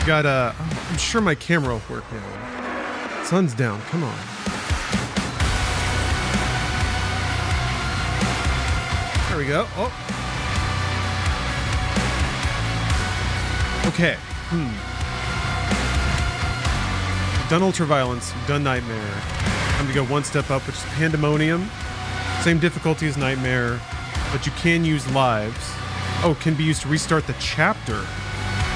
got I'm sure my camera will work now. Sun's down. Come on. There we go. Oh. Okay. We've done Ultraviolence. We've done Nightmare. Time to go one step up, which is Pandemonium. Same difficulty as Nightmare, but you can use lives. Oh, can be used to restart the chapter.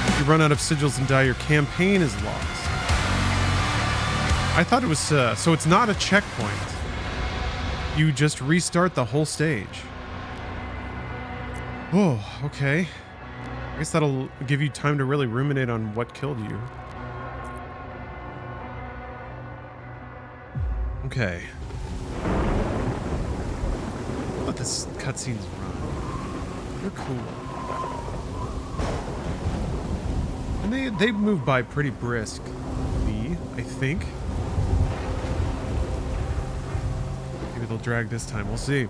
If you run out of sigils and die, your campaign is lost. I thought it was, so it's not a checkpoint. You just restart the whole stage. Oh, okay. I guess that'll give you time to really ruminate on what killed you. Okay. Let this cutscenes run. They're cool. And they move by pretty briskly, I think. Maybe they'll drag this time. We'll see.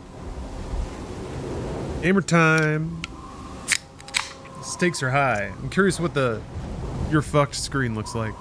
Gamer time. Stakes are high. I'm curious what the "you're fucked" screen looks like.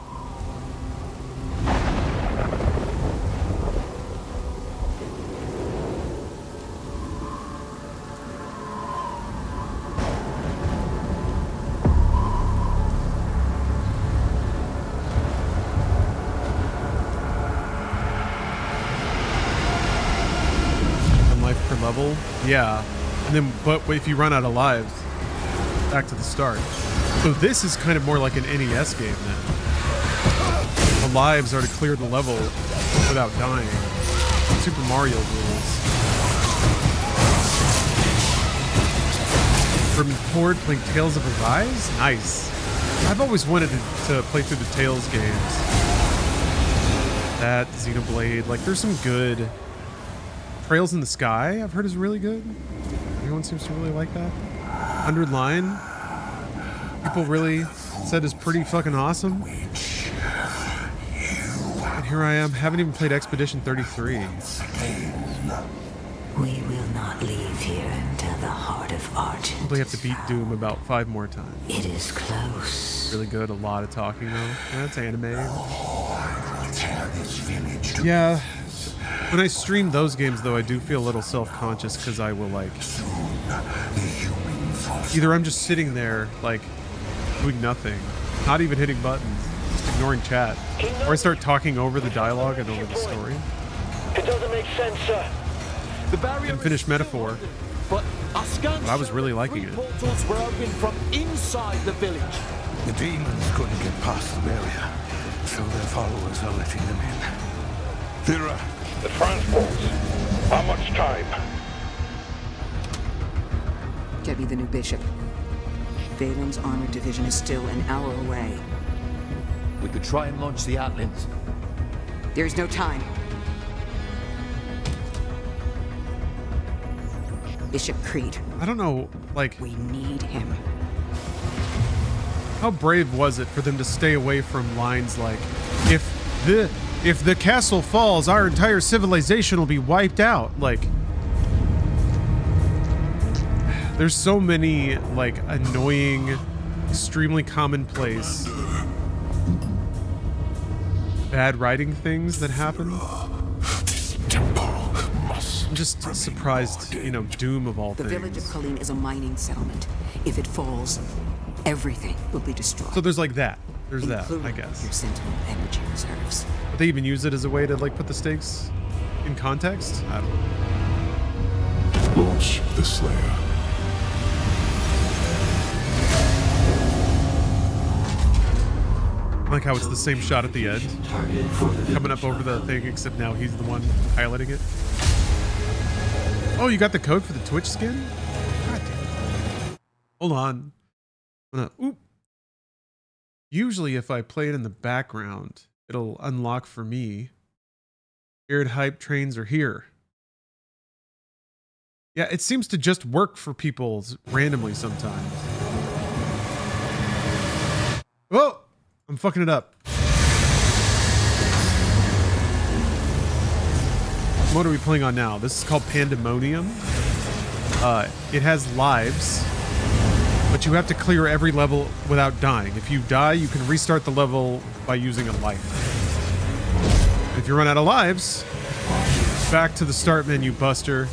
Level, yeah, and then but if you run out of lives, back to the start. So this is kind of more like an NES game then. The lives are to clear the level without dying. Super Mario rules. From Horde playing Tales of Arise? Nice. I've always wanted to play through the Tales games. That, Xenoblade, like there's some good. Trails in the Sky, I've heard is really good. Everyone seems to really like that. 100 Line, people really said is pretty fucking awesome. And here I am, haven't even played Expedition 33. We will not leave here until the heart of Argent. Probably have to beat Doom about 5 more times. It is close. Really good, a lot of talking though. That's anime. Yeah. When I stream those games, though, I do feel a little self-conscious because I will, like... Either I'm just sitting there, like, doing nothing, not even hitting buttons, just ignoring chat, or I start talking over the dialogue and over the story. It doesn't make sense, sir. The barrier Unfinished metaphor, but I was really liking it. Portals were open from inside the village. The demons couldn't get past the barrier, so their followers are letting them in. Thera. The transports. How much time? Get me the new bishop. Valen's armored division is still an hour away. We could try and launch the Atlands. There's no time. Bishop Creed. I don't know, like... We need him. How brave was it for them to stay away from lines like, if the castle falls, our entire civilization will be wiped out. Like, there's so many, like, annoying, extremely commonplace, bad writing things that happen. I'm just surprised, you know, Doom of all things. The village of Colleen is a mining settlement. If it falls, everything will be destroyed. So there's like that. There's that, I guess. Your Sentinel energy reserves. But they even use it as a way to, like, put the stakes in context? I don't know. Launch the Slayer. I like how it's the same shot at the end. Coming up over the thing, except now he's the one piloting it. Oh, you got the code for the Twitch skin? God damn it. Hold on. Oop. Usually if I play it in the background, it'll unlock for me. Weird hype trains are here. Yeah, it seems to just work for people randomly sometimes. Whoa! I'm fucking it up. What are we playing on now? This is called Pandemonium. It has lives, but you have to clear every level without dying. If you die, you can restart the level by using a life. If you run out of lives, back to the start menu, Buster. 2,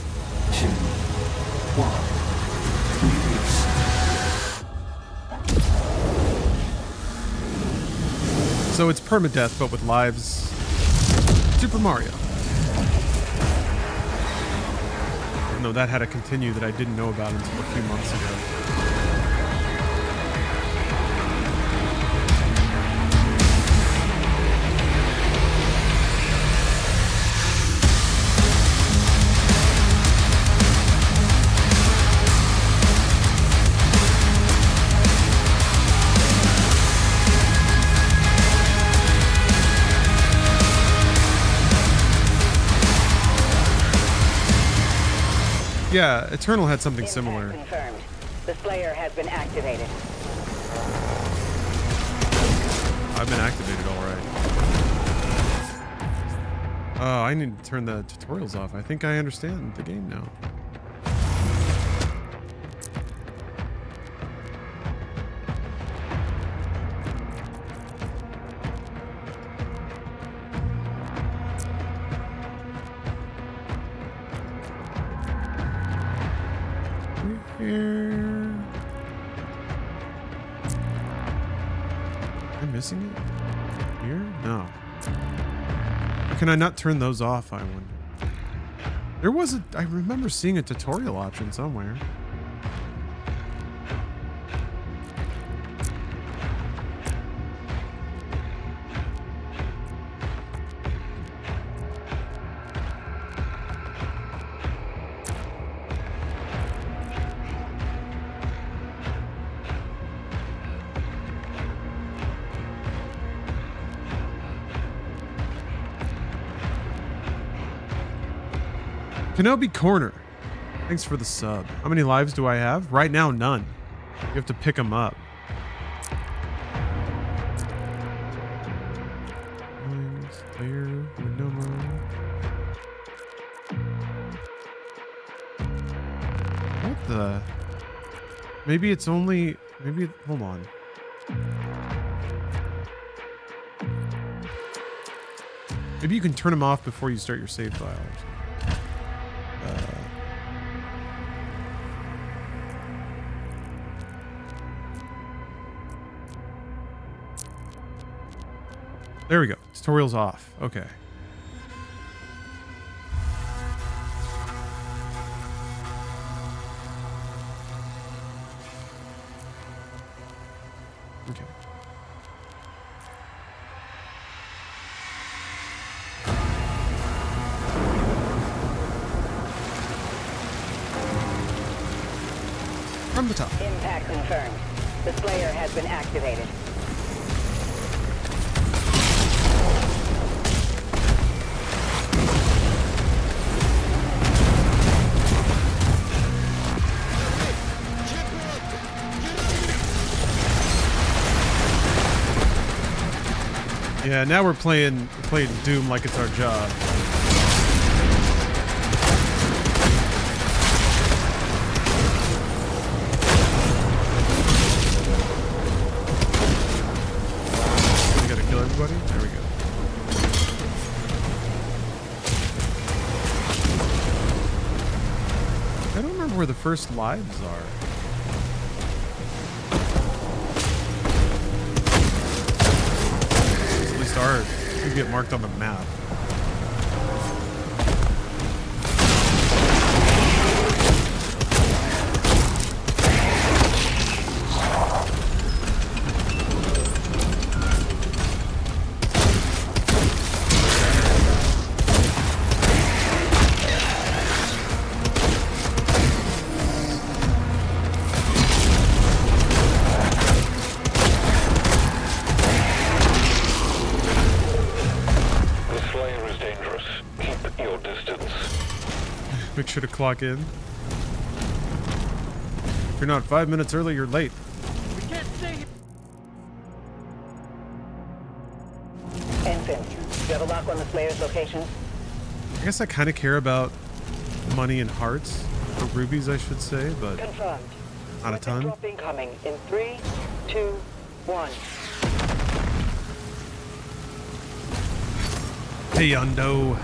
1. So it's permadeath, but with lives. Super Mario. No, that had a continue that I didn't know about until a few months ago. Yeah, Eternal had something similar. Confirmed. The Slayer has been activated. I've been activated, all right. Oh, I need to turn the tutorials off. I think I understand the game now. Here. Am I missing it? Here? No. Or can I not turn those off, I wonder? There was a... I remember seeing a tutorial option somewhere. Kenobi Corner. Thanks for the sub. How many lives do I have? Right now, none. You have to pick them up. Slayer, window mode. What the? Maybe it's only... Maybe... Hold on. Maybe you can turn them off before you start your save file or something. There we go. Tutorial's off. Okay. Okay. From the top. Impact confirmed. The Slayer has been activated. Yeah, now we're playing Doom like it's our job. We gotta kill everybody? There we go. I don't remember where the first lives are. Start. You get marked on the map. Make sure to clock in. If you're not 5 minutes early, you're late. We can't stay here. Ensign, do you have a lock on the Slayer's location? I guess I kind of care about money and hearts, or rubies, I should say, but Confirmed. Not a ton. Drop incoming in 3, 2, 1. Hey, Yondo.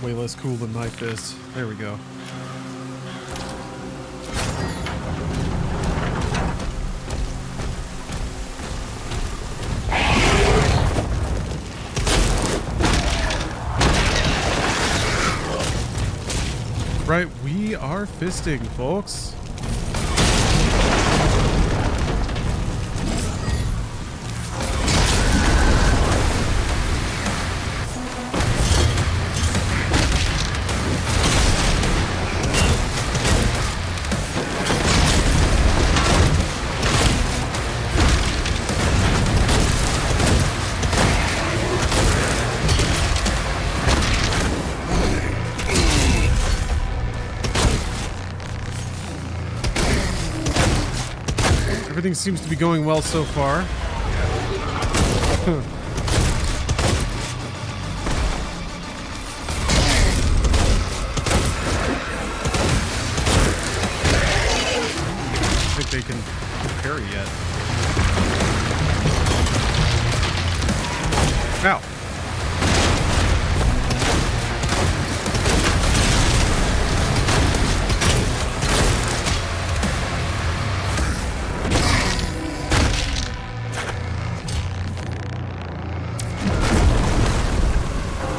Way less cool than my fist. There we go. Right, we are fisting, folks. Everything seems to be going well so far. I think they can parry yet. Ow.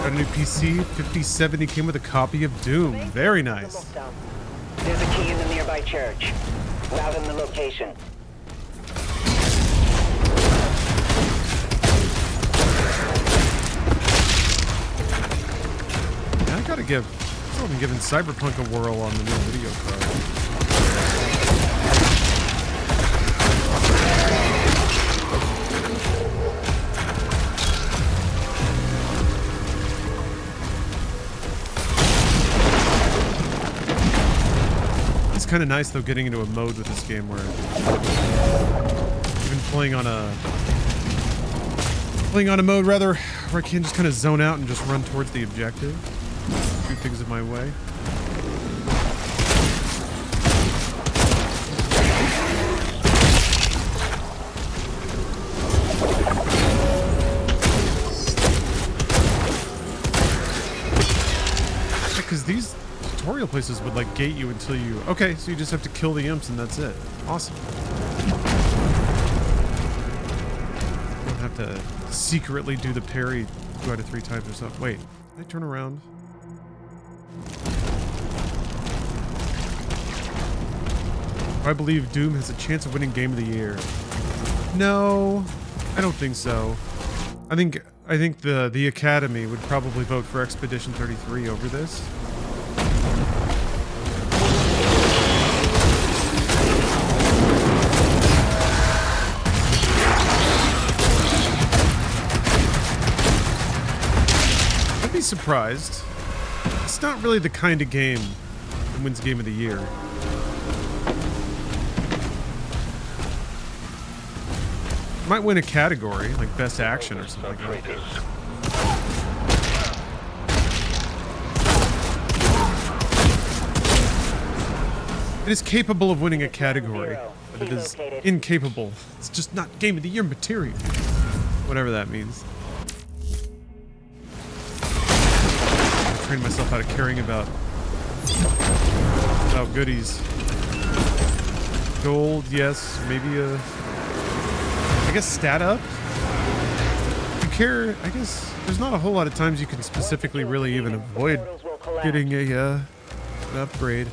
Got a new PC, 5070 came with a copy of Doom. Very nice. There's a key in the nearby church. Route in the location. Yeah, I gotta give, I've been giving Cyberpunk a whirl on the new video card. It's kind of nice though getting into a mode with this game where even playing on a mode rather where I can just kind of zone out and just run towards the objective, do things in my way. Because these tutorial places would like gate you until you... Okay, so you just have to kill the imps and that's it. Awesome. You don't have to secretly do the parry 2 out of 3 times or something. Wait, can I turn around? I believe Doom has a chance of winning Game of the Year. No, I don't think so. I think the Academy would probably vote for Expedition 33 over this. I'd be surprised. It's not really the kind of game that wins Game of the Year. Might win a category, like Best Action or something like that. It is capable of winning a category, but it is incapable. It's just not Game of the Year material. Whatever that means. I trained myself out of caring about goodies. Gold, yes, maybe a... I guess stat up? If you care, I guess there's not a whole lot of times you can specifically really even avoid getting an upgrade.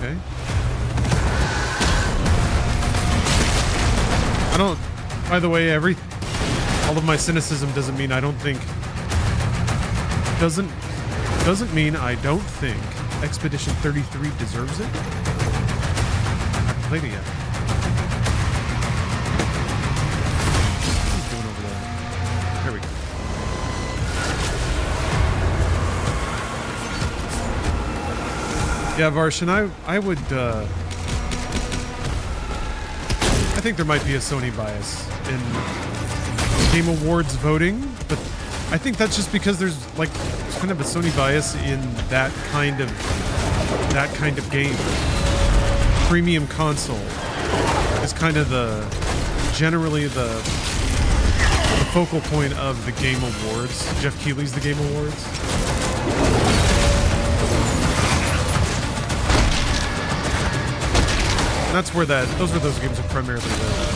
Okay. I don't. By the way, all of my cynicism doesn't mean I don't think. Doesn't mean I don't think Expedition 33 deserves it. I haven't played it yet. What's he doing over there? There we go. Yeah, Varshan, I would. I think there might be a Sony bias in Game Awards voting, but I think that's just because there's kind of a Sony bias in that kind of game. Premium console is kind of generally the focal point of the Game Awards. Jeff Keighley's the Game Awards. And that's where those games are primarily live.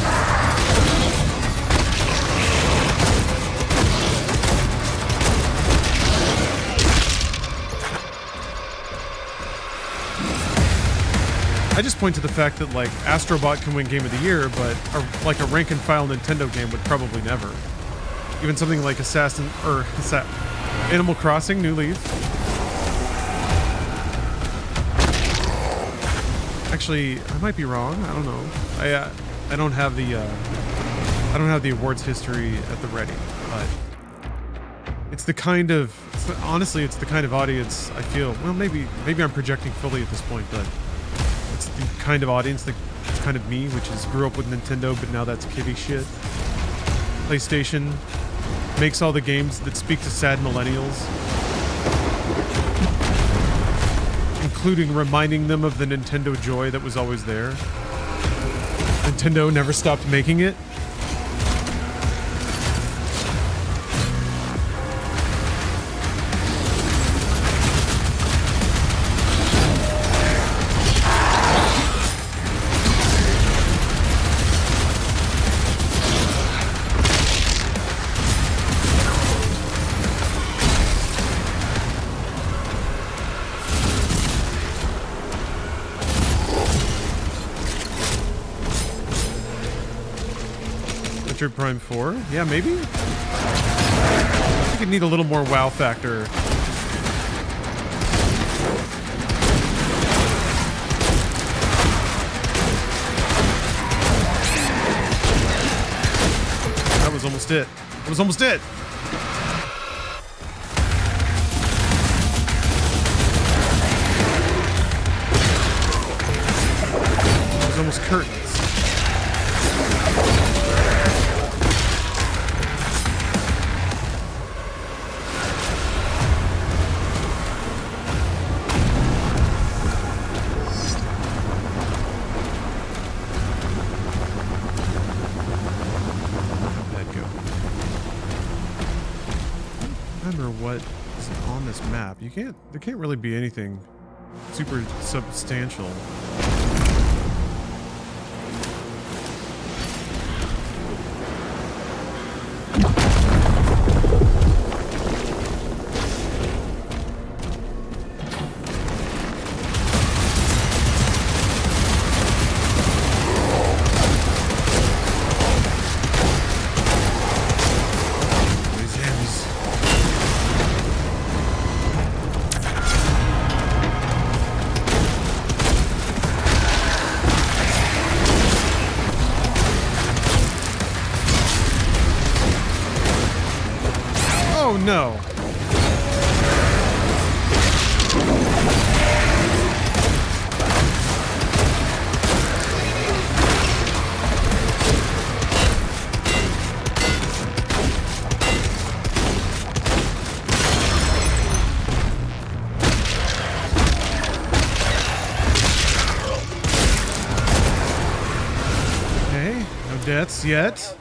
I just point to the fact that Astrobot can win Game of the Year, but a rank and file Nintendo game would probably never. Even something like Animal Crossing: New Leaf. Actually, I might be wrong. I don't know. I don't have the awards history at the ready, but it's the kind of audience I feel. Well, maybe I'm projecting fully at this point, but it's the kind of audience that's kind of me, which is grew up with Nintendo, but now that's kiddie shit. PlayStation makes all the games that speak to sad millennials, including reminding them of the Nintendo joy that was always there. Nintendo never stopped making it. Metroid Prime 4? Yeah, maybe? I think it'd need a little more wow factor. That was almost it. That was almost it! It was almost curtains. There can't really be anything super substantial. No. Okay, no deaths yet.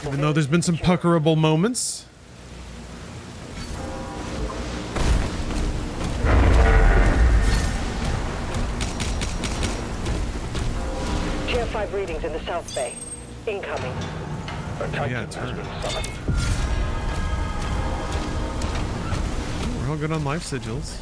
Even though there's been some puckerable moments. Readings in the South Bay. Incoming. Yeah, it's her. We're all good on life sigils.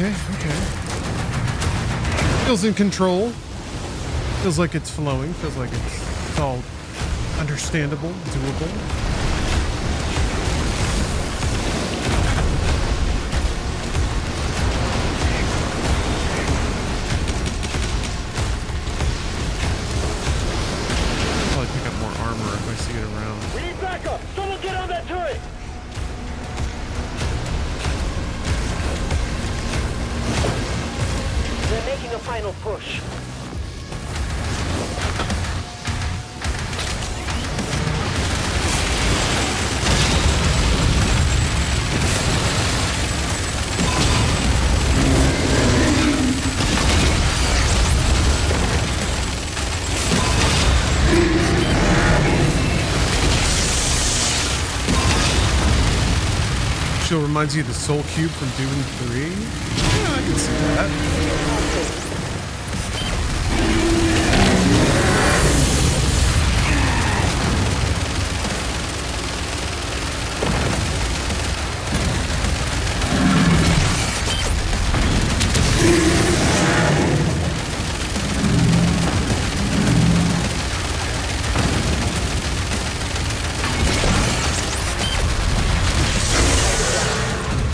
Okay. Feels in control. Feels like it's flowing. Feels like it's all understandable, doable. Probably pick up more armor if I see it around. We need backup! Someone get on that turret! They're making a final push. Still reminds you of the Soul Cube from Doom 3. Yeah, I can see that.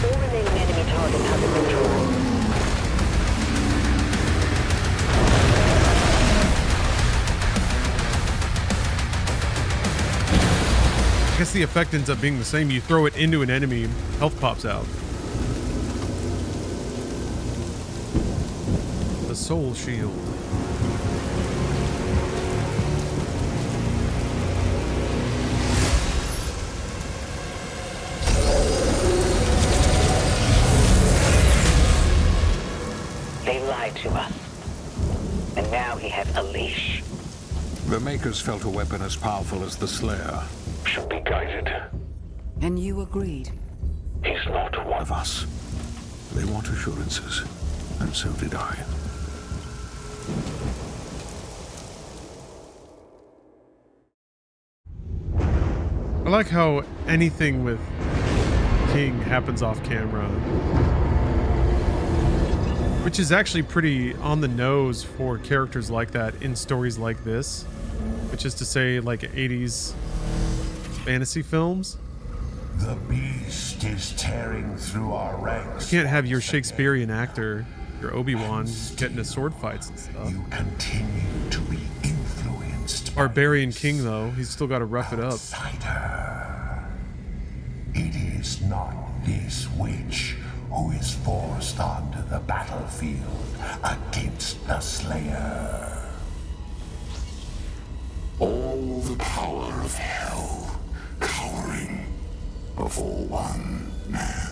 All remaining enemy targets have been neutralized. I guess the effect ends up being the same. You throw it into an enemy, health pops out. The Soul Shield. They lied to us. And now he has a leash. The Makers felt a weapon as powerful as the Slayer. Should be guided. And you agreed. He's not one Of us. They want assurances, and so did I. I like how anything with King happens off camera. Which is actually pretty on the nose for characters like that in stories like this. Which is to say, like 80s fantasy films. The beast is tearing through our ranks. You can't have your once Shakespearean again. actor, your Obi-Wan, get into sword fights and stuff. You continue to be influenced by Barbarian this King, though, he's still got to rough it up. outsider. It is not this witch who is forced onto the battlefield against the Slayer. All the power of hell cowering before one man.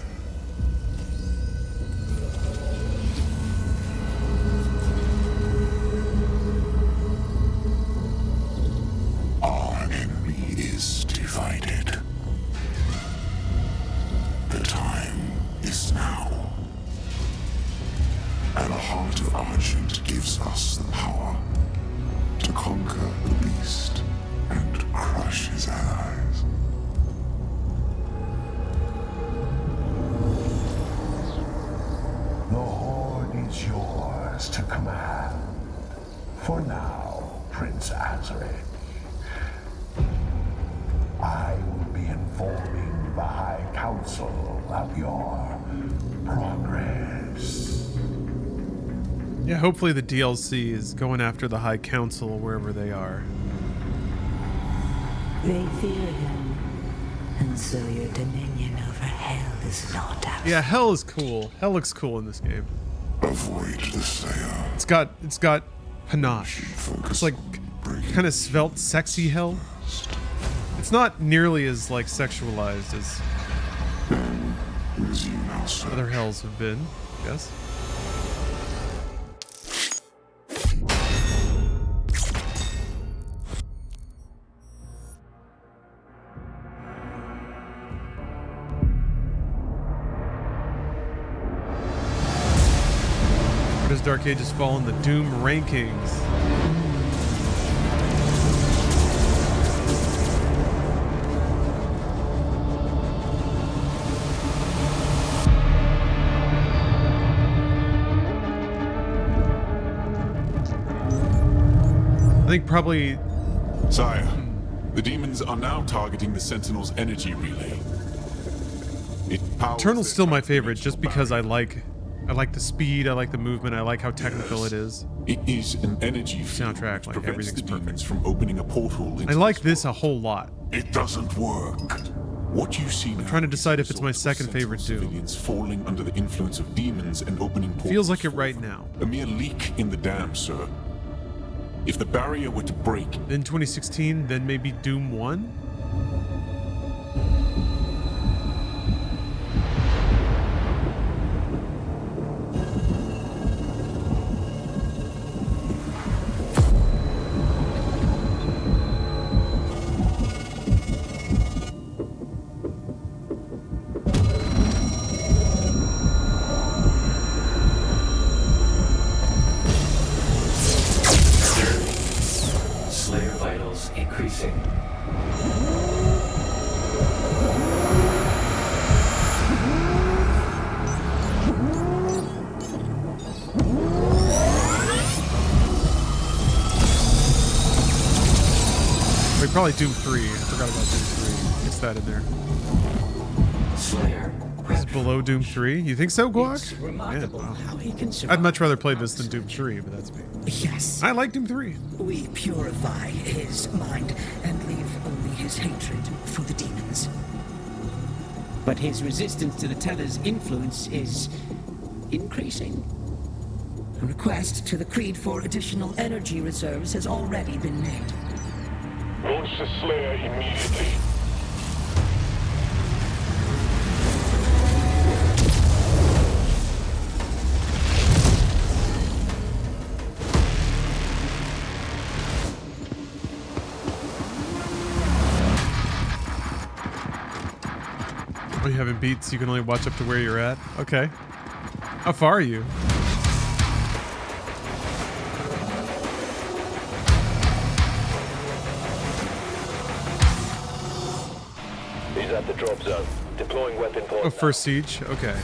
Our enemy is divided. The time is now. And the heart of Argent gives us the power to conquer the beast and crush his allies. The Horde is yours to command. For now, Prince Azaric. I will be informing the High Council of your progress. Yeah, hopefully the DLC is going after the High Council wherever they are. They fear him, and so your dominion over hell is not out. Yeah, hell is cool. Hell looks cool in this game. Avoid the Slayer. It's got panache. Focus It's like on breaking kind of svelte, sexy hell. It's not nearly as like sexualized as resume our search. other hells have been, I guess. Where does Dark Ages fall in the Doom rankings? think probably... Sire, the demons are now targeting the Sentinel's energy relay. Eternal's still my favorite, just because I like the speed, I like the movement, I like how technical it is. It is an energy soundtrack, like everything's the demons perfect. from opening a portal into I like this a whole lot. It doesn't work. What you see now. I'm trying to decide if it's my second favorite too. Civilians falling under the influence of demons and opening portals. Feels like it right now. A mere leak in the dam, sir. If the barrier were to break, then 2016, then maybe Doom 1? Probably Doom 3. I forgot about Doom 3. It's that in there. Slayer. This is below Doom 3? You think so, Guac? It's remarkable how he can survive. I'd much rather play this than Doom 3, but that's me. Yes. I like Doom 3. We purify his mind and leave only his hatred for the demons. But his resistance to the Teller's influence is increasing. A request to the Creed for additional energy reserves has already been made. Launch the Slayer immediately. Oh, you haven't beat, so you can only watch up to where you're at? Okay. How far are you? At the drop zone. Deploying weapon point. Oh, first Siege? Okay.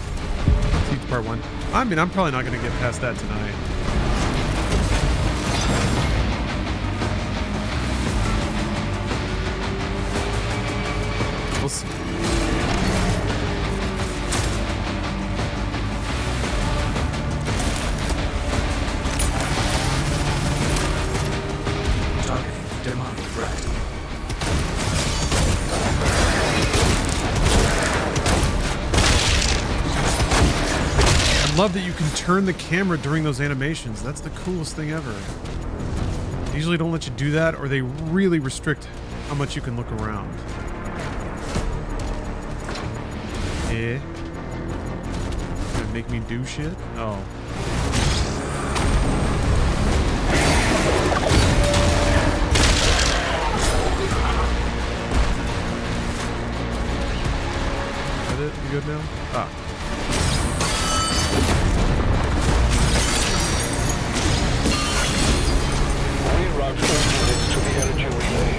Siege part 1. I mean, I'm probably not going to get past that tonight. We'll see. Targeting demonic threat. I love that you can turn the camera during those animations. That's the coolest thing ever. They usually don't let you do that, or they really restrict how much you can look around. Yeah. Gonna make me do shit? Oh. Is that it? You good now? Ah. Reroute all units to the energy relay.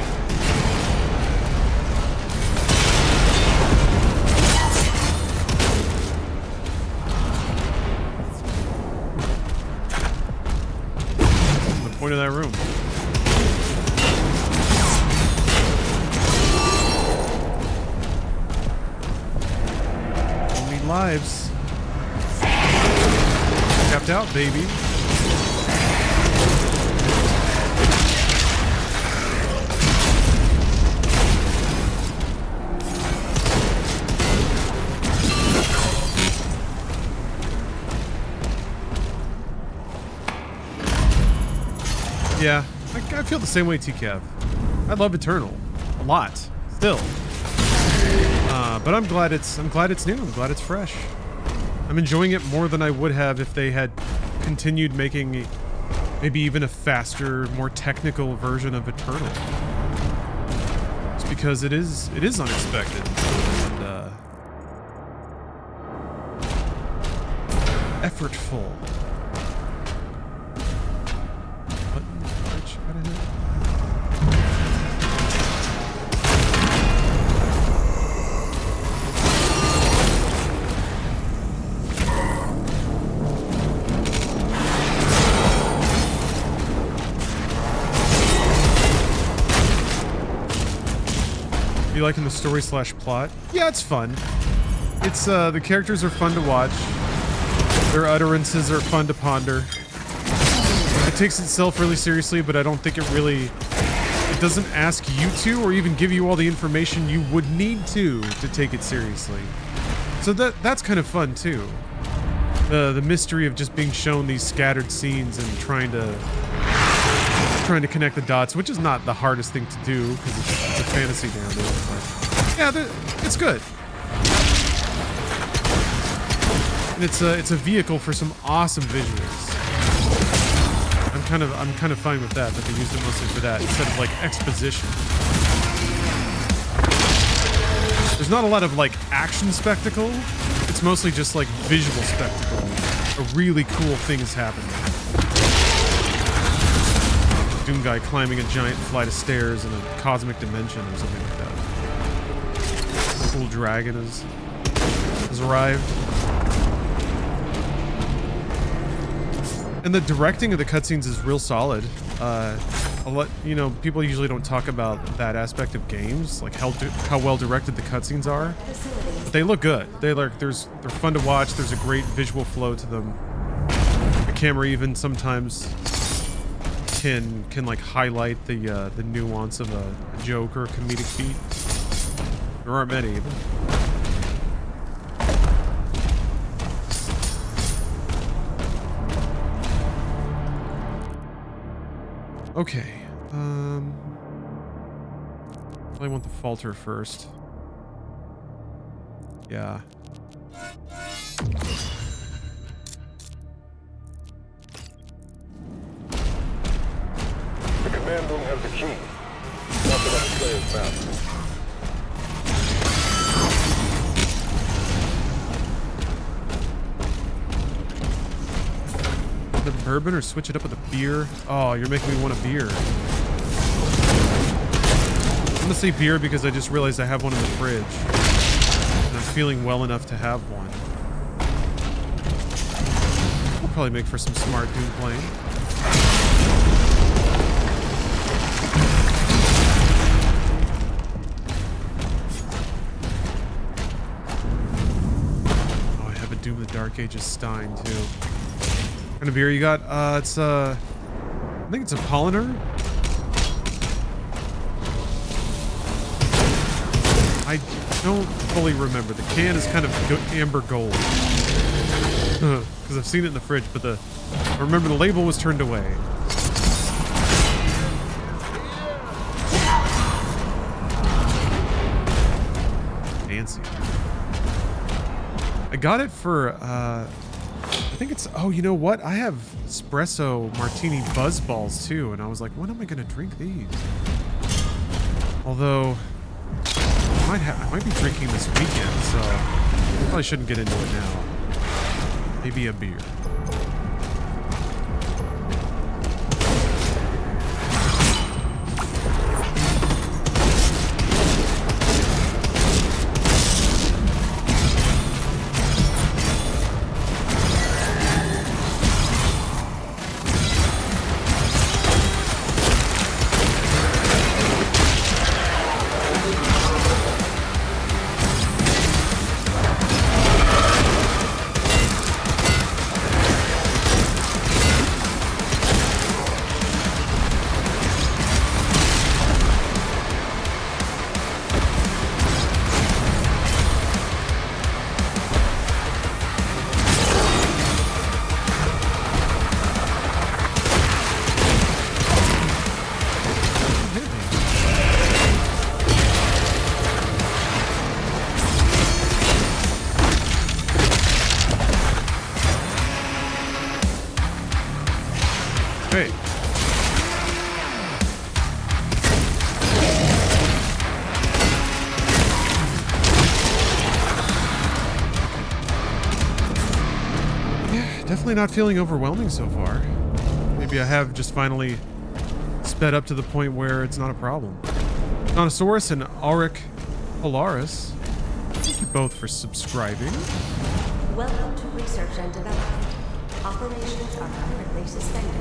The point of that room. Only lives. Tapped out, baby. Yeah, I feel the same way, TCAV. I love Eternal a lot, still. But I'm glad it's new. I'm glad it's fresh. I'm enjoying it more than I would have if they had continued making maybe even a faster, more technical version of Eternal. It's because it is unexpected and effortful. you liking the story / plot? Yeah, it's fun. It's the characters are fun to watch. Their utterances are fun to ponder. It takes itself really seriously, but I don't think it doesn't ask you to, or even give you all the information you would need to take it seriously. So that's kind of fun too. The mystery of just being shown these scattered scenes and trying to connect the dots, which is not the hardest thing to do because it's a fantasy narrative. But yeah, it's good. And it's a vehicle for some awesome visuals. I'm kind of fine with that they used it mostly for that instead of like exposition. There's not a lot of like action spectacle. It's mostly just like visual spectacle. A really cool things happening. Doom guy climbing a giant flight of stairs in a cosmic dimension or something like that. A cool dragon has arrived. And the directing of the cutscenes is real solid. People usually don't talk about that aspect of games, like how well directed the cutscenes are. But they look good. They're fun to watch. There's a great visual flow to them. The camera even sometimes can like highlight the nuance of a joke or a comedic beat. There aren't many. But okay, I want the falter first. Yeah. The command room has the key. Nothing on the player's map. The bourbon or switch it up with a beer? Oh, you're making me want a beer. I'm gonna say beer because I just realized I have one in the fridge. And I'm feeling well enough to have one. Will probably make for some smart Doom playing. Oh, I have a Doom of the Dark Ages Stein too. What kind of beer you got? It's I think it's a Polliner. I don't fully remember. The can is kind of amber gold. Because I've seen it in the fridge, but I remember the label was turned away. Fancy. I got it for, I think it's, oh, you know what? I have espresso martini buzz balls too, and I was like, when am I going to drink these? Although, I might be drinking this weekend, so I probably shouldn't get into it now. Maybe a beer. Not feeling overwhelming so far. Maybe I have just finally sped up to the point where it's not a problem. Nonosaurus and Auric Polaris, thank you both for subscribing. Welcome to research and development. Operations are currently suspended.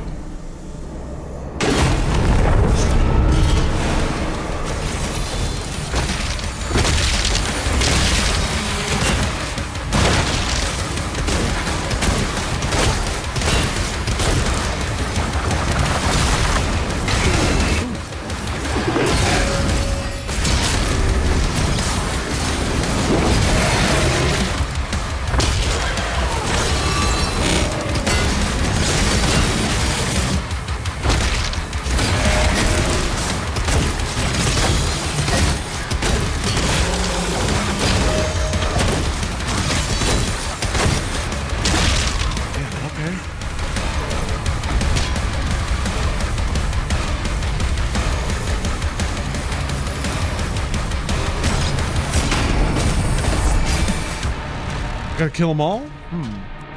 Gotta kill them all?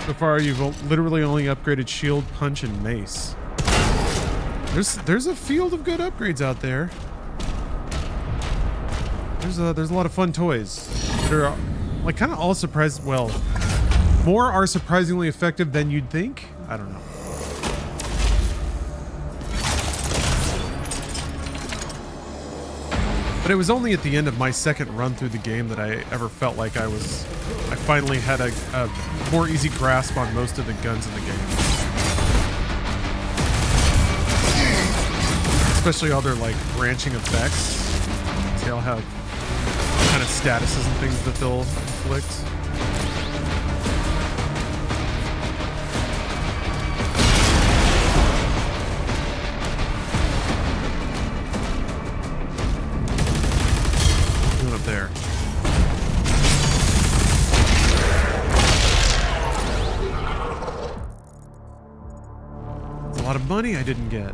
So far, you've literally only upgraded shield, punch, and mace. There's a field of good upgrades out there. There's a lot of fun toys. They're like kind of all surprised. Well, more are surprisingly effective than you'd think. I don't know. But it was only at the end of my second run through the game that I ever felt like I finally had a more easy grasp on most of the guns in the game. Especially all their like branching effects. See, I'll have kind of statuses and things that they'll inflict. Going up there. It's a lot of money I didn't get.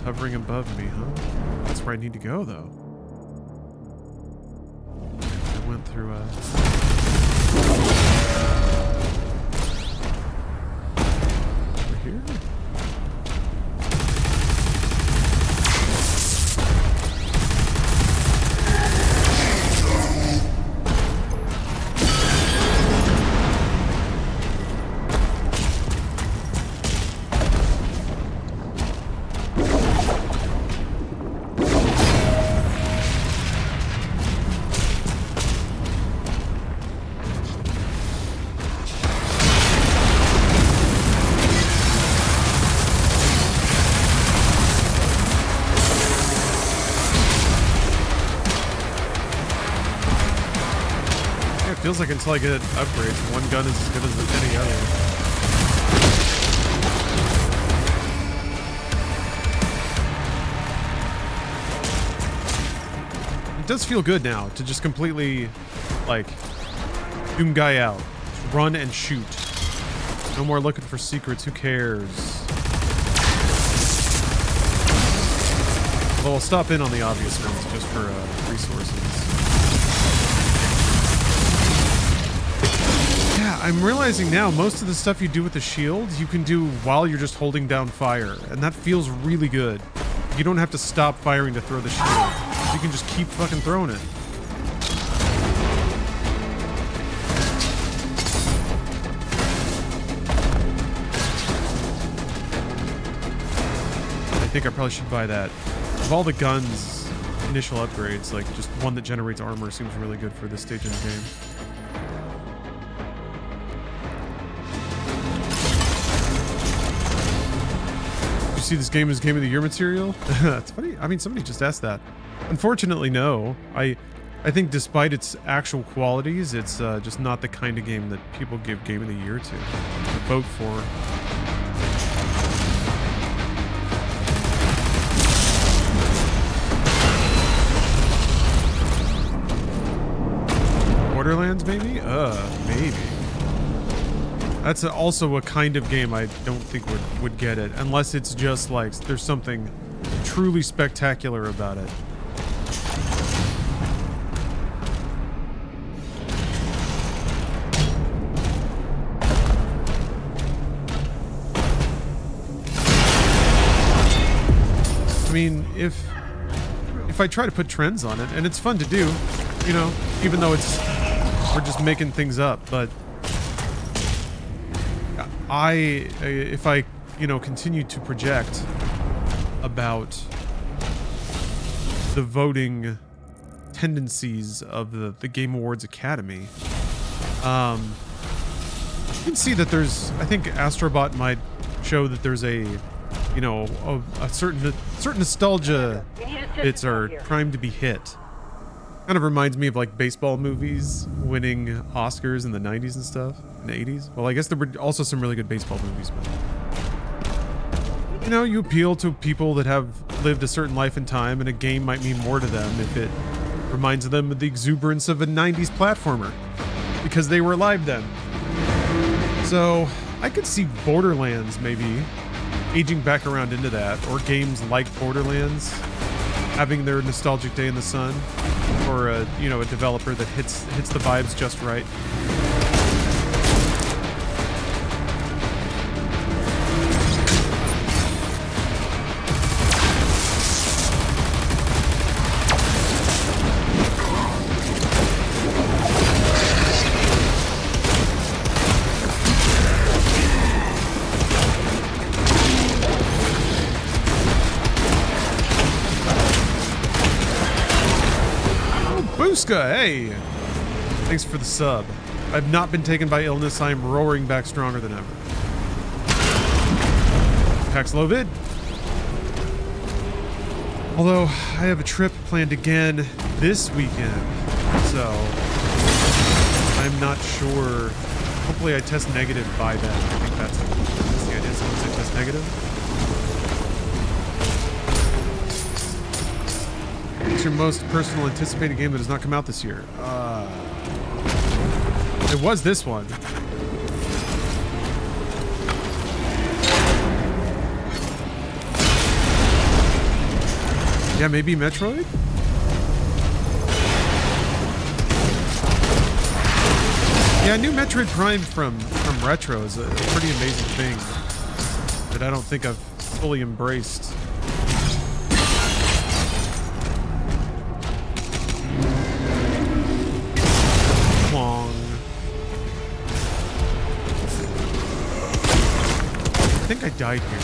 Hovering above me, huh? That's where I need to go, though. I went through over here? Feels like until I get upgrades, one gun is as good as any other. It does feel good now to just completely, like, doom guy out. Just run and shoot. No more looking for secrets, who cares? Although I'll stop in on the obvious ones just for resources. Yeah, I'm realizing now most of the stuff you do with the shield, you can do while you're just holding down fire, and that feels really good. You don't have to stop firing to throw the shield. You can just keep fucking throwing it. I think I probably should buy that. Of all the guns, initial upgrades, like just one that generates armor seems really good for this stage in the game. See this game as Game of the Year material? It's funny. I mean, somebody just asked that. Unfortunately, no. I think despite its actual qualities, it's just not the kind of game that people give Game of the Year to vote for. Borderlands, maybe? Maybe. That's also a kind of game I don't think would get it, unless it's just like there's something truly spectacular about it. I mean, if I try to put trends on it, and it's fun to do, you know, even though we're just making things up, but if I, you know, continue to project about the voting tendencies of the Game Awards Academy, you can see that there's, I think Astrobot might show that there's a, you know, a certain nostalgia bits are primed to be hit. Kind of reminds me of like baseball movies winning Oscars in the 90s and stuff, in the 80s. Well, I guess there were also some really good baseball movies, but you know, you appeal to people that have lived a certain life and time, and a game might mean more to them if it reminds them of the exuberance of a 90s platformer, because they were alive then. So I could see Borderlands maybe aging back around into that, or games like Borderlands. having their nostalgic day in the sun, or a developer that hits the vibes just right. Hey, thanks for the sub. I've not been taken by illness. I am roaring back stronger than ever. Paxlovid. Although I have a trip planned again this weekend, so I'm not sure. Hopefully I test negative by then. I think that's the idea. As long as I test negative. What's your most personal anticipated game that has not come out this year? It was this one. Yeah, maybe Metroid? Yeah, new Metroid Prime from Retro is a pretty amazing thing that I don't think I've fully embraced. I think I died here.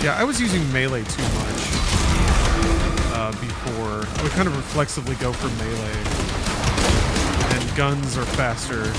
Yeah, I was using melee too much before. I would kind of reflexively go for melee, and guns are faster.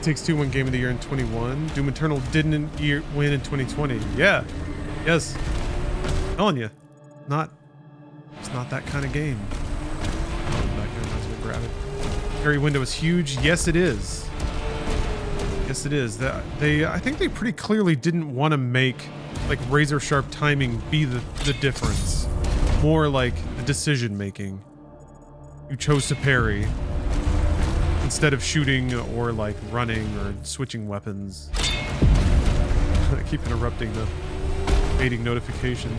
Takes Two won Game of the Year in 21. Doom Eternal didn't win in 2020. Yeah. Yes. I'm telling you. It's not that kind of game. Back there, might as well grab it. Area window is huge. Yes, it is. Yes, it is. I think they pretty clearly didn't want to make like razor sharp timing be the difference. More like the decision making. You chose to parry instead of shooting or like running or switching weapons. I keep interrupting the fading notification.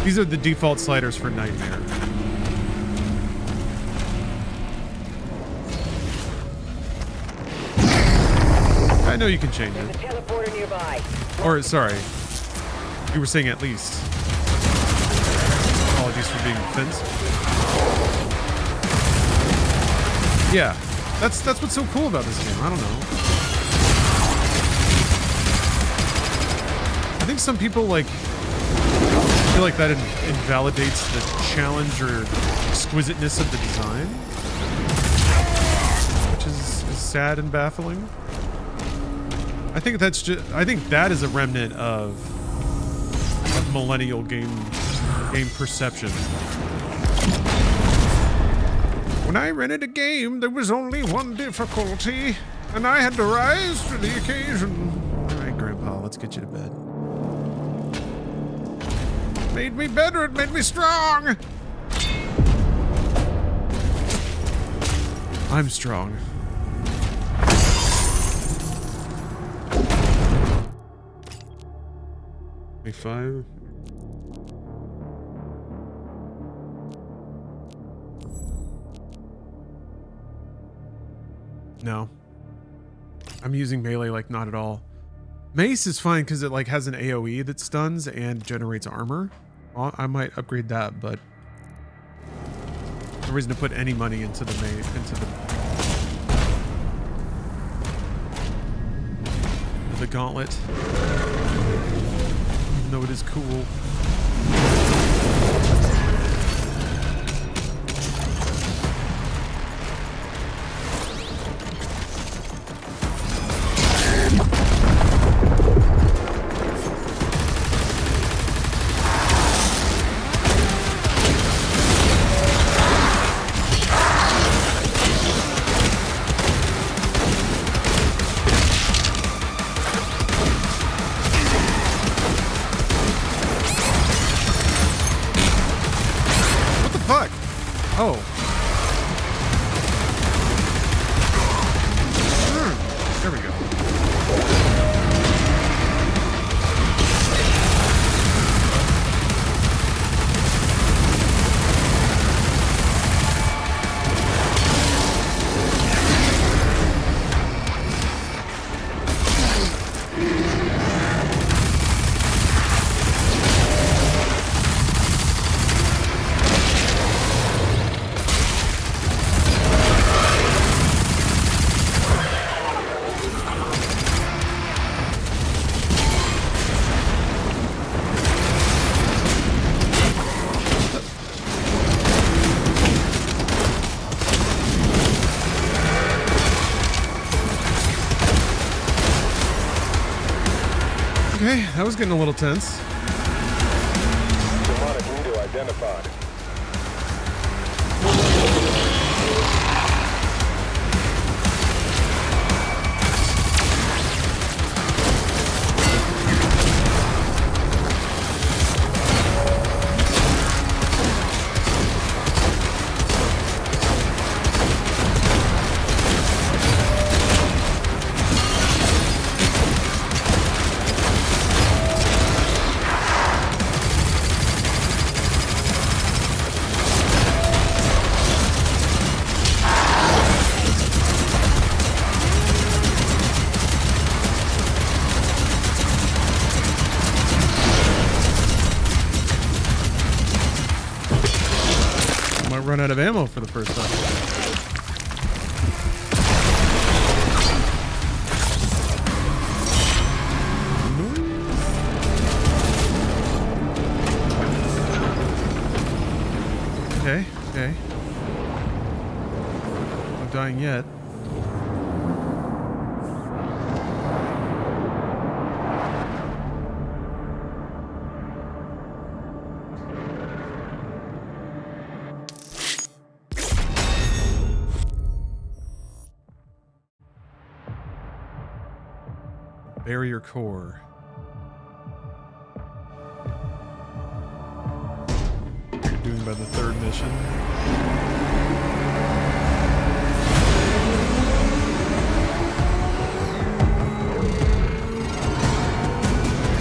These are the default sliders for Nightmare. I know you can change it. Teleporter nearby. Or sorry, you were saying at least. Apologies for being offensive. Yeah, that's what's so cool about this game. I don't know. I think some people like feel like that invalidates the challenge or exquisiteness of the design, which is sad and baffling. I think that is a remnant of millennial game perception. When I rented a game, there was only one difficulty, and I had to rise to the occasion. All right, Grandpa, let's get you to bed. It made me better, it made me strong. I'm strong. $25. No. I'm using melee like not at all. Mace is fine because it like has an AoE that stuns and generates armor. I might upgrade that, but no reason to put any money into the gauntlet. Even though it is cool. Okay, that was getting a little tense. Demonic leader identified. Run out of ammo for the first time. Okay, okay. Not dying yet. Barrier core. What you're doing by the third mission.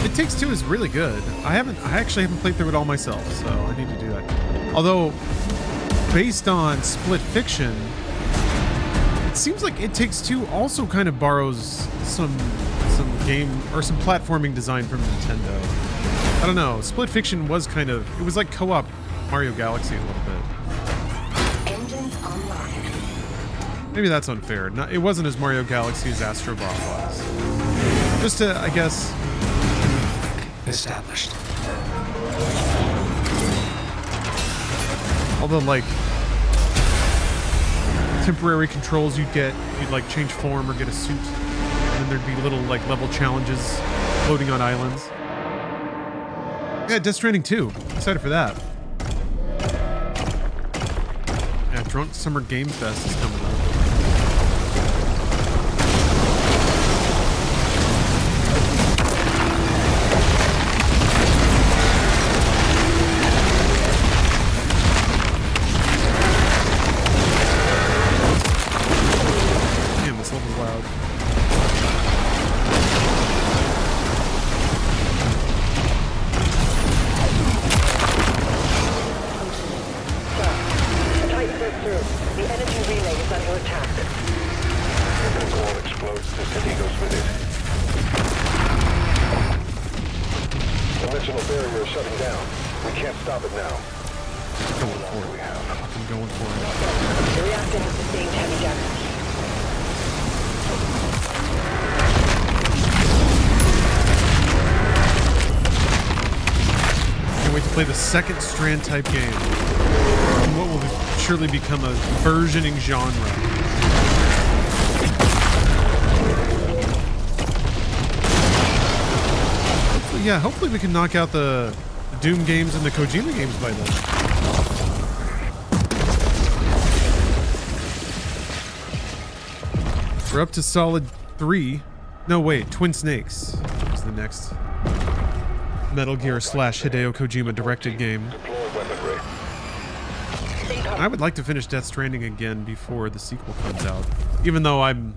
It Takes Two is really good. I actually haven't played through it all myself, so I need to do that. Although, based on Split Fiction, it seems like It Takes Two also kind of borrows some game or some platforming design from Nintendo. I don't know. Split Fiction was kind of, it was like co-op Mario Galaxy a little bit. Engines online. Maybe that's unfair. It wasn't as Mario Galaxy as Astro Bot was. Just to, I guess, established. All the like temporary controls you'd like change form or get a suit. And then there'd be little like level challenges floating on islands. Yeah, Death Stranding 2. Excited for that. Yeah, Drunk Summer Game Fest is coming up. Damn, this level's loud. The energy relay is under attack. If the core explodes, the city goes with it. Dimensional barrier is shutting down. We can't stop it now. Going for it. I'm going for it. The reactor has sustained heavy damage. Can't wait to play the second Strand type game. In what will surely become a burgeoning genre. Hopefully we can knock out the Doom games and the Kojima games by then. We're up to Solid 3. No, wait, Twin Snakes is the next Metal Gear / Hideo Kojima directed game. I would like to finish Death Stranding again before the sequel comes out. Even though I'm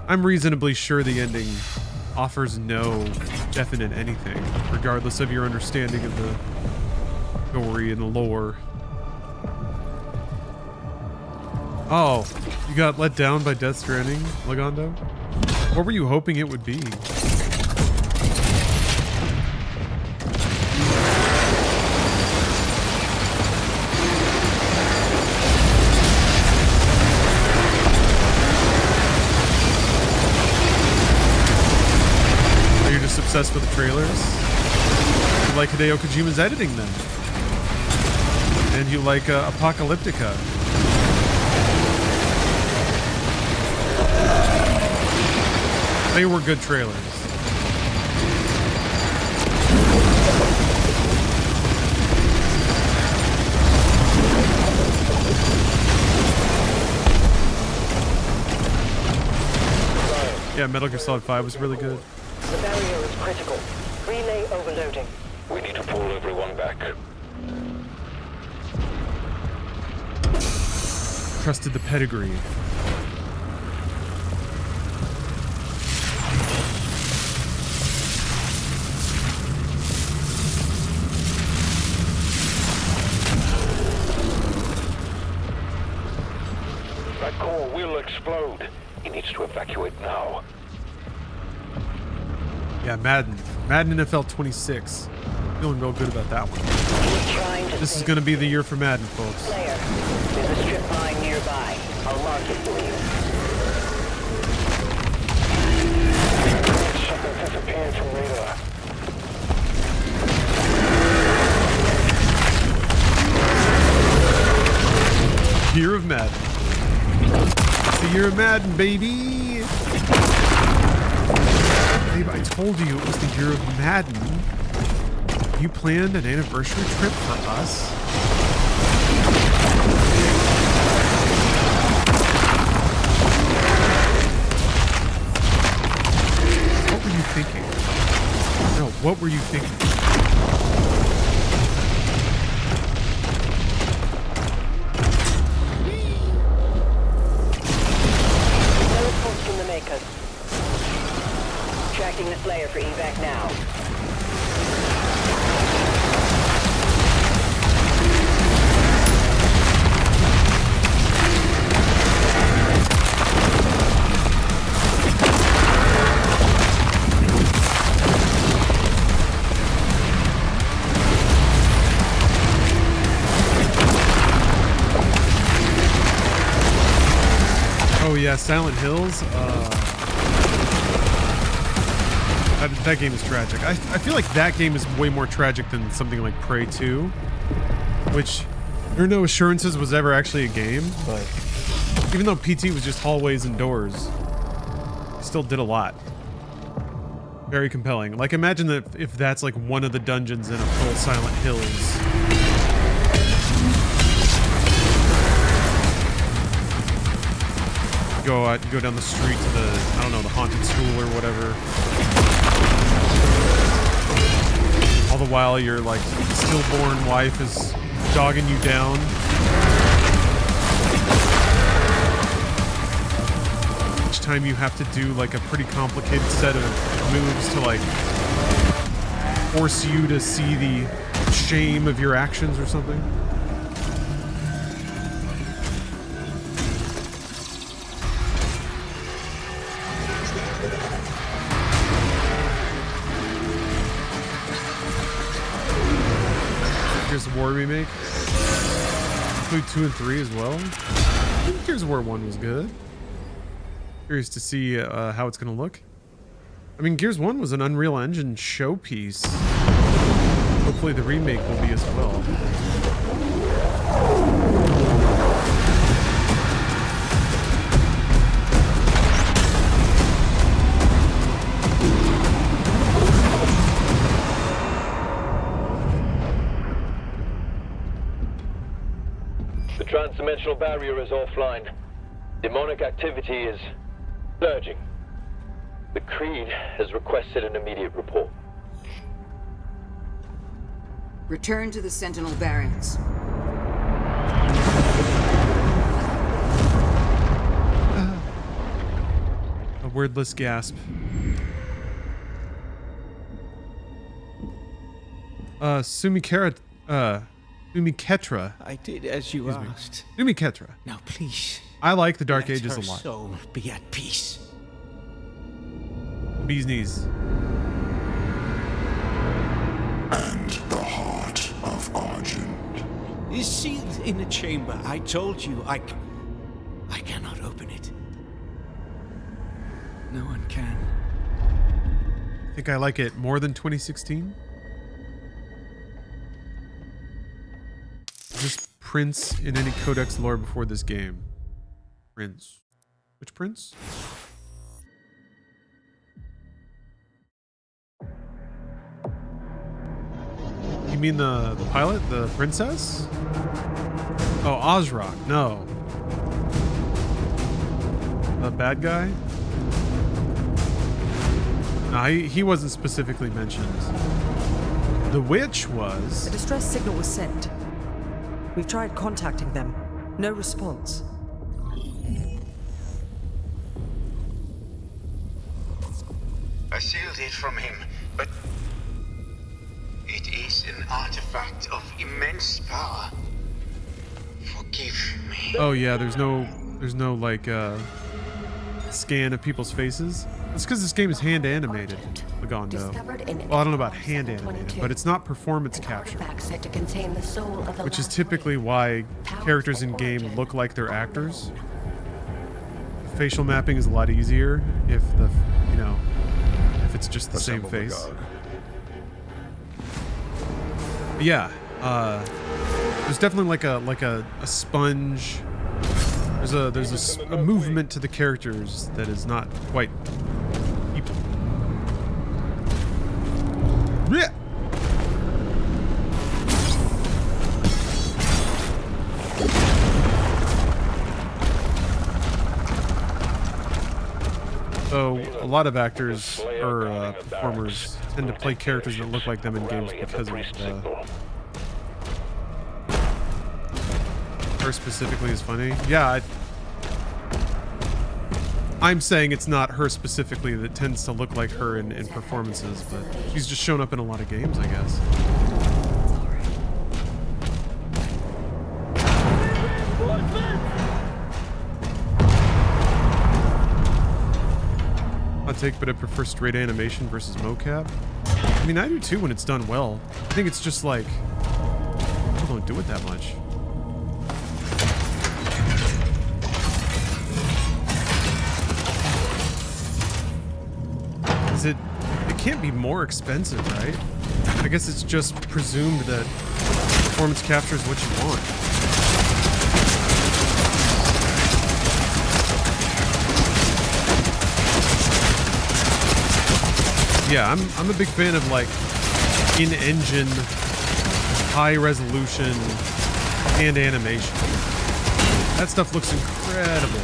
reasonably sure the ending offers no definite anything, regardless of your understanding of the story and the lore. Oh, you got let down by Death Stranding, Legondo? What were you hoping it would be? Obsessed with the trailers. You like Hideo Kojima's editing them. And you like Apocalyptica. They were good trailers. Yeah, Metal Gear Solid 5 was really good. The barrier is critical. Relay overloading. We need to pull everyone back. Trusted the pedigree. That core will explode. He needs to evacuate now. Yeah, Madden NFL 26. Feeling real good about that one. This is going to be the year for Madden, folks. Player, there's a strip mine nearby. I'll mark it for you. Something disappeared from radar. Year of Madden. It's the year of Madden, baby. Babe, I told you it was the year of Madden. You planned an anniversary trip for us? What were you thinking? No, what were you thinking? No reports from the makers. Tracking the Slayer for evac now. Oh yeah, Silent Hills. That game is tragic. I feel like that game is way more tragic than something like Prey 2, which there are no assurances was ever actually a game, but even though PT was just hallways and doors, it still did a lot. Very compelling. Like, imagine that if that's like one of the dungeons in a full Silent Hills. You go down the street to the, I don't know, the haunted school or whatever. All the while your like stillborn wife is dogging you down. Each time you have to do like a pretty complicated set of moves to like force you to see the shame of your actions or something. Gears of War remake. Include 2 and 3 as well. I think Gears of War 1 was good. Curious to see how it's going to look. I mean, Gears 1 was an Unreal Engine showpiece. Hopefully the remake will be as well. The transdimensional barrier is offline. Demonic activity is surging. The Creed has requested an immediate report. Return to the Sentinel barracks. A wordless gasp. Sumiketra. I did as you asked. Sumiketra. Now please. I like the Dark let Ages her a lot. soul be at peace. Bee's knees. And the heart of Argent. Is sealed in a chamber. I told you I cannot open it. No one can. I think I like it more than 2016. Is this Prince in any Codex lore before this game? Prince. Which Prince? mean the pilot? The princess? Oh, Ozrock. No. The bad guy? No, he wasn't specifically mentioned. The witch was. A distress signal was sent. We've tried contacting them. No response. I sealed it from him, but it is an artifact of immense power. Forgive me. Oh yeah, there's no like scan of people's faces. It's because this game is hand animated, Lagondo. Well, I don't know about hand animated, but it's not performance capture, which is typically why characters in game look like they're actors. Facial mapping is a lot easier if if it's just the same face. But yeah, there's definitely like a sponge. There's a movement to the characters that is not quite people. Yeah. So a lot of actors or performers tend to play characters that look like them in games because of her specifically is funny. Yeah, I'm saying it's not her specifically that tends to look like her in performances, but she's just shown up in a lot of games, I guess. Hot take, but I prefer straight animation versus mocap. I mean, I do too when it's done well. I think it's just like people don't do it that much. It can't be more expensive, right? I guess it's just presumed that performance capture is what you want. Yeah, I'm a big fan of like in-engine, high-resolution hand animation. That stuff looks incredible.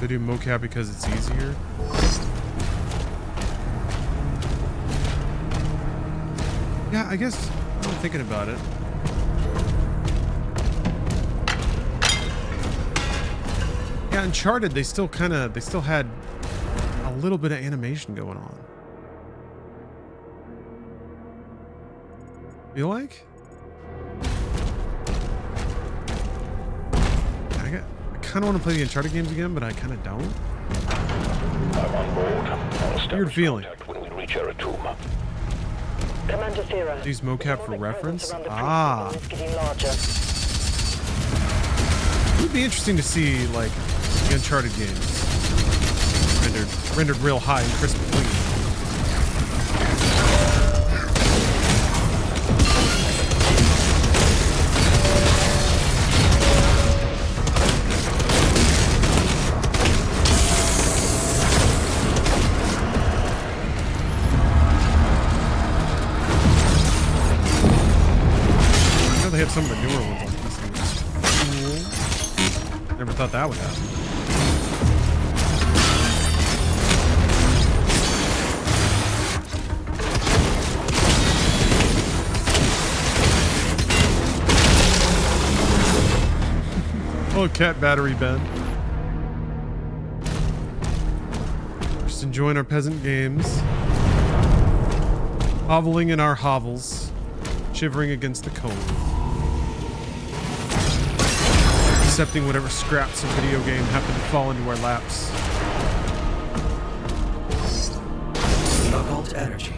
They do mocap because it's easier. Yeah, I guess I'm thinking about it. Yeah, Uncharted, they still had a little bit of animation going on. Feel like? I kind of want to play the Uncharted games again, but I kind of don't. I'm on board. Weird feeling. When we reach Aratum. Commander Thera. Use mocap for reference? Ah. It would be interesting to see, like, the Uncharted games rendered real high and crisp and clean. They have some of the newer ones on PC. Cool. Never thought that would happen. Oh, cat battery, Ben. Just enjoying our peasant games. Hoveling in our hovels. Shivering against the cold. Accepting whatever scraps of video game happen to fall into our laps. Occult energy.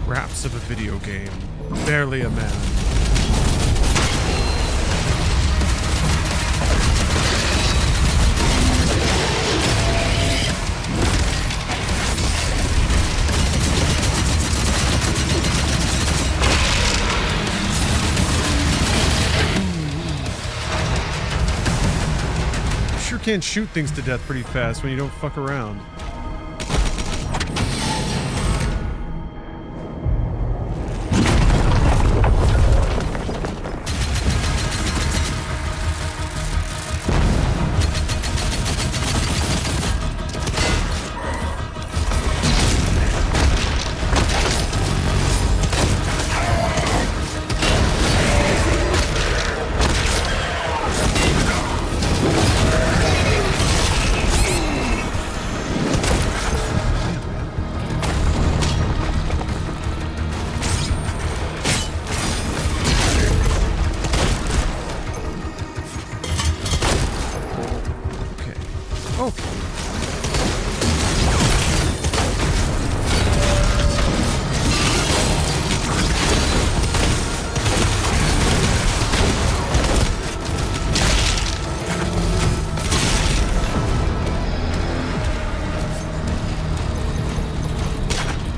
Scraps of a video game. Barely a man. Sure can shoot things to death pretty fast when you don't fuck around.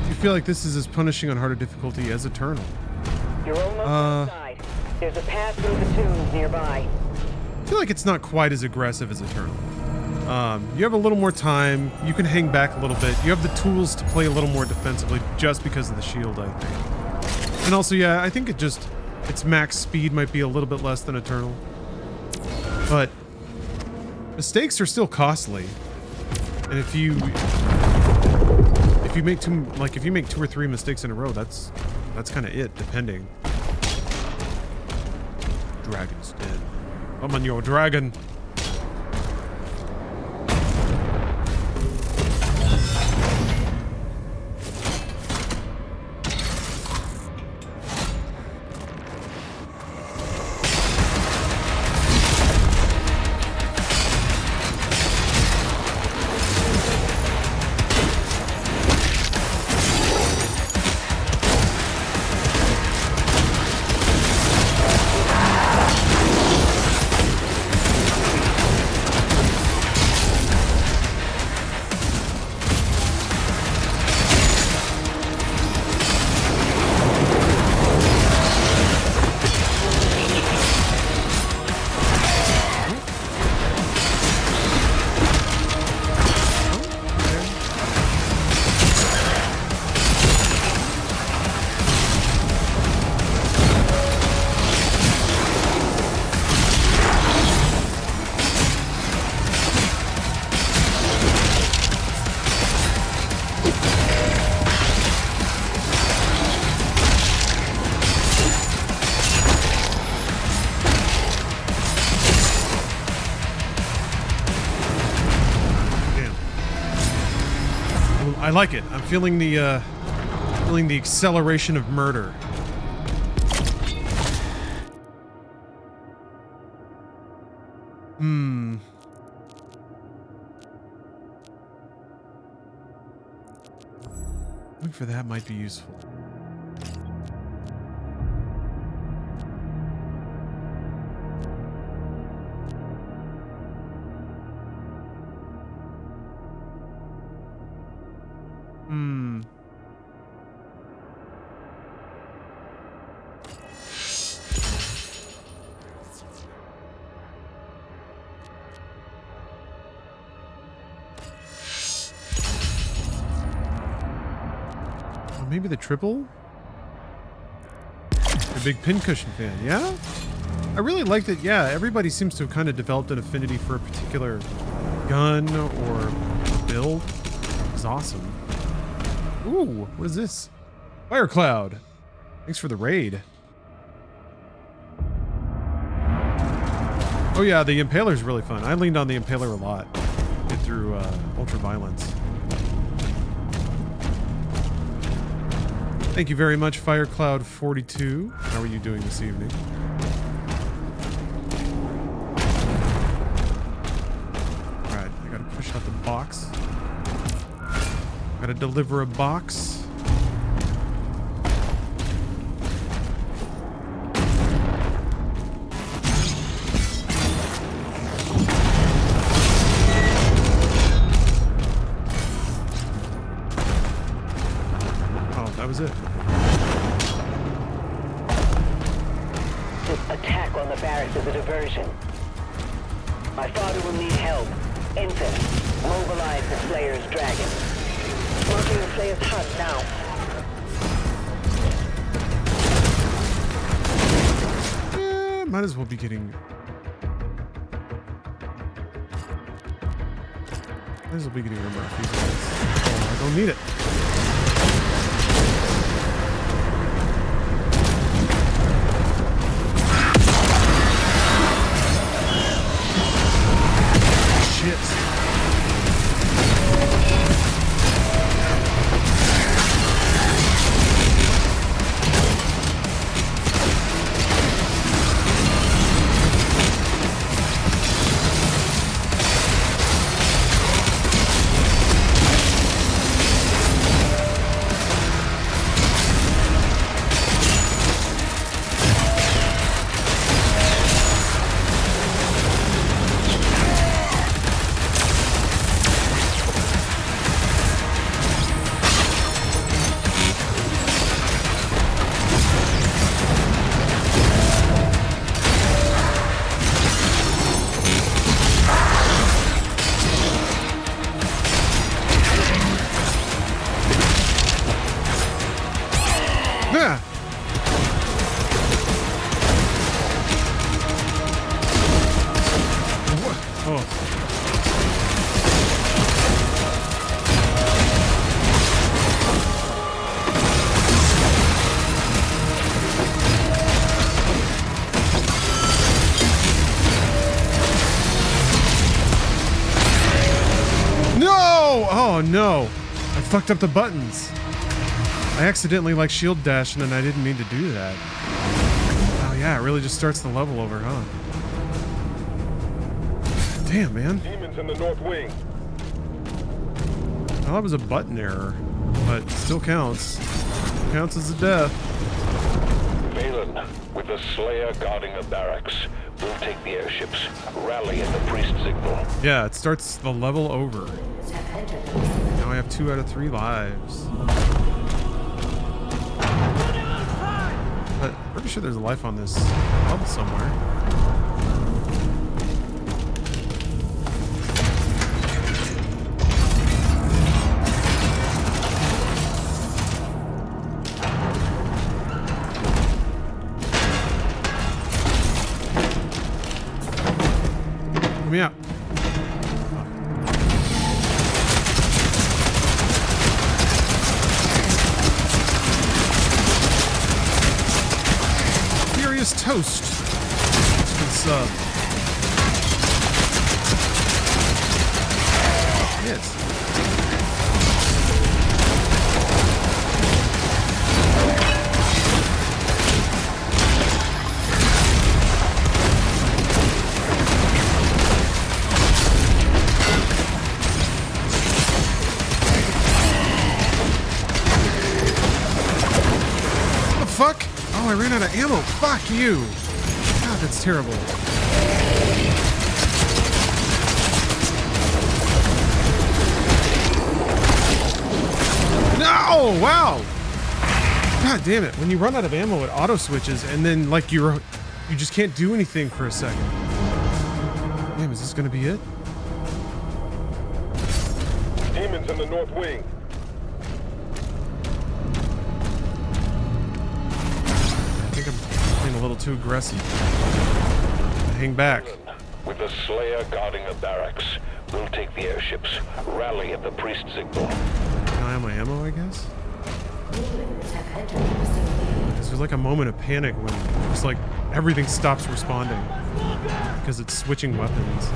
I feel like this is as punishing on harder difficulty as Eternal. You're almost outside. There's a path through the tombs nearby. I feel like it's not quite as aggressive as Eternal. You have a little more time. You can hang back a little bit. You have the tools to play a little more defensively just because of the shield, I think. And also, yeah, I think its max speed might be a little bit less than Eternal. But mistakes are still costly. And if you make two or three mistakes in a row, that's kind of it, depending. Dragon's dead. Come on, your dragon. I like it. I'm feeling the acceleration of murder. Looking for that might be useful. maybe the triple? A big pincushion fan, yeah? I really like that, yeah, everybody seems to have kind of developed an affinity for a particular gun or build. It's awesome. Ooh, what is this? Fire Cloud. Thanks for the raid. Oh yeah, the Impaler's really fun. I leaned on the Impaler a lot. Get through Ultraviolence. Thank you very much, FireCloud42. How are you doing this evening? Alright, I gotta push out the box. Gotta deliver a box. That was it. This attack on the barracks is a diversion. My father will need help. Enter. Mobilize the Slayer's dragon. Marking the Slayer's hut now. Might as well be getting... Might as well be getting rid of my fuses. Oh, I don't need it. Oh no! I fucked up the buttons. I accidentally like shield dash and then I didn't mean to do that. Oh yeah, it really just starts the level over, huh? Damn, man. Demons in the north wing. Well, that was a button error, but still counts. Counts as a death. Valen, with the Slayer guarding the barracks, we'll take the airships. Rally at the priest signal. Yeah, it starts the level over. Now I have 2 out of 3 lives. But I'm pretty sure there's a life on this level somewhere. Let me out. Furious Toast. Good sub. Yes. Fuck? Oh, I ran out of ammo. Fuck you. God, that's terrible. No! Wow! God damn it. When you run out of ammo, it auto switches and then like you just can't do anything for a second. Damn, is this gonna be it? Demons in the north wing. Being a little too aggressive. Hang back. With the Slayer guarding the barracks, we'll take the airships. Rally at the priest signal. Can I have my ammo, I guess? There's like a moment of panic when it's like everything stops responding because it's switching weapons.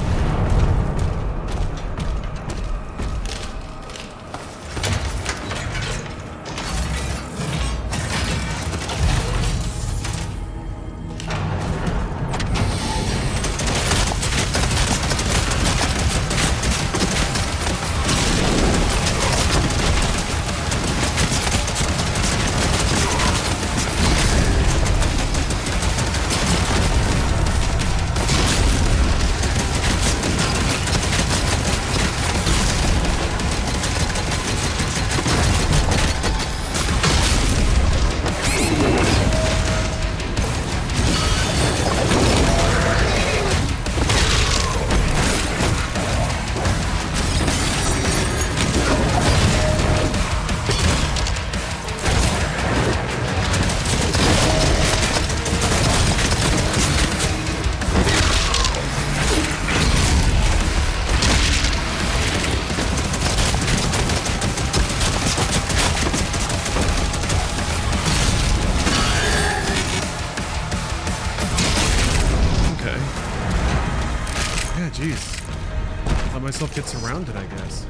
Get surrounded, I guess.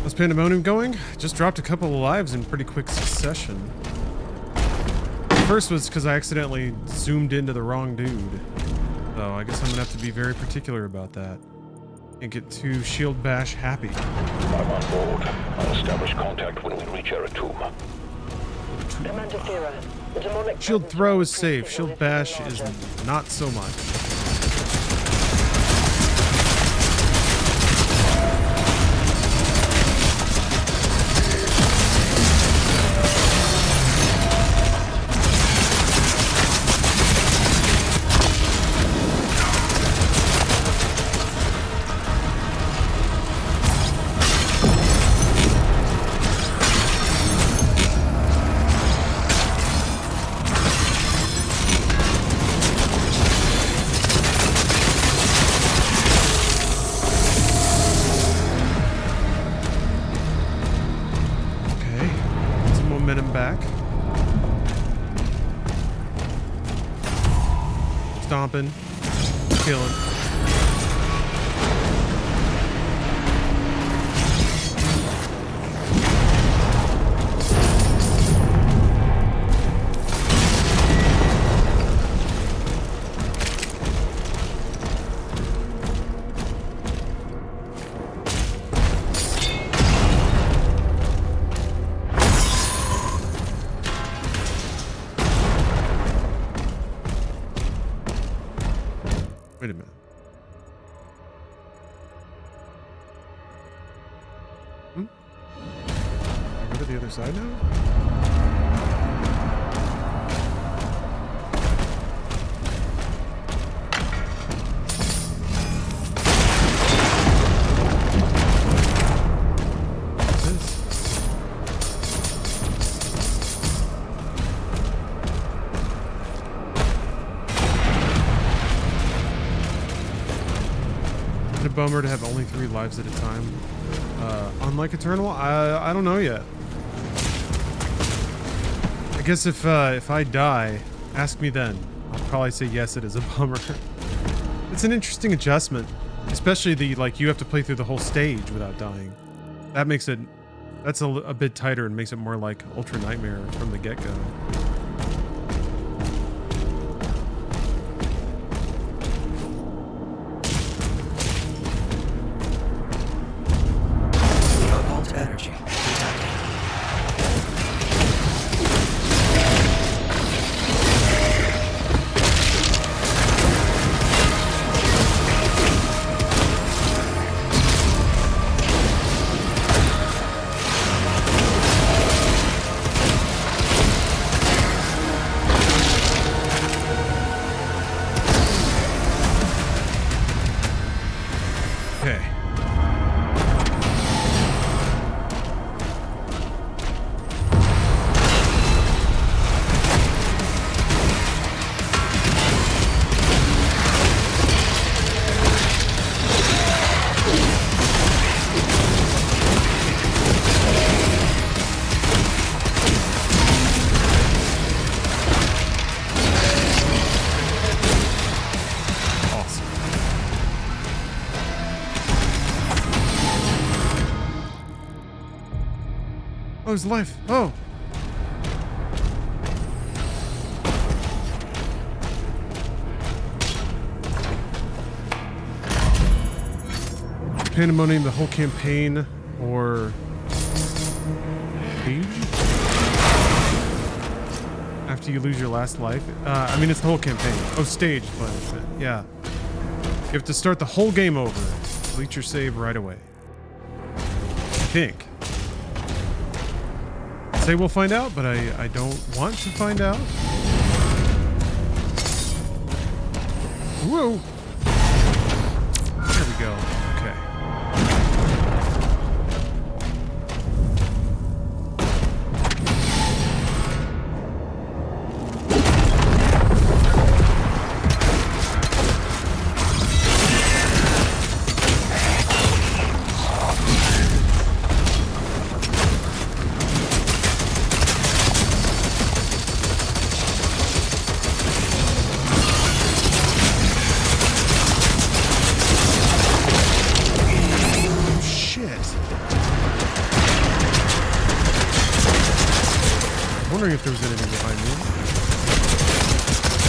How's Pandemonium going? Just dropped a couple of lives in pretty quick succession. First was because I accidentally zoomed into the wrong dude. So I guess I'm gonna have to be very particular about that. And get too shield bash happy. I'm on board. I'll establish contact when we reach Era Tomb. Commander Thera, the demonic shield throw is safe. Shield bash is not so much. Stomping, killing. Wait a minute. Can I go to the other side now? Bummer to have only 3 lives at a time. Unlike Eternal, I don't know yet. I guess if I die, ask me then. I'll probably say yes, it is a bummer. It's an interesting adjustment, especially the you have to play through the whole stage without dying. That makes it, that's a bit tighter and makes it more like Ultra Nightmare from the get-go. Oh, his life. Oh. Pandemonium, the whole campaign, or Age? After you lose your last life? I mean, it's the whole campaign. Oh, stage, but yeah. You have to start the whole game over. Delete your save right away. I think. I'd say we'll find out, but I don't want to find out. Whoa! There we go. Okay. If there was anything behind me.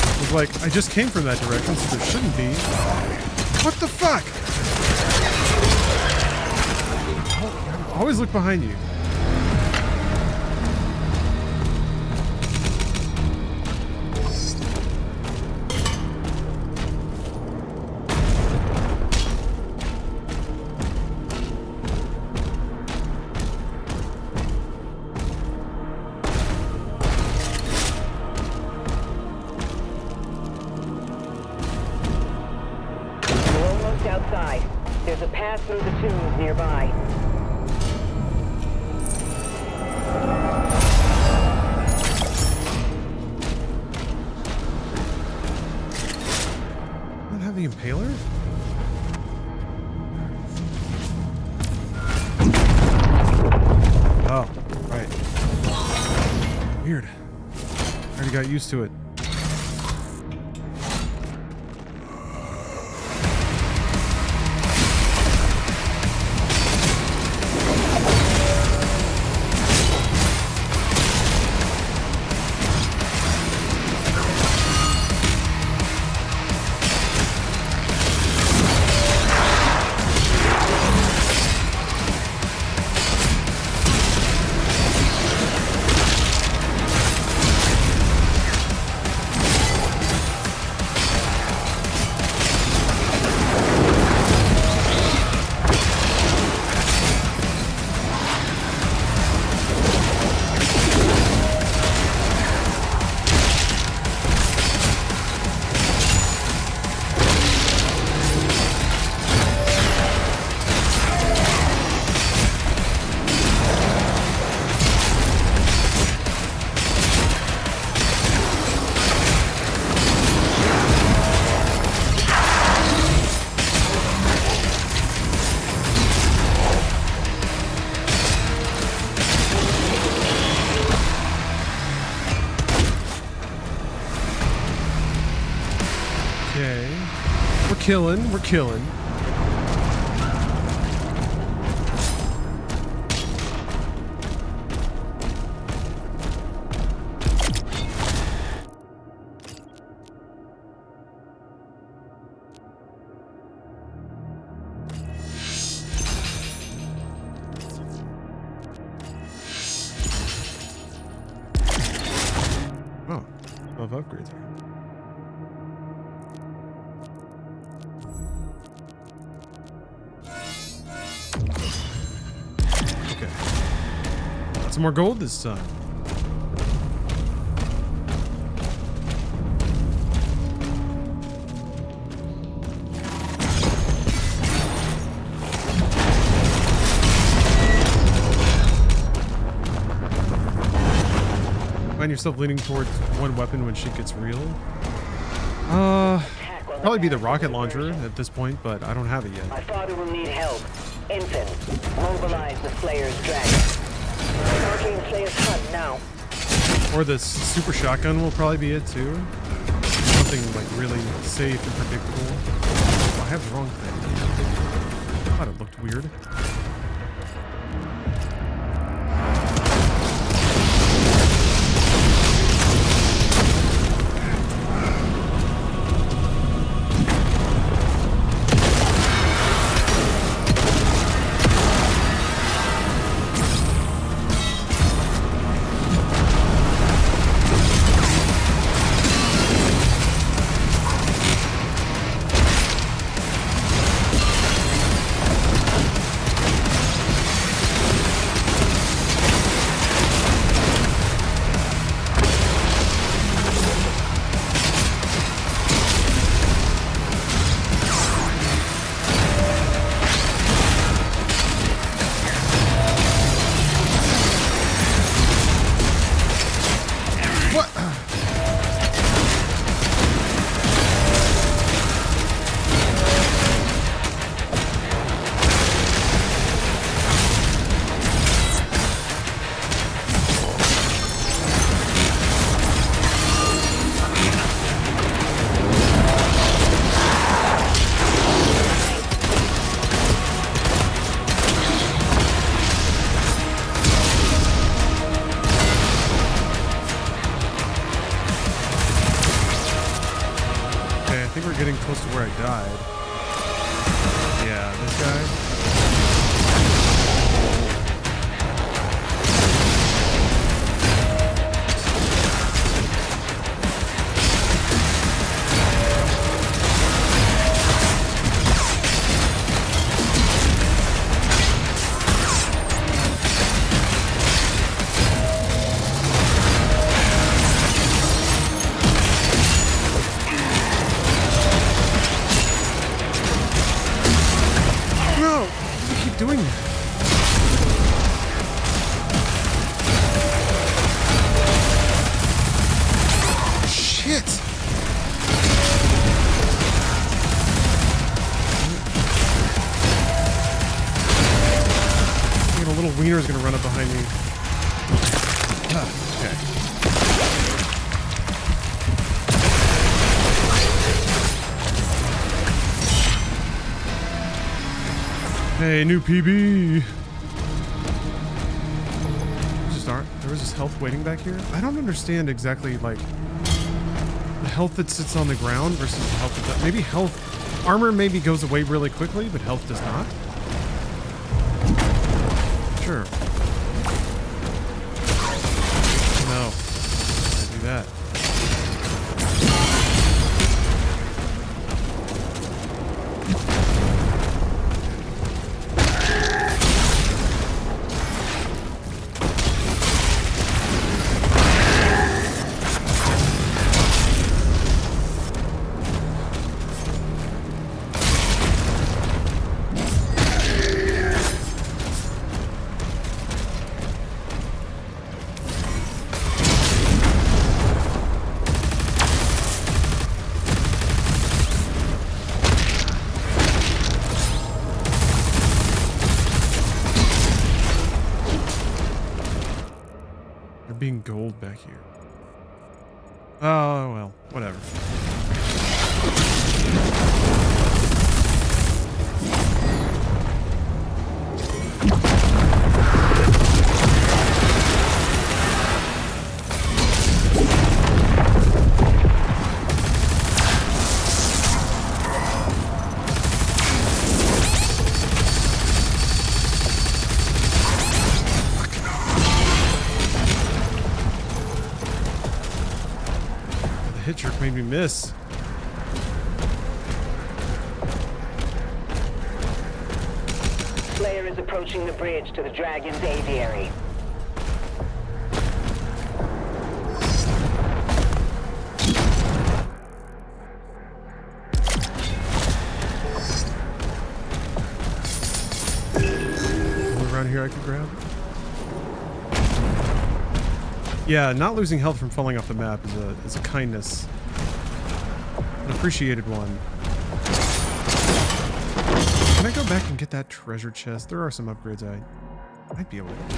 I was like, I just came from that direction, so there shouldn't be. What the fuck? Always look behind you. Used to it. We're killing. Oh, love upgrades. Some more gold this time. Find yourself leaning towards one weapon when shit gets real. Probably be the rocket launcher at this point, but I don't have it yet. My father will need help. Infant, mobilize the Slayer's dragon. Marking Slayer's hut now. Or the super shotgun will probably be it too. Something like really safe and predictable. Oh, I have the wrong thing. I thought it looked weird. I died. Yeah, this guy. Doing that? Shit! A little wiener is gonna run up behind me. Okay. Hey, new PB. There was just health waiting back here. I don't understand exactly like the health that sits on the ground versus the health that maybe health armor maybe goes away really quickly, but health does not. Sure. No. Can't do that. Being gold back here. Oh, well, whatever. Hit jerk made me miss. Slayer is approaching the bridge to the Dragon's aviary. Around here I could grab. Yeah, not losing health from falling off the map is a kindness. An appreciated one. Can I go back and get that treasure chest? There are some upgrades I might be able to do.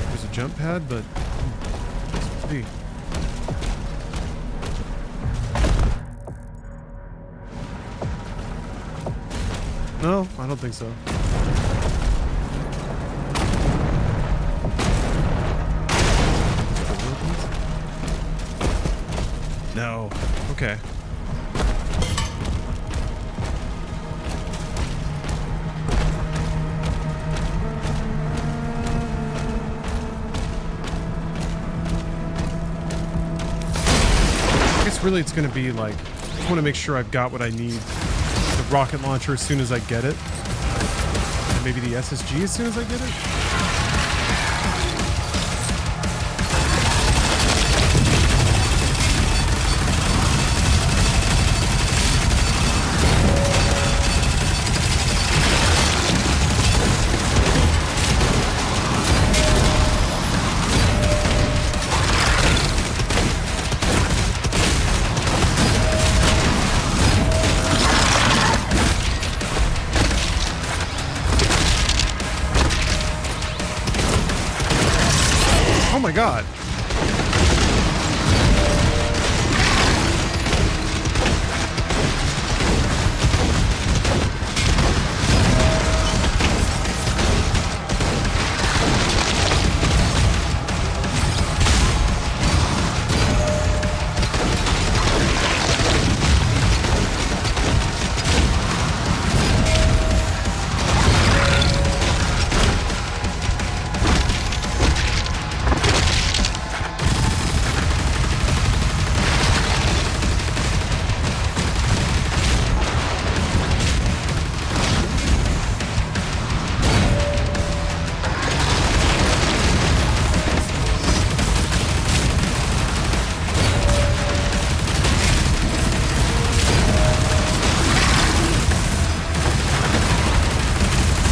There's a jump pad, but let's see. No, I don't think so. No. Okay. I guess really it's going to be like, I just want to make sure I've got what I need. The rocket launcher as soon as I get it. And maybe the SSG as soon as I get it. Oh my god.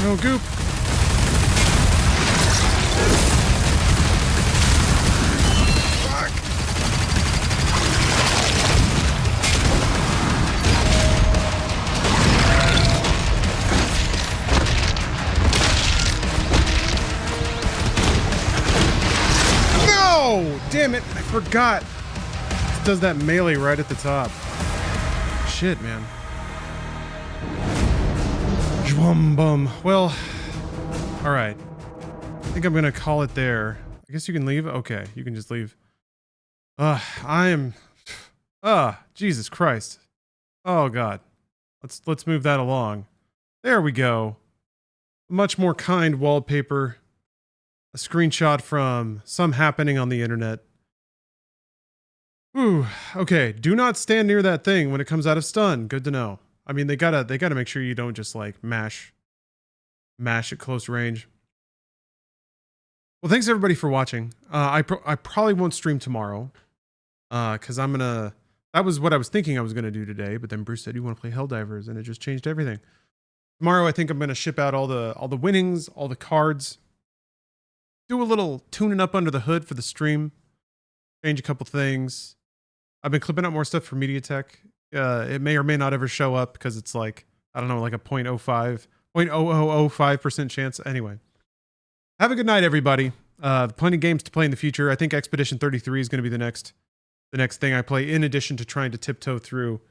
no, goop. No! Damn it, I forgot. It does that melee right at the top. Shit, man. Bum. Well, all right. I think I'm gonna call it there. I guess you can leave. Okay, you can just leave. Jesus Christ. Oh God. Let's move that along. There we go. Much more kind wallpaper. A screenshot from some happening on the internet. Ooh. Okay. Do not stand near that thing when it comes out of stun. Good to know. I mean, they gotta make sure you don't just like mash at close range. Well, thanks everybody for watching. I probably won't stream tomorrow, because that was what I was thinking I was gonna do today. But then Bruce said you want to play Helldivers, and it just changed everything. Tomorrow, I think I'm gonna ship out all the winnings, all the cards, do a little tuning up under the hood for the stream, change a couple things. I've been clipping out more stuff for MediaTek. It may or may not ever show up because it's like, I don't know, like a 0.0005% chance. Anyway, have a good night, everybody. Plenty of games to play in the future. I think Expedition 33 is going to be the next thing I play, in addition to trying to tiptoe through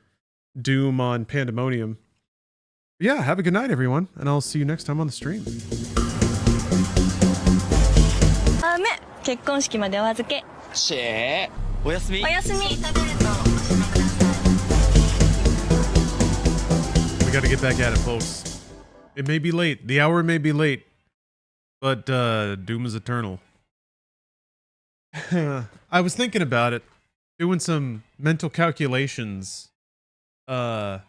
Doom on Pandemonium. Yeah, have a good night, everyone, and I'll see you next time on the stream. 結婚式までお預け。おやすみ。おやすみ。 We got to get back at it, folks. It may be late. The hour may be late, but Doom is eternal. I was thinking about it, doing some mental calculations. I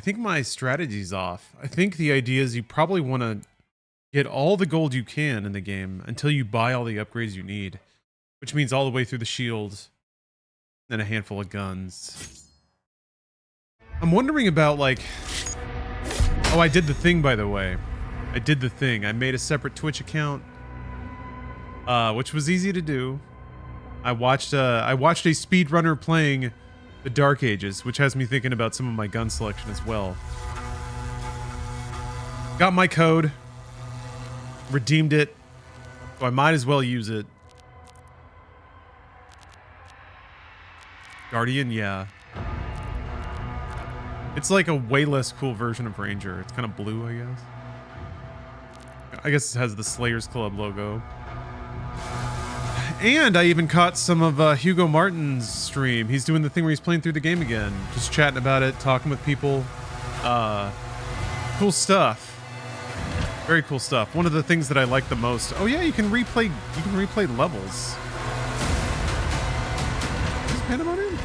think my strategy's off. I think the idea is you probably want to get all the gold you can in the game until you buy all the upgrades you need, which means all the way through the shields and a handful of guns. I'm wondering about, like... Oh, I did the thing, by the way. I did the thing. I made a separate Twitch account, which was easy to do. I watched a speedrunner playing the Dark Ages, which has me thinking about some of my gun selection as well. Got my code. Redeemed it. So I might as well use it. Guardian, yeah. It's like a way less cool version of Ranger. It's kind of blue, I guess. I guess it has the Slayers Club logo. And I even caught some of Hugo Martin's stream. He's doing the thing where he's playing through the game again. Just chatting about it, talking with people. Cool stuff. Very cool stuff. One of the things that I like the most. Oh yeah, you can replay levels. Is Pandemonium?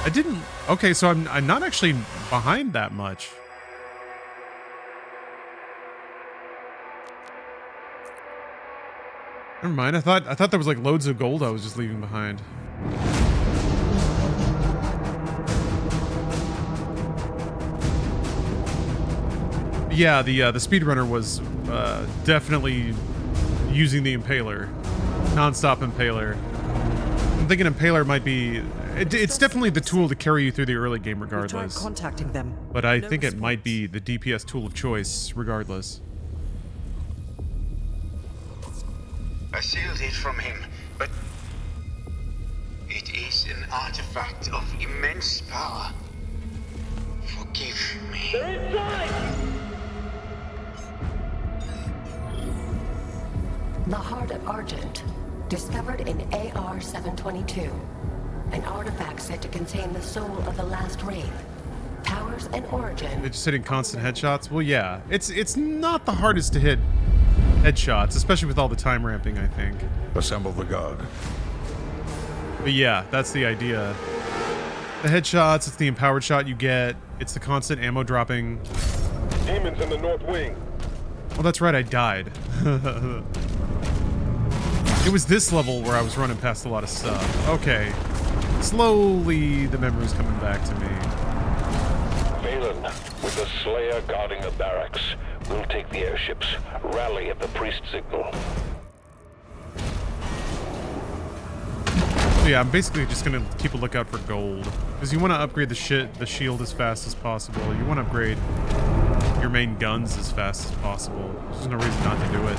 I didn't. Okay, so I'm not actually behind that much. Never mind. I thought there was like loads of gold I was just leaving behind. Yeah, the speedrunner was definitely using the Impaler, non-stop Impaler. I'm thinking Impaler might be. It's definitely the tool to carry you through the early game, regardless. We tried contacting them. But I think it might be the DPS tool of choice, regardless. I sealed it from him, but it is an artifact of immense power. Forgive me. They're inside! The Heart of Argent, discovered in AR-722. An artifact said to contain the soul of the last wraith. Powers and origin. It's just hitting constant headshots? Well, yeah. It's not the hardest to hit headshots, especially with all the time ramping, I think. Assemble the guard. But yeah, that's the idea. The headshots, it's the empowered shot you get, it's the constant ammo dropping. Demons in the north wing. Oh, that's right, I died. It was this level where I was running past a lot of stuff. Okay. Slowly, the memory's coming back to me. Balin, with the Slayer guarding the barracks, we'll take the airships. Rally at the priest signal. So yeah, I'm basically just gonna keep a lookout for gold. Because you want to upgrade the shield as fast as possible. You want to upgrade your main guns as fast as possible. There's no reason not to do it.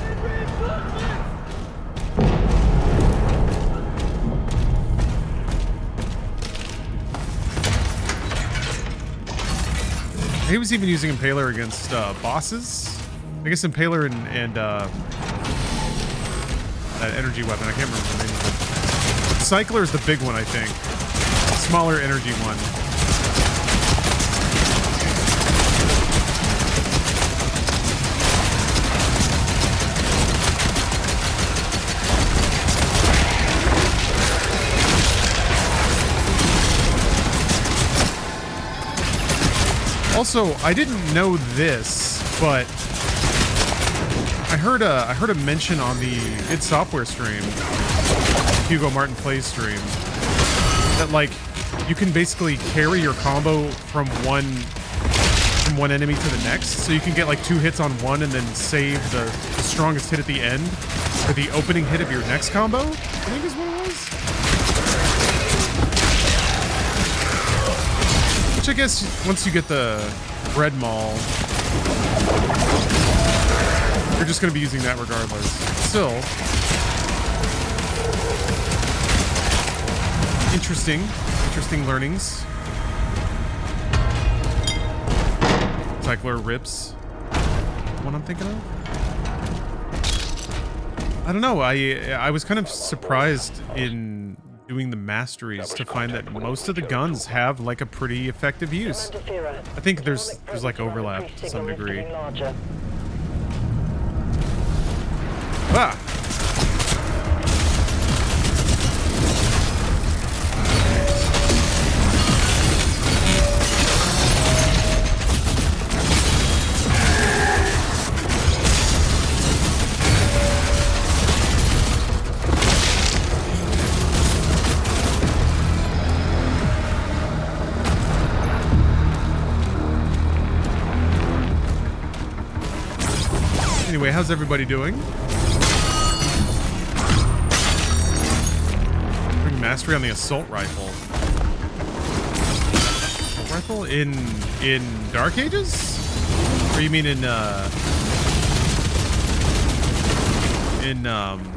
He was even using Impaler against bosses. I guess Impaler and that energy weapon. I can't remember the name of it. Cycler is the big one, I think. Smaller energy one. Also, I didn't know this, but I heard a mention on the id Software stream, Hugo Martin Plays stream, that like you can basically carry your combo from one enemy to the next, so you can get like 2 hits on one and then save the strongest hit at the end for the opening hit of your next combo, I think is what it was. Which I guess once you get the Bread Maul, you're just going to be using that regardless. Still, interesting learnings. Cycler rips. What I'm thinking of? I don't know. I was kind of surprised in doing the masteries to find that most of the guns have like a pretty effective use. I think there's like overlap to some degree. Ah! Anyway, how's everybody doing? Bring mastery on the assault rifle. Assault rifle in Dark Ages? Or you mean in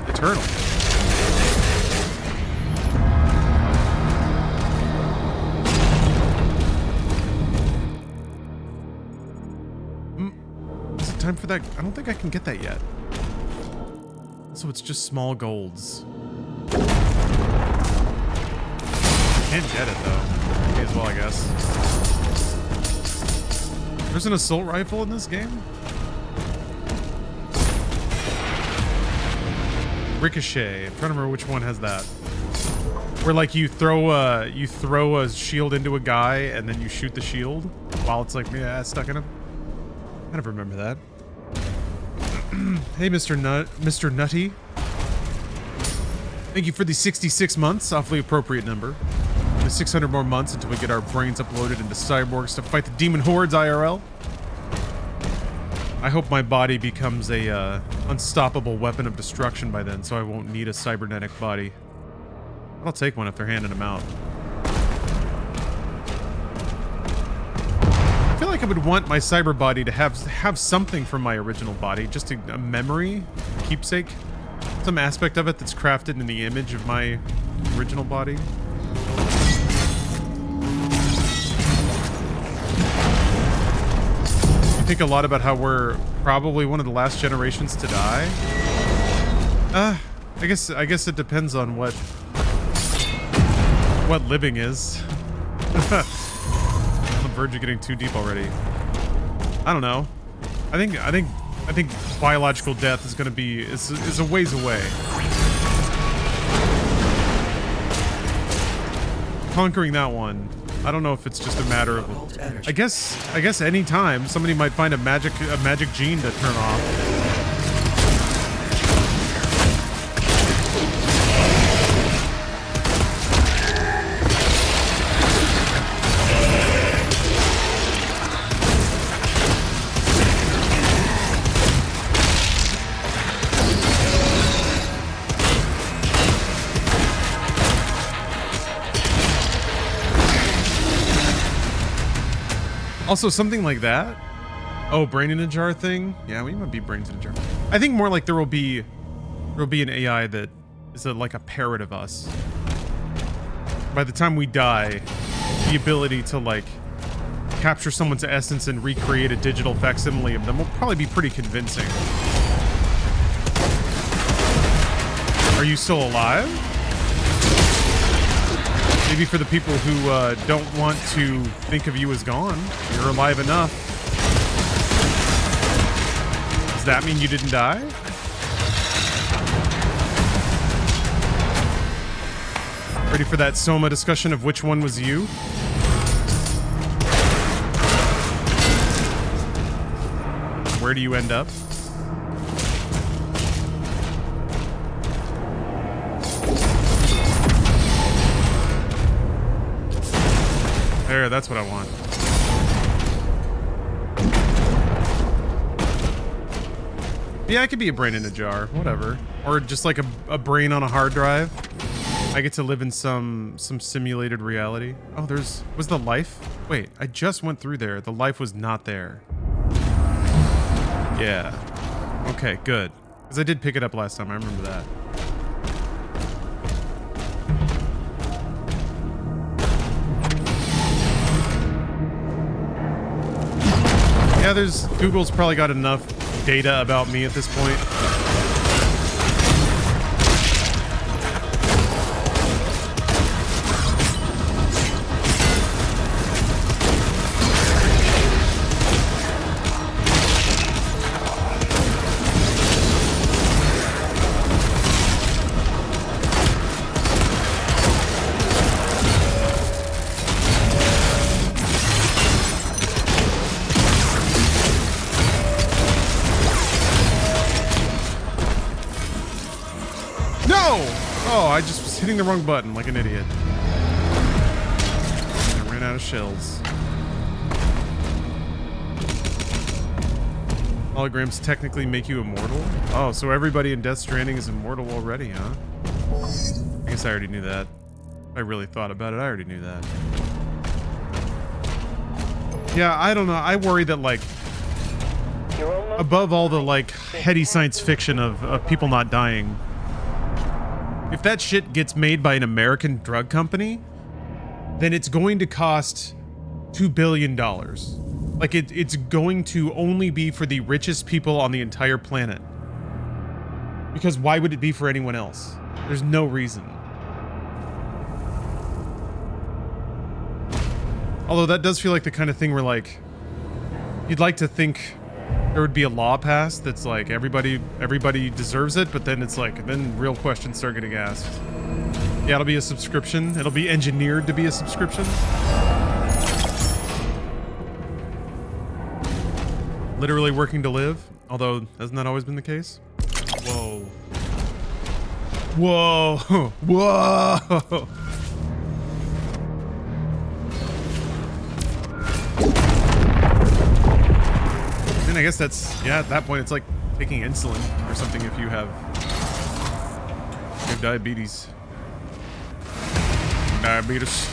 Eternal? Time for that? I don't think I can get that yet. So it's just small golds. Can't get it though. May as well, I guess. There's an assault rifle in this game? Ricochet. I'm trying to remember which one has that. Where like you throw a shield into a guy and then you shoot the shield while it's like stuck in him. I never remember that. Hey, Mr. Nutty. Thank you for the 66 months. Awfully appropriate number. The 600 more months until we get our brains uploaded into cyborgs to fight the demon hordes IRL. I hope my body becomes a unstoppable weapon of destruction by then, so I won't need a cybernetic body. I'll take one if they're handing them out. I feel like I would want my cyber body to have something from my original body, just a memory, a keepsake, some aspect of it that's crafted in the image of my original body. I think a lot about how we're probably one of the last generations to die. I guess it depends on what living is. Verge of getting too deep already. I don't know. I think biological death is going to be is a ways away. Conquering that one, I don't know if it's just a matter of. I guess any time somebody might find a magic gene to turn off. Also, something like that. Oh, brain in a jar thing. Yeah, we might be brains in a jar. I think more like there will be an AI that is like a parrot of us. By the time we die, the ability to like capture someone's essence and recreate a digital facsimile of them will probably be pretty convincing. Are you still alive? Maybe for the people who don't want to think of you as gone, you're alive enough. Does that mean you didn't die? Ready for that Soma discussion of which one was you? Where do you end up? There, that's what I want. Yeah, I could be a brain in a jar, whatever. Or just like a brain on a hard drive. I get to live in some simulated reality. Oh, was the life? Wait, I just went through there. The life was not there. Yeah. Okay, good. Because I did pick it up last time, I remember that. Yeah, Google's probably got enough data about me at this point. I just was hitting the wrong button like an idiot. I ran out of shells. Holograms technically make you immortal? Oh, so everybody in Death Stranding is immortal already, huh? I guess I already knew that. If I really thought about it, I already knew that. Yeah, I don't know. I worry that, like, above all the, like, heady science fiction of people not dying, if that shit gets made by an American drug company, then it's going to cost $2 billion. Like, it's going to only be for the richest people on the entire planet. Because why would it be for anyone else? There's no reason. Although that does feel like the kind of thing where, like, you'd like to think there would be a law passed that's like everybody deserves it, but then it's like, then real questions start getting asked. Yeah, it'll be a subscription. It'll be engineered to be a subscription. Literally working to live, although hasn't that always been the case? Whoa. Whoa. Whoa. I guess that's, yeah, at that point it's like taking insulin or something if you have diabetes. Diabetes.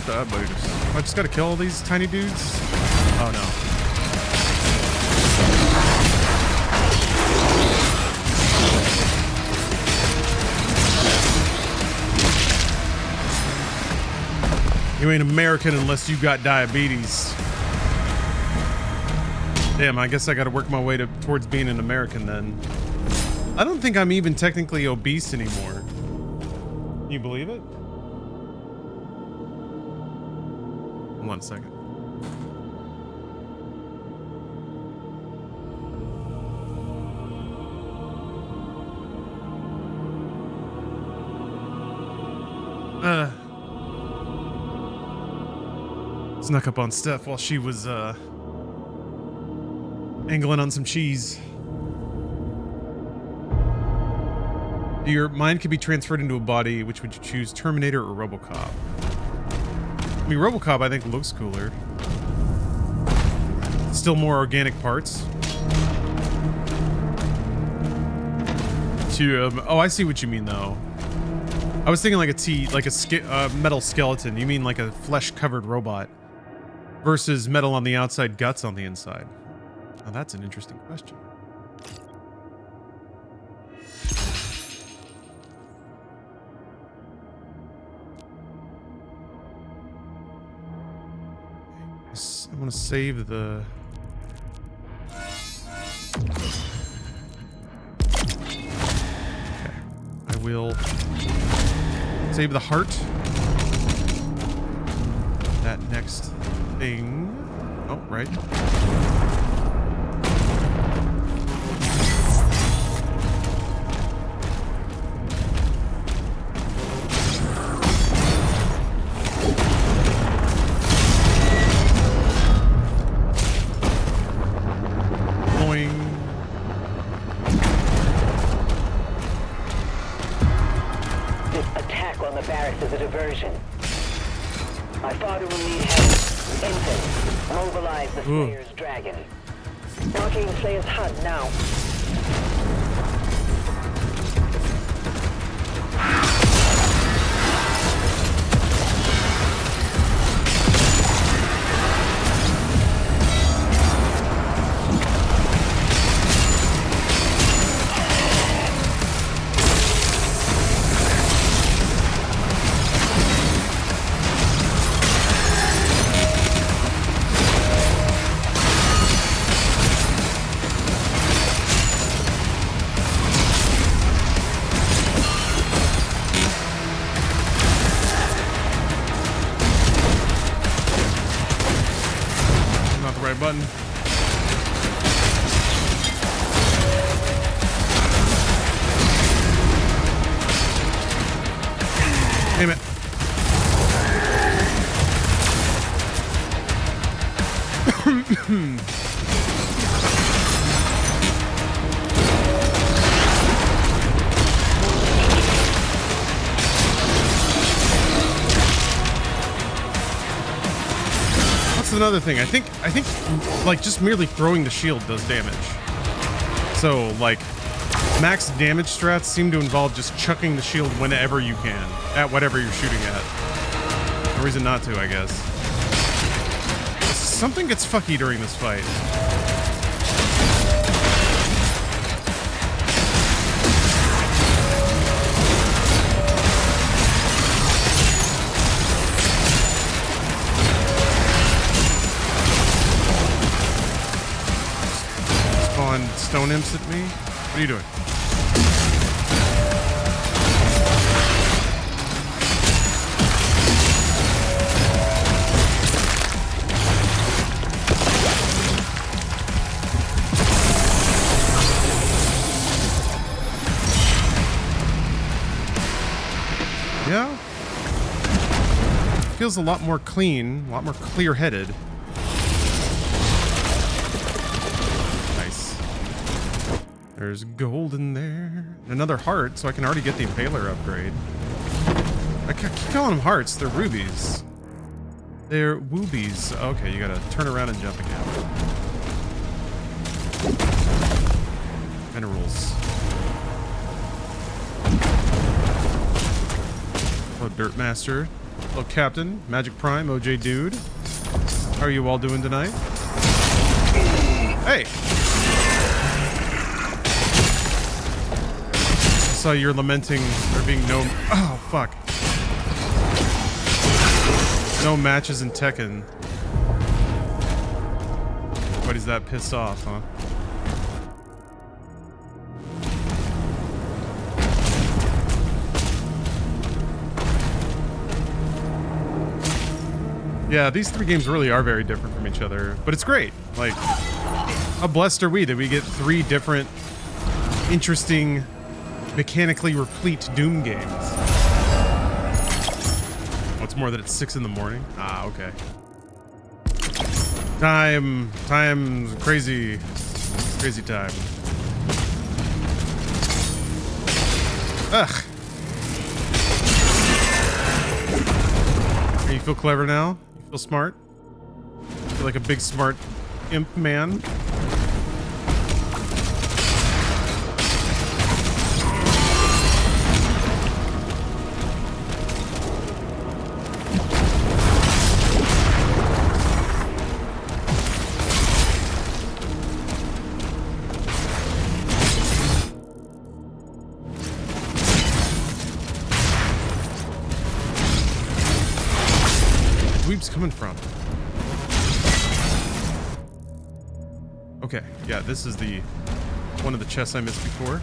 Diabetes. I just gotta kill all these tiny dudes? Oh no. You ain't American unless you got diabetes. Damn, I guess I gotta work my way towards being an American then. I don't think I'm even technically obese anymore. Can you believe it? Hold on a second. Snuck up on Steph while she was angling on some cheese. Your mind could be transferred into a body. Which would you choose, Terminator or RoboCop? I mean, RoboCop I think looks cooler. Still more organic parts. Oh, I see what you mean though. I was thinking like a metal skeleton. You mean like a flesh-covered robot versus metal on the outside, guts on the inside. Now that's an interesting question. I want to save the... Okay. I will save the heart. That next thing. Oh, right. This attack on the barracks is a diversion. My father will need help. Infant, mobilize the Slayer's dragon. Marking Slayer's hut now. Button. Damn it. Another thing, I think like just merely throwing the shield does damage. So like max damage strats seem to involve just chucking the shield whenever you can at whatever you're shooting at. No reason not to, I guess. Something gets fucky during this fight. Stone imps at me? What are you doing? Yeah. Feels a lot more clean, a lot more clear-headed. There's gold in there. Another heart, so I can already get the Impaler upgrade. I keep calling them hearts. They're rubies. They're woobies. Okay, you gotta turn around and jump again. Minerals. Hello, Dirt Master. Hello, Captain. Magic Prime, OJ Dude. How are you all doing tonight? Hey! Saw you're lamenting there being no... Oh, fuck. No matches in Tekken. Everybody's that pissed off, huh? Yeah, these three games really are very different from each other, but it's great. Like, how blessed are we that we get three different, interesting, mechanically replete Doom games. What's more that it's 6 in the morning? Ah, okay. Time's crazy time. Ugh. You feel clever now? You feel smart? You feel like a big smart imp man? Coming from? Okay, yeah, this is the one of the chests I missed before.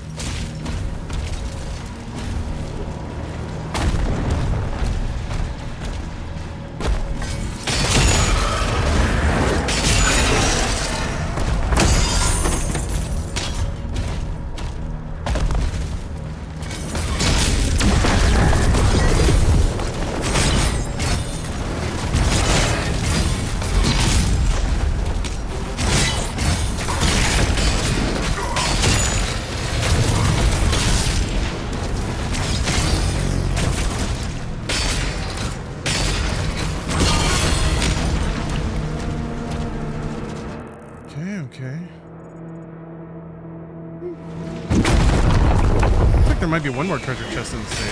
Might be one more treasure chest in the stage.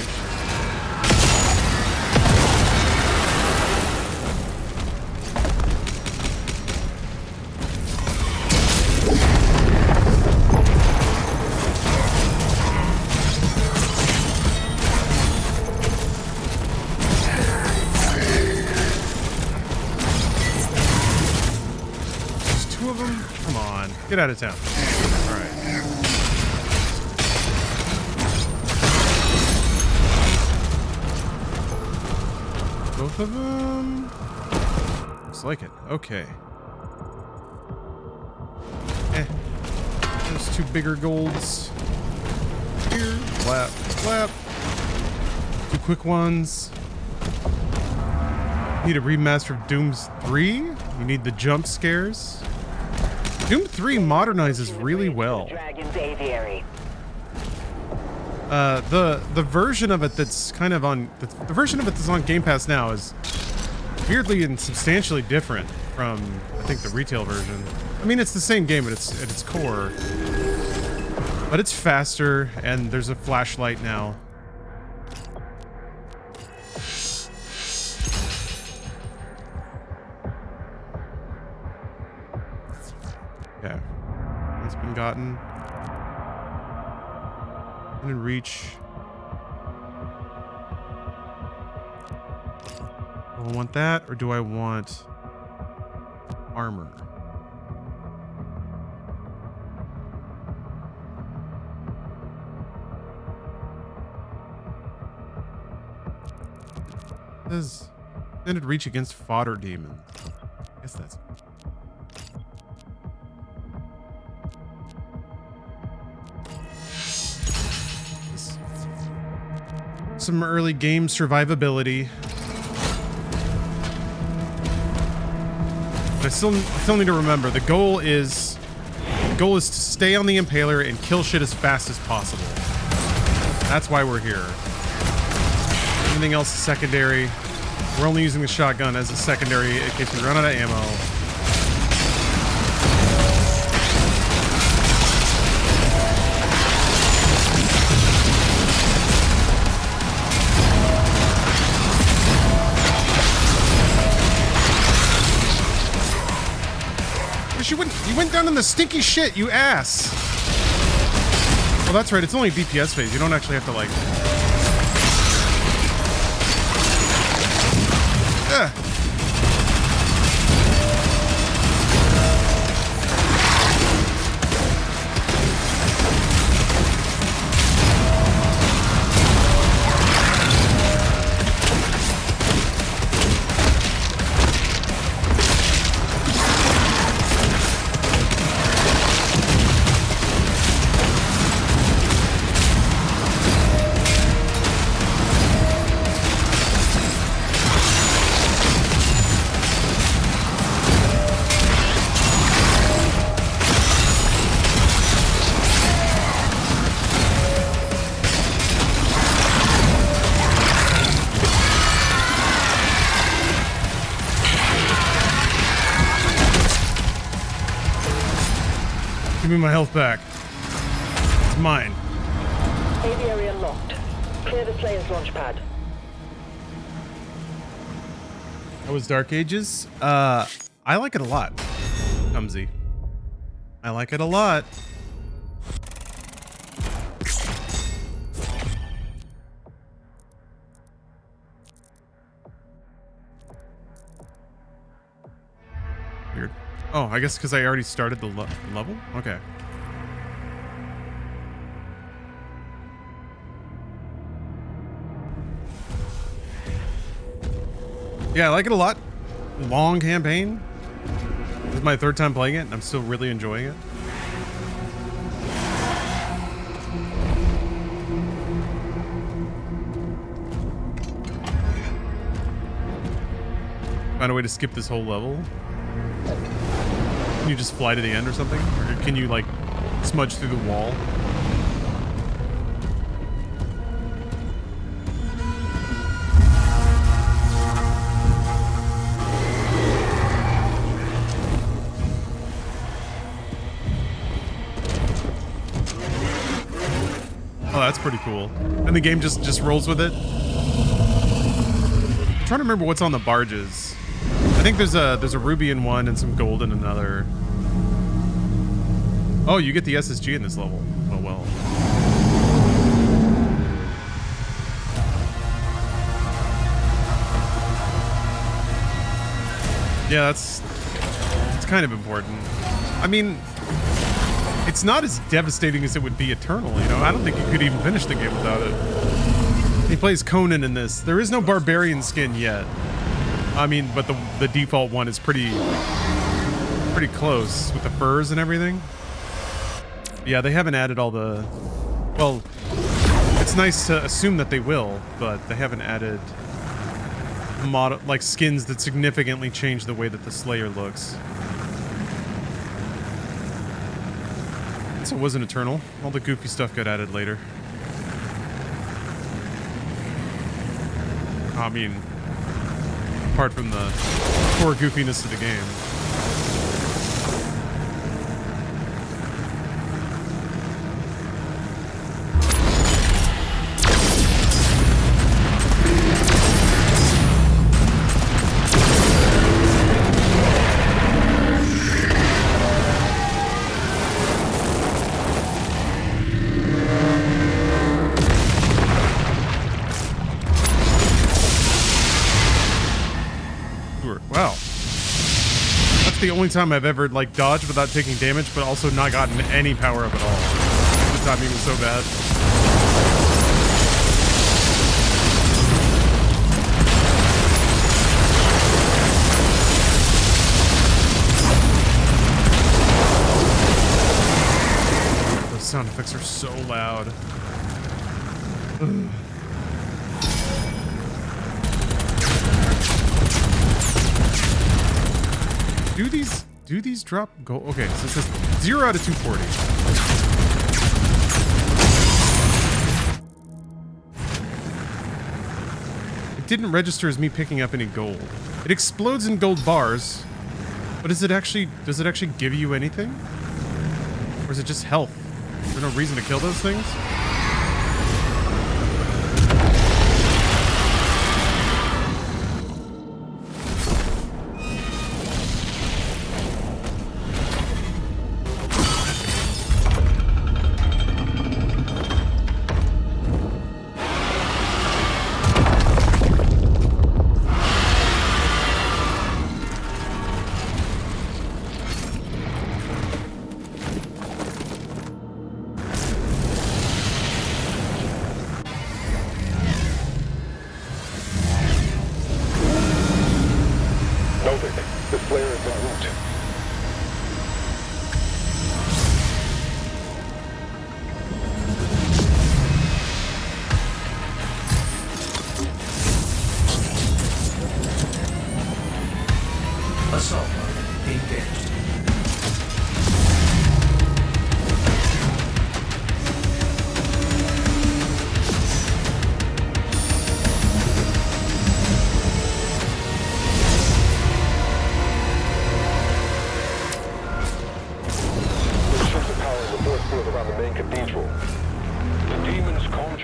There's two of them? Come on, get out of town. All right. Both of them? Looks like it. Okay. There's two bigger golds. Here. Flap. Flap. Two quick ones. Need a remaster of Doom 3? You need the jump scares? Doom 3 modernizes really well. The version of it that's kind of on the version of it that's on Game Pass now is weirdly and substantially different from, I think, the retail version. I mean, it's the same game at its core, but it's faster and there's a flashlight now. Yeah, it's been gotten. And reach. Do I want that, or do I want armor? It says extended reach against fodder demons. I guess that's. Some early game survivability. But I still need to remember the goal is to stay on the impaler and kill shit as fast as possible. That's why we're here. Everything else is secondary. We're only using the shotgun as a secondary in case we run out of ammo. You went down in the stinky shit, you ass. Well, that's right. It's only DPS phase. You don't actually have to, like... Give me my health back. It's mine. Aviary unlocked. Clear the Slayer's launch pad. That was Dark Ages. I like it a lot. Humsy. I like it a lot. Weird. Oh, I guess because I already started the level? Okay. Yeah, I like it a lot. Long campaign. This is my third time playing it, and I'm still really enjoying it. Find a way to skip this whole level? Can you just fly to the end or something? Or can you, like, smudge through the wall? Oh, that's pretty cool. And the game just rolls with it. I'm trying to remember what's on the barges. I think there's a ruby in one and some gold in another. Oh, you get the SSG in this level. Oh well. Yeah, it's kind of important. I mean, it's not as devastating as it would be Eternal, you know? I don't think you could even finish the game without it. He plays Conan in this. There is no barbarian skin yet. I mean, but the default one is pretty close with the furs and everything. Yeah, they haven't added all the... Well, it's nice to assume that they will, but they haven't added like skins that significantly change the way that the Slayer looks. So it wasn't Eternal. All the goofy stuff got added later. I mean, apart from the core goofiness of the game. The only time I've ever like dodged without taking damage, but also not gotten any power up at all. The timing was so bad. Those sound effects are so loud. Ugh. Do these drop gold? Okay, so it says 0 out of 240. It didn't register as me picking up any gold. It explodes in gold bars, but does it actually give you anything? Or is it just health? Is there no reason to kill those things?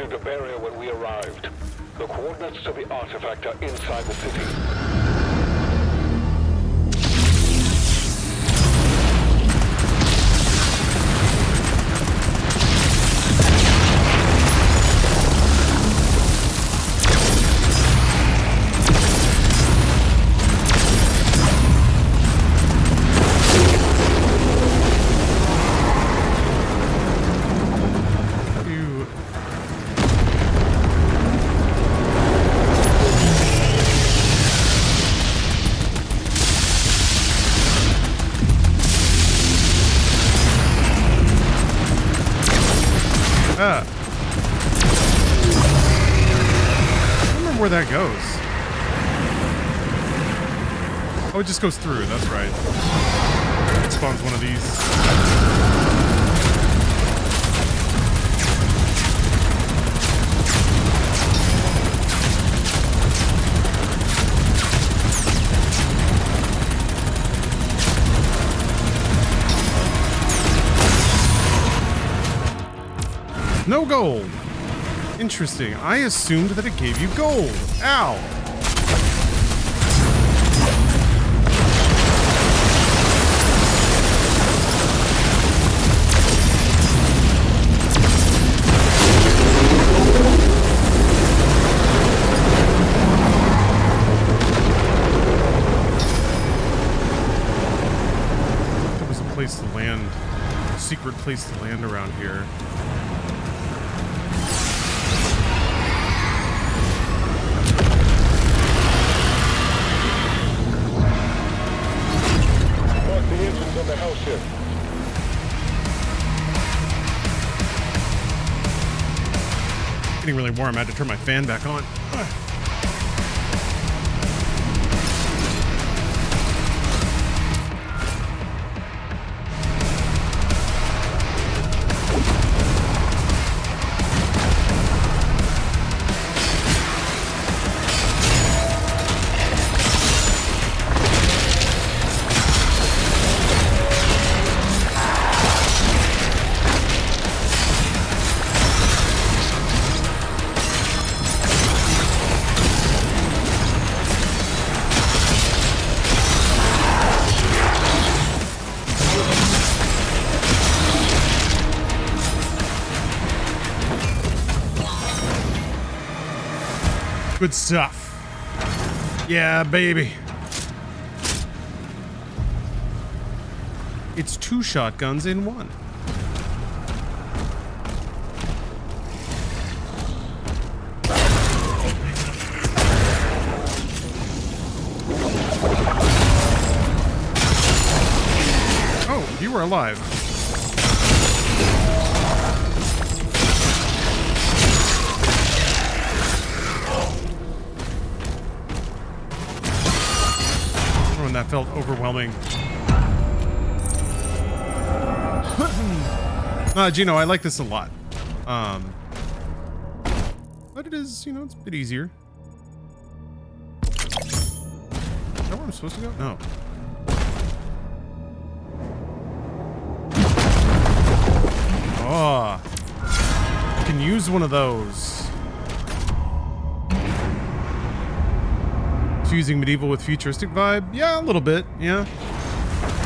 captured a barrier when we arrived. The coordinates to the artifact are inside the city. Where that goes. Oh, it just goes through. That's right. It spawns one of these. No gold. Interesting. I assumed that it gave you gold. Ow. There was a place to land, a secret place to land around here. Getting really warm. I had to turn my fan back on. Good stuff. Yeah, baby. It's 2 shotguns in 1. Oh, you were alive. That felt overwhelming. Gino, I like this a lot. But it is, it's a bit easier. Is that where I'm supposed to go? No. Oh. I can use one of those. Fusing medieval with futuristic vibe? Yeah, a little bit. Yeah.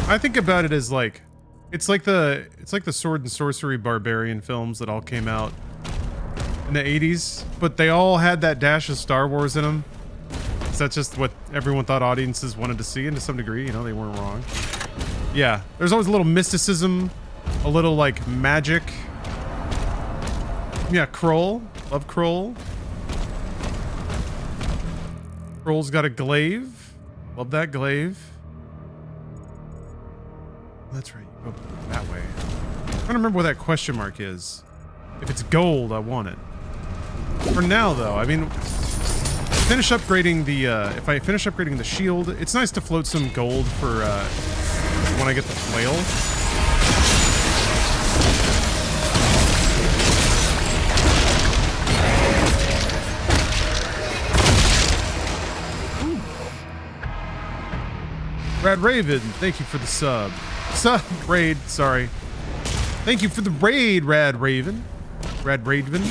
I think about it as like it's like the sword and sorcery barbarian films that all came out in the 80s, but they all had that dash of Star Wars in them. So that's just what everyone thought audiences wanted to see, and to some degree, they weren't wrong. Yeah, there's always a little mysticism, a little like magic. Yeah, Kroll. Love Kroll. Kroll's got a glaive. Love that glaive. That's right. You go that way. I'm trying to remember what that question mark is. If it's gold, I want it. For now, though, I mean, finish upgrading the. If I finish upgrading the shield, it's nice to float some gold for when I get the flail. Rad Raven, thank you for the sub. Raid, sorry. Thank you for the raid, Rad Raven. Rad Raven.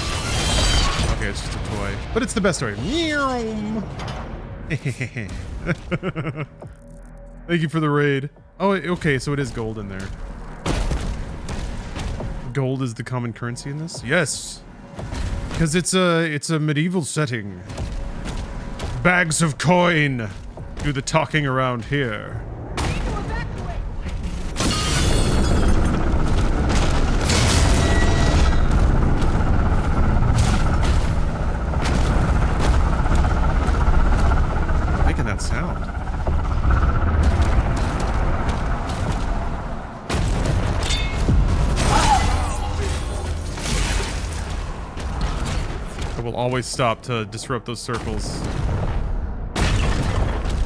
Okay, it's just a toy. But it's the best toy. Thank you for the raid. Oh, okay, so it is gold in there. Gold is the common currency in this? Yes. Because it's a medieval setting. Bags of coin do the talking around here. Making that sound. I will always stop to disrupt those circles.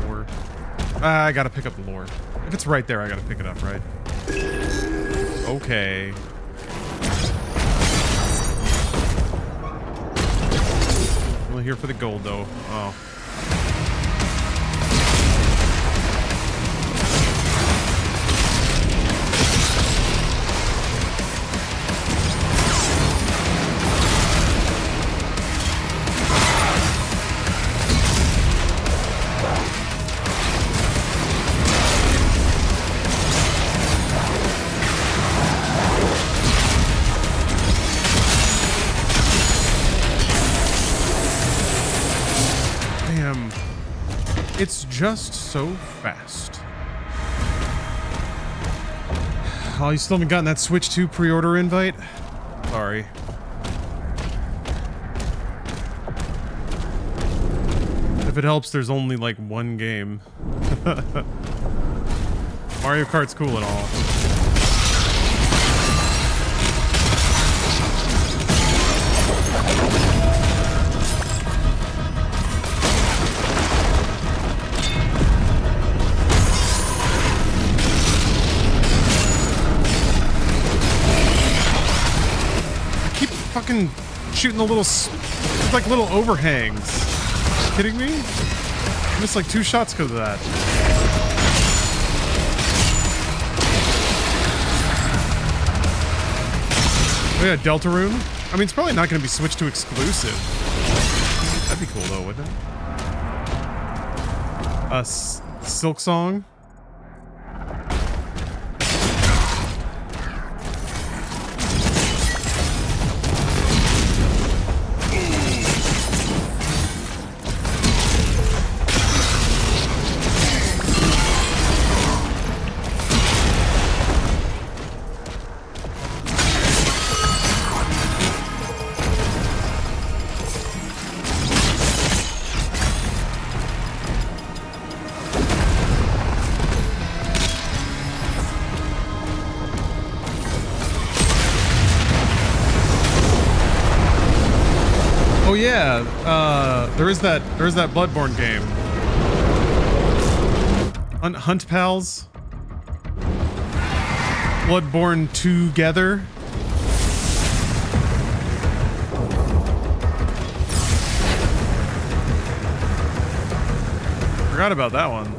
Lore. I gotta pick up the lore. If it's right there, I gotta pick it up, right? Okay. Only here for the gold, though. Oh. It's just so fast. Oh, you still haven't gotten that Switch 2 pre-order invite? Sorry. If it helps, there's only like one game. Mario Kart's cool and all. Fucking shooting the little, like little overhangs. Kidding me? I missed like 2 shots because of that. Oh yeah, Deltarune. I mean, it's probably not going to be Switch 2 exclusive. That'd be cool though, wouldn't it? Silk Song. Oh yeah, there is that Bloodborne game. Hunt Pals. Bloodborne Together. Forgot about that one.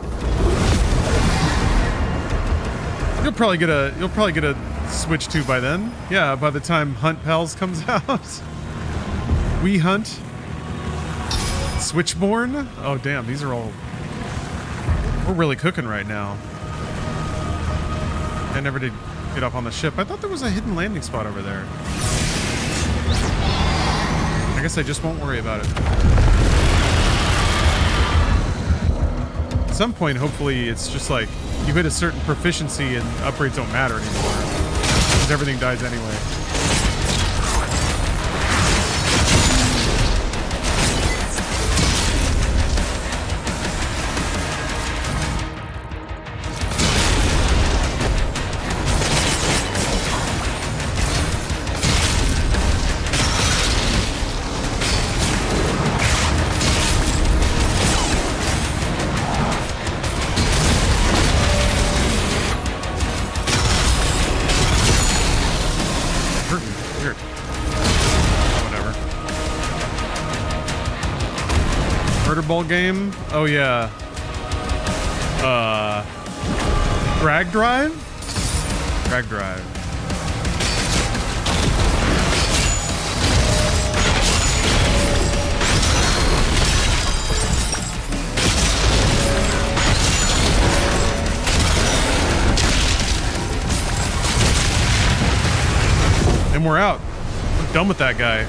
You'll probably get a Switch 2 by then. Yeah, by the time Hunt Pals comes out. We Hunt. Switchborn? Oh damn, these are all... We're really cooking right now. I never did get up on the ship. I thought there was a hidden landing spot over there. I guess I just won't worry about it. At some point, hopefully, it's just like you hit a certain proficiency and upgrades don't matter anymore. Because everything dies anyway. Ball game? Oh yeah. Drag Drive? Drag Drive. we're out. I'm done with that guy.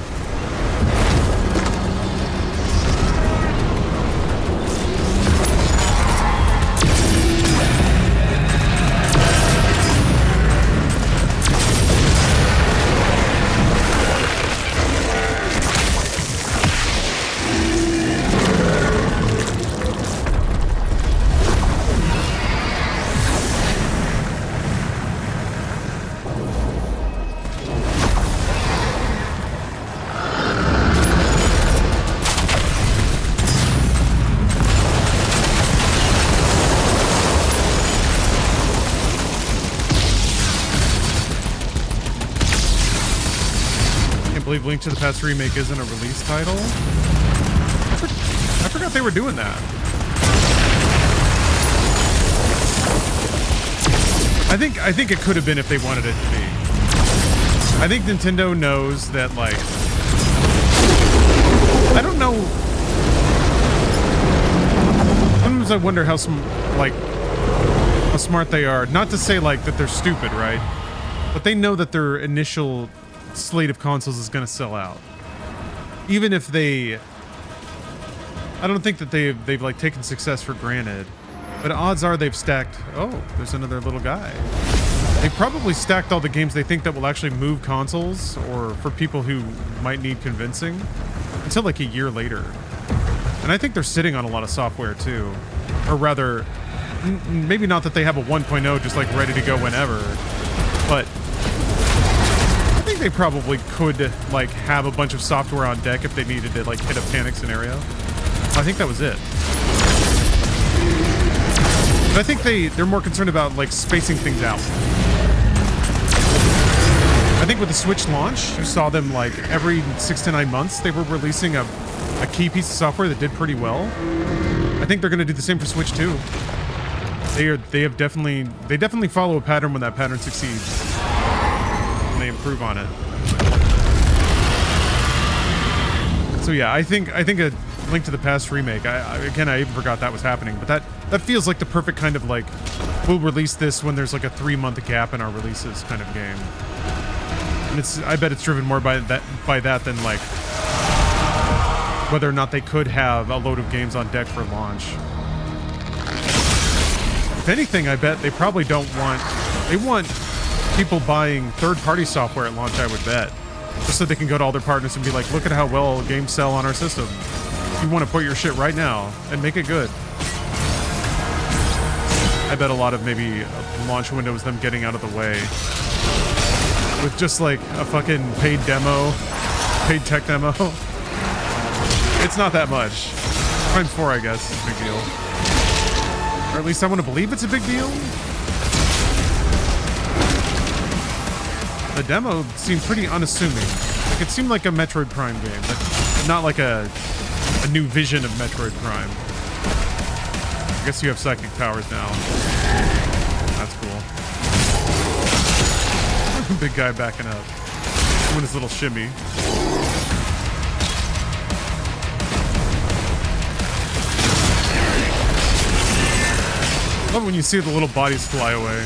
Link to the Past remake isn't a release title. I forgot they were doing that. I think it could have been if they wanted it to be. I think Nintendo knows that, like, I don't know. Sometimes I wonder how how smart they are. Not to say like that they're stupid, right? But they know that their initial slate of consoles is going to sell out. Even if they, I don't think that they've like taken success for granted, but odds are they've stacked. Oh, there's another little guy. They probably stacked all the games they think that will actually move consoles, or for people who might need convincing, until like a year later. And I think they're sitting on a lot of software too, or rather, maybe not that they have a 1.0 just like ready to go whenever, but I think they probably could like have a bunch of software on deck if they needed to like hit a panic scenario. I think that was it. But I think they're more concerned about like spacing things out. I think with the Switch launch, you saw them like every 6 to 9 months they were releasing a key piece of software that did pretty well. I think they're going to do the same for Switch too. They definitely follow a pattern when that pattern succeeds. They improve on it. So yeah, I think a Link to the Past remake. I even forgot that was happening, but that feels like the perfect kind of like, we'll release this when there's like a 3-month gap in our releases kind of game. And I bet it's driven more by that than like whether or not they could have a load of games on deck for launch. If anything, I bet they probably don't want. They want people buying third-party software at launch, I would bet, just so they can go to all their partners and be like, look at how well games sell on our system. You want to put your shit right now and make it good. I bet a lot of maybe launch windows them getting out of the way with just like a fucking paid tech demo. It's not that much. Times 4, I guess, is a big deal. Or at least I want to believe it's a big deal. The demo seemed pretty unassuming. Like, it seemed like a Metroid Prime game, but not like a new vision of Metroid Prime. I guess you have psychic powers now. That's cool. Big guy backing up. Doing his little shimmy. Love when you see the little bodies fly away.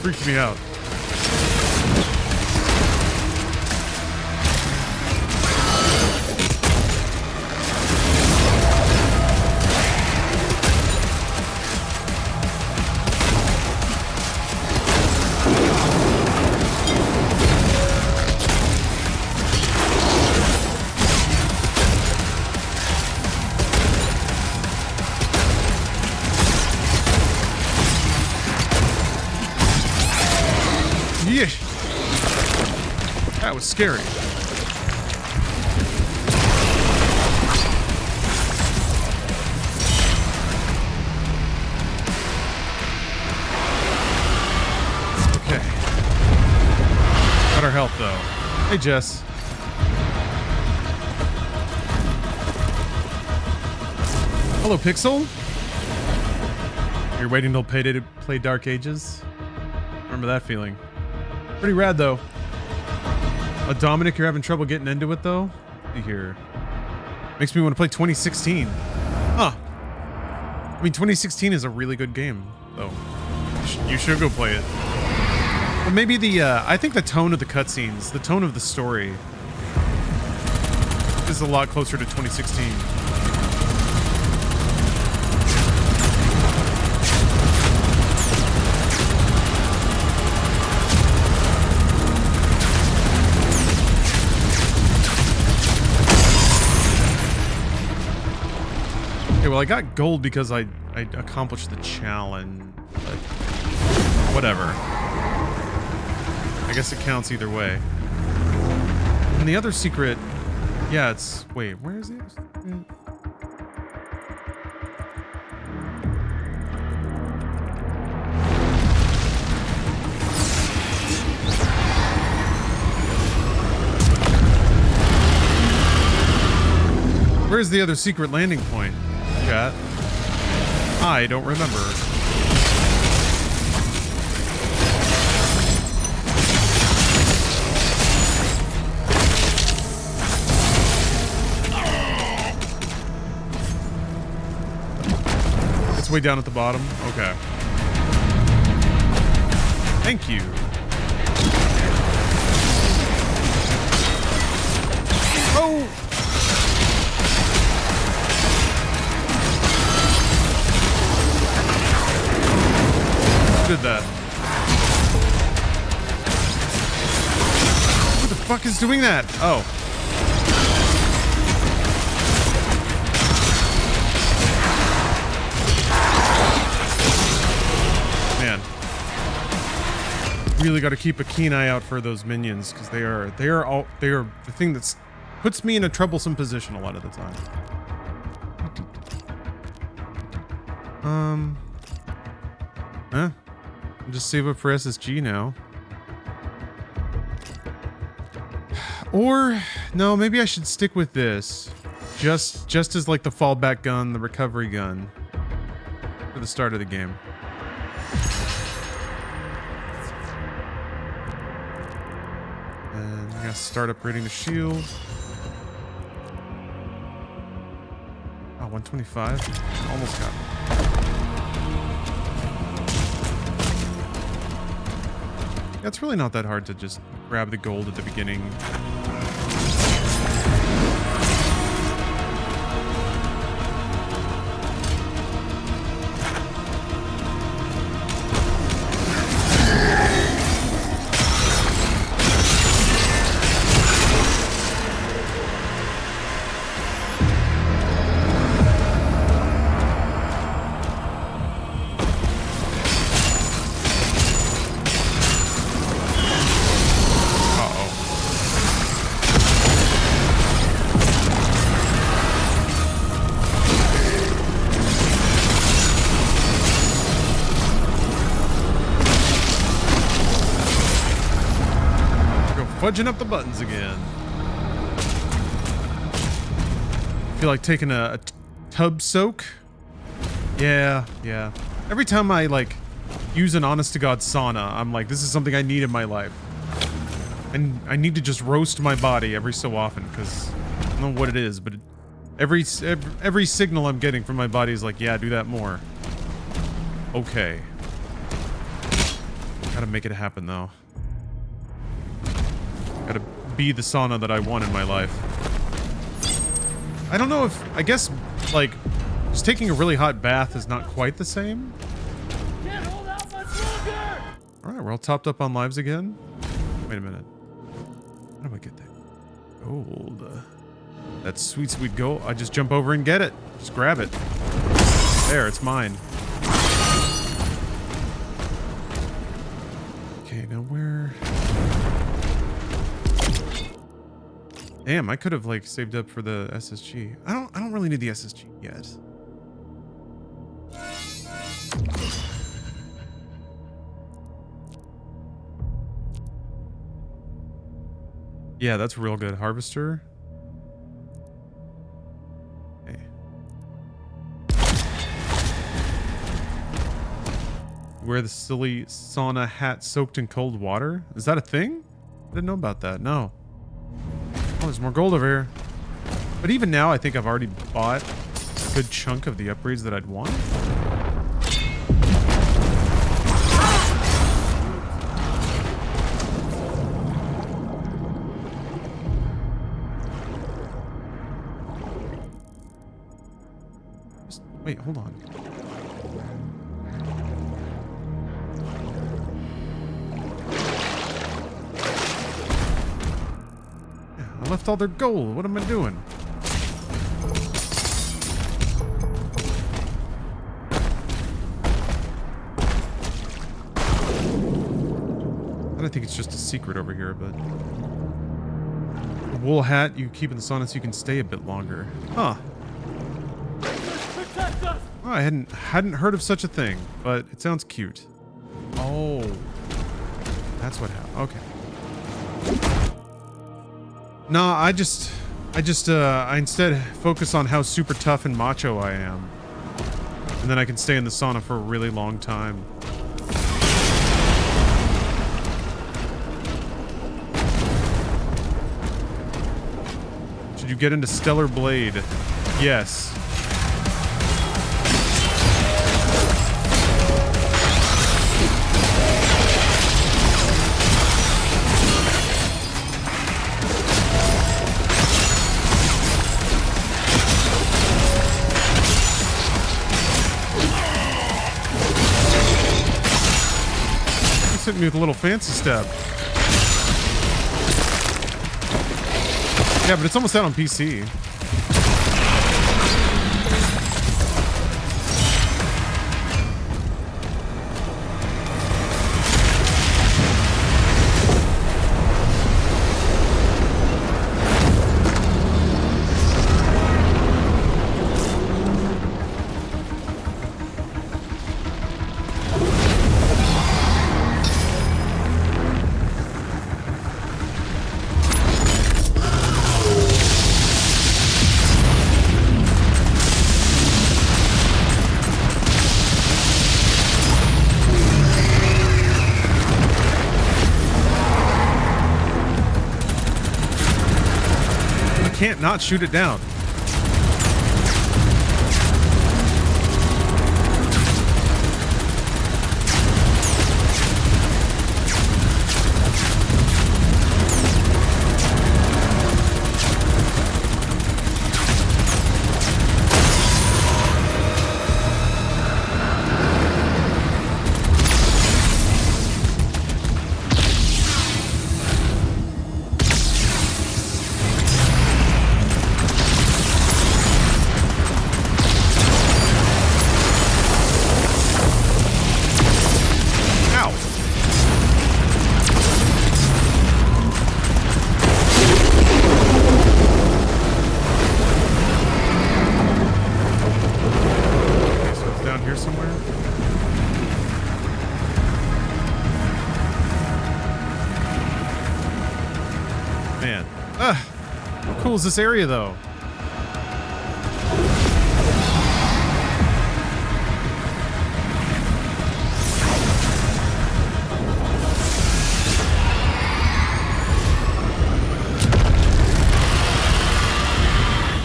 Freaked me out. That was scary. Okay. Got our health though. Hey Jess. Hello Pixel. You're waiting till payday to play Dark Ages? Remember that feeling. Pretty rad though. Dominic, you're having trouble getting into it though? Let me hear. Makes me want to play 2016. Huh. I mean, 2016 is a really good game, though. You should go play it. But maybe I think the tone of the cutscenes, the tone of the story is a lot closer to 2016. Okay, well, I got gold because I accomplished the challenge, but whatever. I guess it counts either way. And the other secret, yeah, it's... Wait, where is it? Where's the other secret landing point, chat? I don't remember. It's way down at the bottom? Okay. Thank you. Oh! Who did that? Who the fuck is doing that? Oh. Man. Really got to keep a keen eye out for those minions, because they are the thing that puts me in a troublesome position a lot of the time. Just save up for SSG now. Or no, maybe I should stick with this. Just as like the fallback gun, the recovery gun for the start of the game. And I gotta start upgrading the shield. Oh, 125. Almost got it. Yeah, it's really not that hard to just grab the gold at the beginning. Fudging up the buttons again. Feel like taking a tub soak? Yeah. Every time I like use an honest to God sauna, I'm like, this is something I need in my life. And I need to just roast my body every so often, because I don't know what it is, but every signal I'm getting from my body is like, yeah, do that more. Okay. Gotta make it happen though. Gotta be the sauna that I want in my life. I don't know if... I guess, like, just taking a really hot bath is not quite the same. Can't hold out much longer! Alright, we're all topped up on lives again. Wait a minute. How do I get that? Gold. That sweet, sweet gold. I just jump over and get it. Just grab it. There, it's mine. Okay, now where... Damn, I could have like saved up for the SSG. I don't really need the SSG yet. Yeah, that's real good. Harvester. Okay. Wear the silly sauna hat soaked in cold water? Is that a thing? I didn't know about that. No. Oh, there's more gold over here. But even now, I think I've already bought a good chunk of the upgrades that I'd want. Wait, hold on. Yeah, I left all their gold. What am I doing? I think it's just a secret over here, but a wool hat you keep in the sauna so you can stay a bit longer. Huh. Oh, I hadn't heard of such a thing, but it sounds cute. Oh, that's what happened. Okay. No, I instead focus on how super tough and macho I am, and then I can stay in the sauna for a really long time. Should you get into Stellar Blade? Yes. He's hitting me with a little fancy step. Yeah, but it's almost out on PC. Can't not shoot it down. How cool is this area, though?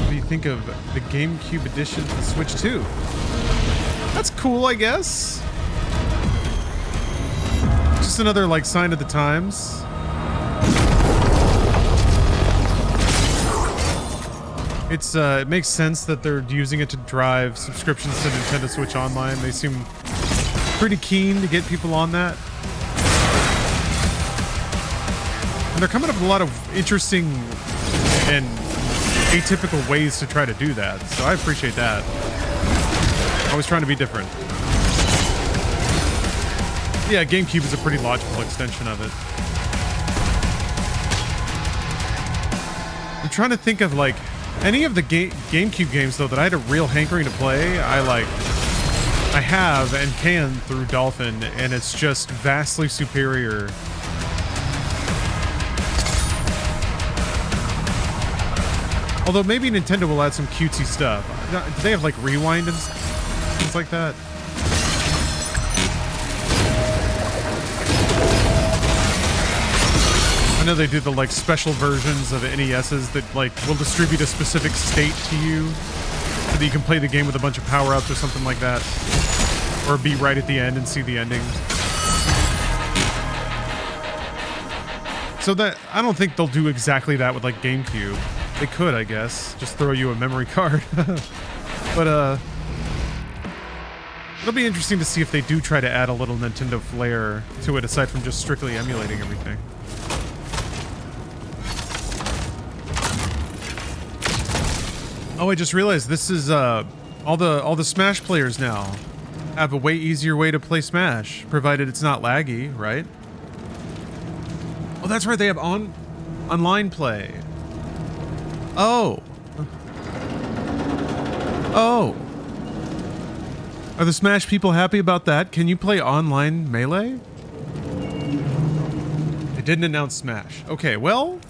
What do you think of the GameCube edition to the Switch 2? That's cool, I guess. Just another, like, sign of the times. It makes sense that they're using it to drive subscriptions to Nintendo Switch Online. They seem pretty keen to get people on that. And they're coming up with a lot of interesting and atypical ways to try to do that. So I appreciate that. Always trying to be different. Yeah, GameCube is a pretty logical extension of it. I'm trying to think of, like, any of the GameCube games, though, that I had a real hankering to play. I have and can through Dolphin, and it's just vastly superior. Although maybe Nintendo will add some cutesy stuff. Do they have, like, rewind and things like that? I know they do the, like, special versions of NESs that, like, will distribute a specific state to you so that you can play the game with a bunch of power-ups or something like that. Or be right at the end and see the ending. So that, I don't think they'll do exactly that with, like, GameCube. They could, I guess. Just throw you a memory card. But, It'll be interesting to see if they do try to add a little Nintendo flair to it aside from just strictly emulating everything. Oh, I just realized this is all the Smash players now have a way easier way to play Smash, provided it's not laggy, right? Oh, that's right, they have online play. Oh. Oh. Are the Smash people happy about that? Can you play online Melee? They didn't announce Smash. Okay, well.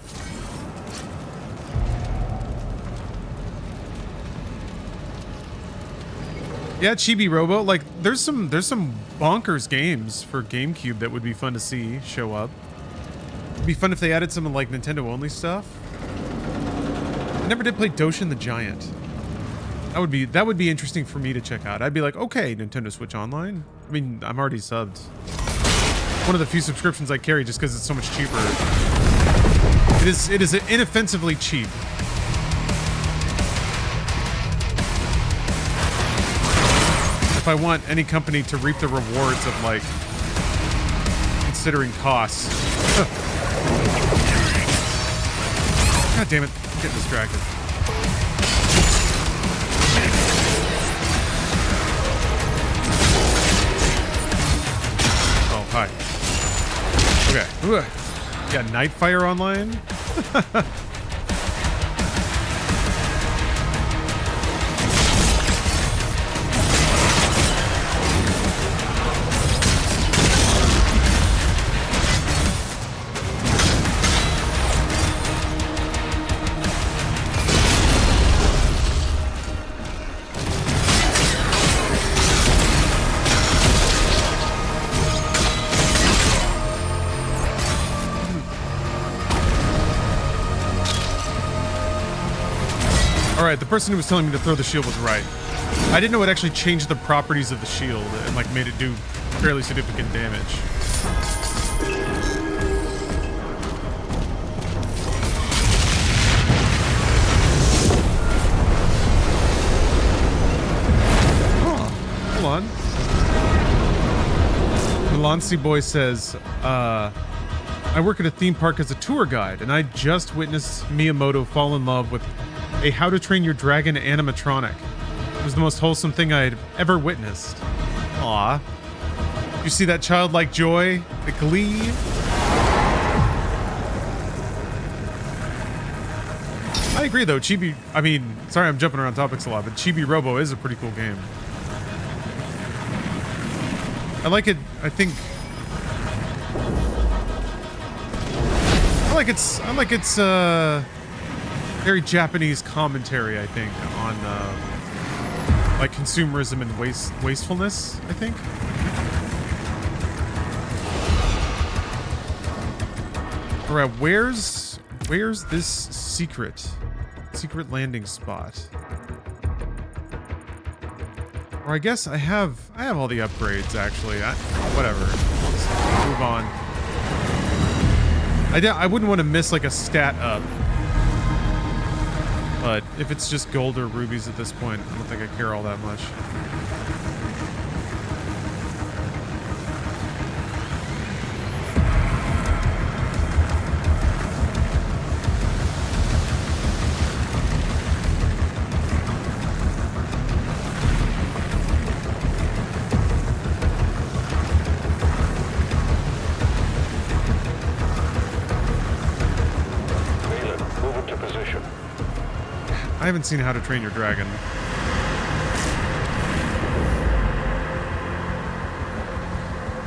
Yeah, Chibi Robo, like there's some bonkers games for GameCube that would be fun to see show up. It'd be fun if they added some like Nintendo only stuff. I never did play Doshin the Giant. That would be interesting for me to check out. I'd be like, okay, Nintendo Switch Online. I mean, I'm already subbed. One of the few subscriptions I carry just because it's so much cheaper. It is inoffensively cheap. If I want any company to reap the rewards of like considering costs. God damn it, I'm getting distracted. Oh, hi. Okay. Ooh. You got Nightfire online? Alright, the person who was telling me to throw the shield was right. I didn't know it actually changed the properties of the shield and like made it do fairly significant damage. Oh, hold on. Melancy Boy says, I work at a theme park as a tour guide, and I just witnessed Miyamoto fall in love with a How to Train Your Dragon animatronic. It was the most wholesome thing I had ever witnessed. Aw. You see that childlike joy? The glee? I agree though, Chibi... I mean, sorry I'm jumping around topics a lot, but Chibi Robo is a pretty cool game. I like it, I think... I like its, very Japanese commentary, I think, on like consumerism and wastefulness, I think. All right, where's this secret landing spot? Or I guess I have all the upgrades actually. Whatever. Let's move on. I wouldn't want to miss like a stat up. But if it's just gold or rubies at this point, I don't think I care all that much. I haven't seen How to Train Your Dragon.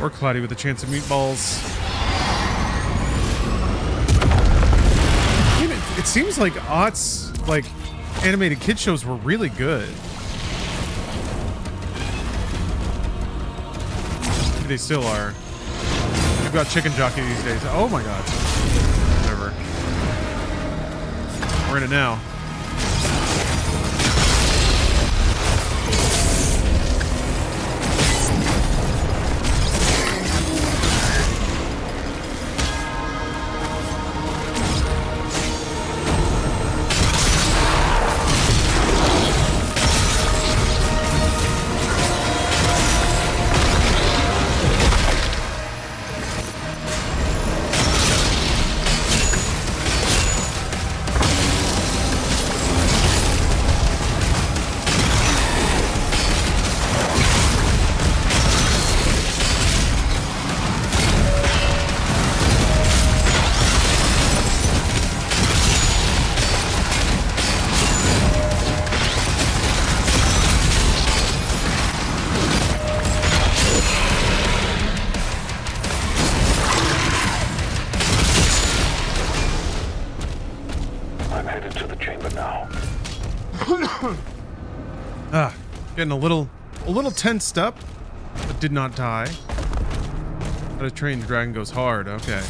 Or Cloudy with a Chance of Meatballs. I mean, it seems like aughts, like, animated kid shows were really good. Maybe they still are. We've got Chicken Jockey these days. Oh my god. Whatever. We're in it now. Getting a little tensed up, but did not die. How to Train Your Dragon goes hard. Okay,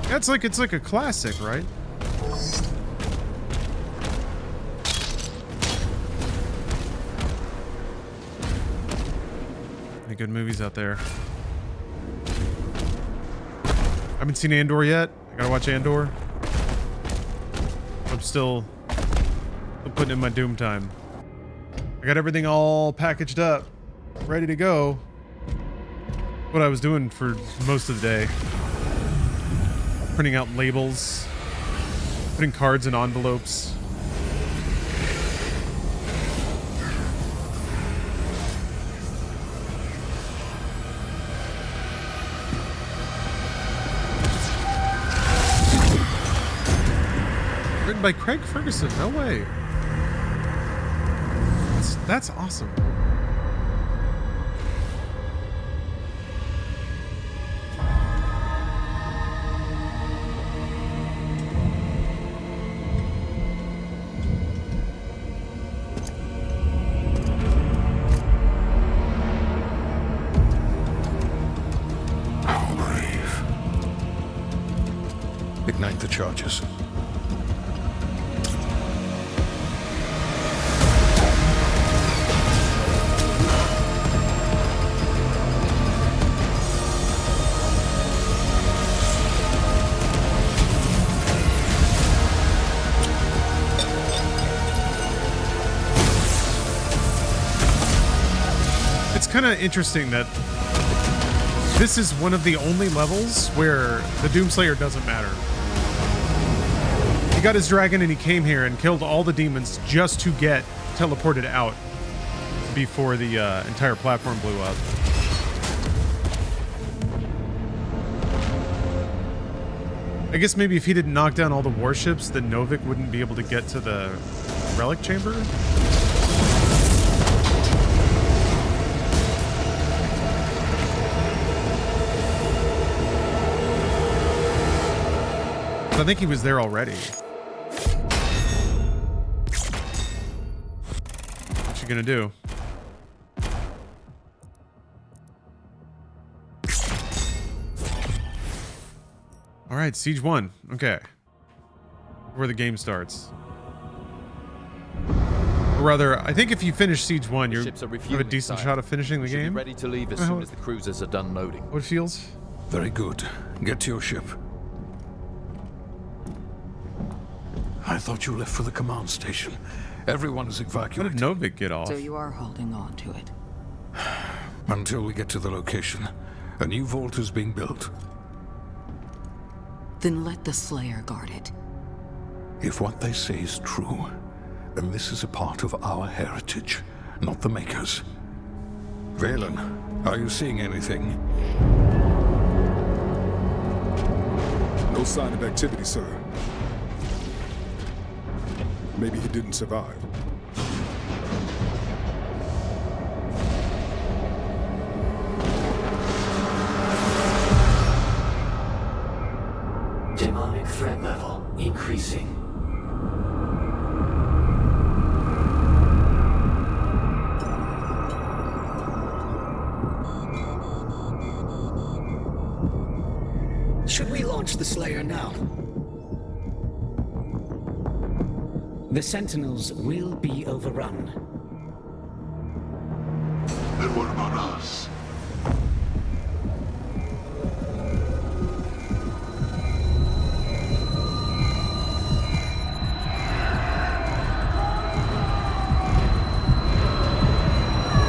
that's like it's like a classic, right? Any good movies out there? I haven't seen Andor yet. I gotta watch Andor. I'm still putting in my Doom time. I got everything all packaged up, ready to go. What I was doing for most of the day. Printing out labels, putting cards in envelopes. Written by Craig Ferguson. No way. That's awesome. How brave. Ignite the charges. Kind of interesting that this is one of the only levels where the Doomslayer doesn't matter. He got his dragon and he came here and killed all the demons just to get teleported out before the entire platform blew up. I guess maybe if he didn't knock down all the warships, then Novik wouldn't be able to get to the relic chamber. I think he was there already. What you gonna do? All right, Siege 1. Okay. Where the game starts. Or rather, I think if you finish Siege 1, you have a decent shot of finishing the game. Be ready to leave as soon as the cruisers are done loading. What it feels? Very good. Get to your ship. I thought you left for the command station. Everyone is evacuated. How did Novik get off? So you are holding on to it. Until we get to the location. A new vault is being built. Then let the Slayer guard it. If what they say is true, then this is a part of our heritage, not the Makers. Valen, are you seeing anything? No sign of activity, sir. Maybe he didn't survive. Demonic threat level increasing. Should we launch the Slayer now? The Sentinels will be overrun. Then what about us?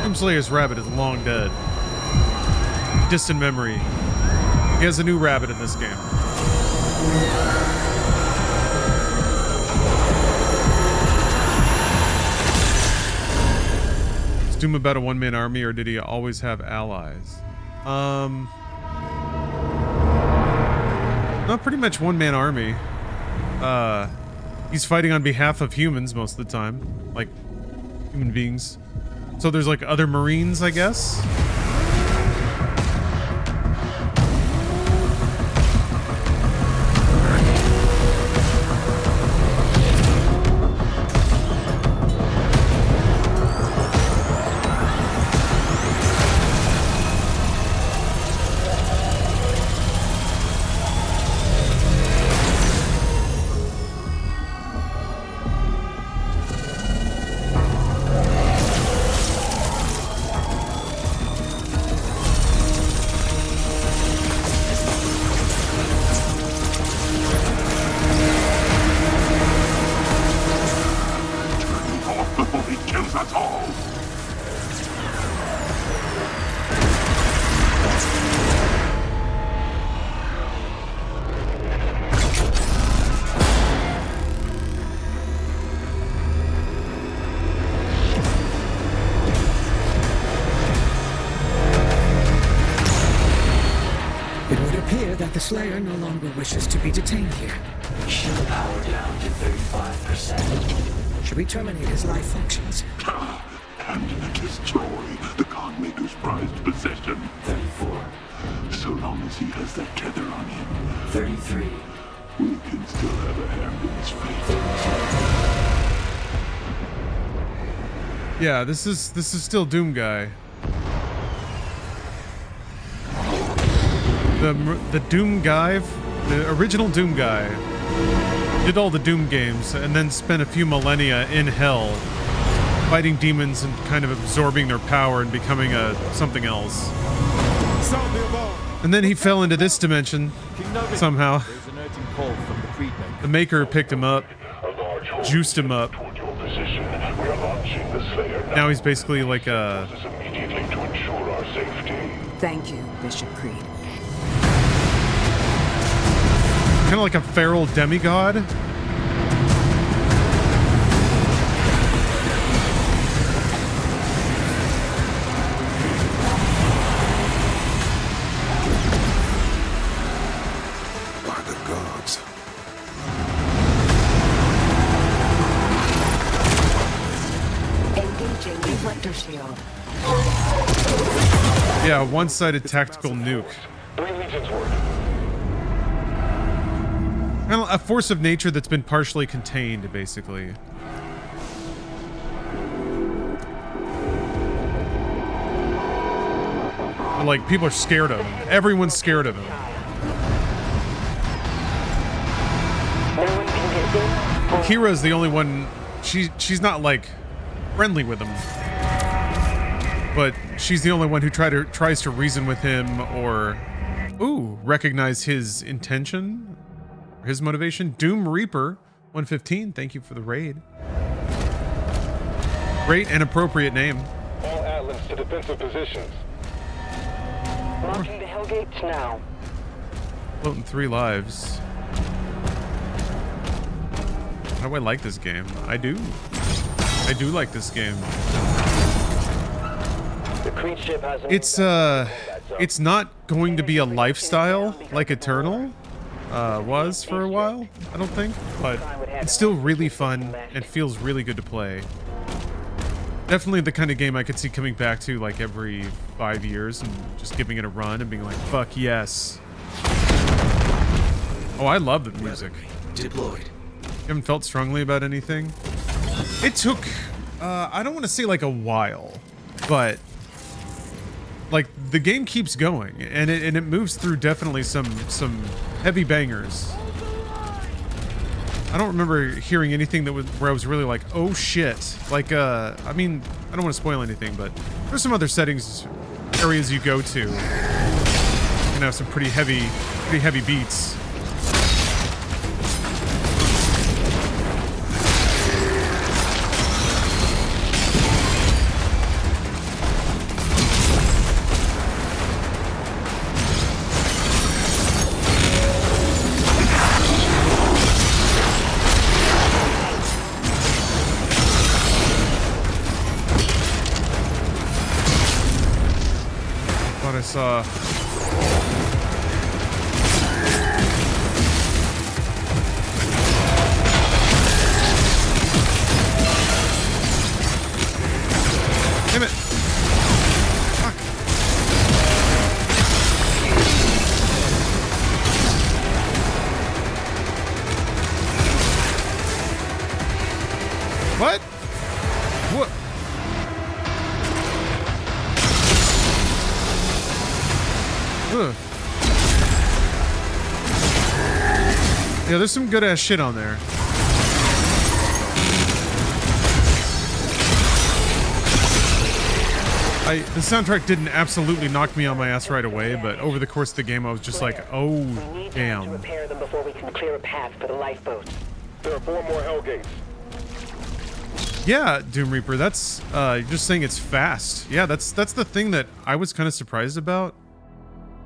Doomslayer's rabbit is long dead. Distant memory. He has a new rabbit in this game. Is Doom about a one-man army, or did he always have allies? Not pretty much one-man army. He's fighting on behalf of humans most of the time, like human beings. So there's like other Marines, I guess. appear that the Slayer no longer wishes to be detained here. Shield power down to 35%. Should we terminate his life functions? And destroy the Godmaker's prized possession. 34. So long as he has that tether on him. 33. We can still have a hand in his fate. Yeah, this is still Doom Guy. The Doom Guy, the original Doom Guy, did all the Doom games and then spent a few millennia in hell fighting demons and kind of absorbing their power and becoming something else. And then he fell into this dimension somehow. The Maker picked him up, juiced him up. Now he's basically like a... Thank you, Bishop Creed. Kind of like a feral demigod. Shield. Yeah, one-sided tactical nuke. And a force of nature that's been partially contained, basically. But, like, people are scared of him. Everyone's scared of him. Kira's the only one. She's not like friendly with him, but she's the only one who tries to reason with him or recognize his intention, or his motivation. Doom Reaper 115, thank you for the raid. Great and appropriate name. All Atlas to defensive positions. Launching the Hellgates now. Floating 3 lives. How do I like this game? I do like this game. The Creed ship has it's not going to be a lifestyle like Eternal was for a while, I don't think, but it's still really fun and feels really good to play. Definitely the kind of game I could see coming back to like every 5 years and just giving it a run and being like, fuck yes. Oh, I love the music. Deployed. You haven't felt strongly about anything? It took, I don't want to say like a while, but like the game keeps going and it moves through definitely some heavy bangers. I don't remember hearing anything that where I was really like, oh shit. Like, I mean, I don't want to spoil anything, but there's some other areas you go to. You can have some pretty heavy beats. Damn it. Fuck. What? What? Ugh. Yeah, there's some good ass shit on there. The soundtrack didn't absolutely knock me on my ass right away, but over the course of the game, I was just like, oh, damn. To repair them before we can clear a path for the lifeboats. There are 4 more Hellgates. Yeah, Doom Reaper, that's, you're just saying it's fast. Yeah, that's the thing that I was kind of surprised about.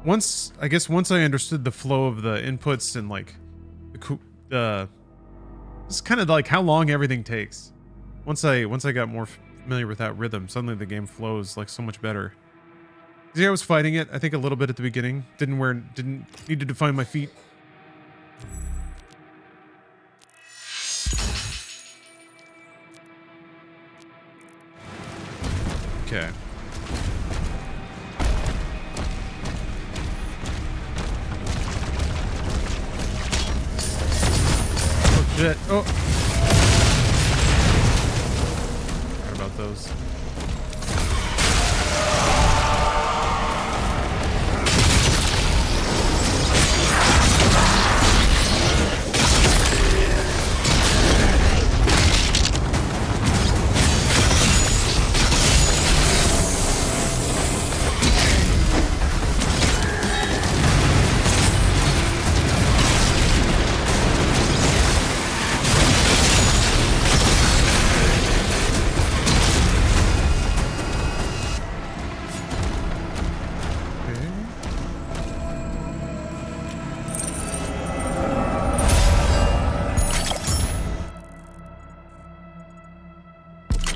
I guess once I understood the flow of the inputs and like, it's kind of like how long everything takes. Once I got more familiar with that rhythm, suddenly the game flows like so much better. See, I was fighting it, I think a little bit at the beginning. Didn't need to define my feet. Okay. Oh shit. Oh. Forgot about those.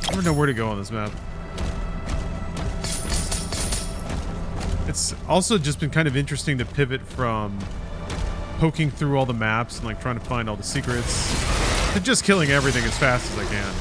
I don't know where to go on this map. It's also just been kind of interesting to pivot from poking through all the maps and like trying to find all the secrets to just killing everything as fast as I can.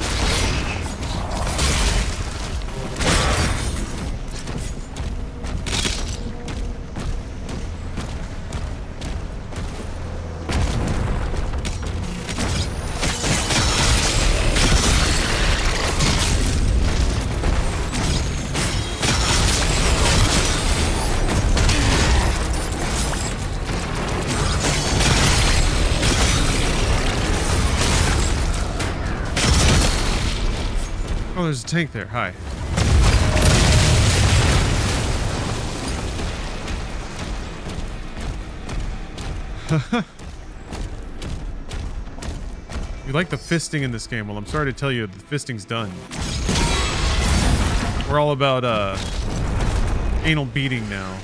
Oh, there's a tank there. Hi. You like the fisting in this game? Well, I'm sorry to tell you, the fisting's done. We're all about anal beating now.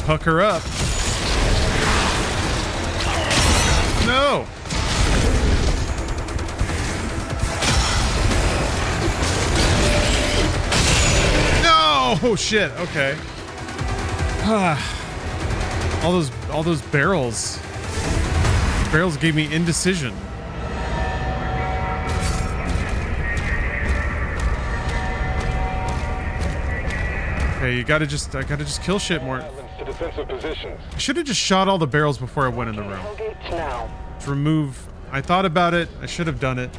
Pucker up. No! No! Oh shit, okay. all those barrels. Barrels gave me indecision. Okay, I gotta just kill shit more. To defensive positions. I should have just shot all the barrels before I went in the room. To remove. I thought about it. I should have done it.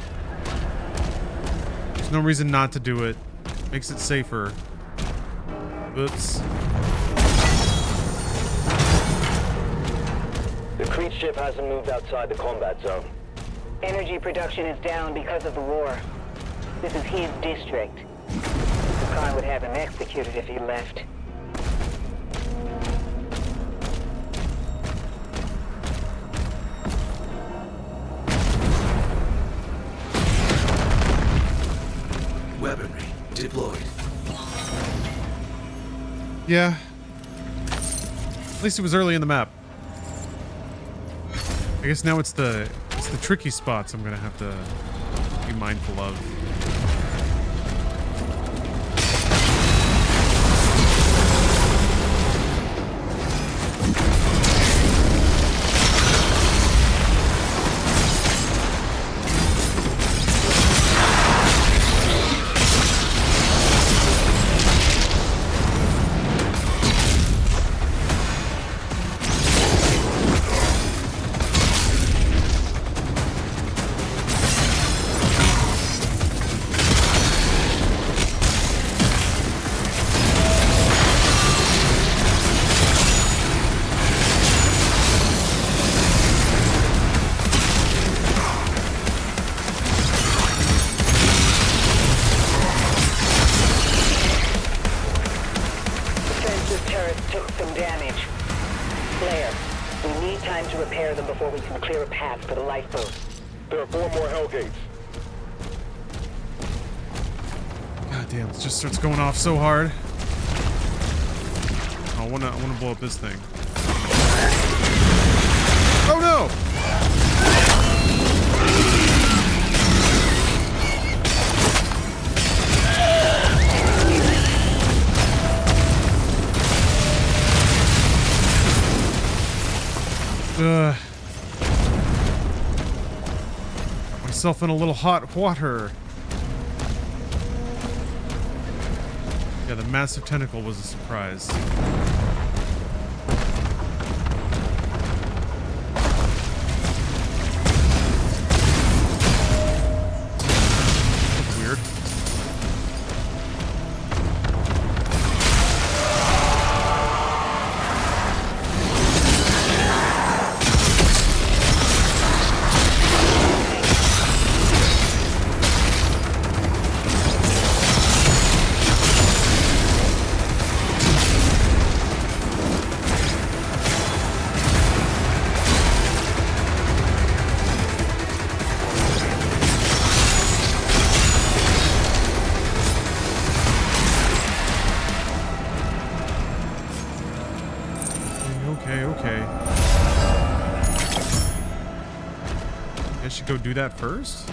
There's no reason not to do it. Makes it safer. Oops. The Creed ship hasn't moved outside the combat zone. Energy production is down because of the war. This is his district. The Khan would have him executed if he left. Weaponry deployed. Yeah. At least it was early in the map. I guess now it's the tricky spots I'm gonna have to be mindful of. Starts going off so hard. I wanna blow up this thing. Oh no! Got myself in a little hot water. Yeah, the massive tentacle was a surprise. That's weird. Okay. I should go do that first?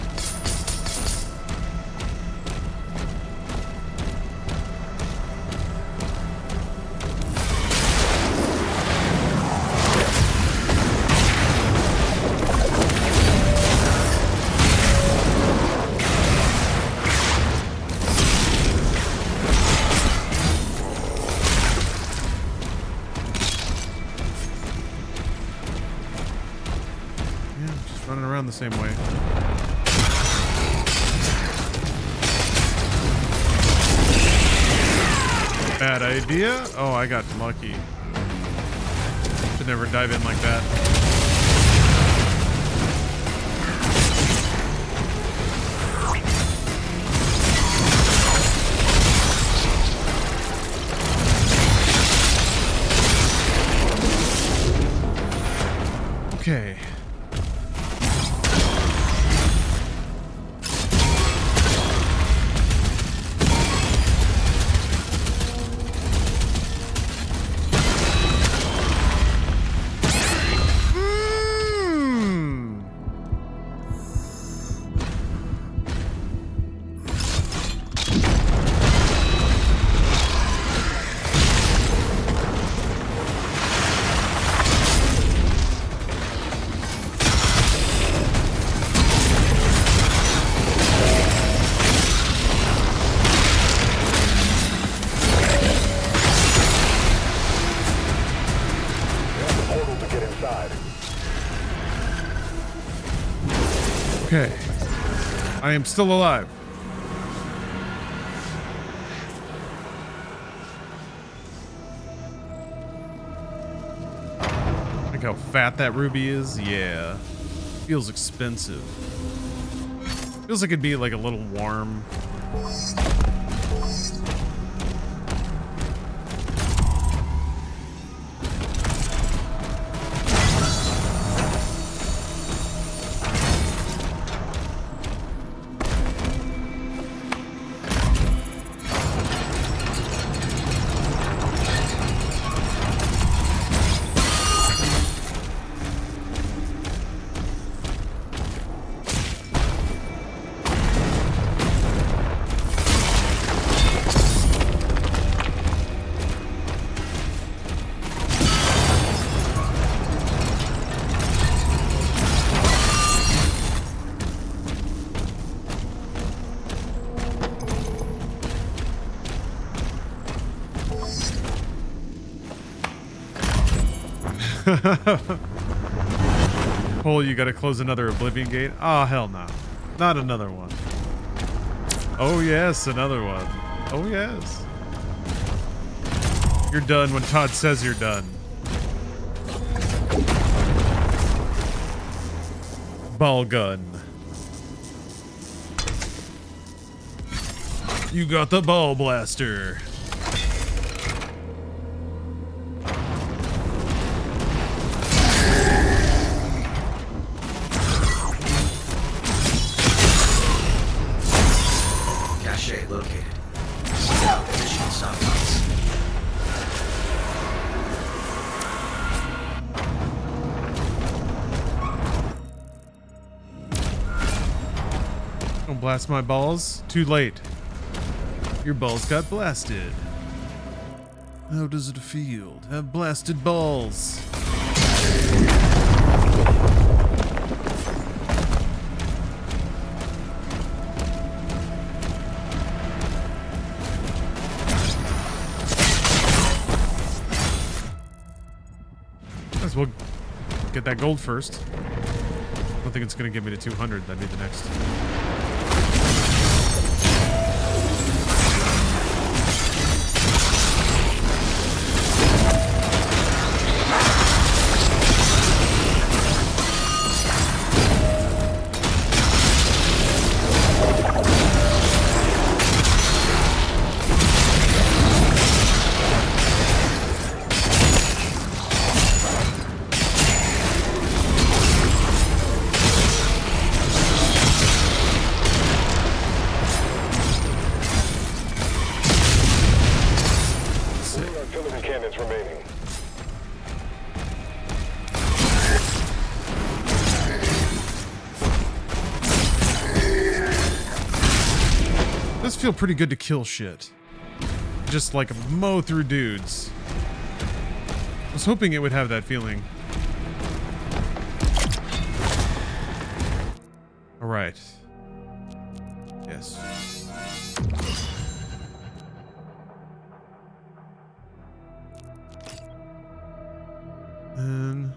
Running around the same way. Bad idea. Oh, I got lucky. Should never dive in like that. Okay. Okay. I am still alive. Look how fat that ruby is. Yeah. Feels expensive. Feels like it'd be like a little warm. Cole, you gotta close another Oblivion gate? Oh, hell no. Not another one. Oh, yes, another one. Oh, yes. You're done when Todd says you're done. Ball gun. You got the ball blaster. Cache located. Mission softbox. Don't blast my balls. Too late. Your balls got blasted. How does it feel to have blasted balls? Might as well get that gold first. I don't think it's going to give me to 200. That'd be the next. Does feel pretty good to kill shit. Just like mow through dudes. I was hoping it would have that feeling. Alright. Yes. And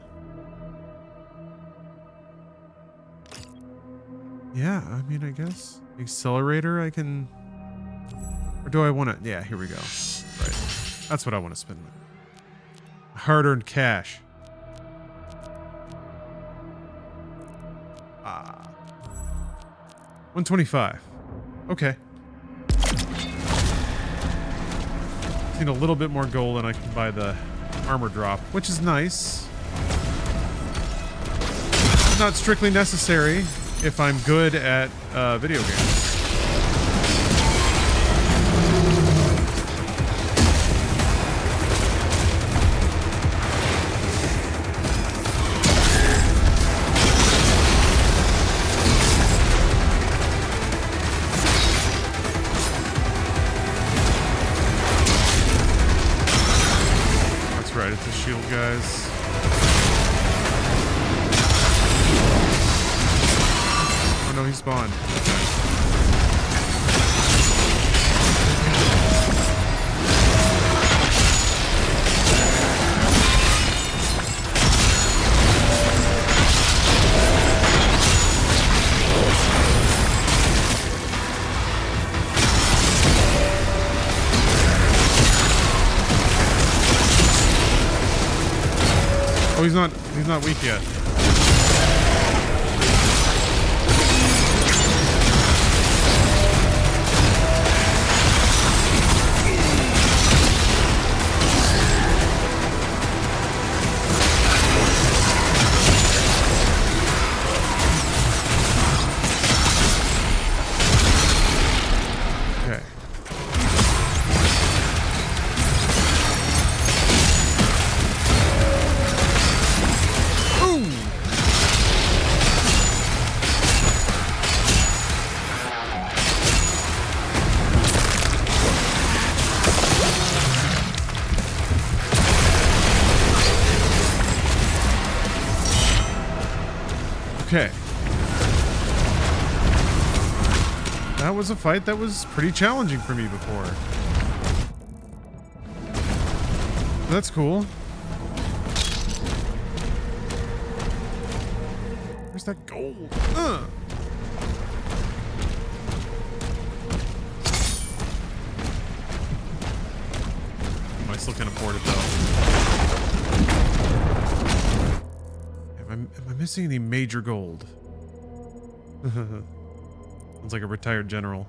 yeah, I mean, I guess accelerator I can, or do I want to? Yeah, here we go. Right, that's what I want to spend my hard-earned cash. 125. Okay. Need a little bit more gold and I can buy the armor drop, which is nice. Not strictly necessary if I'm good at video games. That's right, it's the shield guys. Oh no, he spawned. Oh, he's not weak yet. Okay. That was a fight that was pretty challenging for me before. That's cool. Where's that gold? I still can't afford it though. Am I missing any major gold? Sounds like a retired general.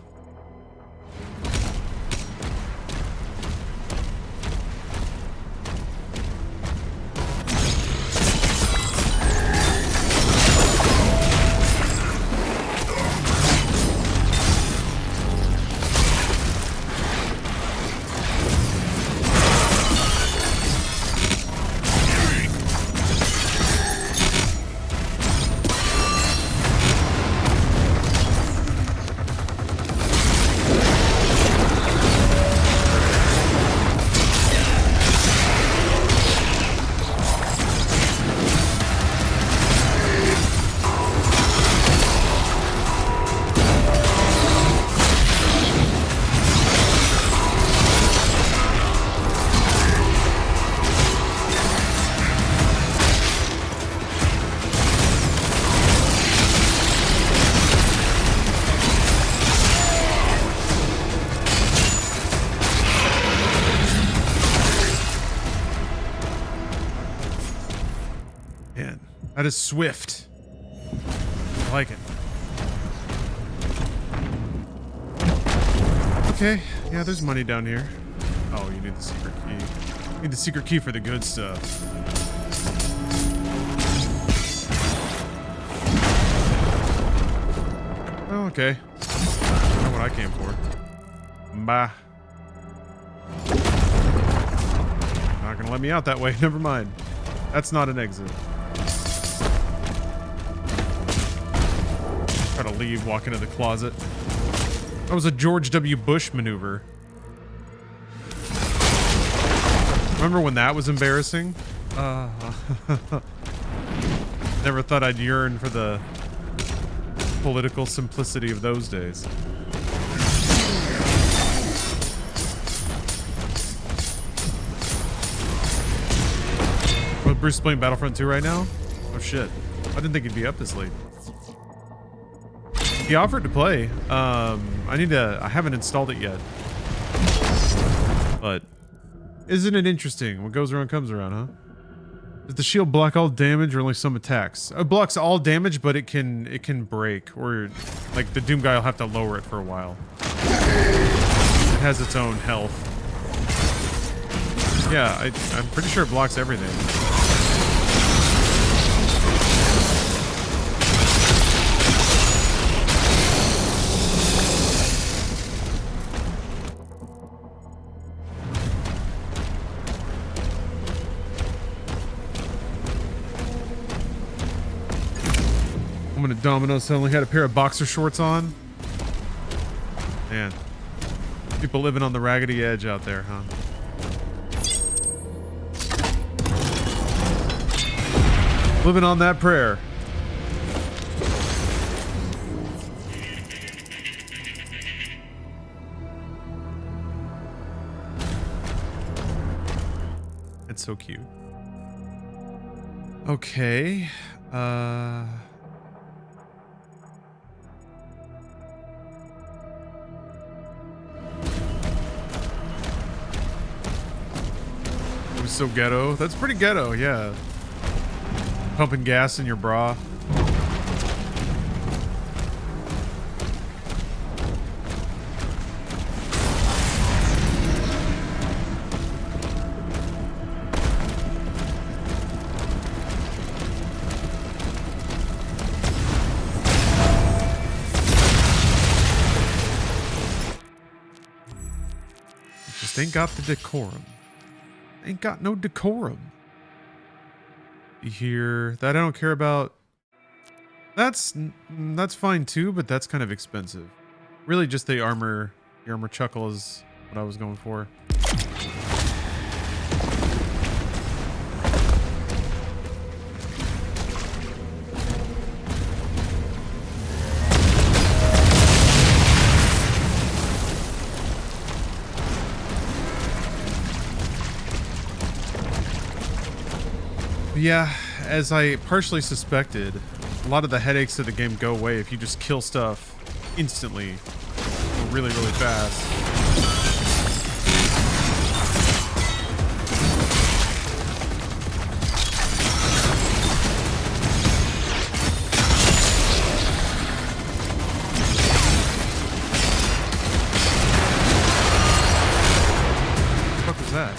That is swift. I like it. Okay, yeah, there's money down here. Oh, you need the secret key. You need the secret key for the good stuff. Oh, okay. Not what I came for. Bah. Not gonna let me out that way. Never mind. That's not an exit. Try to leave, walk into the closet. That was a George W. Bush maneuver. Remember when that was embarrassing? Never thought I'd yearn for the political simplicity of those days. Oh, Bruce is playing Battlefront 2 right now? Oh shit. I didn't think he'd be up this late. He offered to play. I haven't installed it yet. But isn't it interesting? What goes around comes around, huh? Does the shield block all damage or only some attacks? It blocks all damage, but it can break, or like the Doom guy will have to lower it for a while. It has its own health. Yeah, I'm pretty sure it blocks everything. I'm gonna Domino's suddenly had a pair of boxer shorts on. Man, people living on the raggedy edge out there, huh? Living on that prayer. It's so cute. Okay. It was so ghetto. That's pretty ghetto, yeah. Pumping gas in your bra. Just ain't got the decorum. Ain't got no decorum. You hear that? I don't care about. That's fine too, but that's kind of expensive. Really, just the armor chuckle is what I was going for. Yeah, as I partially suspected, a lot of the headaches of the game go away if you just kill stuff instantly, really, really fast. What the fuck was that?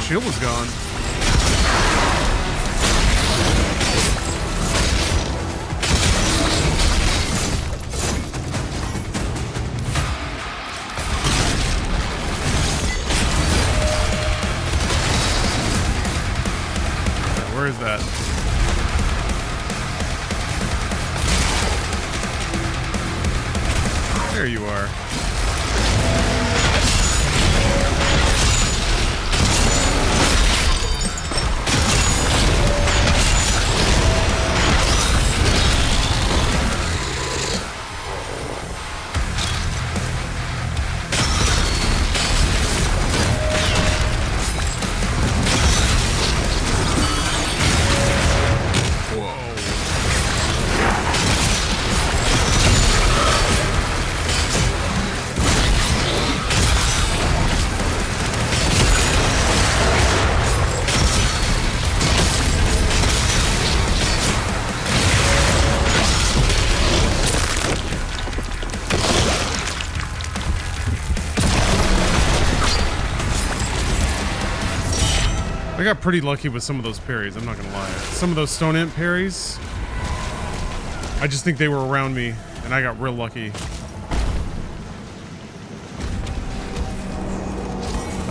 Shield was gone. Where is that? There you are. I got pretty lucky with some of those parries, I'm not gonna lie. Some of those stone imp parries, I just think they were around me, and I got real lucky.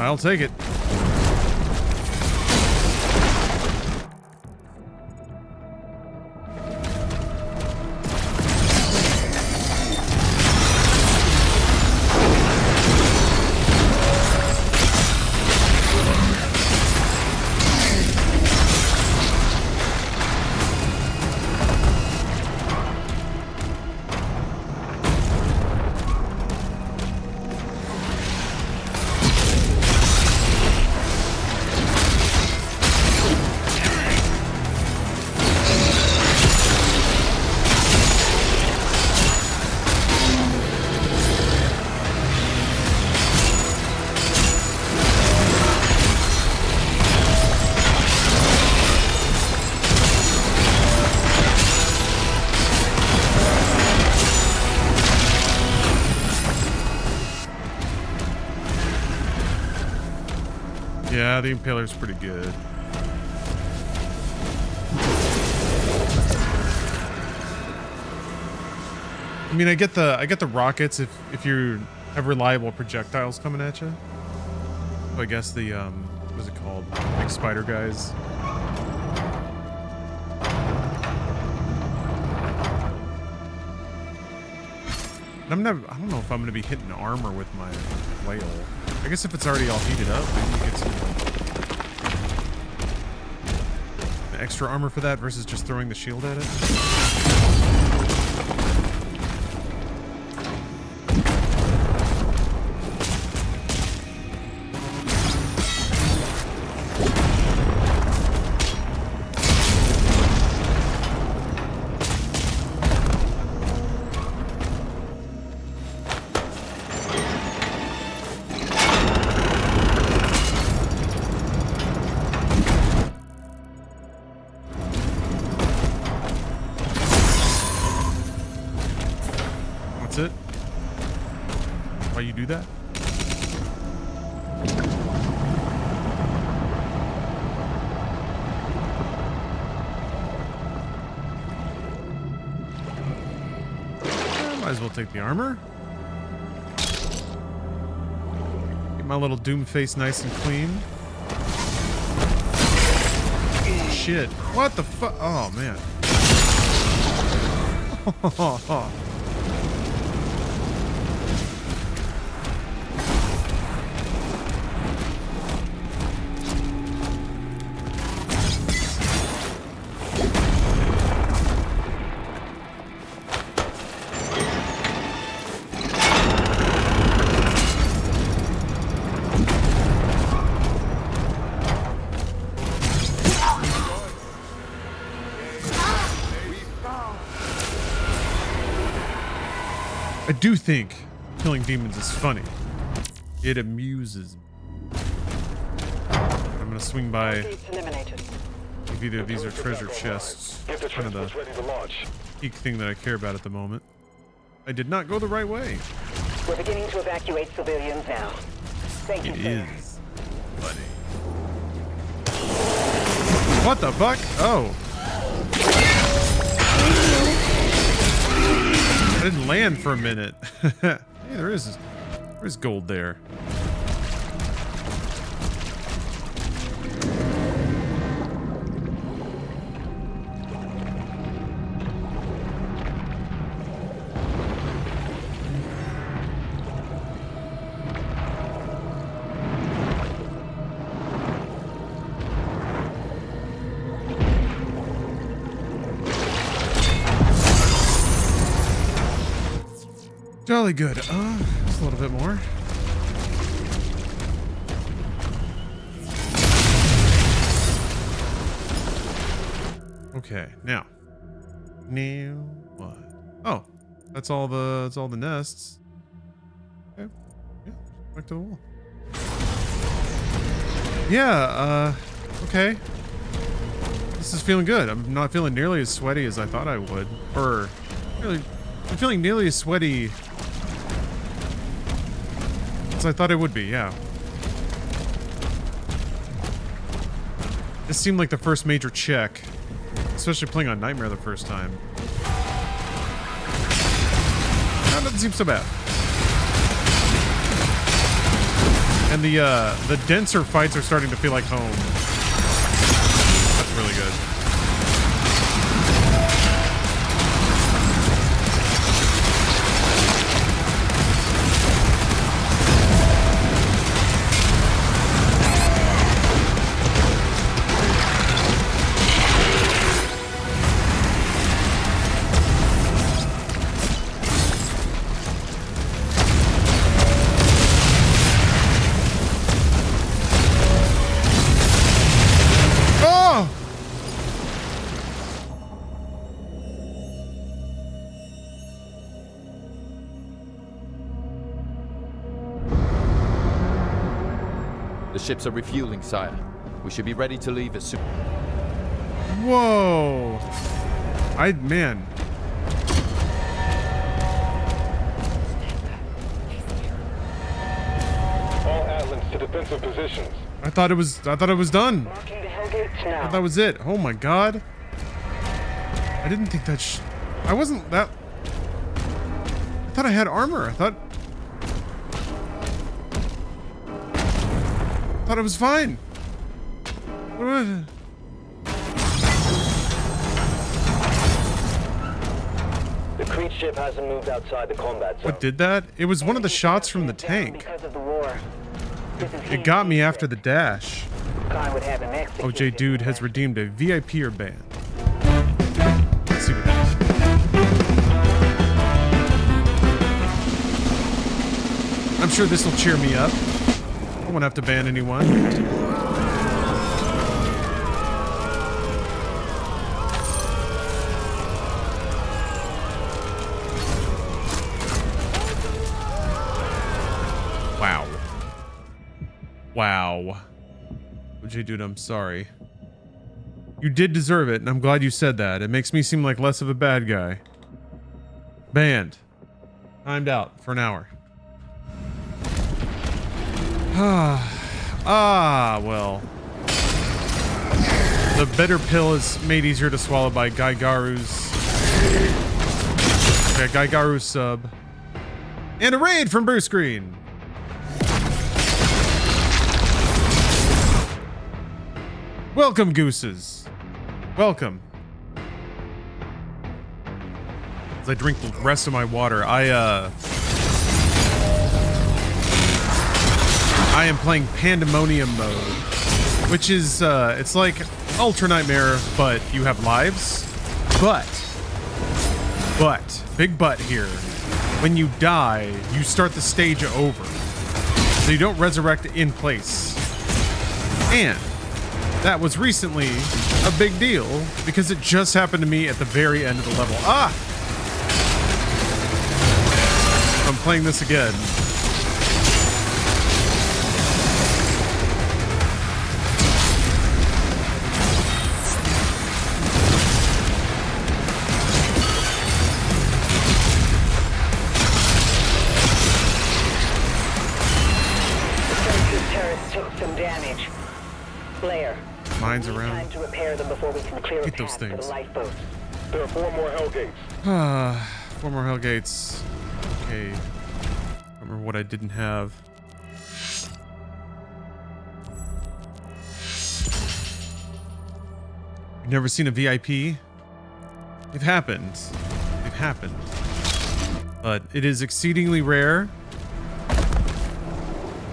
I'll take it. Yeah, the Impaler's pretty good. I mean, I get the rockets if you have reliable projectiles coming at you. So I guess the what's it called? Big spider guys. I don't know if I'm gonna be hitting armor with my flail. I guess if it's already all heated up, maybe you get some extra armor for that versus just throwing the shield at it. That? Might as well take the armor. Get my little doom face nice and clean. Shit. What the fuck? Oh, man. I do think killing demons is funny. It amuses me. I'm gonna swing by if either of these are treasure chests. It's kind of the peak thing that I care about at the moment. I did not go the right way. We're beginning to evacuate civilians now. Thank you, It sir. is, buddy. What the fuck? Oh. I didn't land for a minute. Yeah, there's gold there. Jolly good. Just a little bit more. Okay, now what? Oh, that's all the nests. Okay, yeah, back to the wall. Yeah, okay. This is feeling good. I'm not feeling nearly as sweaty as I thought I would. Or, really, I'm feeling nearly as sweaty as I thought I would be, yeah. This seemed like the first major check. Especially playing on Nightmare the first time. That doesn't seem so bad. And the denser fights are starting to feel like home. That's really good. The ships are refueling, sire. We should be ready to leave as soon. Whoa! Man. All Atlas to defensive positions. I thought it was done. I thought that was it. Oh my god. I didn't think that I wasn't that. I thought I had armor. I thought it was fine. The Creed ship hasn't moved outside the combat zone. What did that? It was one of the shots from the tank. Because of the war. It got me after the dash. OJ Dude has redeemed a VIP or band. Let's see what happens. I'm sure this will cheer me up. I won't have to ban anyone. Wow. Wow. OJ Dude, I'm sorry. You did deserve it, and I'm glad you said that. It makes me seem like less of a bad guy. Banned. Timed out for an hour. Well. The better pill is made easier to swallow by Gaigaru's. Okay, Gaigaru's sub. And a raid from Bruce Green. Welcome, gooses. Welcome. As I drink the rest of my water, I am playing Pandemonium mode, which is, it's like Ultra Nightmare, but you have lives. But, big but here, when you die, you start the stage over. So you don't resurrect in place. And that was recently a big deal because it just happened to me at the very end of the level. I'm playing this again. Mines around. Time to repair them before we can clear a Hate those path to the things. lifeboats. There are 4 more Hellgates. 4 more Hellgates. Okay. Remember what I didn't have. You've never seen a VIP? It happened. It happened. But it is exceedingly rare.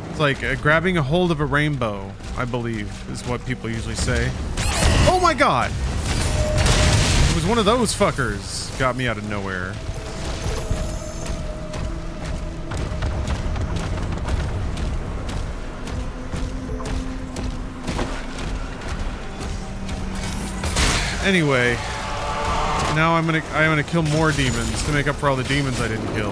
It's like grabbing a hold of a rainbow, I believe, is what people usually say. Oh my god! It was one of those fuckers. Got me out of nowhere. Anyway, now I'm gonna kill more demons to make up for all the demons I didn't kill.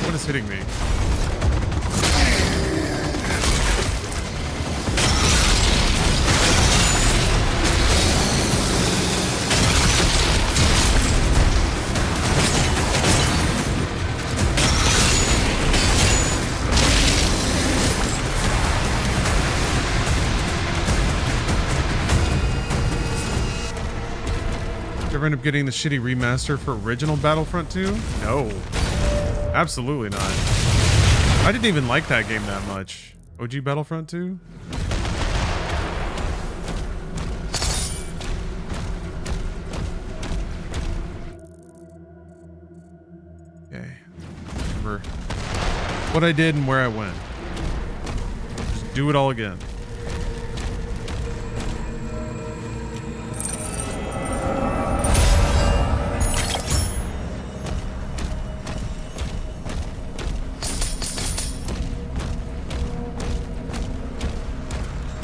What is hitting me? Ever end up getting the shitty remaster for original Battlefront 2? No. Absolutely not. I didn't even like that game that much. OG Battlefront 2? Okay. Remember what I did and where I went. Just do it all again.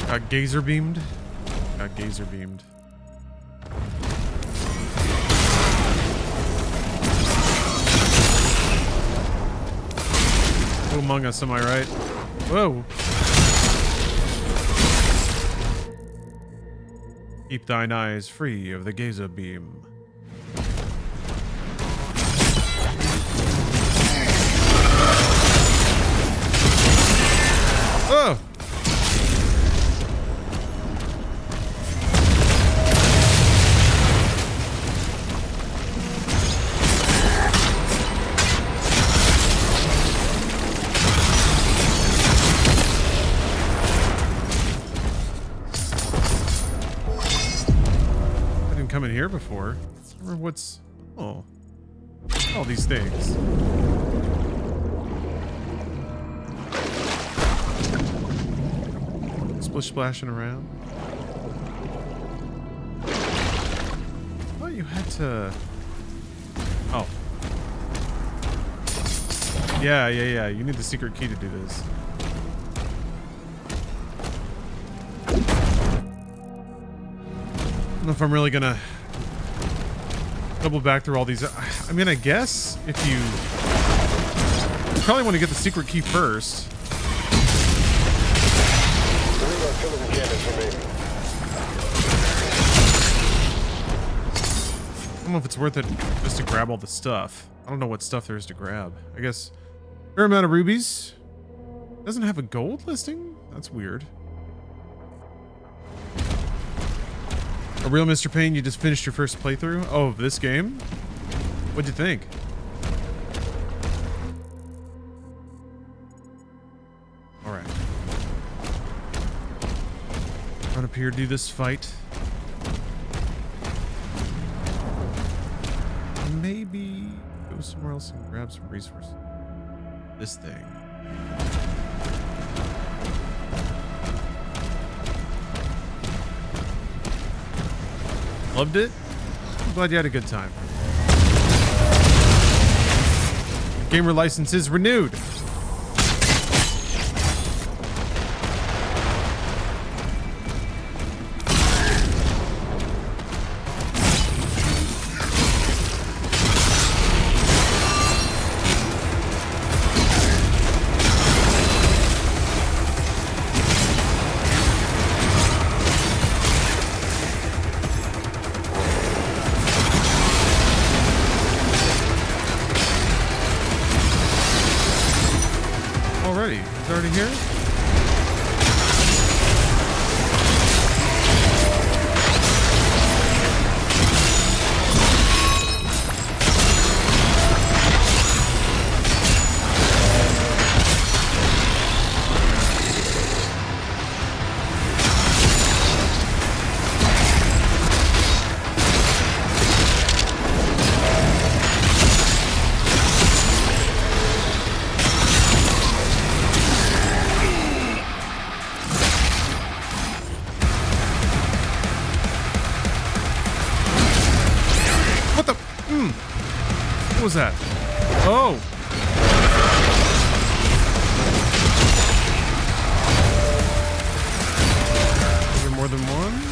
Got gazer beamed. Got gazer beamed. Who among us, am I right? Whoa. Keep thine eyes free of the gazer beam. Oh! Come in here before. I remember what's all these things. Splish splashing around. Oh, you had to. Oh. Yeah. You need the secret key to do this. I don't know if I'm really gonna double back through all these. I mean, I guess if you probably want to get the secret key first. I don't know if it's worth it just to grab all the stuff. I don't know what stuff there is to grab. I guess fair amount of rubies. Doesn't have a gold listing? That's weird. A real Mr. Payne, you just finished your first playthrough? Oh, of this game? What'd you think? Alright. Run up here, do this fight. Maybe go somewhere else and grab some resources. This thing. Loved it? I'm glad you had a good time. Gamer license is renewed. What was that? Oh! more than one?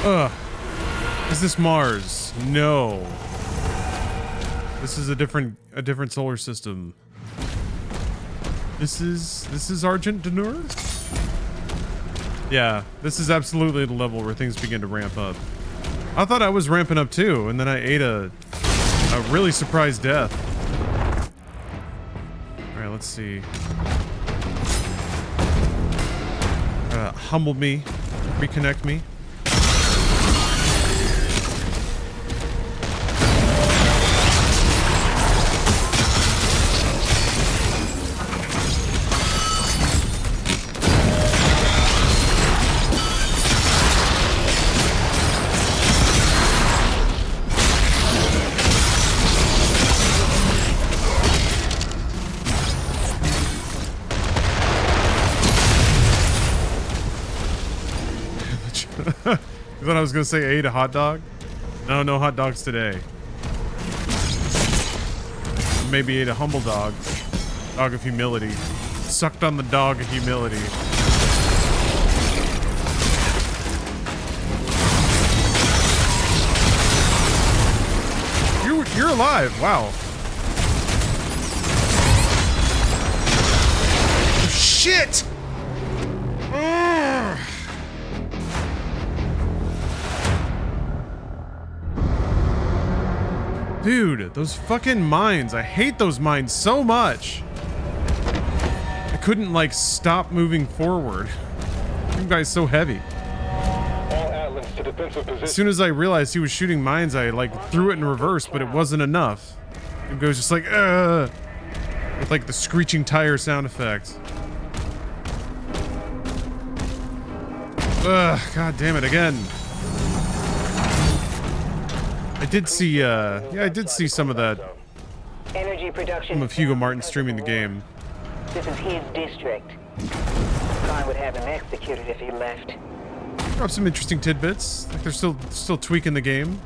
Ugh. Is this Mars? No. This is a different solar system. This is Argent Denur? Yeah, this is absolutely the level where things begin to ramp up. I thought I was ramping up too, and then I ate a really surprise death. Alright, let's see. Humble me. Reconnect me. You thought I was gonna say I ate a hot dog? No, no hot dogs today. Maybe ate a humble dog. Dog of humility. Sucked on the dog of humility. You're alive. Wow. Oh, shit! Ugh. Dude, those fucking mines. I hate those mines so much. I couldn't, like, stop moving forward. You guys so heavy. All Atlas to defensive position. As soon as I realized he was shooting mines, I, like, threw it in reverse, but it wasn't enough. It goes just like, with, like, the screeching tire sound effect. Ugh, god damn it, again. I did see, yeah, I did see some of that. Energy production. Some of Hugo Martin streaming the game. This is his district. Khan would have him executed if he left. Dropped some interesting tidbits. Like they're still tweaking the game.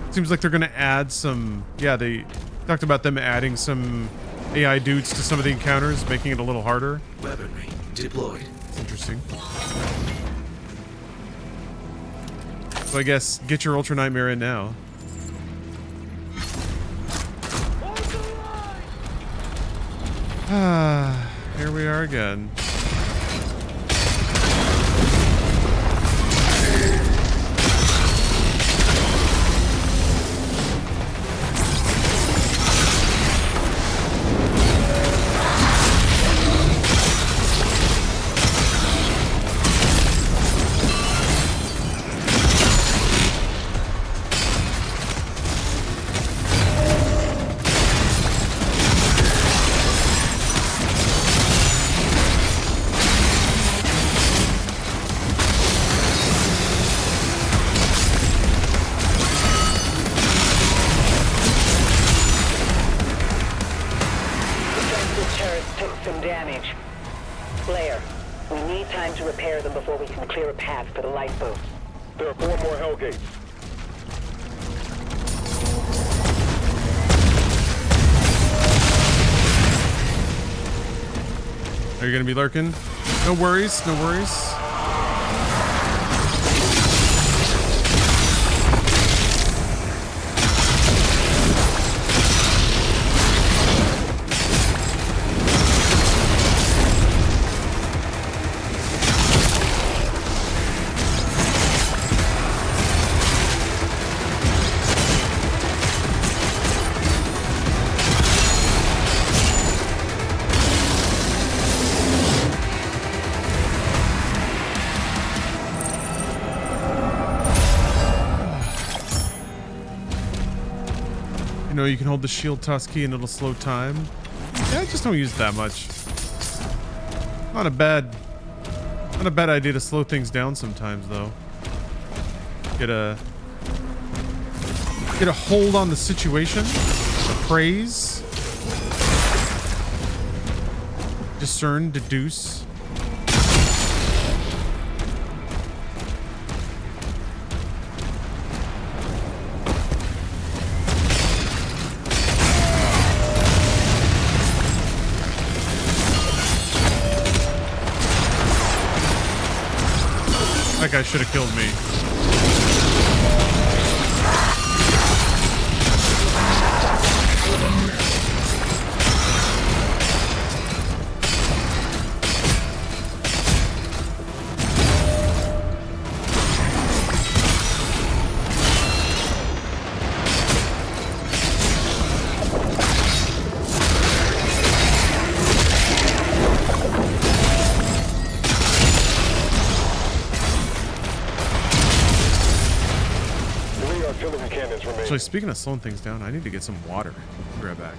Seems like they're gonna add some. Yeah, they talked about them adding some AI dudes to some of the encounters, making it a little harder. Weaponry deployed. It's interesting. So I guess get your Ultra Nightmare in now. Ah, here we are again. For the lifeboat. There are 4 more Hellgates. Are you gonna be lurking? No worries, no worries. You know, you can hold the shield toss key and it'll slow time. Yeah, I just don't use it that much. Not a bad idea to slow things down sometimes, though. Get a hold on the situation. Appraise. Discern, deduce. That guy should have killed me. Actually, speaking of slowing things down, I need to get some water. I'll be right back.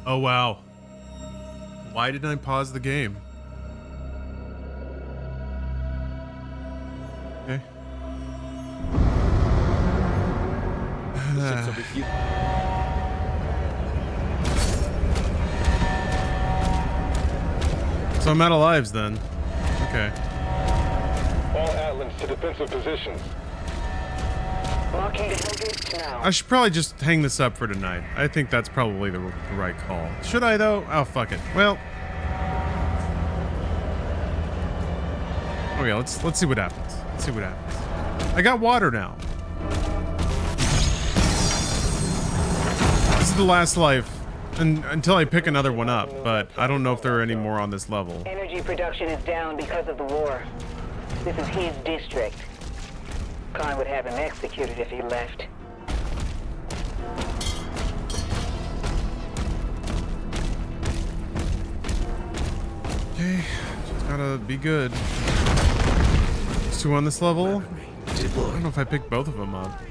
Oh, wow. Why didn't I pause the game? Okay. So I'm out of lives then. Okay. All Atlands to defensive positions. Marking the Hellgates now. I should probably just hang this up for tonight. I think that's probably the right call. Should I though? Oh, fuck it. Well. Okay, let's see what happens. Let's see what happens. I got water now. This is the last life until I pick another one up, but I don't know if there are any more on this level. Energy production is down because of the war. This is his district. Khan would have him executed if he left. Okay, just gotta be good. There's two on this level. I don't know if I picked both of them up.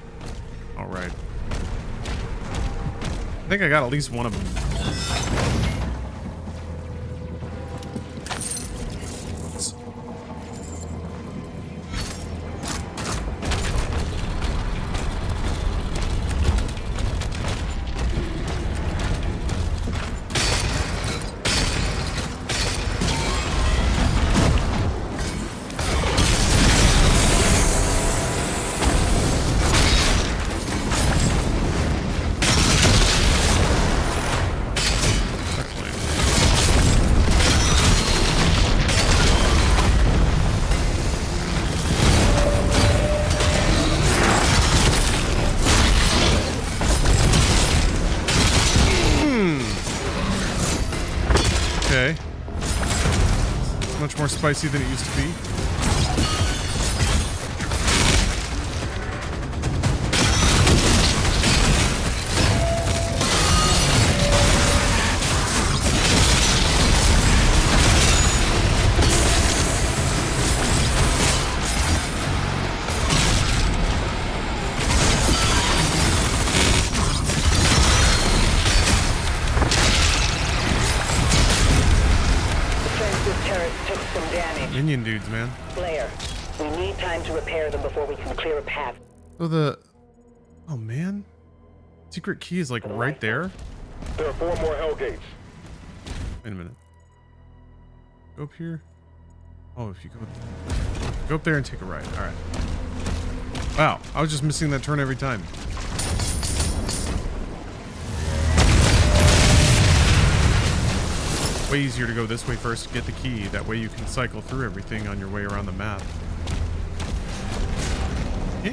All right. I think I got at least one of them. Okay. It's much more spicy than it used to be. Minion dudes, man. Slayer, We need time to repair them before we can clear a path. So oh man, secret key is like right there. There are 4 more hell gates. Wait a minute. Go up here. Oh, if you go up there and take a right. All right. Wow, I was just missing that turn every time. Way easier to go this way first to get the key. That way you can cycle through everything on your way around the map. Yeah.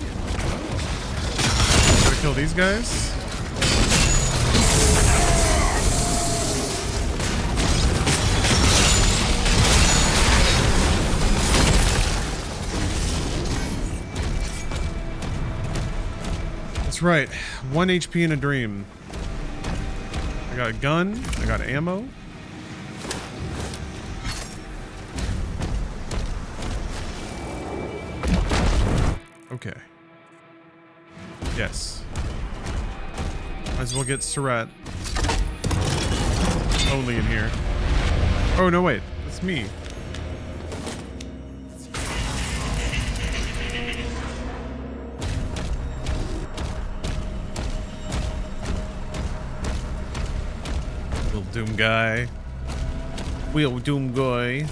Gotta kill these guys. That's right. 1 HP in a dream. I got a gun. I got ammo. Okay. Yes. Might as well get Surratt. Only in here. Oh, no, wait. That's me. Little Doom guy. Will Doom guy.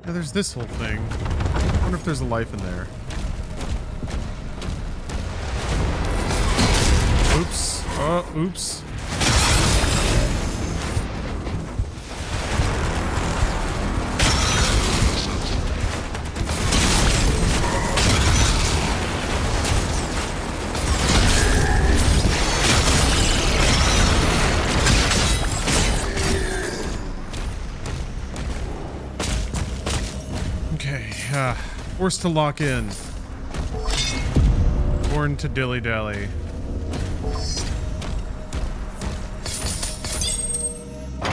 Yeah, there's this whole thing. I wonder if there's a life in there. Oops. Oh, oops. Forced to lock in. Born to dilly-dally.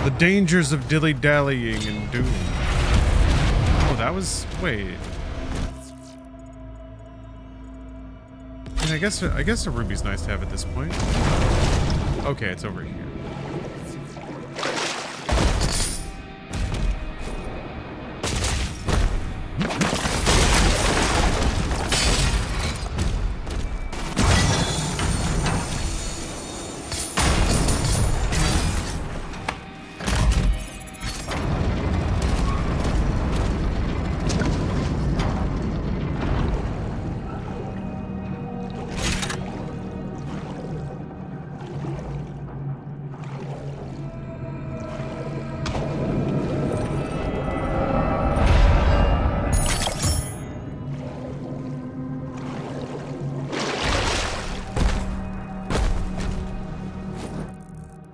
The dangers of dilly-dallying in Doom. Oh, that was... wait. I mean, I guess a ruby's nice to have at this point. Okay, it's over here.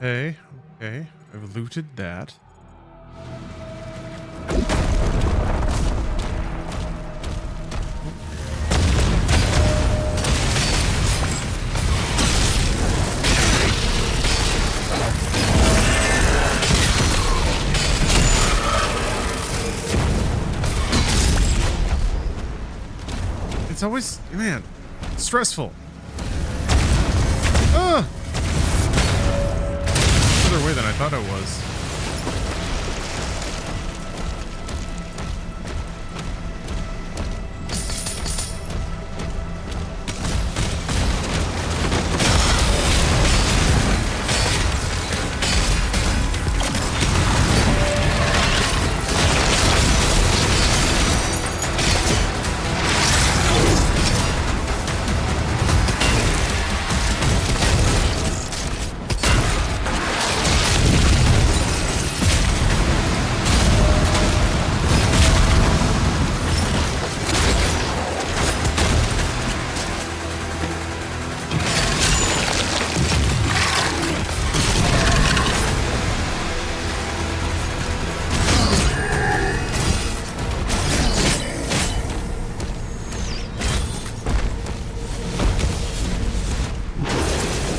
Okay, I've looted that. It's always, man, stressful. Further away than I thought I was.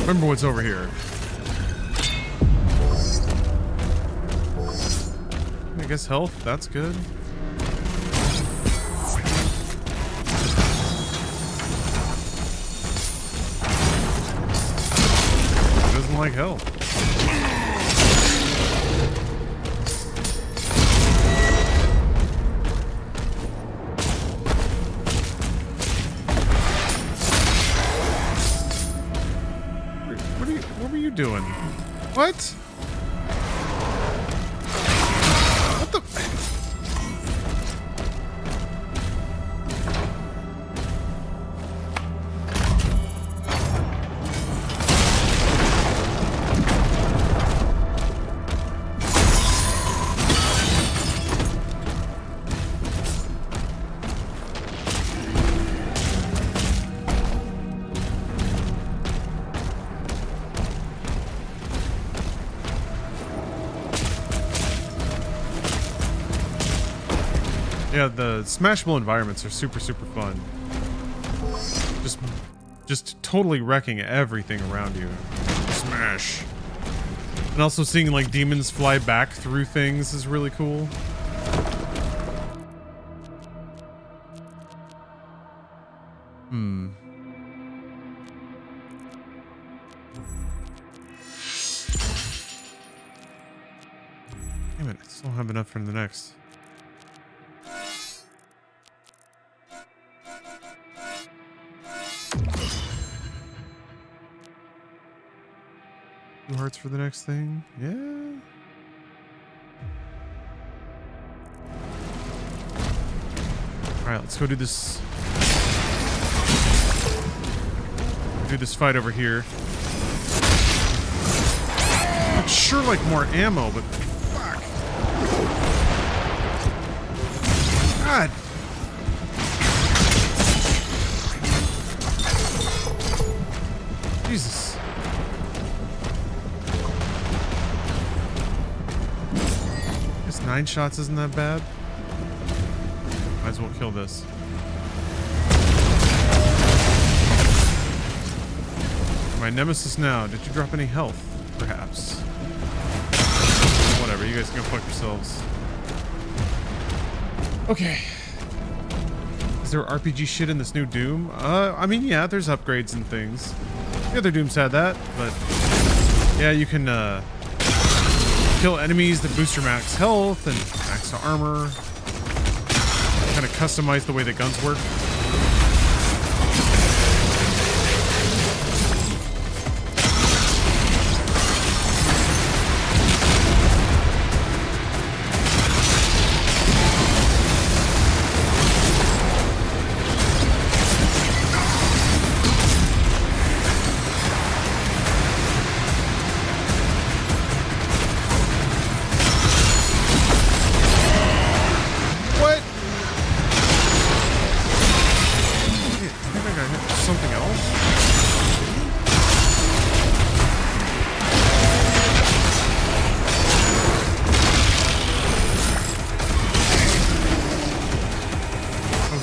Remember what's over here. I guess health, that's good. Doesn't like health. What were you doing? What? What the? Yeah, the smashable environments are super fun. Just totally wrecking everything around you. Smash. And also seeing like demons fly back through things is really cool. Damn it, I still don't have enough for the next. 2 hearts for the next thing. Yeah. All right, let's go do this. Do this fight over here. I'd sure like more ammo, but fuck. God. Jesus. Guess 9 shots isn't that bad. Might as well kill this. My nemesis now. Did you drop any health? Perhaps. Whatever, you guys can go fuck yourselves. Okay. Is there RPG shit in this new Doom? I mean, yeah, there's upgrades and things. The other Dooms had that, but yeah, you can kill enemies that boost your max health and max armor. Kind of customize the way that guns work.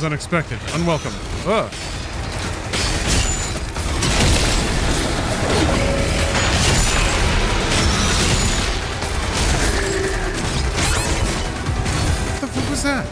Unexpected. Unwelcome. Ugh. What the fuck was that?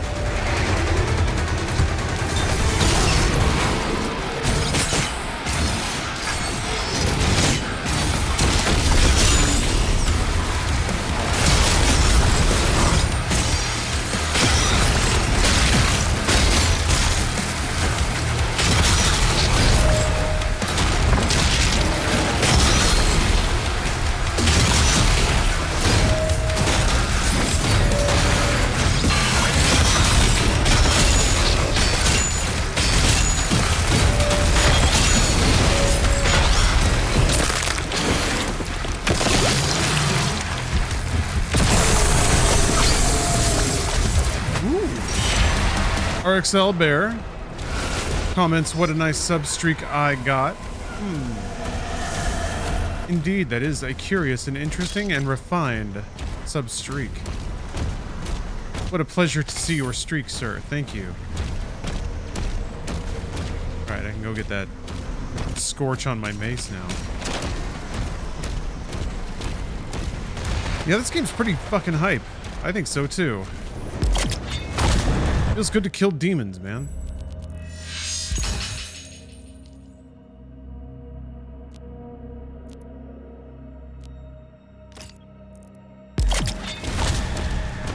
RXL Bear comments, what a nice sub streak I got. Indeed, that is a curious and interesting and refined sub streak. What a pleasure to see your streak, sir. Thank you. Alright, I can go get that scorch on my mace now. Yeah, this game's pretty fucking hype. I think so too. Feels good to kill demons, man.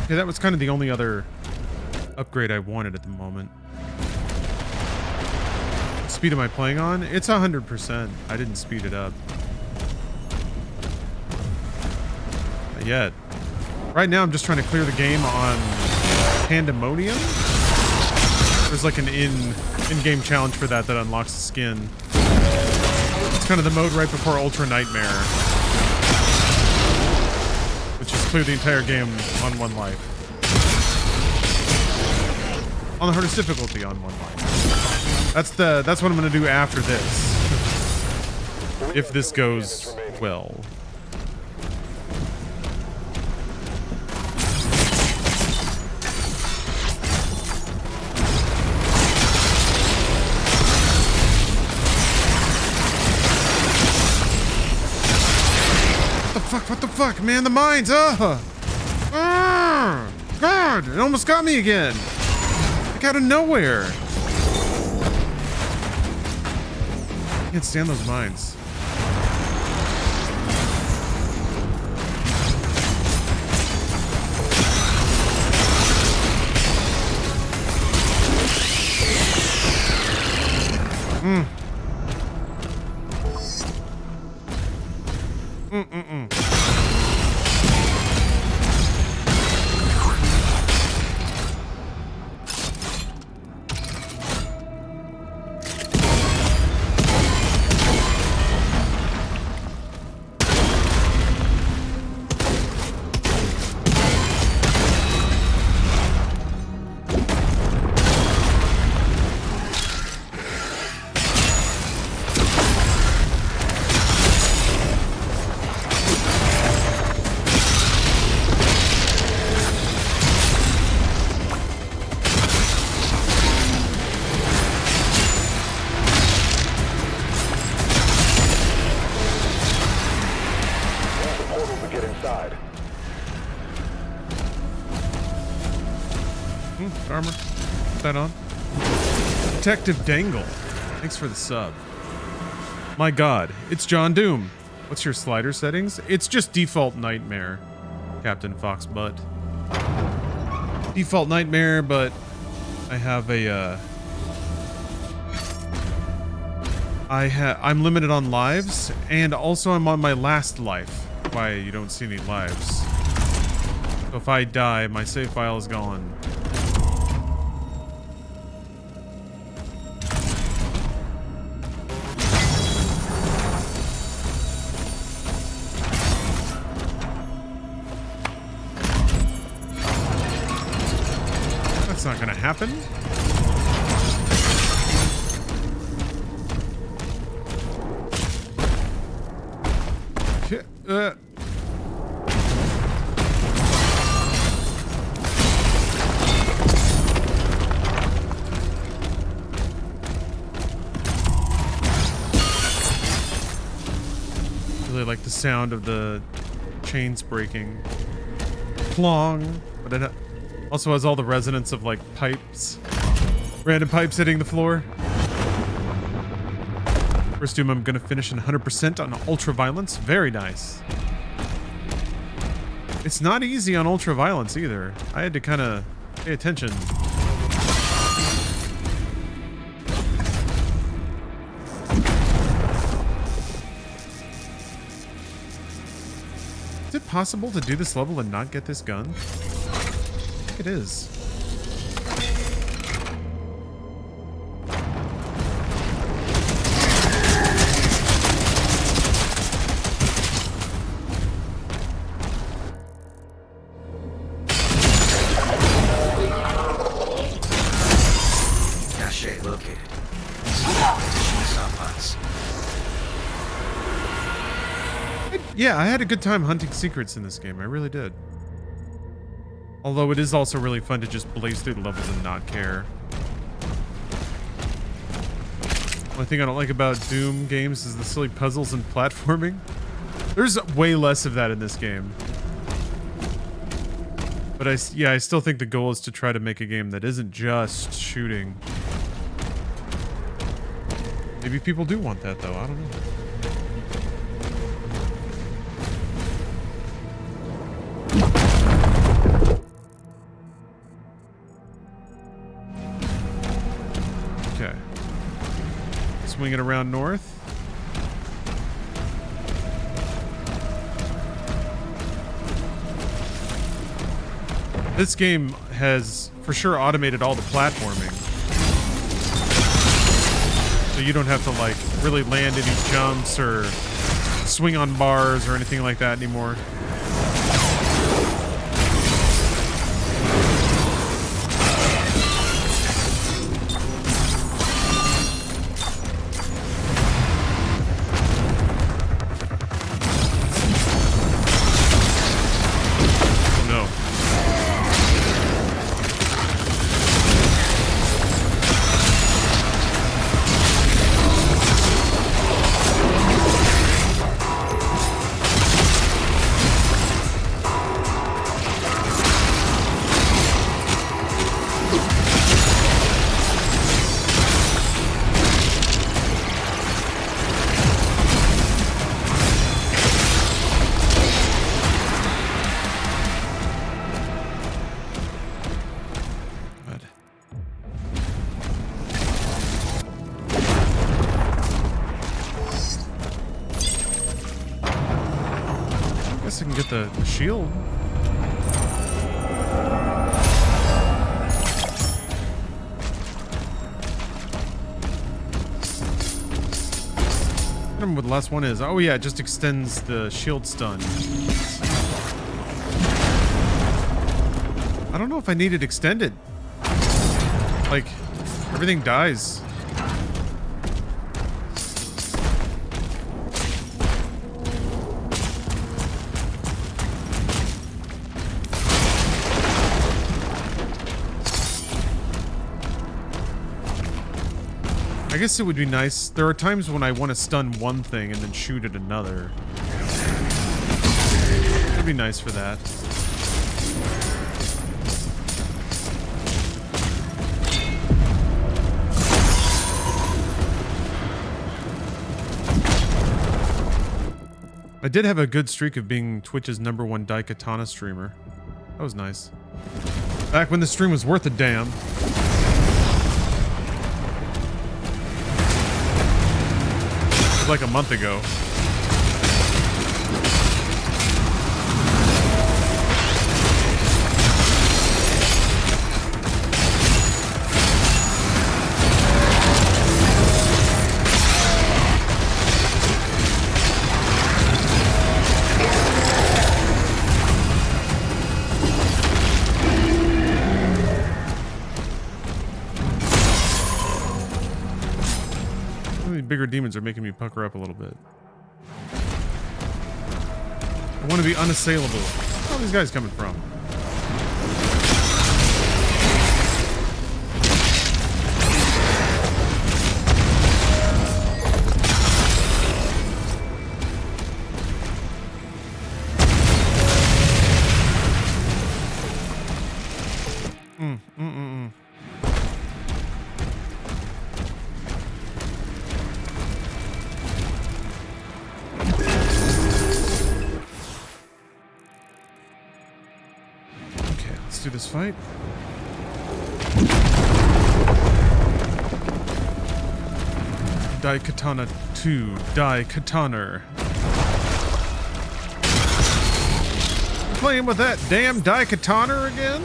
Yeah, that was kind of the only other upgrade I wanted at the moment. What speed am I playing on? It's 100%. I didn't speed it up. Not yet. Right now I'm just trying to clear the game on Pandemonium. There's like an in-game challenge for that unlocks the skin. It's kind of the mode right before Ultra Nightmare, which is clear the entire game on one life. On the hardest difficulty on one life. That's what I'm gonna do after this. If this goes well. What the fuck, man? The mines! God! It almost got me again! Like out of nowhere! I can't stand those mines. Armor. Put that on. Detective Dangle. Thanks for the sub. My god, it's John Doom. What's your slider settings? It's just default Nightmare, Captain Foxbutt. Default Nightmare, but I have a I'm limited on lives, and also I'm on my last life. Why you don't see any lives. So if I die, my save file is gone. That's not gonna happen. Really like the sound of the chains breaking. Plong. But it also has all the resonance of like pipes. Random pipes hitting the floor. First Doom I'm gonna finish in 100% on Ultra Violence. Very nice. It's not easy on Ultra Violence either. I had to kind of pay attention. Is it possible to do this level and not get this gun? I think it is. Cache located. Yeah, I had a good time hunting secrets in this game. I really did. Although it is also really fun to just blaze through the levels and not care. One thing I don't like about Doom games is the silly puzzles and platforming. There's way less of that in this game. But I still think the goal is to try to make a game that isn't just shooting. Maybe people do want that though, I don't know. Okay. Swing it around north. This game has for sure automated all the platforming. So you don't have to like really land any jumps or swing on bars or anything like that anymore. I can get the shield. I don't remember what the last one is. Oh yeah, it just extends the shield stun. I don't know if I need it extended. Like, everything dies. I guess it would be nice. There are times when I want to stun one thing and then shoot at another. It would be nice for that. I did have a good streak of being Twitch's #1 Daikatana streamer. That was nice. Back when the stream was worth a damn. Like a month ago. Bigger demons are making me pucker up a little bit. I want to be unassailable. Where are these guys coming from? Let's do this fight. Daikatana 2, Daikataner. Playing with that damn Daikataner again?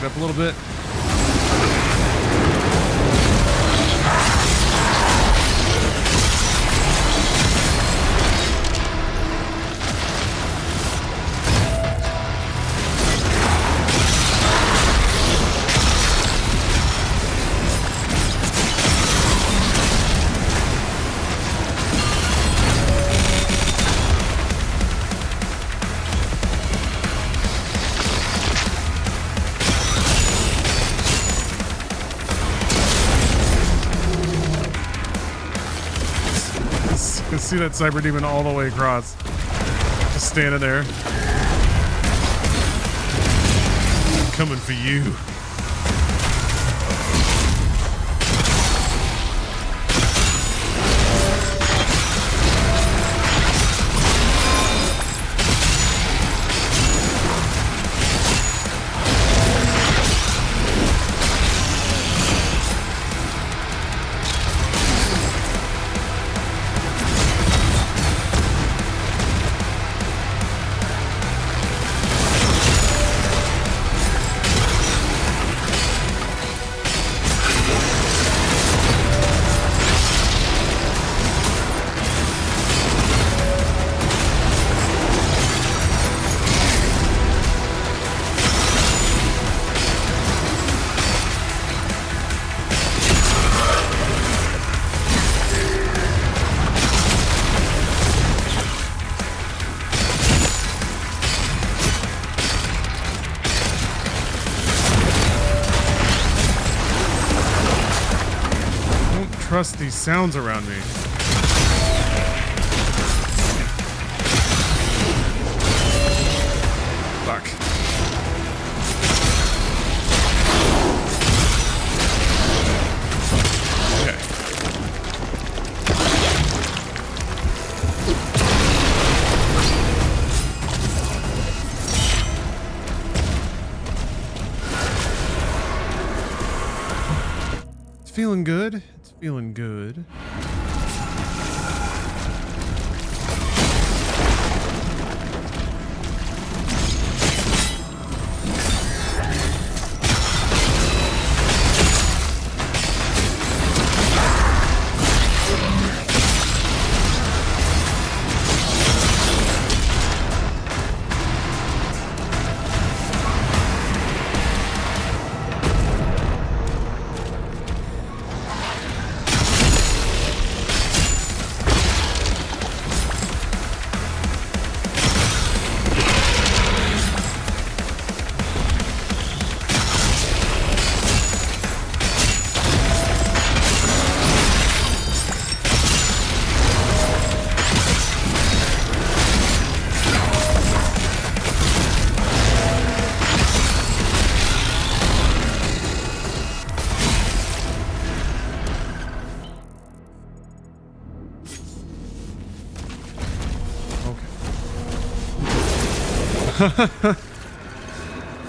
Up a little bit. can see that cyber demon all the way across. Just standing there. Coming for you. Trust these sounds around me. Fuck. Okay. It's feeling good. Feeling good.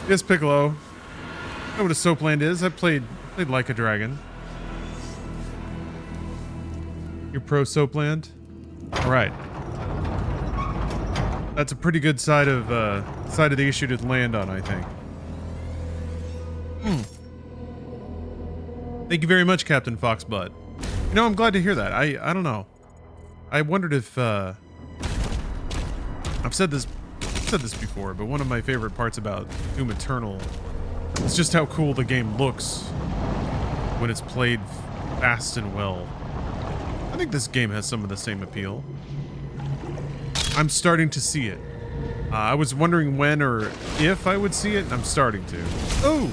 Yes, Piccolo. I know what a soapland is. I played Like a Dragon. You're pro soapland? Alright. That's a pretty good side of the issue to land on, I think. Thank you very much, Captain Foxbutt. You know, I'm glad to hear that. I don't know. I wondered if I've said this before, but one of my favorite parts about Doom Eternal is just how cool the game looks when it's played fast and well. I think this game has some of the same appeal. I'm starting to see it. I was wondering when or if I would see it, and I'm starting to. Oh!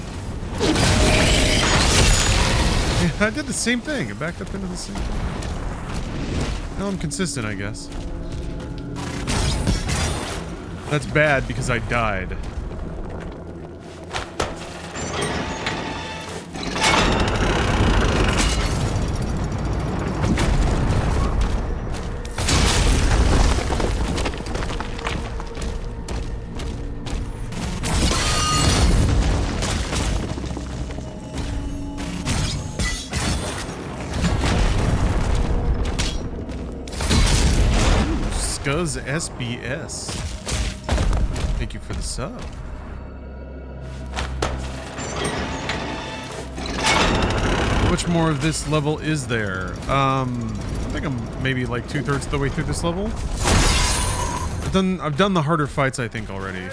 Yeah, I did the same thing. I backed up into the same thing. Well, I'm consistent, I guess. That's bad because I died. Scuzz SBS. Thank you for the sub. How much more of this level is there? I think I'm maybe like 2/3 of the way through this level. I've done the harder fights, I think, already.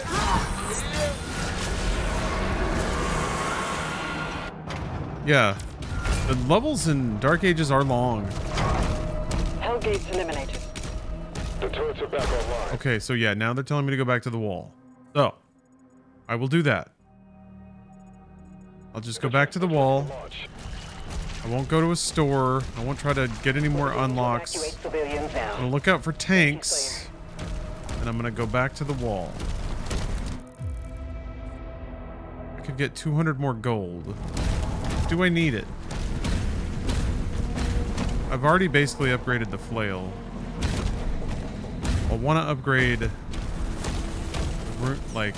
Yeah. The levels in Dark Ages are long. Hellgate's eliminated. The turrets are back online. Okay, so yeah, now they're telling me to go back to the wall. So, I will do that. I'll just go back to the wall. I won't go to a store. I won't try to get any more unlocks. I'm gonna look out for tanks. And I'm gonna go back to the wall. I could get 200 more gold. Do I need it? I've already basically upgraded the flail. I want to upgrade, like,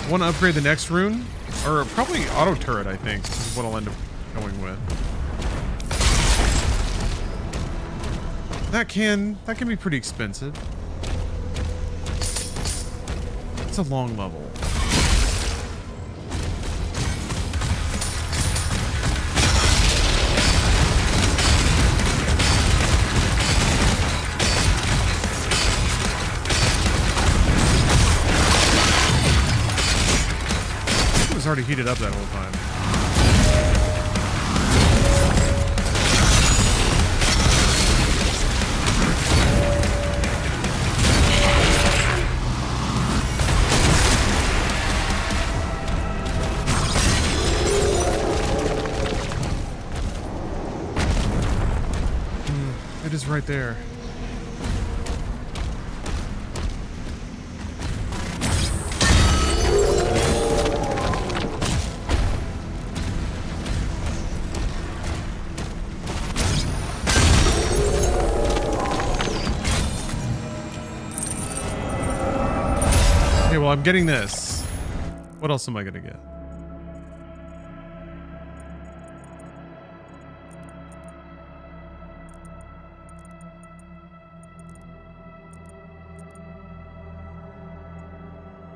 I want to upgrade the next rune, or probably auto turret. I think is what I'll end up going with. That can be pretty expensive. It's a long level. It was already heated up that whole time. It is right there. Okay, well, I'm getting this. What else am I gonna get?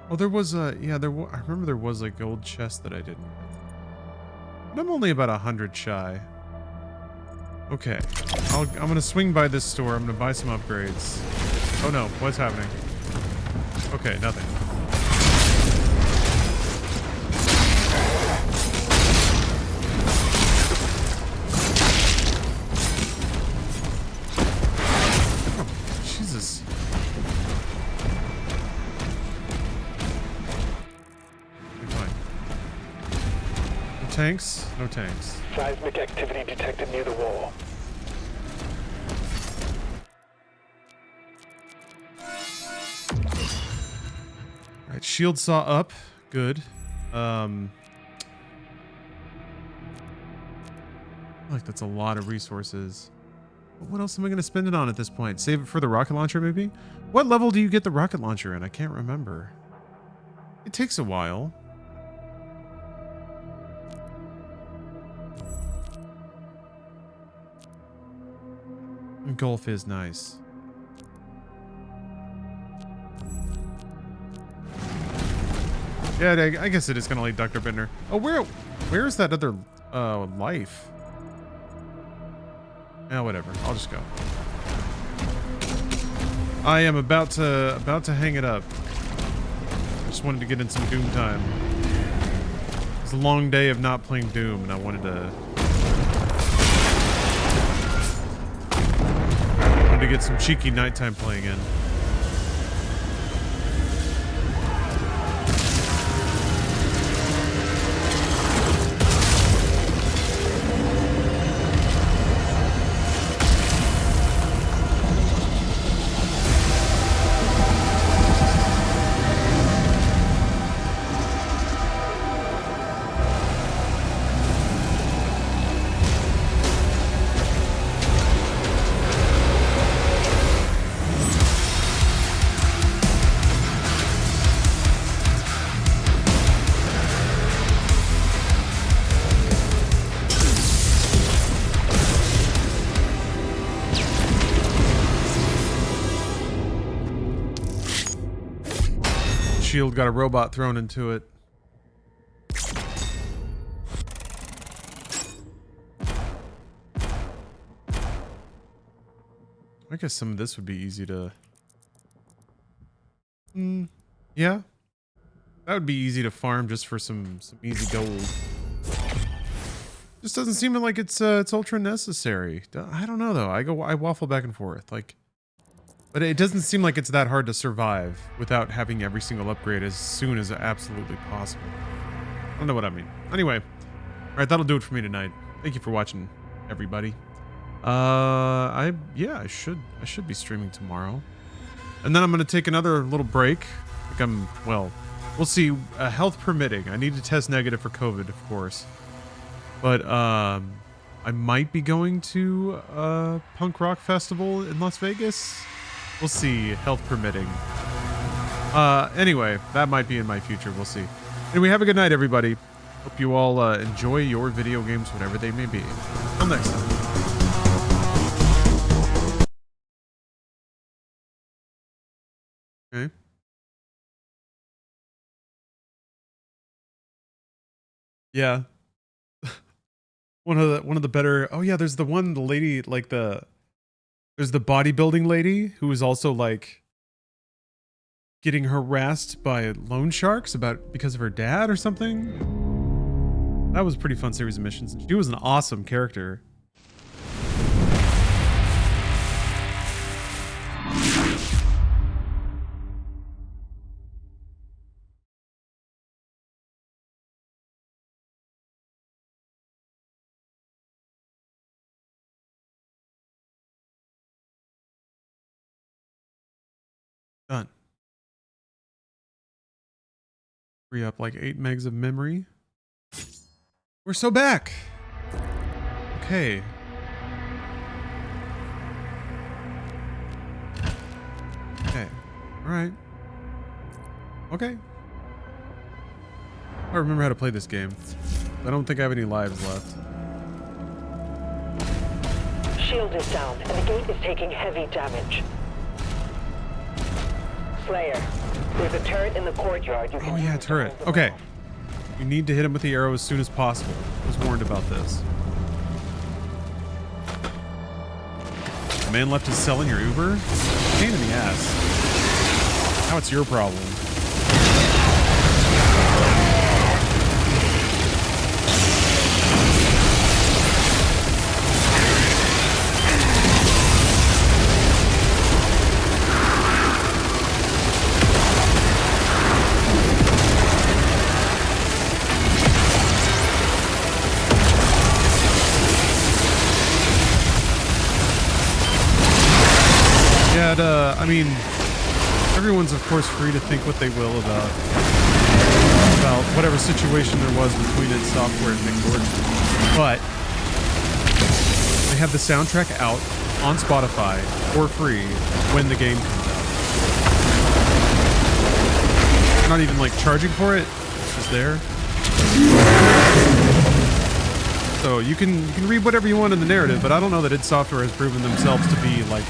Oh, there was a, yeah, I remember there was a gold chest that I didn't. But I'm only about 100 shy. Okay, I'm gonna swing by this store. I'm gonna buy some upgrades. Oh no, what's happening? Okay, nothing. Oh, Jesus. Tanks? No tanks. Seismic activity detected near the wall. Alright, shield saw up. Good. Like that's a lot of resources. But what else am I going to spend it on at this point? Save it for the rocket launcher, maybe? What level do you get the rocket launcher in? I can't remember. It takes a while. Golf is nice. Yeah, I guess it is kind of like Dr. Bender. Oh, where is that other life? Yeah, whatever. I'll just go. I am about to hang it up. I just wanted to get in some Doom time. It's a long day of not playing Doom, and I wanted to get some cheeky nighttime playing in. Shield got a robot thrown into it. I guess some of this would be easy to... yeah. That would be easy to farm just for some easy gold. Just doesn't seem like it's ultra necessary. I don't know though. I waffle back and forth. Like, But it doesn't seem like it's that hard to survive without having every single upgrade as soon as absolutely possible. I don't know what I mean. Anyway, all right, that'll do it for me tonight. Thank you for watching, everybody. I should be streaming tomorrow, and then I'm gonna take another little break. I think we'll see. Health permitting. I need to test negative for COVID, of course, but I might be going to a punk rock festival in Las Vegas. We'll see, health permitting. Anyway, that might be in my future. We'll see. Anyway, have a good night, everybody. Hope you all enjoy your video games, whatever they may be. Till next time. Okay. Yeah. One of the better. Oh yeah, there's the lady, like there's the bodybuilding lady who is also like getting harassed by loan sharks because of her dad or something. That was a pretty fun series of missions. She was an awesome character. Done. Free up like 8 megs of memory. We're so back. Okay. Okay. All right. Okay. I remember how to play this game. I don't think I have any lives left. Shield is down, and the gate is taking heavy damage. Slayer, there's a turret in the courtyard. You can yeah, turret. Okay. You need to hit him with the arrow as soon as possible. I was warned about this. The man left his cell in your Uber? Pain in the ass. Now it's your problem. I mean, everyone's of course free to think what they will about whatever situation there was between id Software and Nick Gordon, but they have the soundtrack out on Spotify for free when the game comes out. They're not even like charging for it; it's just there. So you can read whatever you want in the narrative, but I don't know that id Software has proven themselves to be like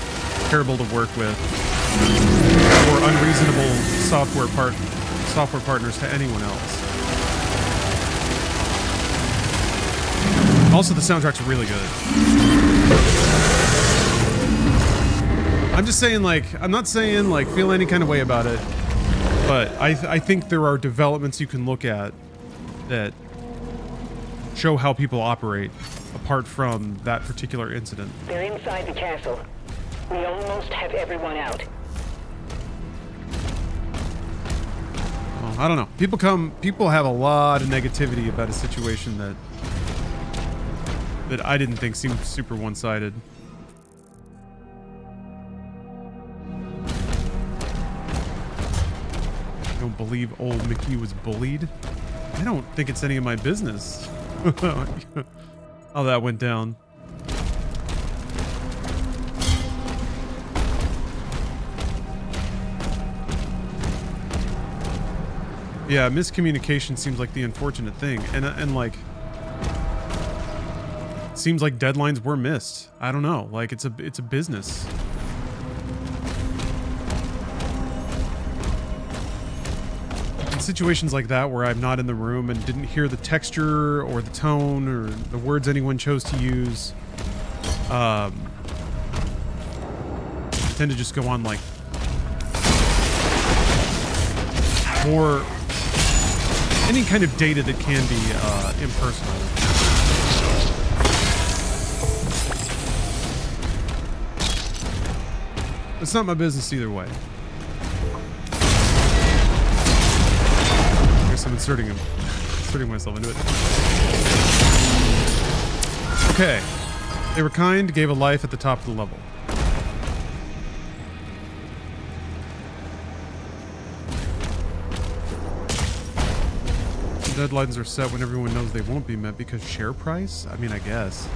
terrible to work with or unreasonable software partners to anyone else. Also, the soundtrack's really good. I'm just saying, like, I'm not saying like feel any kind of way about it, but I think there are developments you can look at that show how people operate apart from that particular incident. They're inside the castle. We almost have everyone out. Well, I don't know. People have a lot of negativity about a situation that I didn't think seemed super one-sided. I don't believe old Mickey was bullied. I don't think it's any of my business how that went down. Yeah, miscommunication seems like the unfortunate thing, and like, it seems like deadlines were missed. I don't know, like it's a business. In situations like that where I'm not in the room and didn't hear the texture or the tone or the words anyone chose to use, I tend to just go on like more any kind of data that can be impersonal. It's not my business either way. I guess I'm inserting myself into it. Okay. They were kind, gave a life at the top of the level. Deadlines are set when everyone knows they won't be met because share price? I mean, I guess.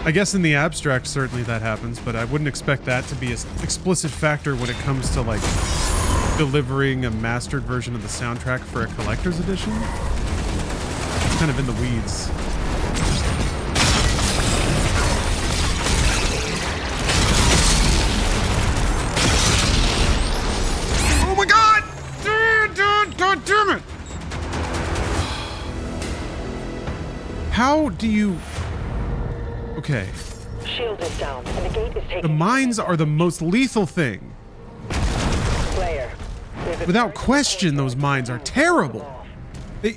I guess in the abstract, certainly that happens, but I wouldn't expect that to be an explicit factor when it comes to, like, delivering a mastered version of the soundtrack for a collector's edition. It's kind of in the weeds. Oh my god! God damn it! How do you... Okay. Shield is down, and the gate is taking... The mines are the most lethal thing. Slayer. Without question, those mines are terrible. They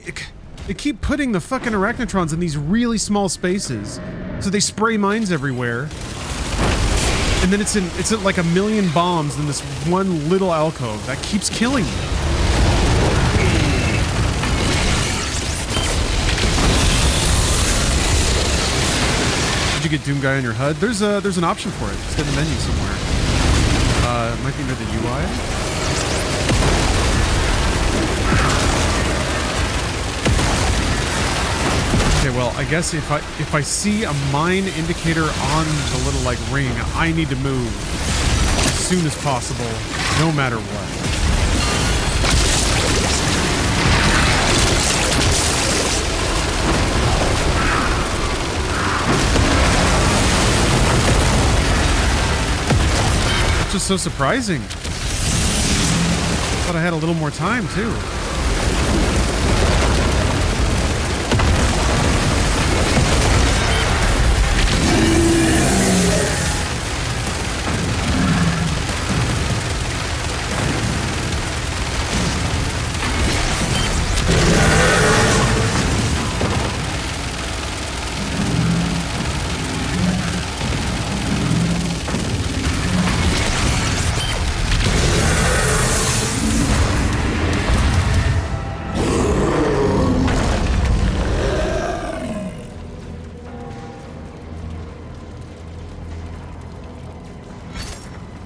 keep putting the fucking arachnotrons in these really small spaces, so they spray mines everywhere. And then it's at like 1 million bombs in this one little alcove that keeps killing them. Did you get Doom Guy on your HUD? There's an option for it. It's in the menu somewhere. It might be near the UI. Okay, well, I guess if I see a mine indicator on the little like ring, I need to move as soon as possible, no matter what. Just so surprising. Thought I had a little more time too.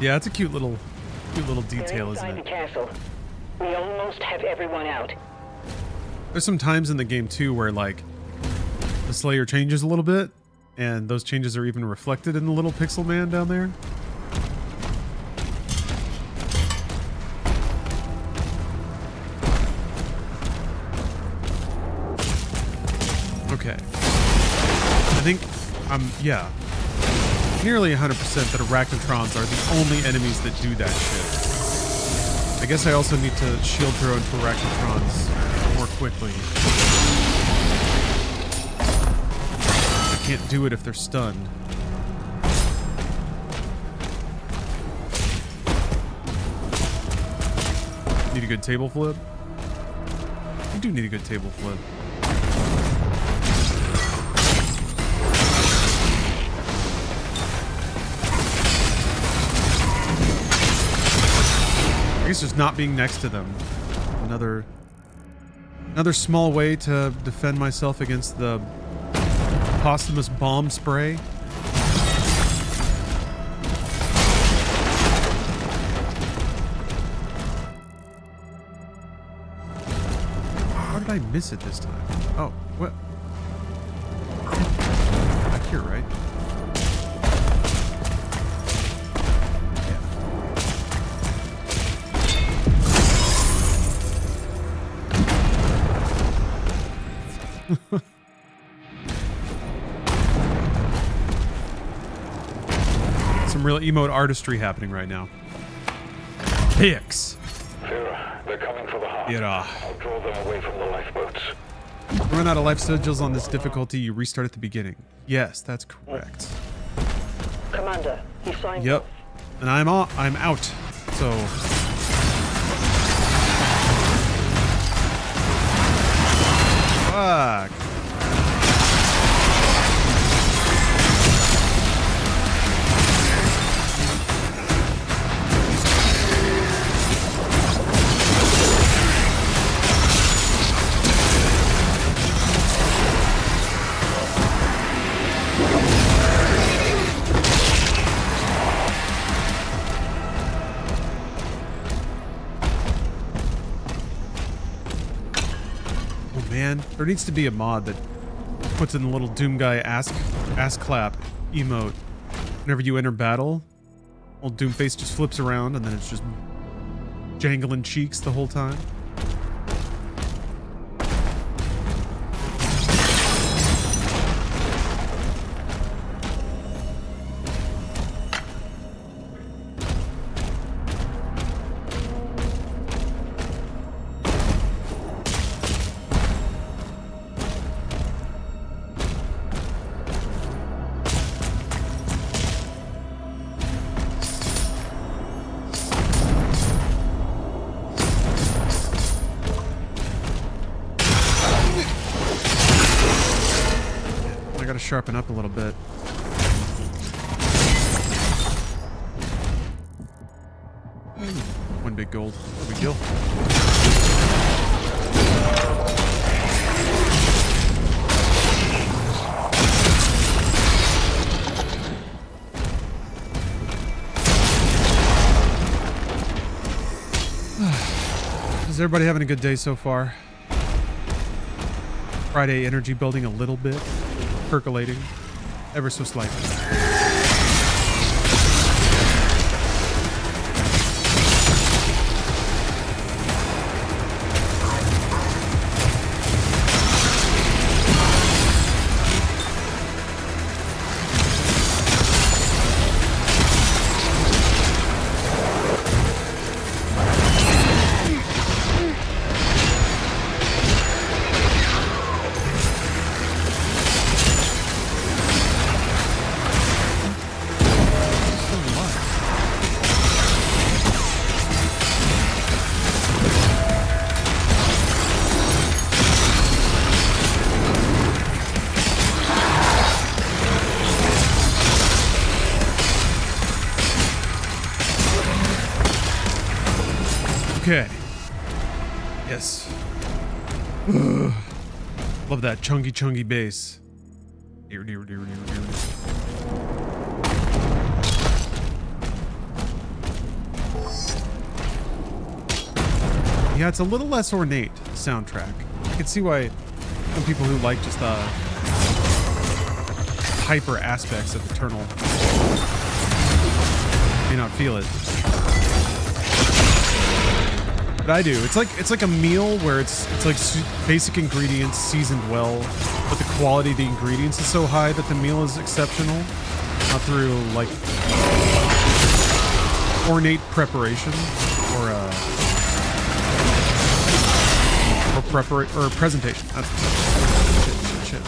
Yeah, it's a cute little detail, isn't it? The castle. We almost have everyone out. There's some times in the game too where like the Slayer changes a little bit, and those changes are even reflected in the little pixel man down there. Okay. I think yeah. Nearly 100% that arachnotrons are the only enemies that do that shit. I guess I also need to shield throw into arachnotrons more quickly. I can't do it if they're stunned. Need a good table flip? You do need a good table flip. I guess just not being next to them. Another small way to defend myself against the posthumous bomb spray. How did I miss it this time? Oh, what? Back here, right? Some real emote artistry happening right now. Pix. Vera, they're coming for the heart. Yeah. I'll draw them away from the lifeboats. Run out of life sigils on this difficulty, you restart at the beginning. Yes, that's correct. Commander, he signed. Yep. And I'm out. So fuck. man. There needs to be a mod that puts in the little Doom guy ass clap emote. Whenever you enter battle, old Doomface just flips around and then it's just jangling cheeks the whole time. Sharpen up a little bit. One big gold. No big deal. Is everybody having a good day so far? Friday energy building a little bit. Percolating ever so slightly. Okay. Yes. Love that chunky bass. Dear. Yeah, it's a little less ornate soundtrack. I can see why some people who like just the hyper aspects of Eternal may not feel it. But I do. It's like a meal where it's like basic ingredients seasoned well, but the quality of the ingredients is so high that the meal is exceptional, not through like ornate preparation or presentation. That's shit.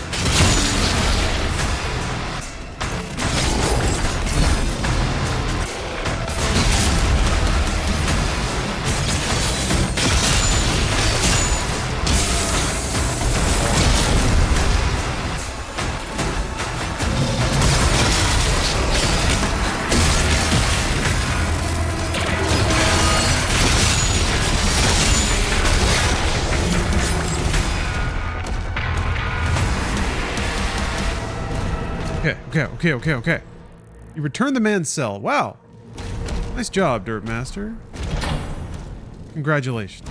Okay. You returned the man's cell. Wow. Nice job, Dirt Master. Congratulations.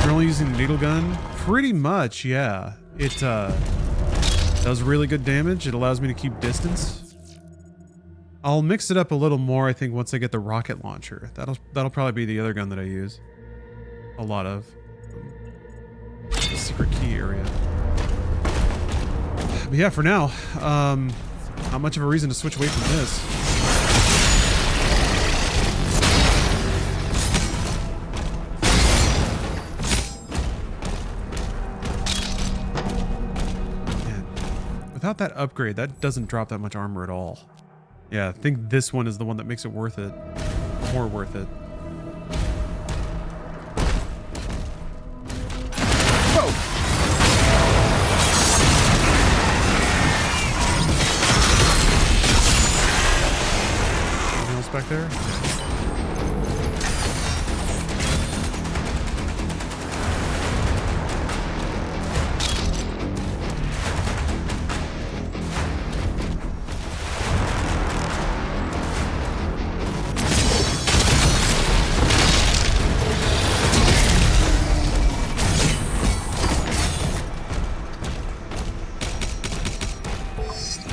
You're only using the needle gun? Pretty much, yeah. It does really good damage. It allows me to keep distance. I'll mix it up a little more, I think, once I get the rocket launcher. That'll probably be the other gun that I use. A lot of. The secret key area. But yeah, for now, not much of a reason to switch away from this. Man, without that upgrade, that doesn't drop that much armor at all. Yeah, I think this one is the one that makes it worth it. More worth it. Back there.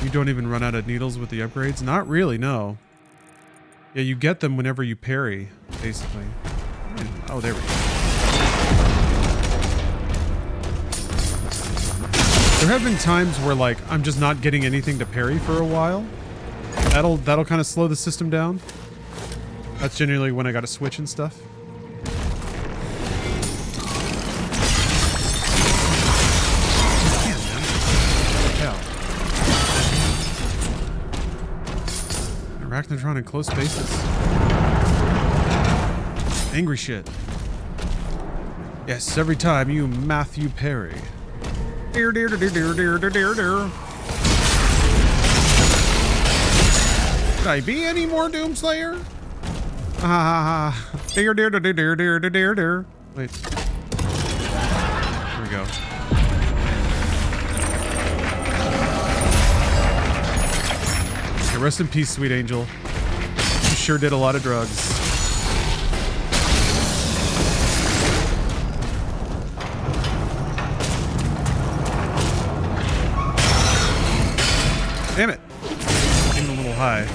You don't even run out of needles with the upgrades? Not really, no. Yeah, you get them whenever you parry, basically. Oh, there we go. There have been times where, like, I'm just not getting anything to parry for a while. That'll kind of slow the system down. That's generally when I got to switch and stuff. Arachnotron in close spaces. Angry shit. Yes, every time you Matthew Perry. Dear, dear, dear, dear, dear, dear, dear, dear. Could I be any more Doomslayer? Ah, dear, dear, dear, dear, dear, dear, dear, dear. Wait. Here we go. Rest in peace, sweet angel. You sure did a lot of drugs. Damn it. Getting a little high.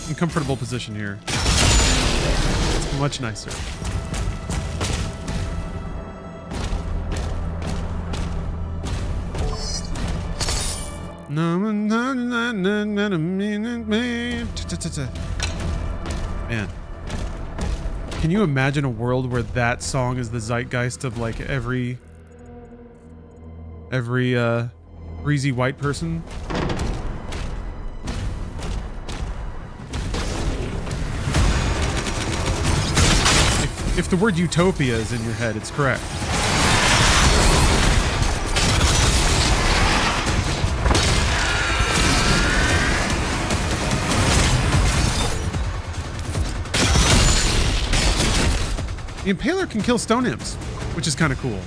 Uncomfortable position here. It's much nicer. Man, can you imagine a world where that song is the zeitgeist of like every breezy white person? If the word utopia is in your head, it's correct. The Impaler can kill stone imps, which is kind of cool.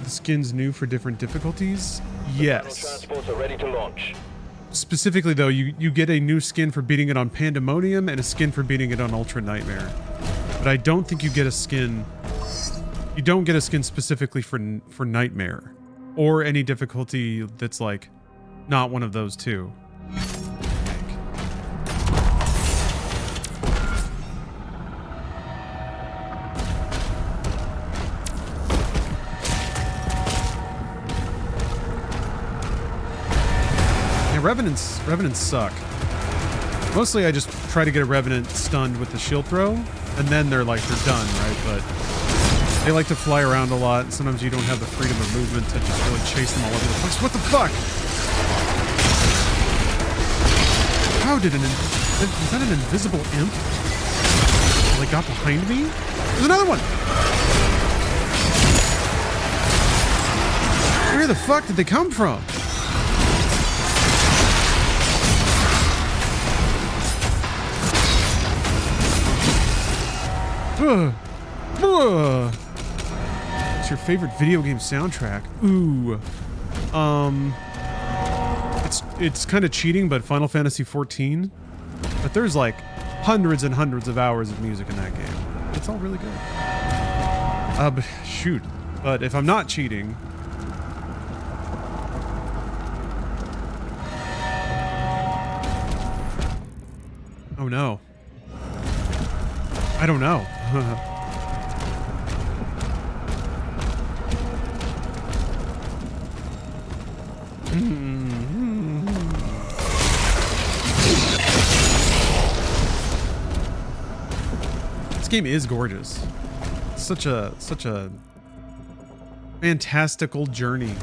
The skin's new for different difficulties? Yes. Transports are ready to launch. Specifically, though, you get a new skin for beating it on Pandemonium and a skin for beating it on Ultra Nightmare. But I don't think you get a skin... You don't get a skin specifically for Nightmare. Or any difficulty that's, like, not one of those two. Revenants suck. Mostly I just try to get a Revenant stunned with the shield throw, and then they're done, right? But they like to fly around a lot, and sometimes you don't have the freedom of movement to just really chase them all over the place. What the fuck? How did is that an invisible imp? Like got behind me? There's another one! Where the fuck did they come from? What's your favorite video game soundtrack? Ooh. It's kind of cheating, but Final Fantasy XIV. But there's like hundreds and hundreds of hours of music in that game. It's all really good. But shoot. But if I'm not cheating... Oh no. I don't know. This game is gorgeous. It's such a fantastical journey,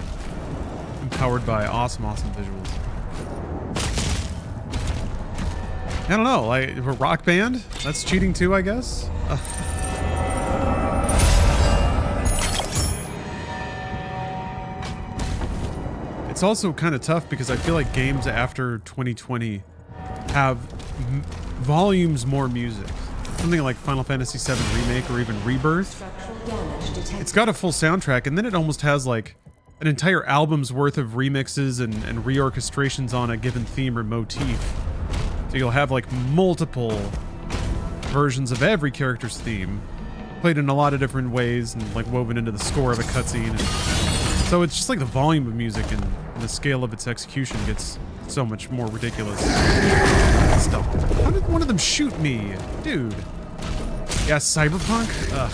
empowered by awesome visuals. I don't know, like a rock band? That's cheating too, I guess? It's also kind of tough because I feel like games after 2020 have volumes more music. something like Final Fantasy VII Remake or even Rebirth, it's got a full soundtrack, and then it almost has like an entire album's worth of remixes and reorchestrations on a given theme or motif. So you'll have like multiple versions of every character's theme, played in a lot of different ways and like woven into the score of a cutscene. And so it's just like the volume of music and the scale of its execution gets so much more ridiculous. Stop. How did one of them shoot me? Dude. Yeah, Cyberpunk? Ugh.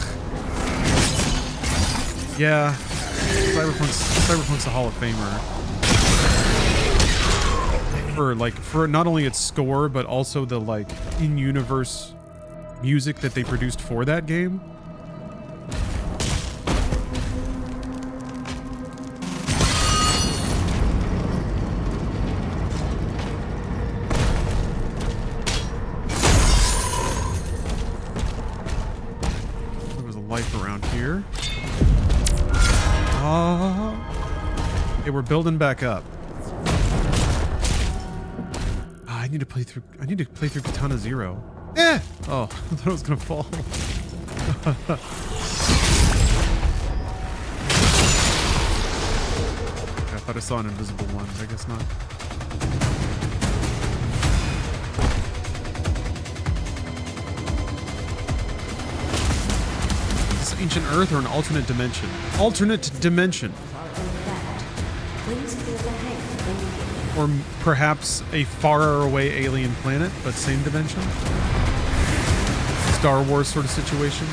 Yeah. Cyberpunk's a Hall of Famer. For not only its score, but also the like in-universe music that they produced for that game. There was a life around here. Okay, we're building back up. I need to play through Katana Zero. Eh! Oh, I thought it was gonna fall. I thought I saw an invisible one, but I guess not. Is this ancient Earth or an alternate dimension? Alternate dimension. Or perhaps a far away alien planet, but same dimension? Star Wars sort of situation?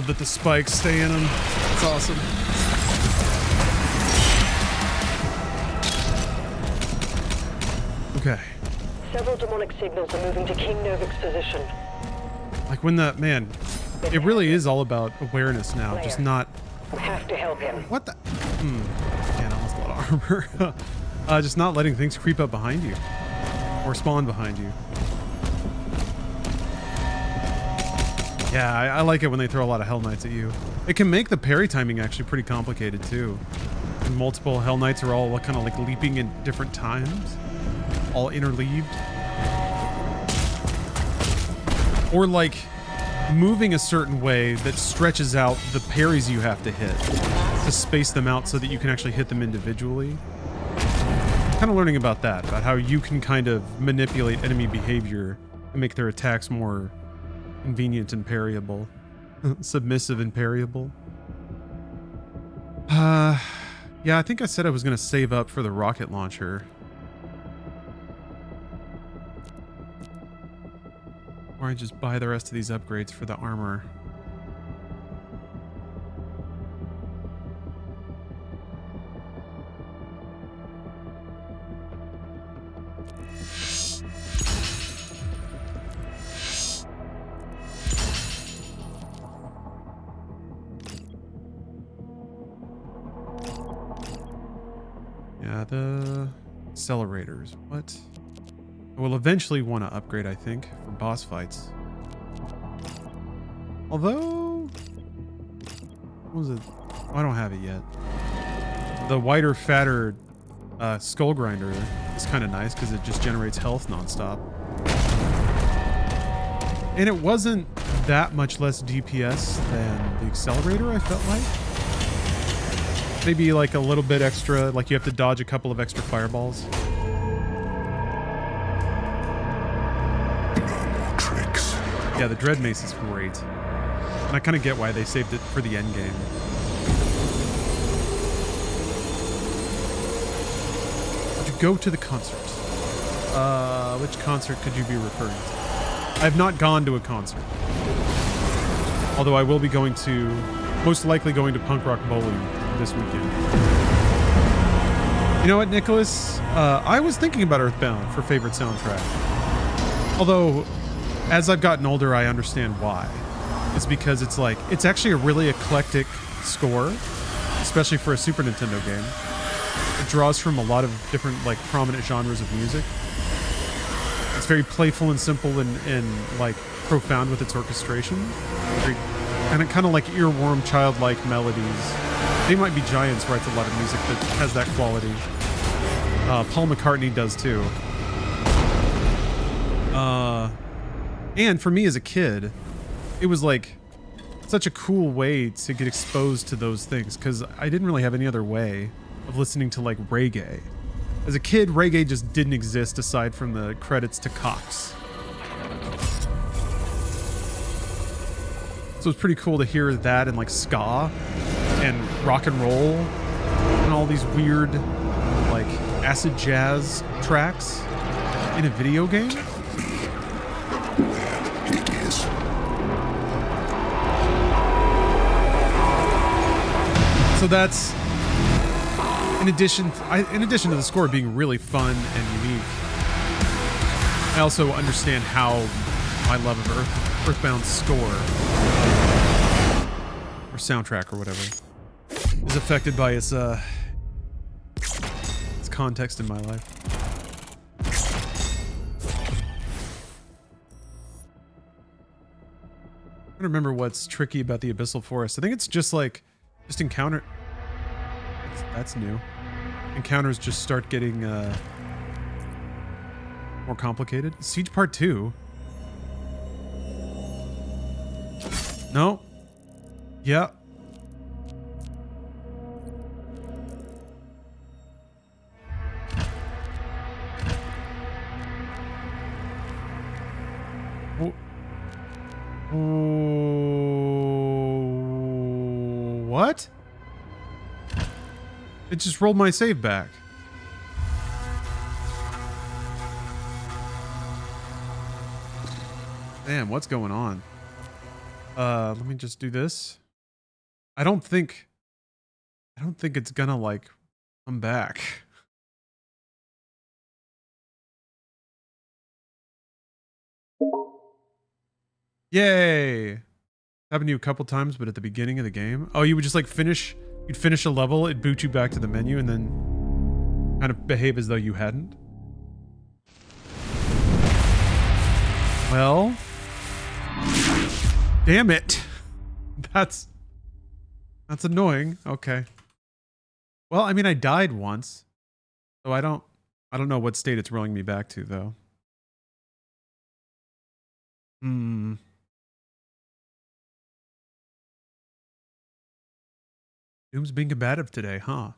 That the spikes stay in them. It's awesome. Okay. Several demonic signals are moving to King Novik's position. Like when that man, it really is all about awareness now, just not. We have to help him. What the? Man, I lost a lot of armor. Just not letting things creep up behind you or spawn behind you. Yeah, I like it when they throw a lot of Hell Knights at you. It can make the parry timing actually pretty complicated too. And multiple Hell Knights are all kind of like leaping in different times, all interleaved. Or like moving a certain way that stretches out the parries you have to hit to space them out so that you can actually hit them individually. Kind of learning about that, about how you can kind of manipulate enemy behavior and make their attacks more convenient and parryable. Submissive and parryable. Yeah, I think I said I was going to save up for the rocket launcher. Or I just buy the rest of these upgrades for the armor. Yeah, the accelerators. What? I will eventually want to upgrade, I think, for boss fights. Although, what was it? Oh, I don't have it yet. The wider, fatter Skull Grinder is kind of nice because it just generates health nonstop. And it wasn't that much less DPS than the Accelerator, I felt like. Maybe like a little bit extra, like you have to dodge a couple of extra fireballs. Tricks. Yeah, the Dread Mace is great. And I kind of get why they saved it for the end game. Would you go to the concert? Which concert could you be referring to? I have not gone to a concert. Although I will be going to, most likely going to Punk Rock Bowling this weekend. You know what, Nicholas? I was thinking about Earthbound for favorite soundtrack. Although, as I've gotten older, I understand why. It's because it's like, it's actually a really eclectic score, especially for a Super Nintendo game. It draws from a lot of different, like, prominent genres of music. It's very playful and simple and like profound with its orchestration. And it kind of like earworm, childlike melodies. They Might Be Giants writes a lot of music that has that quality. Paul McCartney does too. And for me as a kid, it was like such a cool way to get exposed to those things because I didn't really have any other way of listening to like reggae. As a kid, reggae just didn't exist aside from the credits to Cox. So it's pretty cool to hear that and like ska and rock and roll and all these weird like acid jazz tracks in a video game. So that's in addition to the score being really fun and unique. I also understand how my love of Earthbound's score or soundtrack or whatever is affected by its context in my life. I don't remember what's tricky about the Abyssal Forest. I think it's just like encounter. That's new. Encounters just start getting more complicated. Siege Part 2. No. Yeah. What? It just rolled my save back. Damn, what's going on? Let me just do this. I don't think it's gonna like come back. Yay! Happened to you a couple times, but at the beginning of the game. Oh, you would just like you'd finish a level, it'd boot you back to the menu, and then kind of behave as though you hadn't. Well, damn it. That's annoying. Okay. Well, I mean, I died once, so I don't know what state it's rolling me back to, though. Doom's being combative today, huh?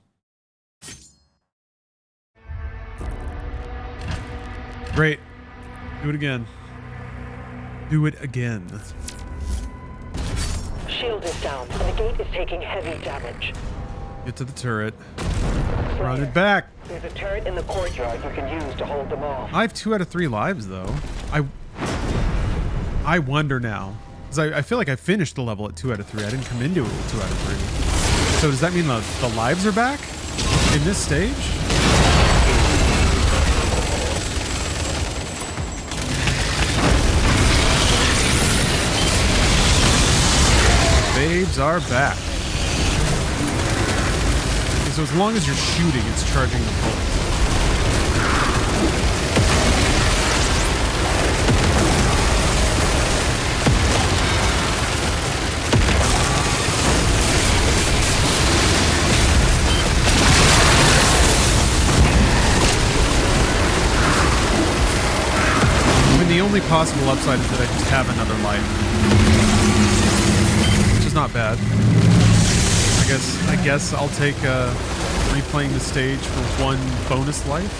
Great. Do it again. Do it again. Shield is down, and the gate is taking heavy damage. Get to the turret. Run it back. There's a turret in the courtyard you can use to hold them off. I have 2 out of 3 lives, though. I wonder now. Because I feel like I finished the level at 2 out of 3. I didn't come into it with 2 out of 3. So does that mean the lives are back in this stage? Babes are back. Okay, so as long as you're shooting, it's charging the bullets. only possible upside is that I just have another life, which is not bad. I guess I'll take replaying the stage for one bonus life.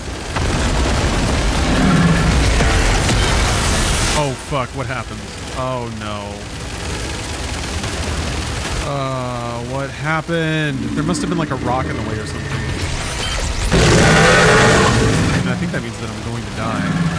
Oh fuck! What happened? Oh no. What happened? There must have been like a rock in the way or something. And I think that means that I'm going to die.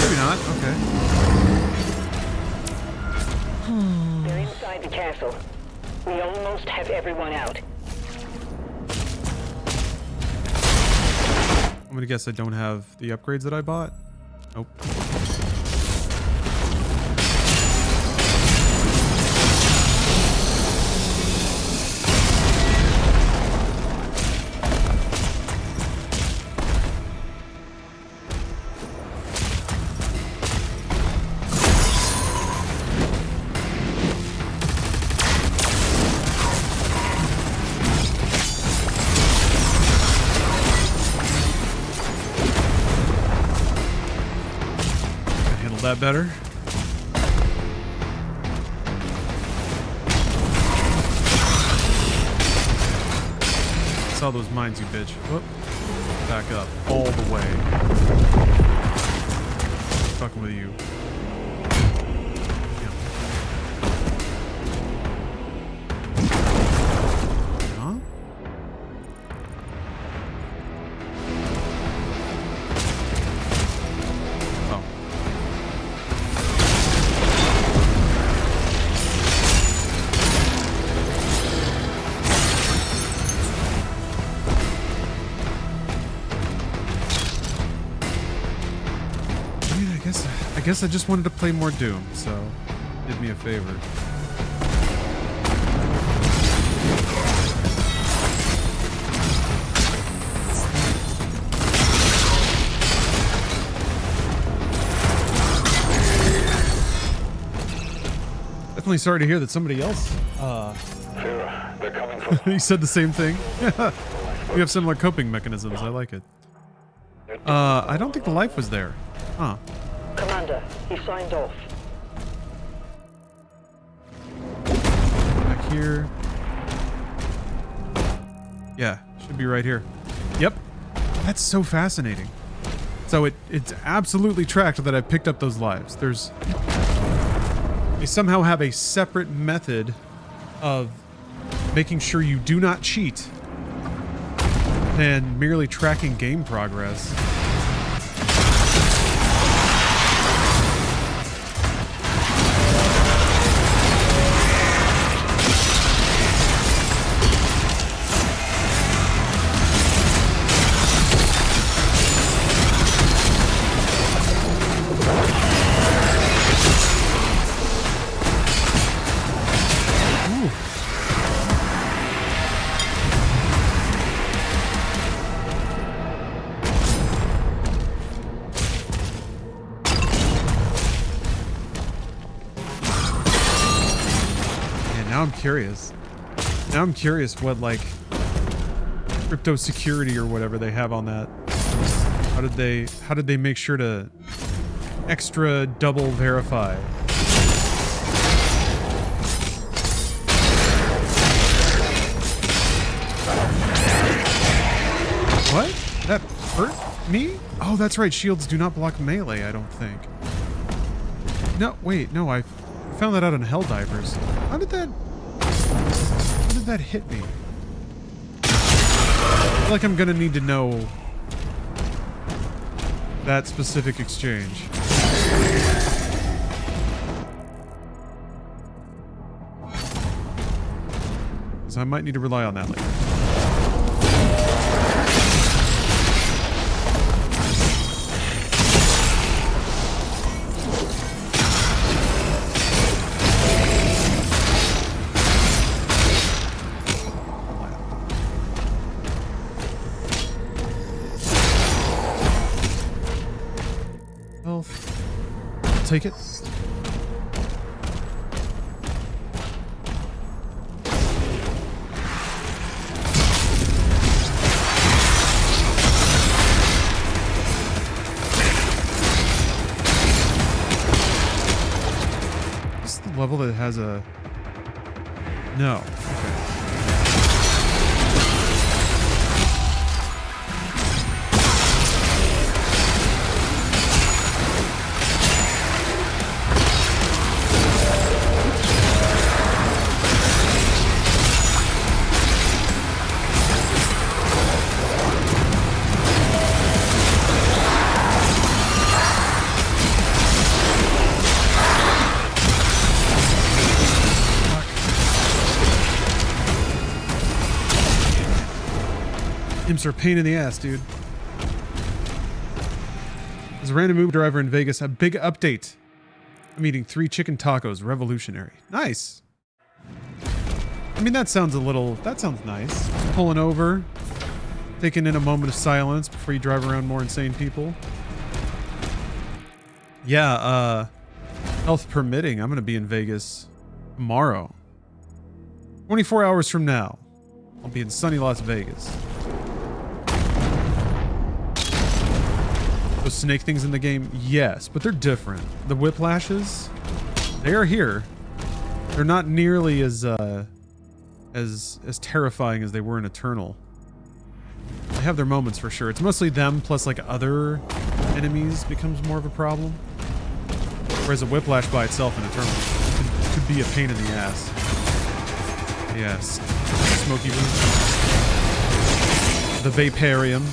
Maybe not. Okay. They're inside the castle. We almost have everyone out. I'm gonna guess I don't have the upgrades that I bought. Nope. That better. Saw those mines, you bitch. Whoop. Back up all the way. Fucking with you. Huh? I guess I just wanted to play more Doom, so did me a favor. Definitely sorry to hear that somebody else They're coming for he said the same thing. We have similar coping mechanisms. I like it. I don't think the life was there. Huh. Commander, he signed off. Back here. Yeah, should be right here. Yep. That's so fascinating. So it's absolutely tracked that I picked up those lives. They somehow have a separate method of making sure you do not cheat than merely tracking game progress. Now I'm curious. Now I'm curious what, like, crypto security or whatever they have on that. How did they make sure to extra double verify? What? That hurt me? Oh, that's right. Shields do not block melee, I don't think. No, wait, no, I found that out on Helldivers. How did that hit me? I feel like I'm gonna need to know that specific exchange. So I might need to rely on that later. take it. This is the level that has a... No. Okay. Imps are a pain in the ass, dude. As a random Uber driver in Vegas, a big update. I'm eating 3 chicken tacos, revolutionary. Nice. I mean, that sounds nice. Pulling over, taking in a moment of silence before you drive around more insane people. Yeah, health permitting, I'm gonna be in Vegas tomorrow. 24 hours from now, I'll be in sunny Las Vegas. Those snake things in the game, yes, but they're different. The whiplashes, they are here. They're not nearly as terrifying as they were in Eternal. They have their moments for sure. It's mostly them plus like other enemies becomes more of a problem. Whereas a whiplash by itself in Eternal could be a pain in the ass. Yes, smoky room. The Vaparium.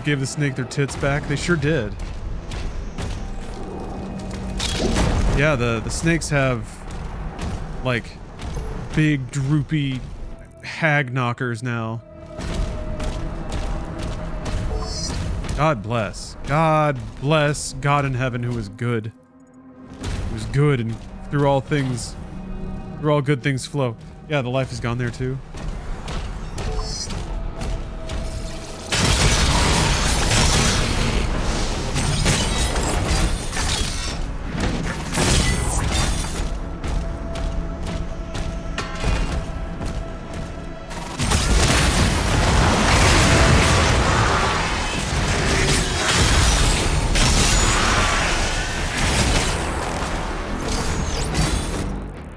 Gave the snake their tits back. They sure did. Yeah, the snakes have like big droopy hag knockers now. God bless. God bless God in heaven who is good. Who's good and through all good things flow. Yeah, the life is gone there too.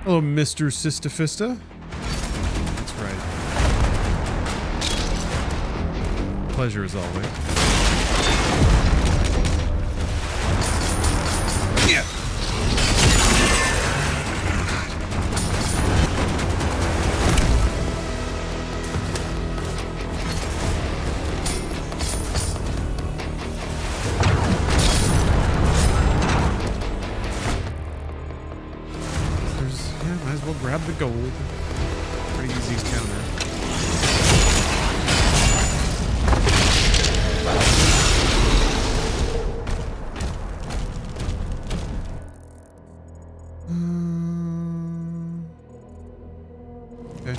Hello, Mr. Sistafista. That's right. Pleasure as always. Yeah. Grab the gold. Pretty easy encounter. Okay.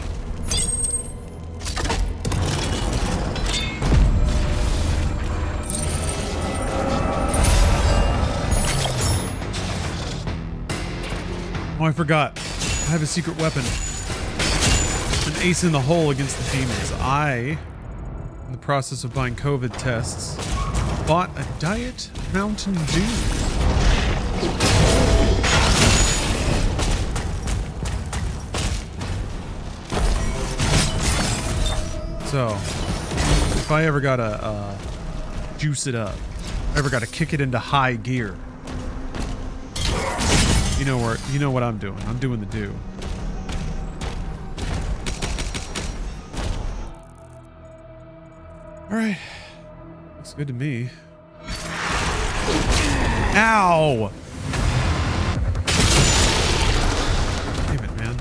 Oh, I forgot. I have a secret weapon. An ace in the hole against the demons. I, in the process of buying COVID tests, bought a Diet Mountain Dew. So, if I ever gotta juice it up, if I ever gotta kick it into high gear, you know what I'm doing. I'm doing the do. All right. Looks good to me. Ow! Damn it, man.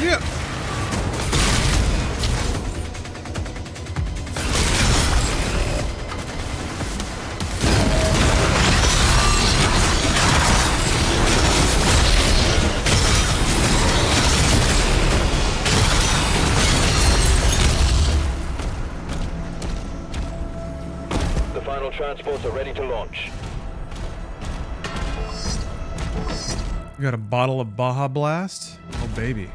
Yeah. The final transports are ready to launch. You got a bottle of Baja Blast? Oh, baby.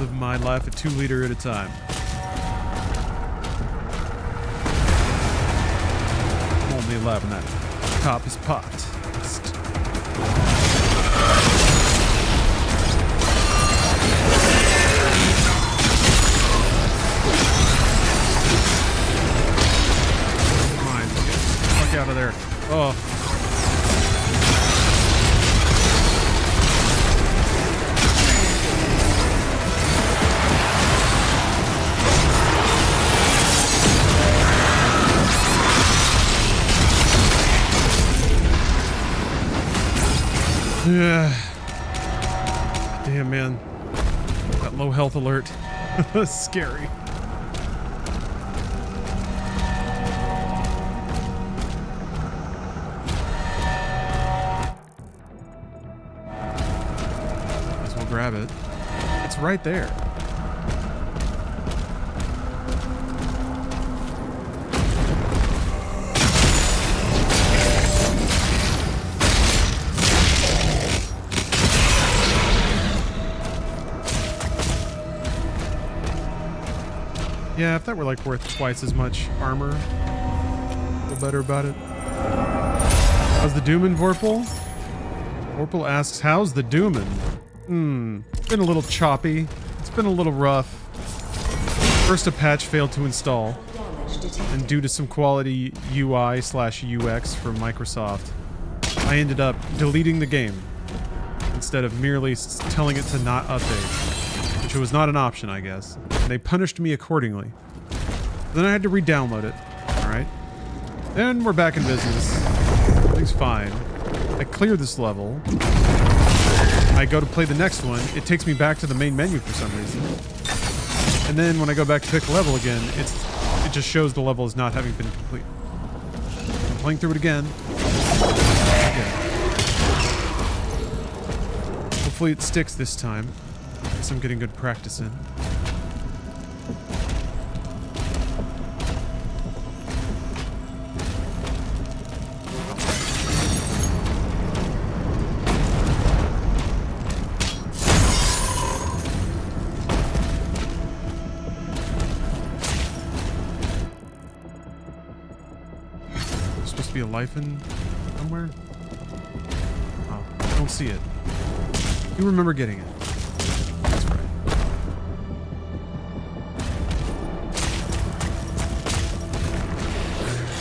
Live my life a 2 liter at a time. Only 11 that top is popped. Mine. Fuck out of there. Oh. Yeah. Damn, man. That low health alert. Scary. Might as well grab it. It's right there. Yeah, if that were like worth twice as much armor, feel better about it. How's the Doomin, Vorpal? Vorpal asks, how's the Doomin? It's been a little choppy. It's been a little rough. First, a patch failed to install, and due to some quality UI/UX from Microsoft, I ended up deleting the game instead of merely telling it to not update, which was not an option, I guess. And they punished me accordingly. Then I had to re-download it. Alright. Then we're back in business. Everything's fine. I clear this level. I go to play the next one. It takes me back to the main menu for some reason. And then when I go back to pick the level again, it just shows the level as not having been complete. I'm playing through it again. Hopefully it sticks this time. Guess I'm getting good practice in. There's supposed to be a life in somewhere? Oh, I don't see it. You remember getting it. That's right.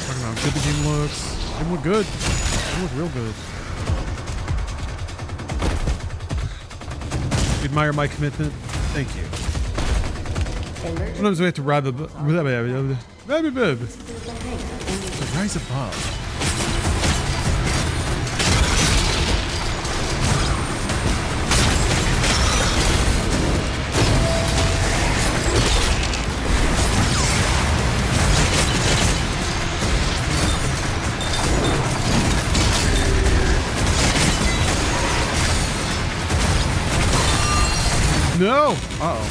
Talking about how good the game looks. It didn't look good. It looked real good. You admire my commitment? Thank you. Sometimes we have to rise above. No! Uh-oh.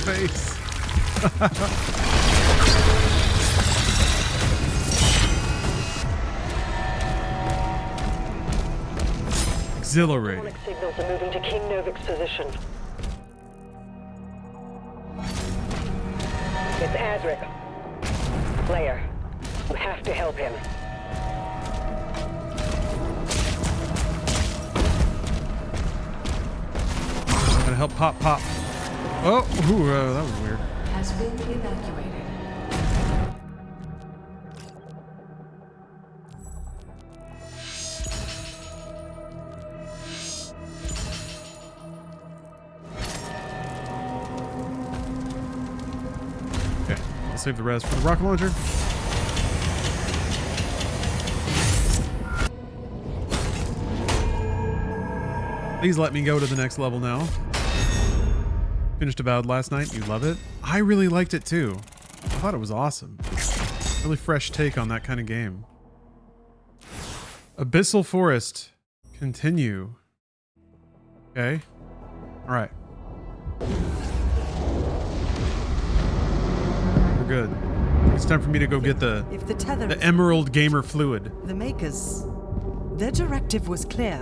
face. Exhilarating. Sonic signals are moving to King Novik's position. It's Azric. Slayer, you have to help him. I'm gonna help Pop. Oh, ooh, that was weird. Has been evacuated. Okay, I'll save the rest for the rocket launcher. Please let me go to the next level now. Finished Avowed last night. You love it? I really liked it too. I thought it was awesome. Really fresh take on that kind of game. Abyssal Forest. Continue. Okay. All right. We're good. It's time for me to go get the Emerald Gamer Fluid. The Makers, their directive was clear.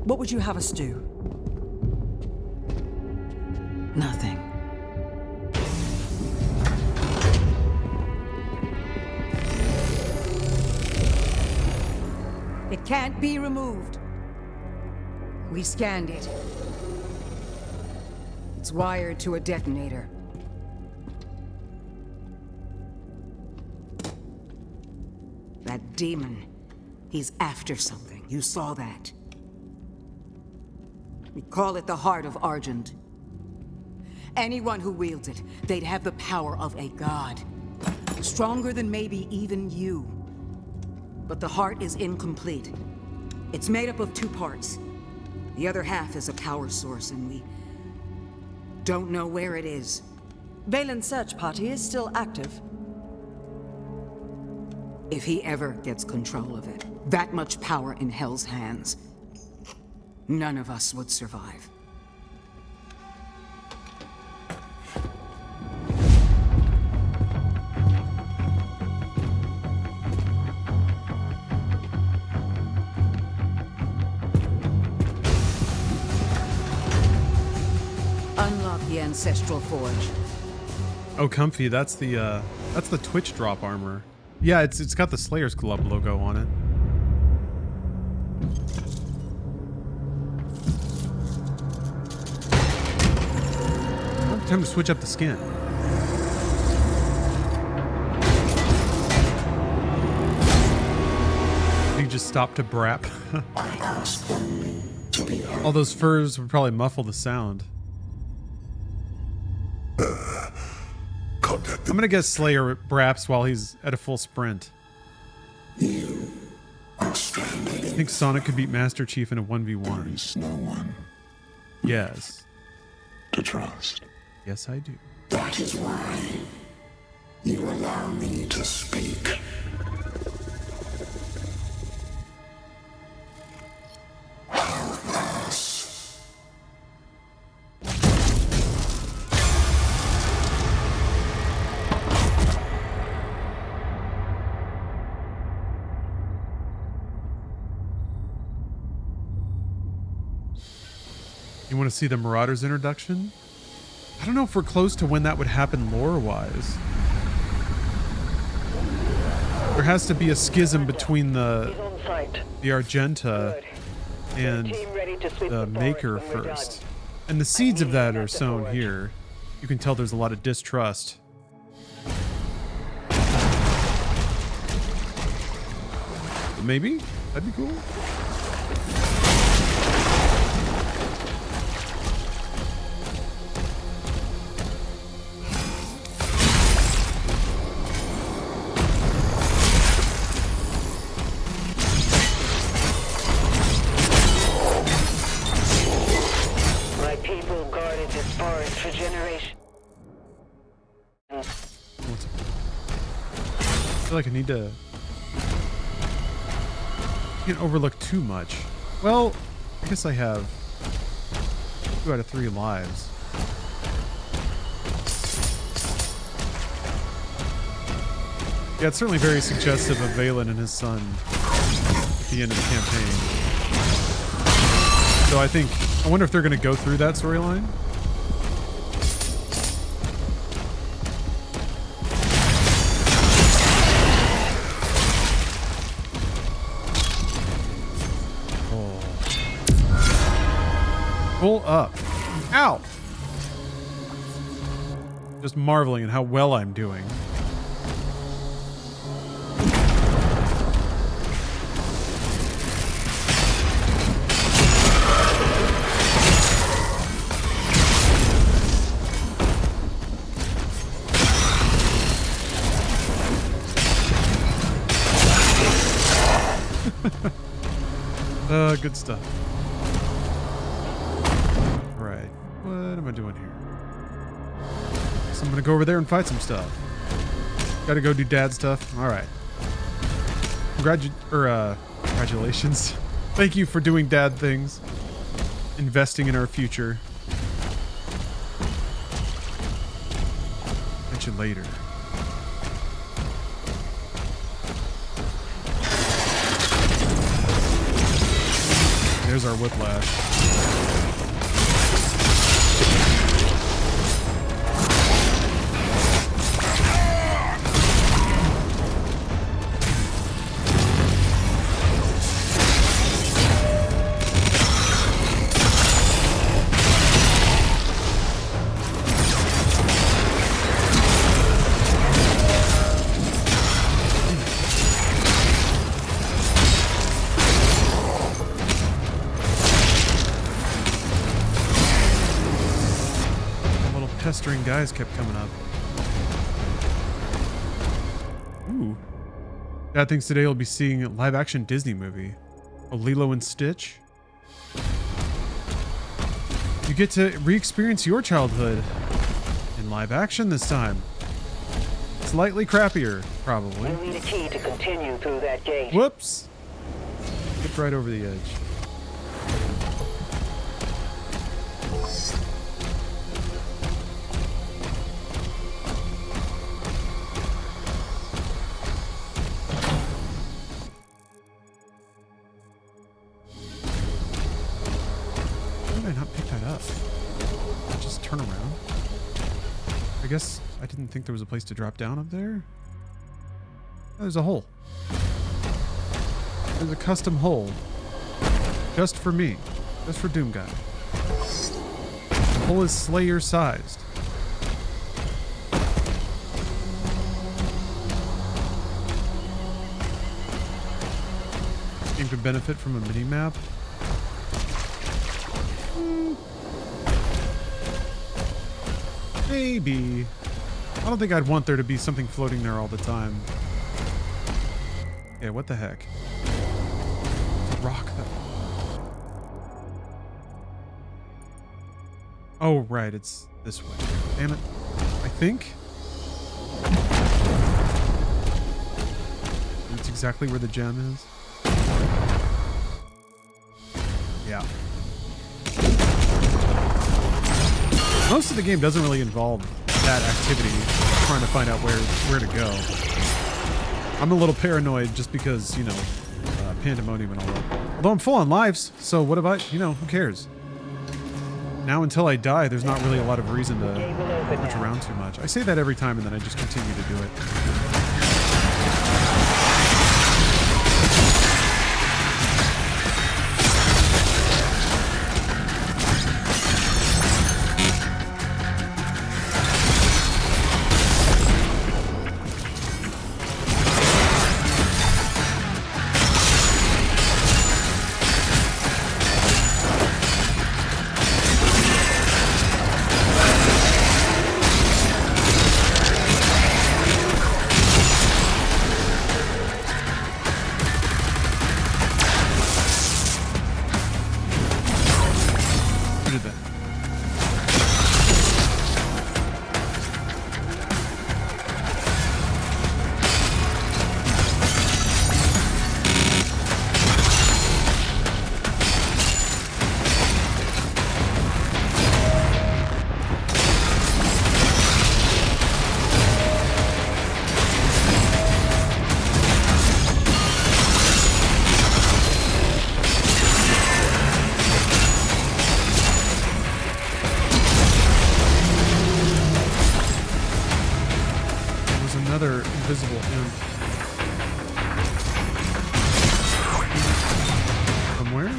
What would you have us do? Nothing. It can't be removed. We scanned it. It's wired to a detonator. That demon, he's after something. You saw that. We call it the Heart of Argent. Anyone who wields it, they'd have the power of a god. Stronger than maybe even you. But the heart is incomplete. It's made up of 2 parts. The other half is a power source, and we don't know where it is. Valen's search party is still active. If he ever gets control of it, that much power in Hell's hands, none of us would survive. Unlock the Ancestral Forge. Oh, comfy. That's the Twitch drop armor. Yeah, it's got the Slayers Club logo on it. Time to switch up the skin. You just stop to brap. All those furs would probably muffle the sound. I'm gonna guess Slayer braps while he's at a full sprint. I think Sonic could beat Master Chief in a 1v1. There is no one yes. to trust. Yes, I do. That is why you allow me to speak. You want to see the Marauders introduction? I don't know if we're close to when that would happen lore-wise. There has to be a schism between the Argenta and the Maker first. And the seeds of that are sown here. You can tell there's a lot of distrust. Maybe? That'd be cool. For generations. I feel like I need to... Can't overlook too much. Well, I guess I have 2 out of 3 lives. Yeah, it's certainly very suggestive of Valen and his son at the end of the campaign. So I wonder if they're going to go through that storyline. Pull up. Ow! Just marveling at how well I'm doing. Good stuff. Right. What am I doing here? So I'm gonna go over there and fight some stuff. Gotta go do dad stuff. Alright. Congratulations. Thank you for doing dad things. Investing in our future. Catch you later. There's our whiplash. Pestering guys kept coming up. Ooh. Dad thinks today we'll be seeing a live-action Disney movie. A Lilo and Stitch. You get to re-experience your childhood in live action this time. Slightly crappier, probably. You'll need a key to continue through that gate. Whoops! Get right over the edge. I guess I didn't think there was a place to drop down up there. Oh, there's a hole. There's a custom hole. Just for me. Just for Doom Guy. The hole is Slayer sized. Game could benefit from a mini-map. Maybe. I don't think I'd want there to be something floating there all the time. Yeah, what the heck? Rock though. Oh, right, it's this way. Damn it. I think. That's exactly where the gem is. Yeah. Most of the game doesn't really involve that activity, trying to find out where to go. I'm a little paranoid just because, you know, pandemonium and all that. Although I'm full on lives, so what if who cares? Now until I die, there's not really a lot of reason to punch around too much. I say that every time and then I just continue to do it. another invisible imp. Somewhere?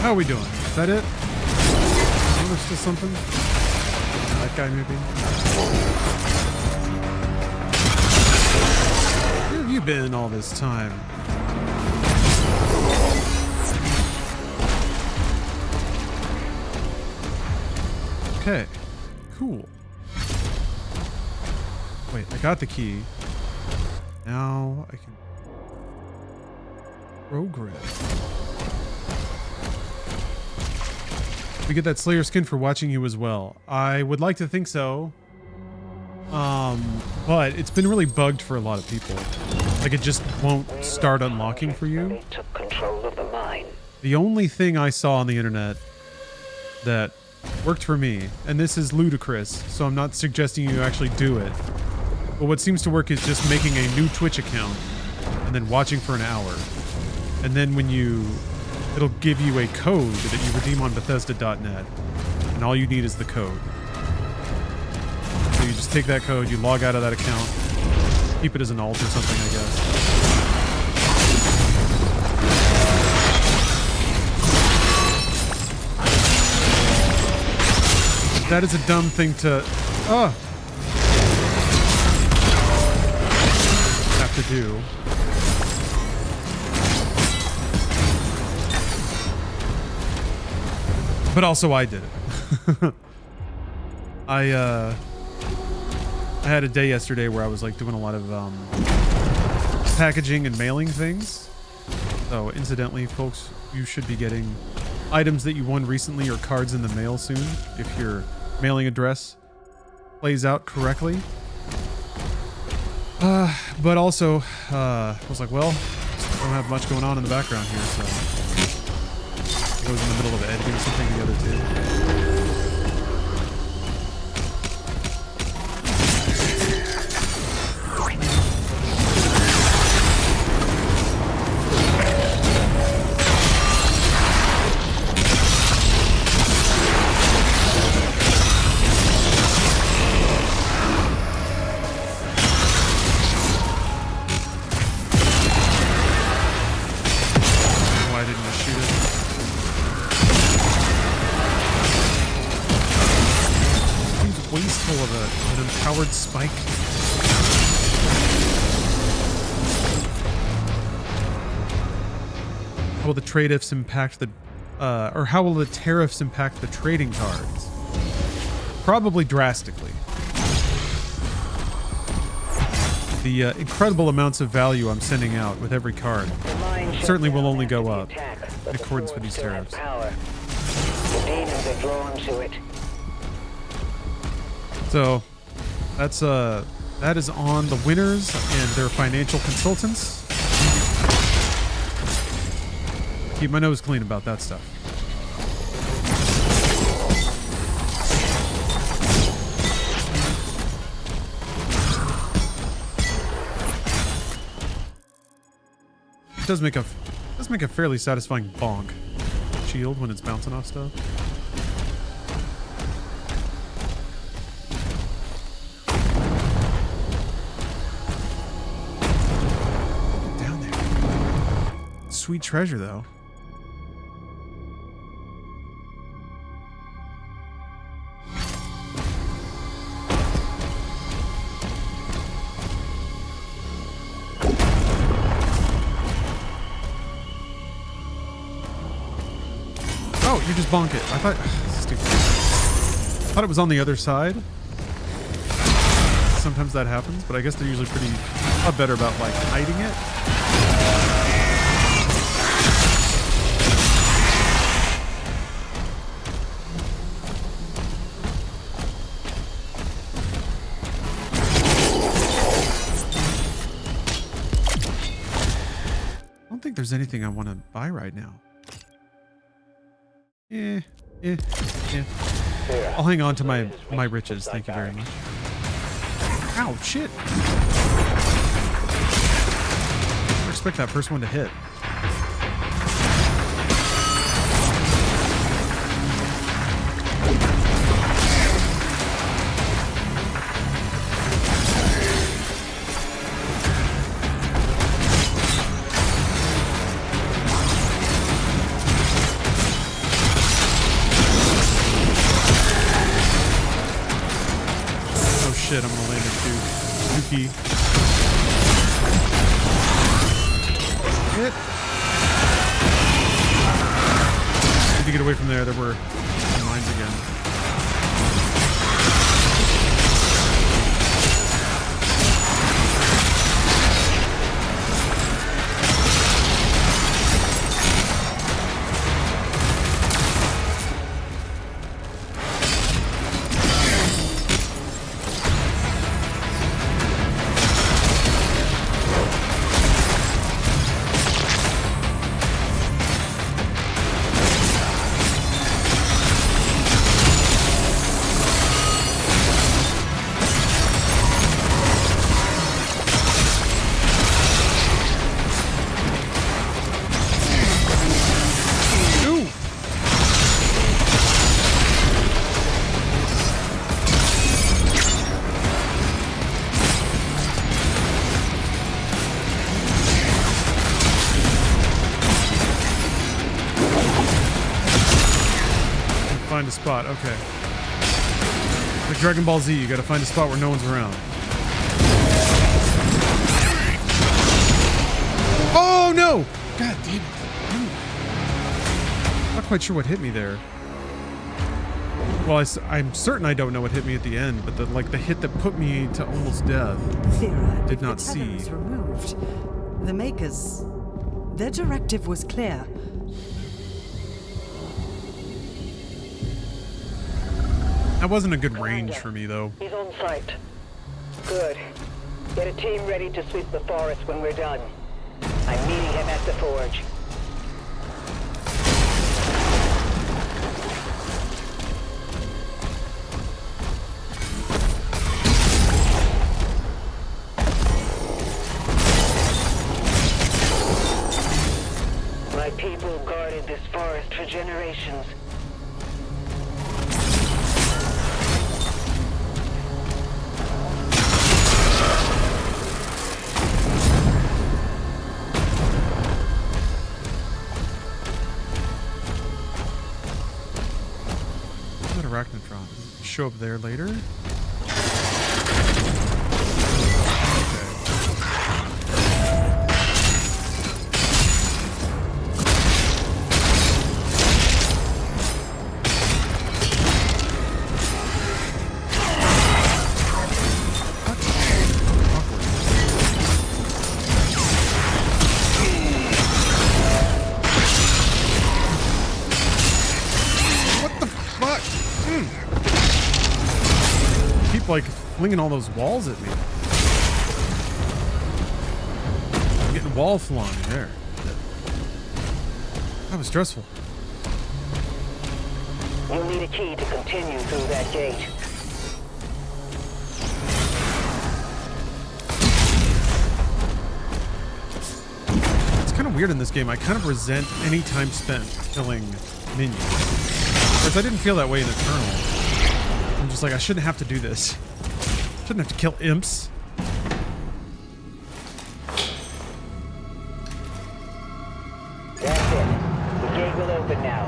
How are we doing? Is that it? Oh, there's still something? That guy maybe? Where have you been all this time? Okay. Cool. Wait, I got the key. Now I can program. We get that Slayer skin for watching you as well. I would like to think so. But it's been really bugged for a lot of people. Like it just won't start unlocking for you. Took control of the mine. The only thing I saw on the internet that worked for me, and this is ludicrous, so I'm not suggesting you actually do it. But what seems to work is just making a new Twitch account and then watching for an hour. And then when it'll give you a code that you redeem on Bethesda.net, and all you need is the code. So you just take that code, you log out of that account, keep it as an alt or something, I guess. That is a dumb thing to have to do. But also I did it. I had a day yesterday where I was like doing a lot of packaging and mailing things. So incidentally, folks, you should be getting items that you won recently or cards in the mail soon if your mailing address plays out correctly. But also, I was like, well, I don't have much going on in the background here, so I was in the middle of editing something together too. Why didn't I shoot it? Wasteful of an empowered spike. How will the trade-offs impact the, or how will the tariffs impact the trading cards? Probably drastically. The incredible amounts of value I'm sending out with every card certainly will only go up in accordance with these tariffs. The demons are drawn to it. So that's that is on the winners and their financial consultants. Keep my nose clean about that stuff. It does make a fairly satisfying bonk shield when it's bouncing off stuff. Sweet treasure, though. Oh, you just bonk it. I thought... Stupid. I thought it was on the other side. Sometimes that happens, but I guess they're usually pretty better about, like, hiding it. don't think there's anything I want to buy right now. Yeah. I'll hang on to my riches. Thank you very much. Ow, shit. I expect that first one to hit. Shit, I'm gonna land it too. Dookie. Hit. Need to get away from there. There were mines again. Find a spot, okay. Like Dragon Ball Z, you gotta find a spot where no one's around. Oh no! God damn it. I'm not quite sure what hit me there. Well, I'm certain I don't know what hit me at the end, but the hit that put me to almost death, did not see. The tether is removed. The Makers, their directive was clear. That wasn't a good range for me, though. He's on site. Good. Get a team ready to sweep the forest when we're done. I'm meeting him at the forge. My people guarded this forest for generations. Arachnotron. Show up there later. Like flinging all those walls at me. I'm getting wall flung there. That was stressful. You'll need a key to continue through that gate. It's kind of weird in this game. I kind of resent any time spent killing minions. Whereas I didn't feel that way in Eternal. I'm just like, I shouldn't have to do this. Shouldn't have to kill imps. That's it. The gate will open now.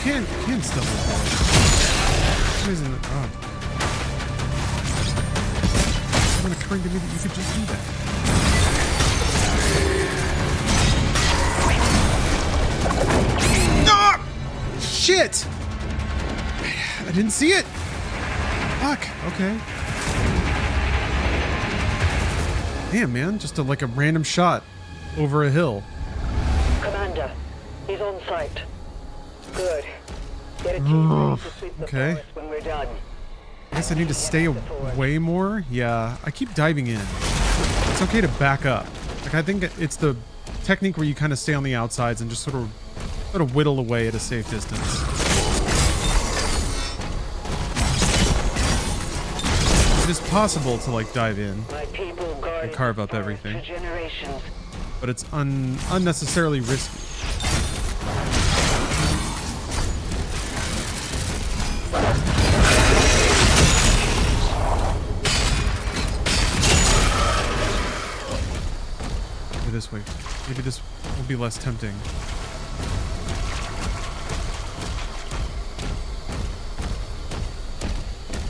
can still move forward. For some reason, it's not occurring to me that you could just do that. Ah! Shit! I didn't see it! Fuck, okay. Damn, man, just like a random shot over a hill. Commander, he's on site. Good. Get a team ready to sweep the Okay. forest when we're done. I guess I need to stay away more. Yeah, I keep diving in. It's okay to back up. Like, I think it's the technique where you kind of stay on the outsides and just sort of whittle away at a safe distance. It is possible to like dive in and carve up everything, but it's unnecessarily risky. Maybe this way. Maybe this will be less tempting.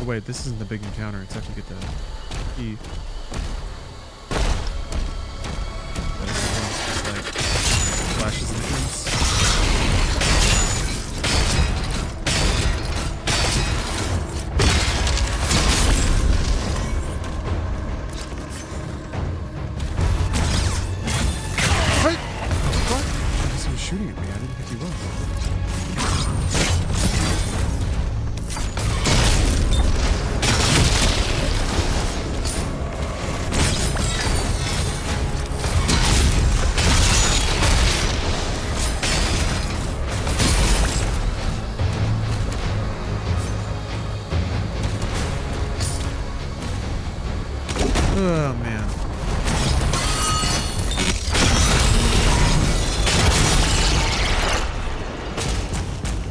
Oh wait, this isn't the big encounter. It's actually get the key. Yeah, this is just like flashes and things. What? What? I guess he was shooting at me. I didn't think he was. Oh, man.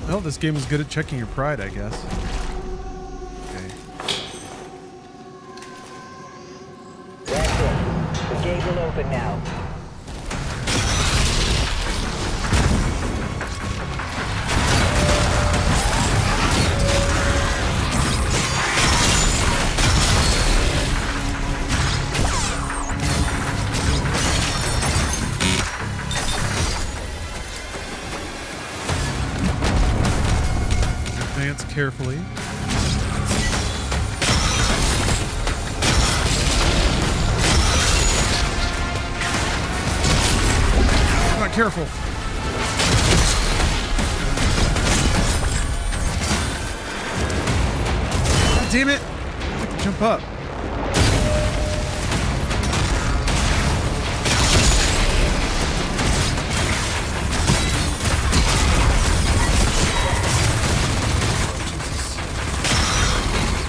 Well, this game is good at checking your pride, I guess. Okay. That's it. The gate will open now. Advance carefully. Not careful. God damn it! I have to jump up.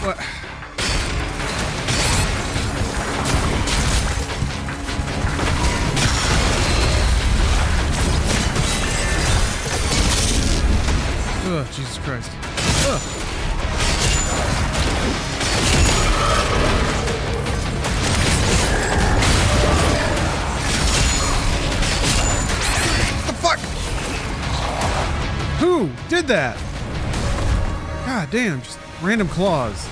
What? Oh, Jesus Christ. Ugh. What the fuck? Who did that? God damn, just random claws.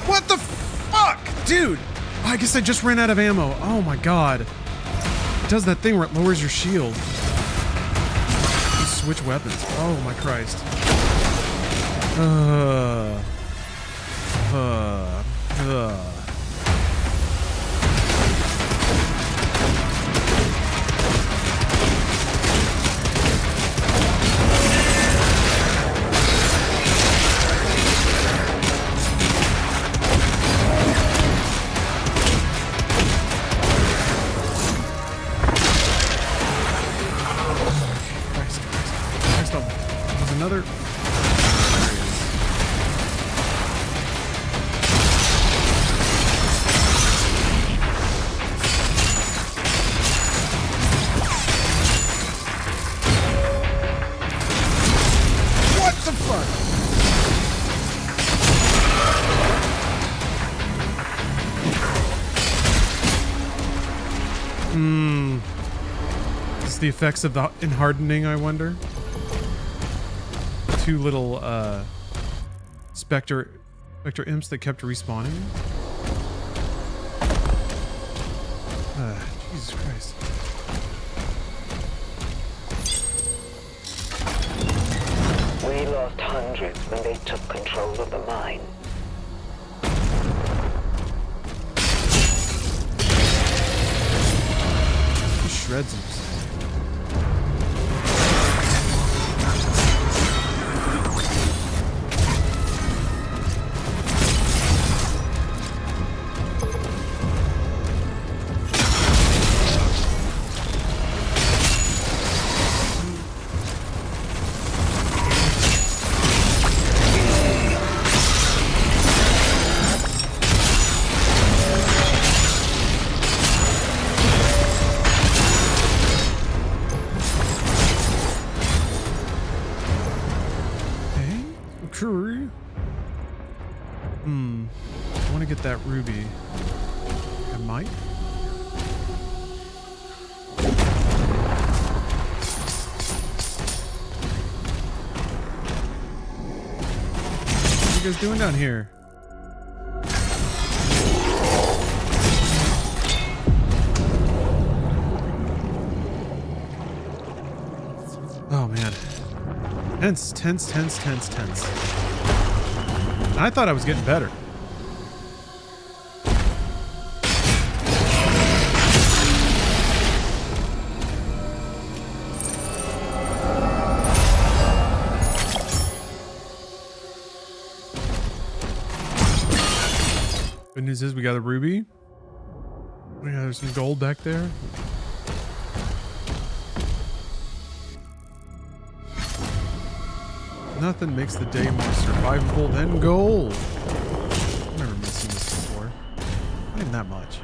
What the fuck? Dude! I guess I just ran out of ammo. Oh my god. It does that thing where it lowers your shield. You switch weapons. Oh my Christ. another. What the fuck? Is the effects of the hardening, I wonder? Two little Spectre imps that kept respawning. Jesus Christ. We lost hundreds when they took control of the mine. He shreds him. I want to get that ruby. I might. What are you guys doing down here? Oh man. Tense. I thought I was getting better. Good news is we got a ruby. Oh yeah, there's some gold back there. Nothing makes the day more survivable than gold. I remember missing this before. Not even that much.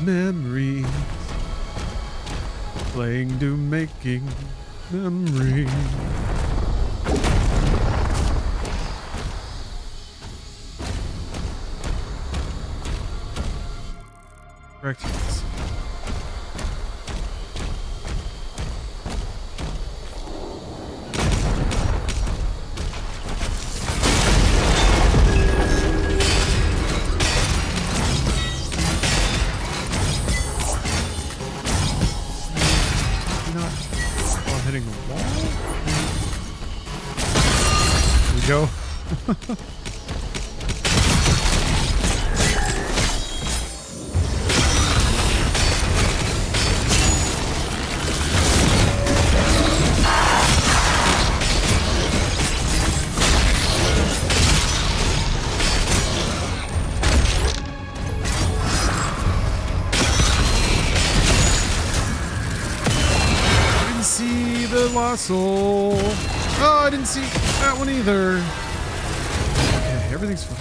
Memories. Playing to making memories. Correct. Yes. Hitting the wall. Here we go. Lost soul. Oh, I didn't see that one either. Okay, everything's fine.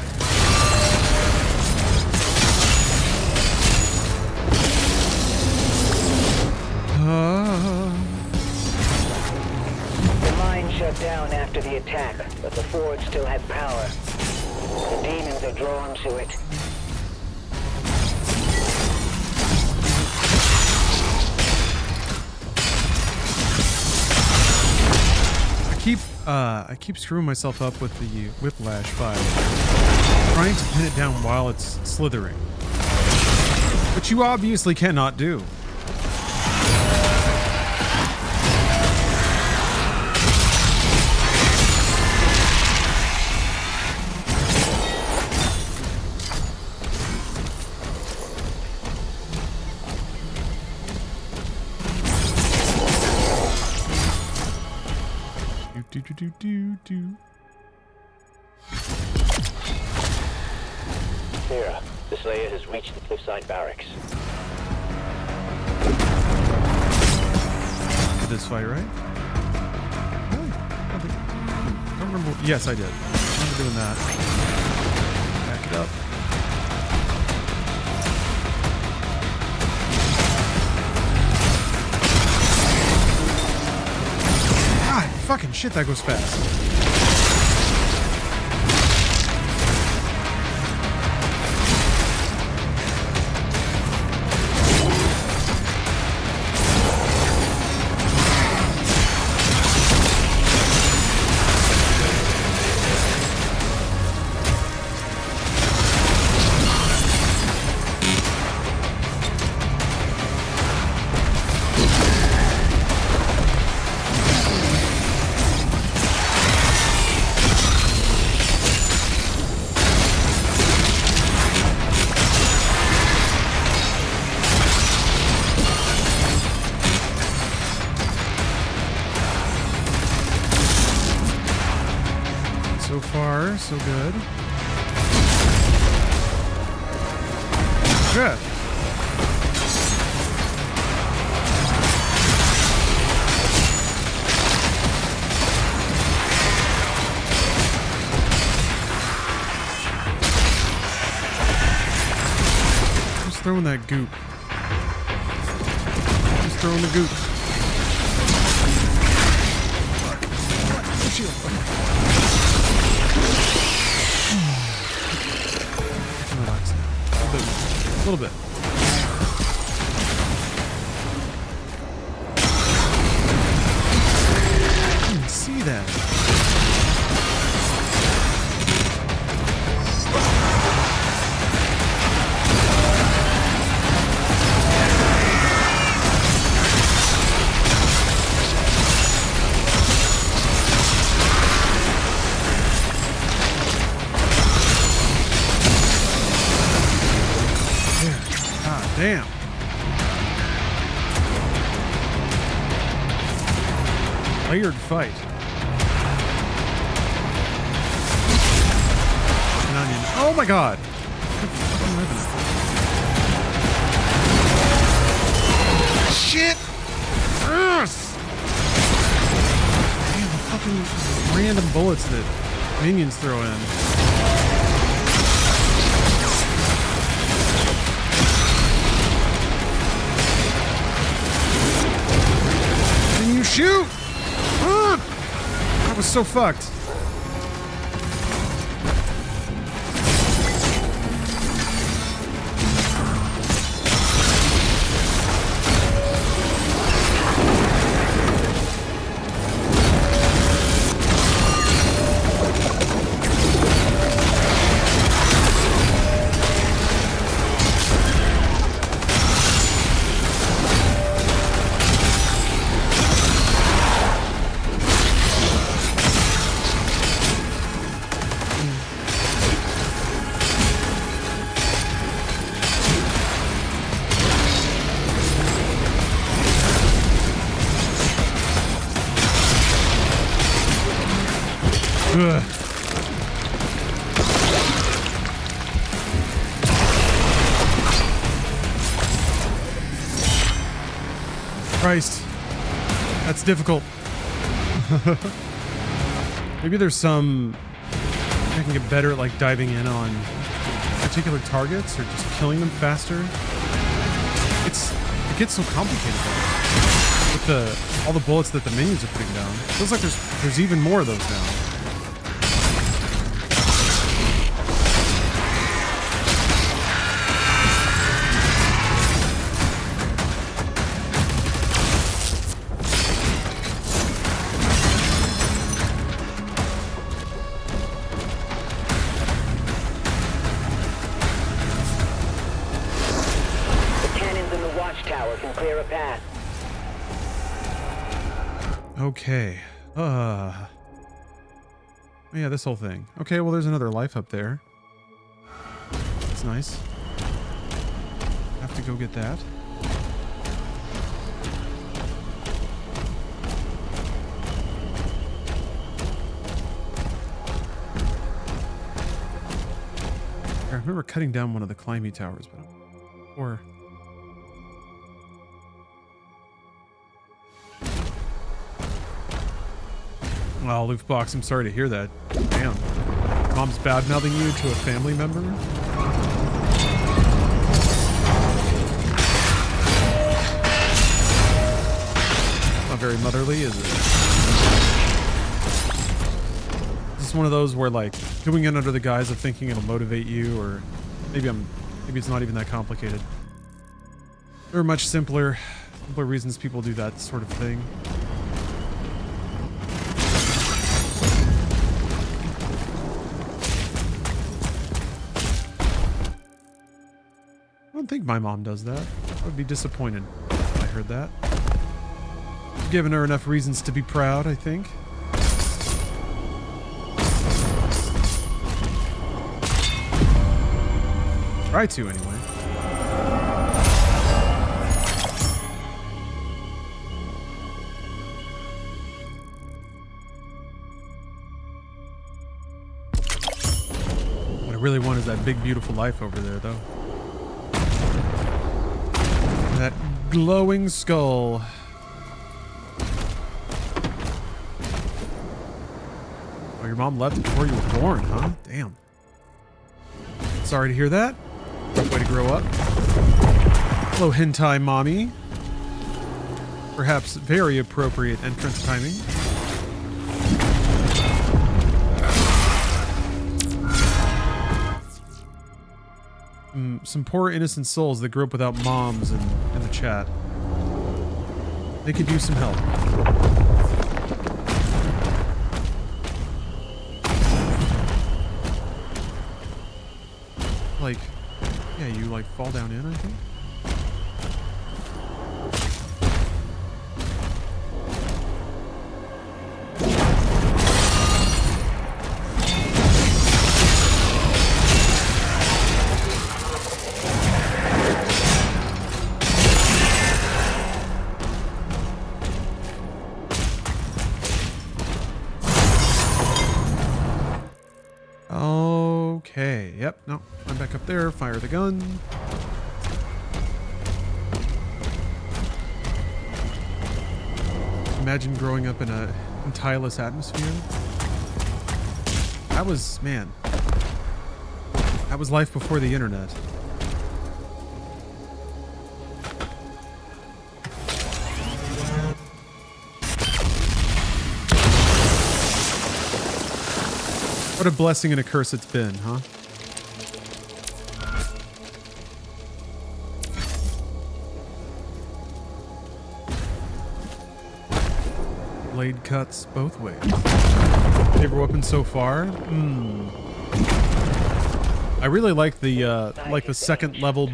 The mine shut down after the attack, but the forge still had power. The demons are drawn to it. I keep screwing myself up with the whiplash file, trying to pin it down while it's slithering, which you obviously cannot do. Sarah, the Slayer has reached the cliffside barracks. This fight, right? I don't remember. Yes, I did. I remember doing that. Back it up. God, fucking shit, that goes fast. So far, so good. Good. Just throwing that goop. Just throwing the goop. Shield. Relax now. A little bit. I didn't see that. Damn. Layered fight. An onion. Oh my god. Shit. Yes. Damn, the fucking random bullets that minions throw in. Shoot! I was so fucked. Ugh. Christ. That's difficult. Maybe there's some... I can get better at like diving in on particular targets or just killing them faster. It gets so complicated with all the bullets that the minions are putting down. It feels like there's even more of those now. Okay. Yeah, this whole thing. Okay, well, there's another life up there. That's nice. Have to go get that. I remember cutting down one of the climbing towers, but or Well, Loofbox, I'm sorry to hear that. Damn. Mom's bad-mouthing you to a family member? Not very motherly, is it? Is this one of those where, like, doing it under the guise of thinking it'll motivate you, or maybe it's not even that complicated. There are much simpler reasons people do that sort of thing. I don't think my mom does that. I would be disappointed if I heard that. I've given her enough reasons to be proud, I think. Try to, anyway. What I really want is that big, beautiful life over there, though. That glowing skull. Oh, your mom left before you were born, huh? Damn. Sorry to hear that. Rough way to grow up. Hello, hentai mommy. Perhaps very appropriate entrance timing. Some poor innocent souls that grew up without moms in the chat. They could use some help. Like, yeah, you like fall down in, I think. Okay, yep, no, I'm back up there, fire the gun. Imagine growing up in a tireless atmosphere. That was, man, that was life before the internet. What a blessing and a curse it's been, huh? Blade cuts both ways. Favorite weapon so far? I really like the second level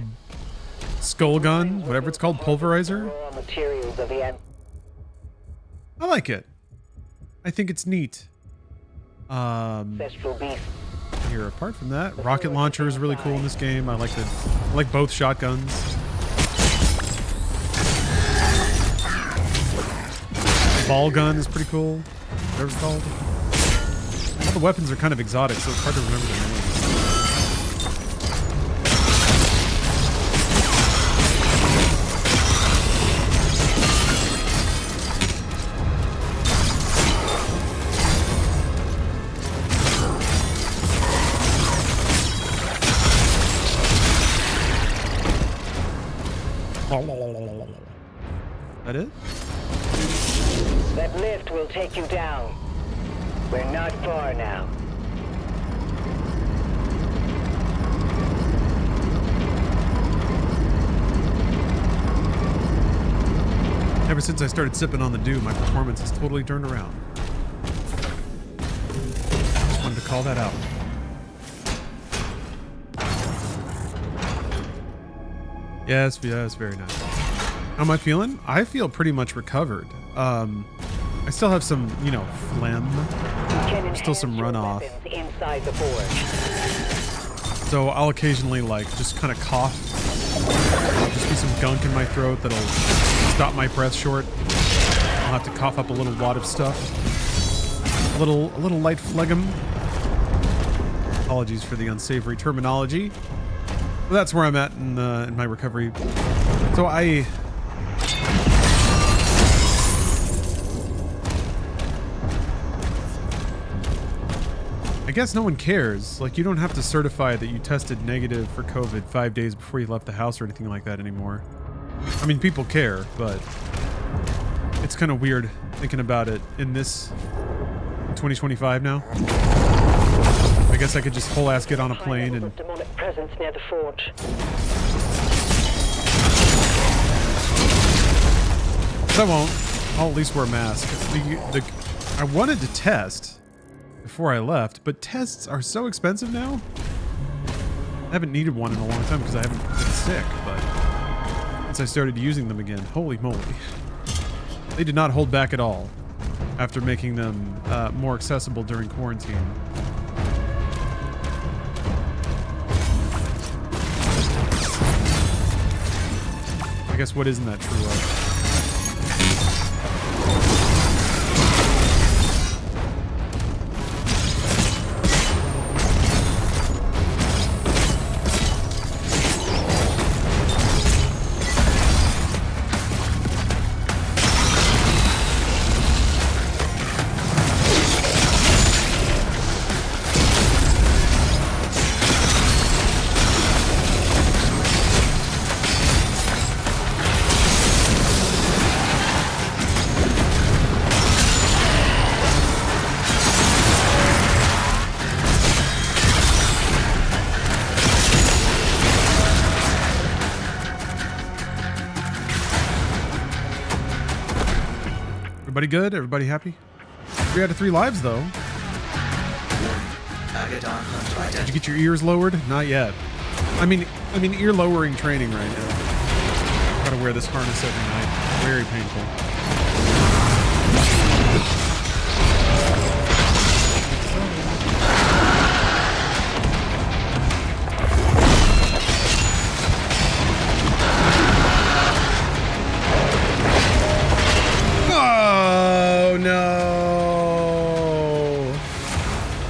skull gun, whatever it's called, pulverizer. I like it. I think it's neat. Here, apart from that, rocket launcher is really cool in this game. I like both shotguns. Ball gun is pretty cool. Whatever it's called. All the weapons are kind of exotic, so it's hard to remember their names. That it? That lift will take you down. We're not far now. Ever since I started sipping on the dew, my performance has totally turned around. Just wanted to call that out. Yes, very nice. How am I feeling? I feel pretty much recovered. I still have some, phlegm. Still some runoff. Inside the forge. So I'll occasionally, just kind of cough. There'll just be some gunk in my throat that'll stop my breath short. I'll have to cough up a little wad of stuff. A little light phlegm. Apologies for the unsavory terminology. But that's where I'm at in my recovery. So I guess no one cares. Like, you don't have to certify that you tested negative for COVID 5 days before you left the house or anything like that anymore. I mean, people care, but it's kind of weird thinking about it in 2025 now. I guess I could just whole ass get on a plane and... Demonic presence near the forge. But I won't. I'll at least wear a mask. I wanted to test before I left, but tests are so expensive now. I haven't needed one in a long time because I haven't been sick, but since I started using them again, holy moly. They did not hold back at all after making them more accessible during quarantine. I guess what isn't that true of? Everybody good? Everybody happy? 3 out of 3 lives, though. Did you get your ears lowered? Not yet. I mean, ear lowering training right now. Gotta wear this harness every night. Very painful. Oh no!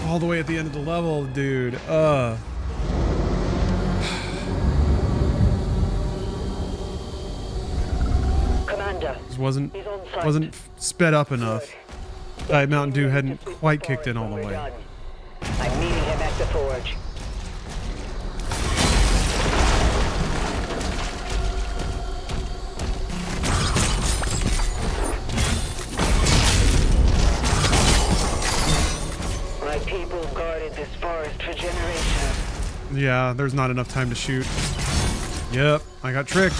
All the way at the end of the level, dude. Commander, This wasn't sped up enough. Diet Mountain Dew hadn't quite kicked in all the way. I'm meeting him at the forge. My people guarded this forest for generations. Yeah, there's not enough time to shoot. Yep, I got tricked.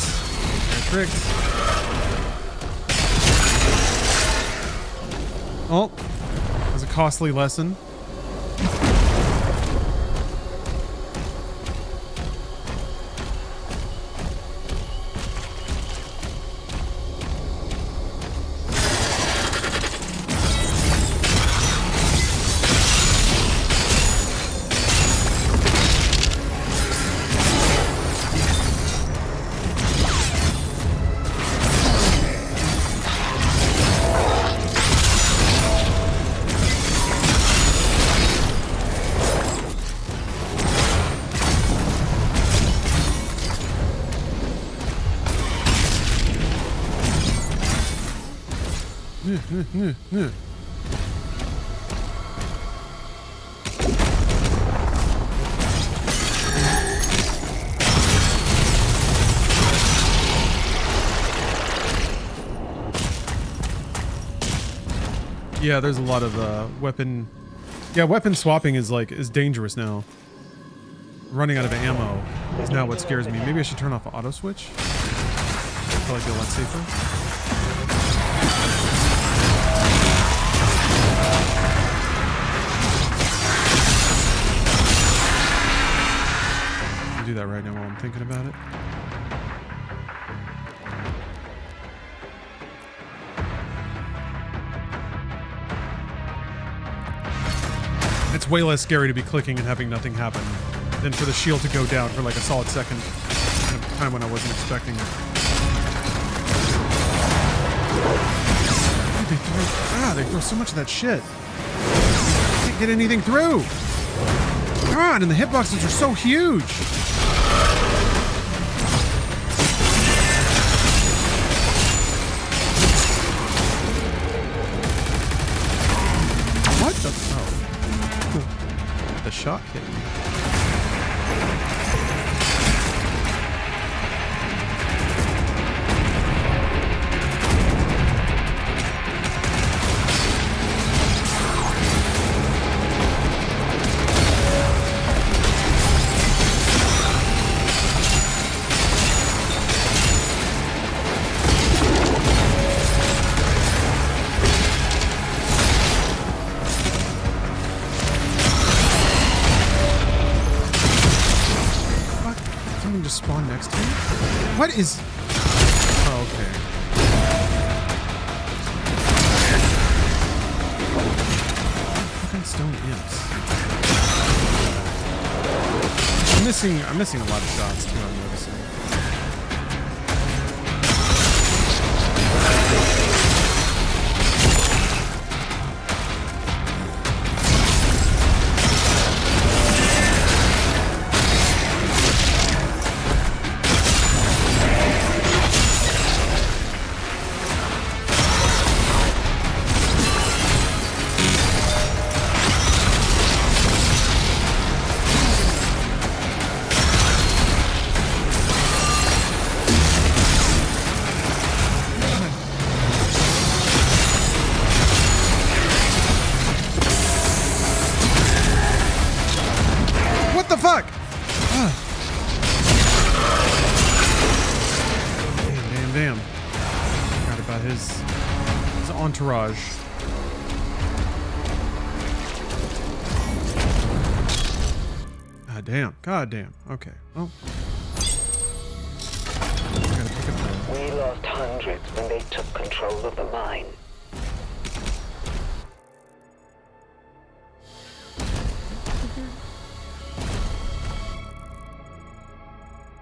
Oh, that was a costly lesson. Yeah, there's a lot of weapon. Yeah, weapon swapping is dangerous now. Running out of ammo is now what scares me. Maybe I should turn off auto switch. Probably be a lot safer. Do that right now while I'm thinking about it. It's way less scary to be clicking and having nothing happen than for the shield to go down for like a solid second at a time when I wasn't expecting it. They throw so much of that shit. I can't get anything through. God, and the hitboxes are so huge. What the? Oh. What is... Oh, okay. Fucking stone imps. I'm missing a lot of shots too, I'm noticing. Damn. Forgot about his entourage. God damn. Okay. Well. We lost hundreds when they took control of the mine.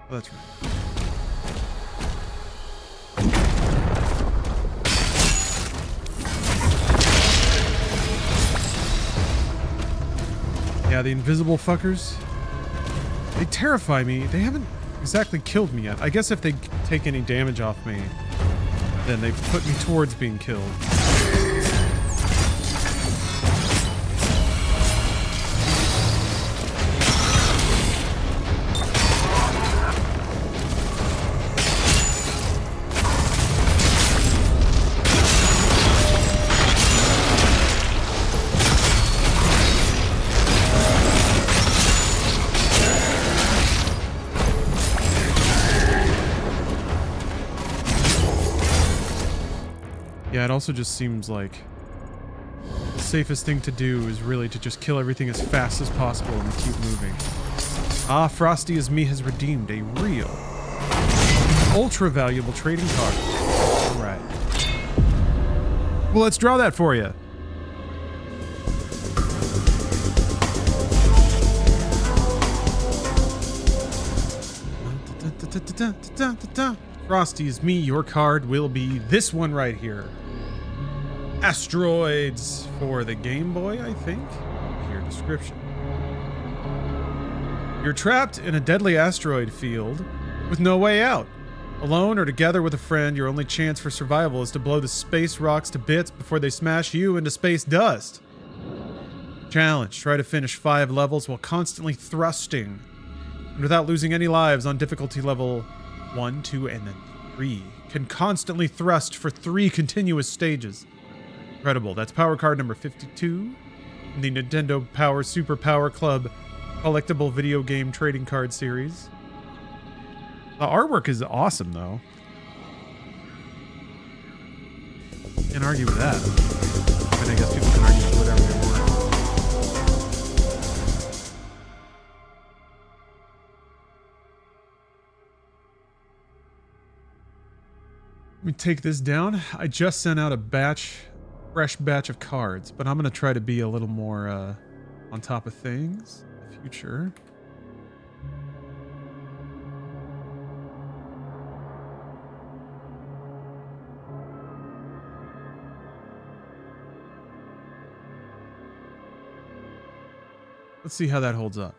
Oh, that's right. Yeah, the invisible fuckers. They terrify me. They haven't exactly killed me yet. I guess if they take any damage off me, then they put me towards being killed. Yeah, it also just seems like the safest thing to do is really to just kill everything as fast as possible and keep moving. Ah, Frosty as me has redeemed a real, ultra valuable trading card. All right. Well, let's draw that for you. Frosty is me. Your card will be this one right here. Asteroids for the Game Boy, I think. Here, description. You're trapped in a deadly asteroid field with no way out. Alone or together with a friend, your only chance for survival is to blow the space rocks to bits before they smash you into space dust. Challenge. Try to finish 5 levels while constantly thrusting and without losing any lives on difficulty level 1, 2, and then 3. Can constantly thrust for 3 continuous stages. Incredible. That's power card number 52 in the Nintendo Power Super Power Club collectible video game trading card series. The artwork is awesome, though. Can't argue with that. But I guess people can argue with whatever they want. Let me take this down. I just sent out a fresh batch of cards, but I'm going to try to be a little more on top of things in the future. Let's see how that holds up.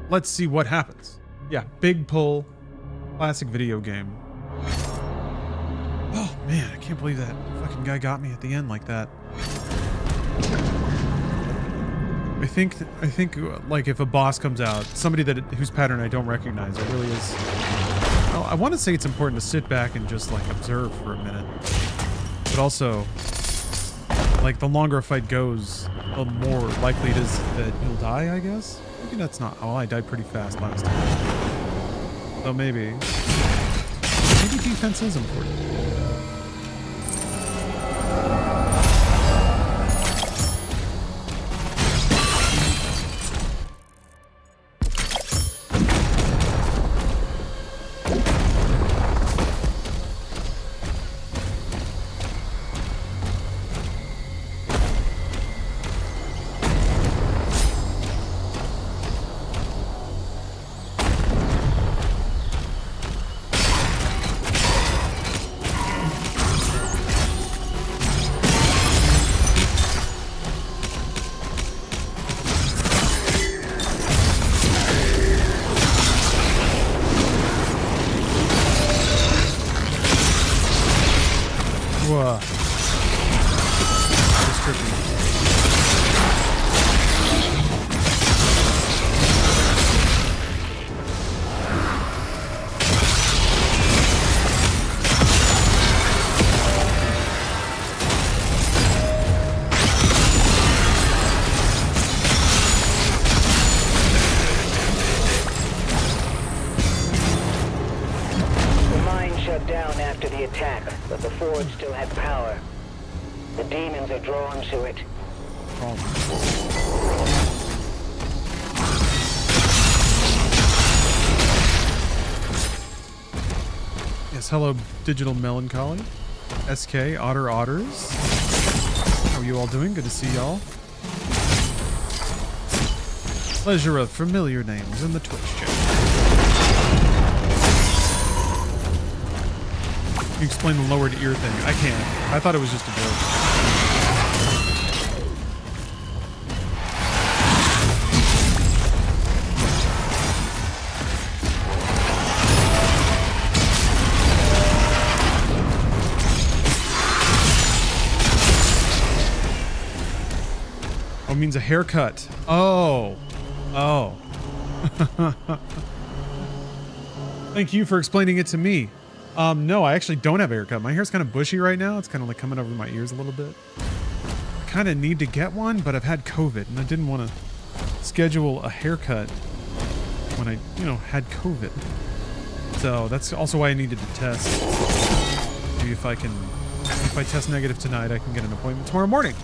Let's see what happens. Yeah, big pull. Classic video game. Oh man, I can't believe that fucking guy got me at the end like that. I think like if a boss comes out, somebody whose pattern I don't recognize, it really is. Well, I want to say it's important to sit back and just like observe for a minute. But also, like the longer a fight goes, the more likely it is that you'll die, I guess. Maybe that's not. Oh, I died pretty fast last time. So maybe defense is important. are drawn to it. Yes, hello, Digital Melancholy. SK, Otters. How are you all doing? Good to see y'all. Pleasure of familiar names in the Twitch chat. Can you explain the lowered ear thing? I can't. I thought it was just a joke. Oh, it means a haircut. Oh. Oh. Thank you for explaining it to me. No, I actually don't have a haircut. My hair's kind of bushy right now. It's kind of like coming over my ears a little bit. I kind of need to get one, but I've had COVID and I didn't want to schedule a haircut when I, had COVID. So that's also why I needed to test. Maybe if I test negative tonight, I can get an appointment tomorrow morning.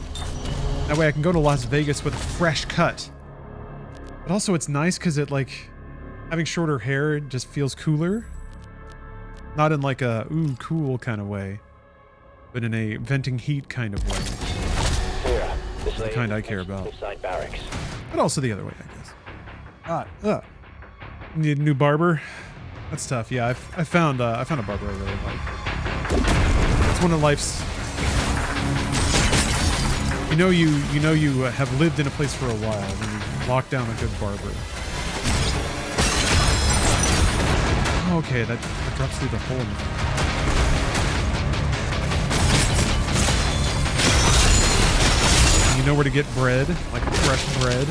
That way I can go to Las Vegas with a fresh cut. But also it's nice because it having shorter hair just feels cooler. Not in like a, ooh, cool kind of way, but in a venting heat kind of way. It's the kind I care about. But also the other way, I guess. Need a new barber? That's tough. Yeah, I found a barber I really like. It's one of life's... You have lived in a place for a while when you lock down a good barber. Okay, that drops through the hole in the... You know where to get bread, like fresh bread.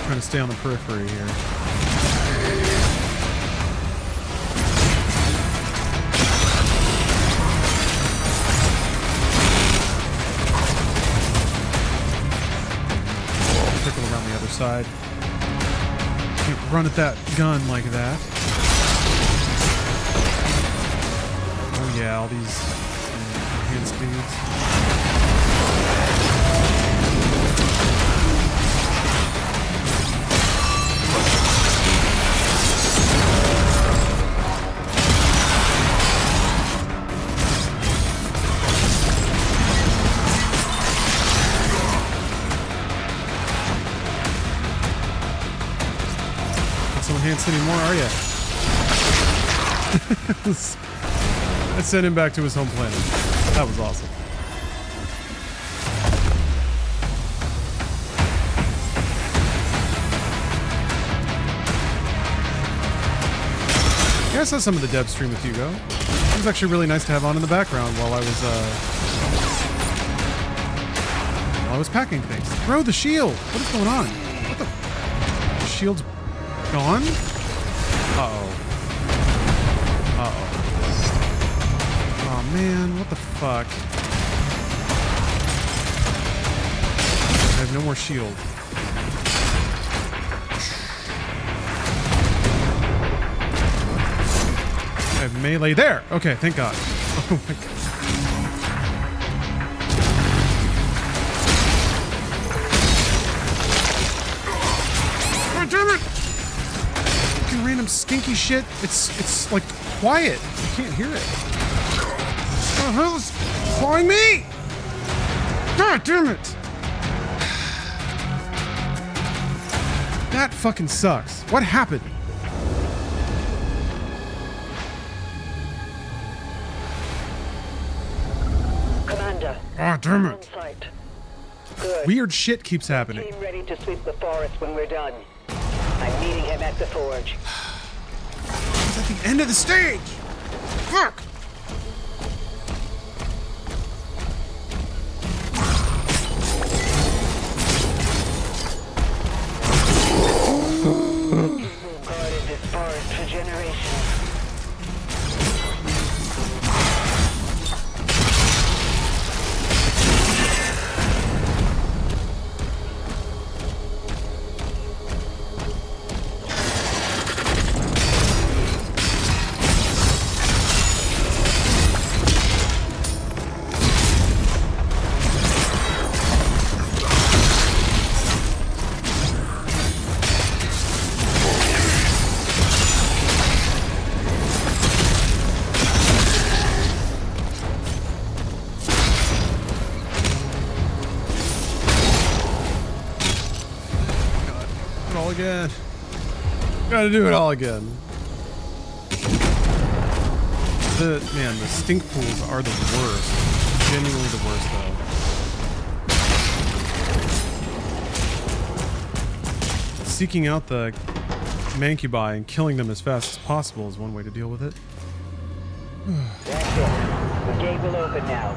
Trying to stay on the periphery here. Circle around the other side. Can't run at that gun like that. Oh yeah, all these hand speeds. Enhanced anymore, are you? I sent him back to his home planet. That was awesome. Yeah, I saw some of the dev stream with Hugo. It was actually really nice to have on in the background while I was packing things. Throw the shield! What is going on? What the shield's gone? Uh-oh. Uh-oh. Oh, man. What the fuck? I have no more shield. I have melee there! Okay, thank God. Oh, my God. Oh, damn it! Random stinky shit. It's like quiet. You can't hear it. What the hell is clawing me? God damn it! That fucking sucks. What happened? Commander. Ah, damn it. Good. Weird shit keeps happening. Team ready to sweep the forest when we're done. I'm meeting him at the forge. It's at the end of the stage! Fuck! Guarded this forest for generations. Gotta do it all again. The stink pools are the worst. Genuinely the worst, though. Seeking out the Mancubi and killing them as fast as possible is one way to deal with it. That's it. The gate will open now.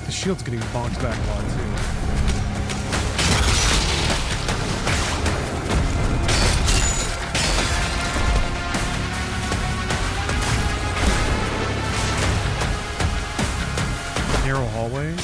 Shield's getting bonked back a lot too. Narrow hallway.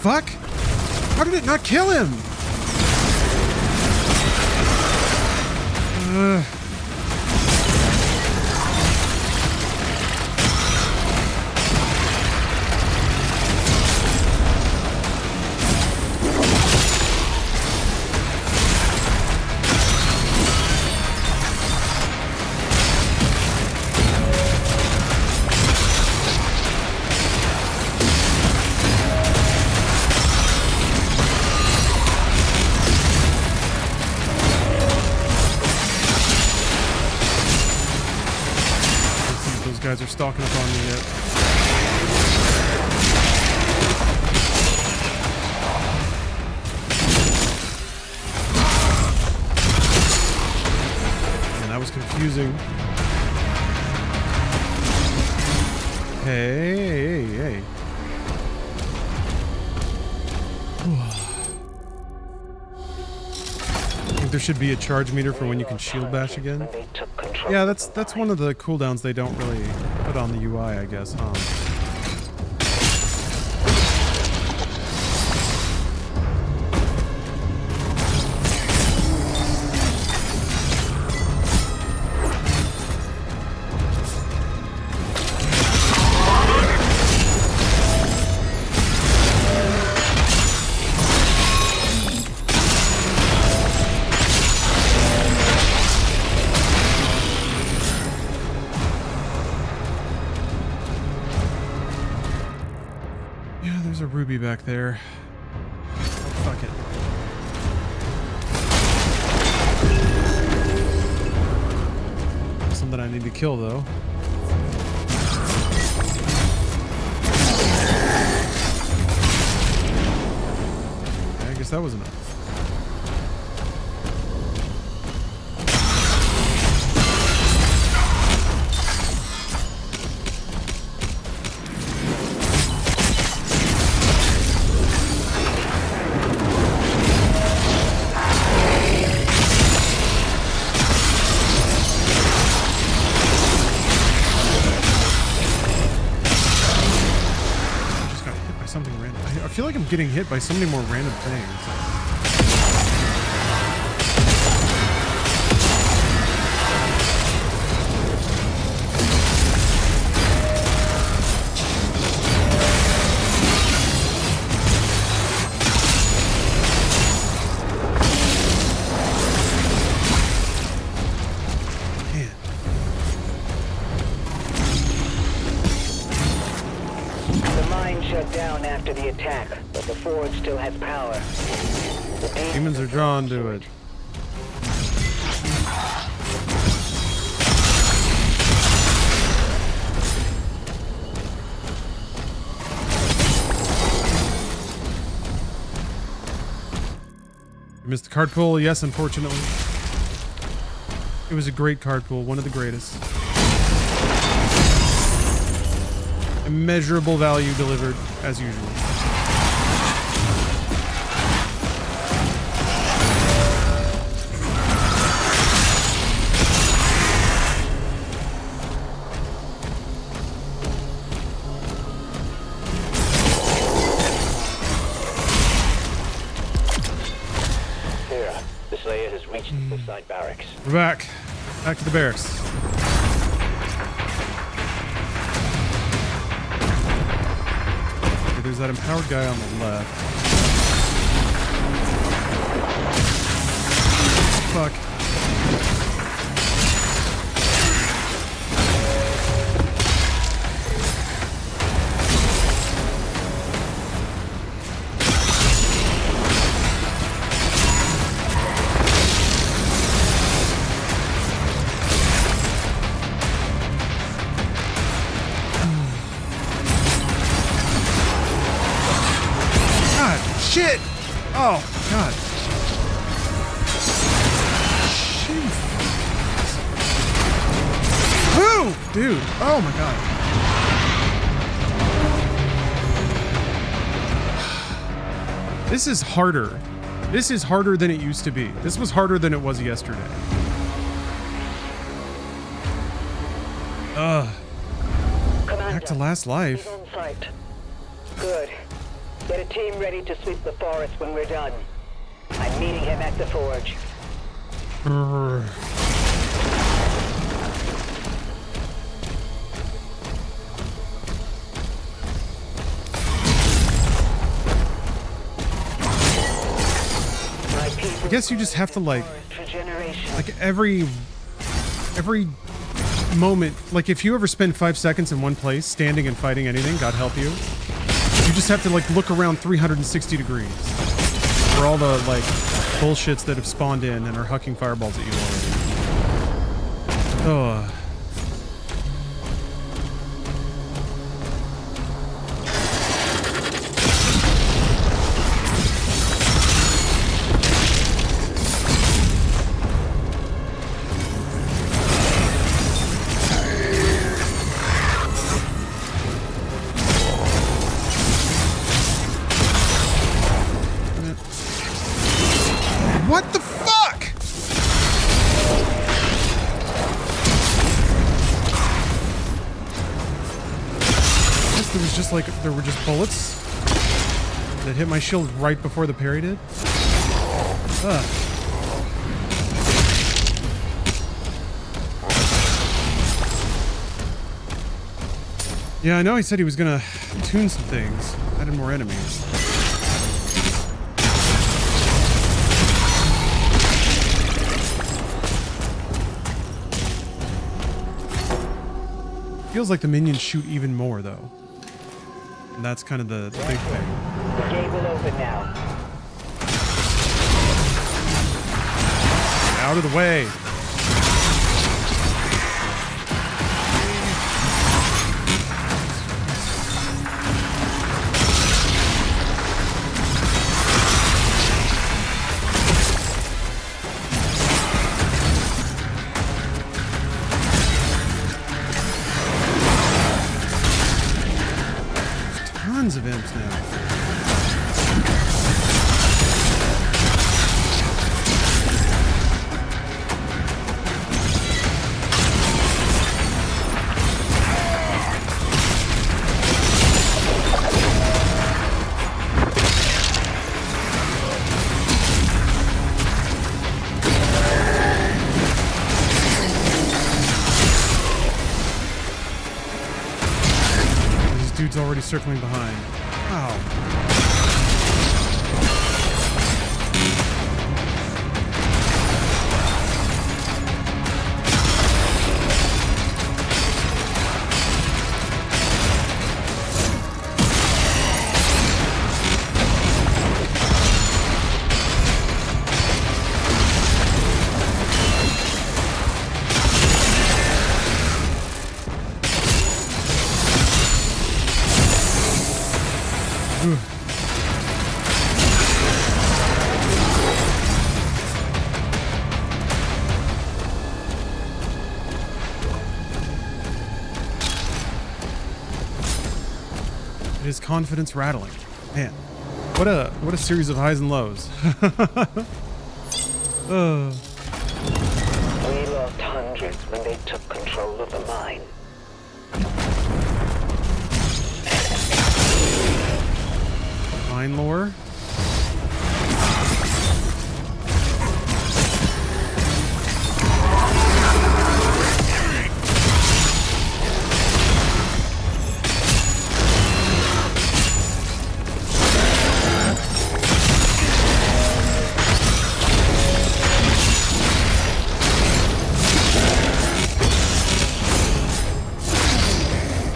Fuck? How did it not kill him? Guys are stalking up on me yet. And that was confusing. Hey. I think there should be a charge meter for when you can shield bash again. Yeah, that's one of the cooldowns they don't really put on the UI, I guess, huh? Ruby back there. Oh, fuck it. Something I need to kill, though. Okay, I guess that was enough. I feel like I'm getting hit by so many more random things. Down after the attack, but the forge still has power. Demons are drawn to it. You missed the card pull? Yes, unfortunately. It was a great card pull, one of the greatest. Immeasurable value delivered, as usual. Inside barracks. We're back. Back to the barracks. Okay, there's that empowered guy on the left. Fuck. Shit! Oh, God. Jeez. Woo! Dude. Oh, my God. This is harder. This is harder than it used to be. This was harder than it was yesterday. Back to last life. He's on site. Good. Get a team ready to sweep the forest when we're done. I'm meeting him at the forge. I guess you just have to like every moment, like if you ever spend 5 seconds in one place, standing and fighting anything, God help you, you just have to like look around 360 degrees for all the like bullshits that have spawned in and are hucking fireballs at you already. Oh. What the fuck? I guess there was just like, there were just bullets that hit my shield right before the parry did. Ugh. Yeah, I know he said he was gonna tune some things, added more enemies. Feels like the minions shoot even more, though. And that's kind of the big thing. The gate will open now. Out of the way. Tons of imps now. Dude's already circling behind. Wow. His confidence rattling. Man, what a series of highs and lows. We lost hundreds when they took control of the mine. Mine lore.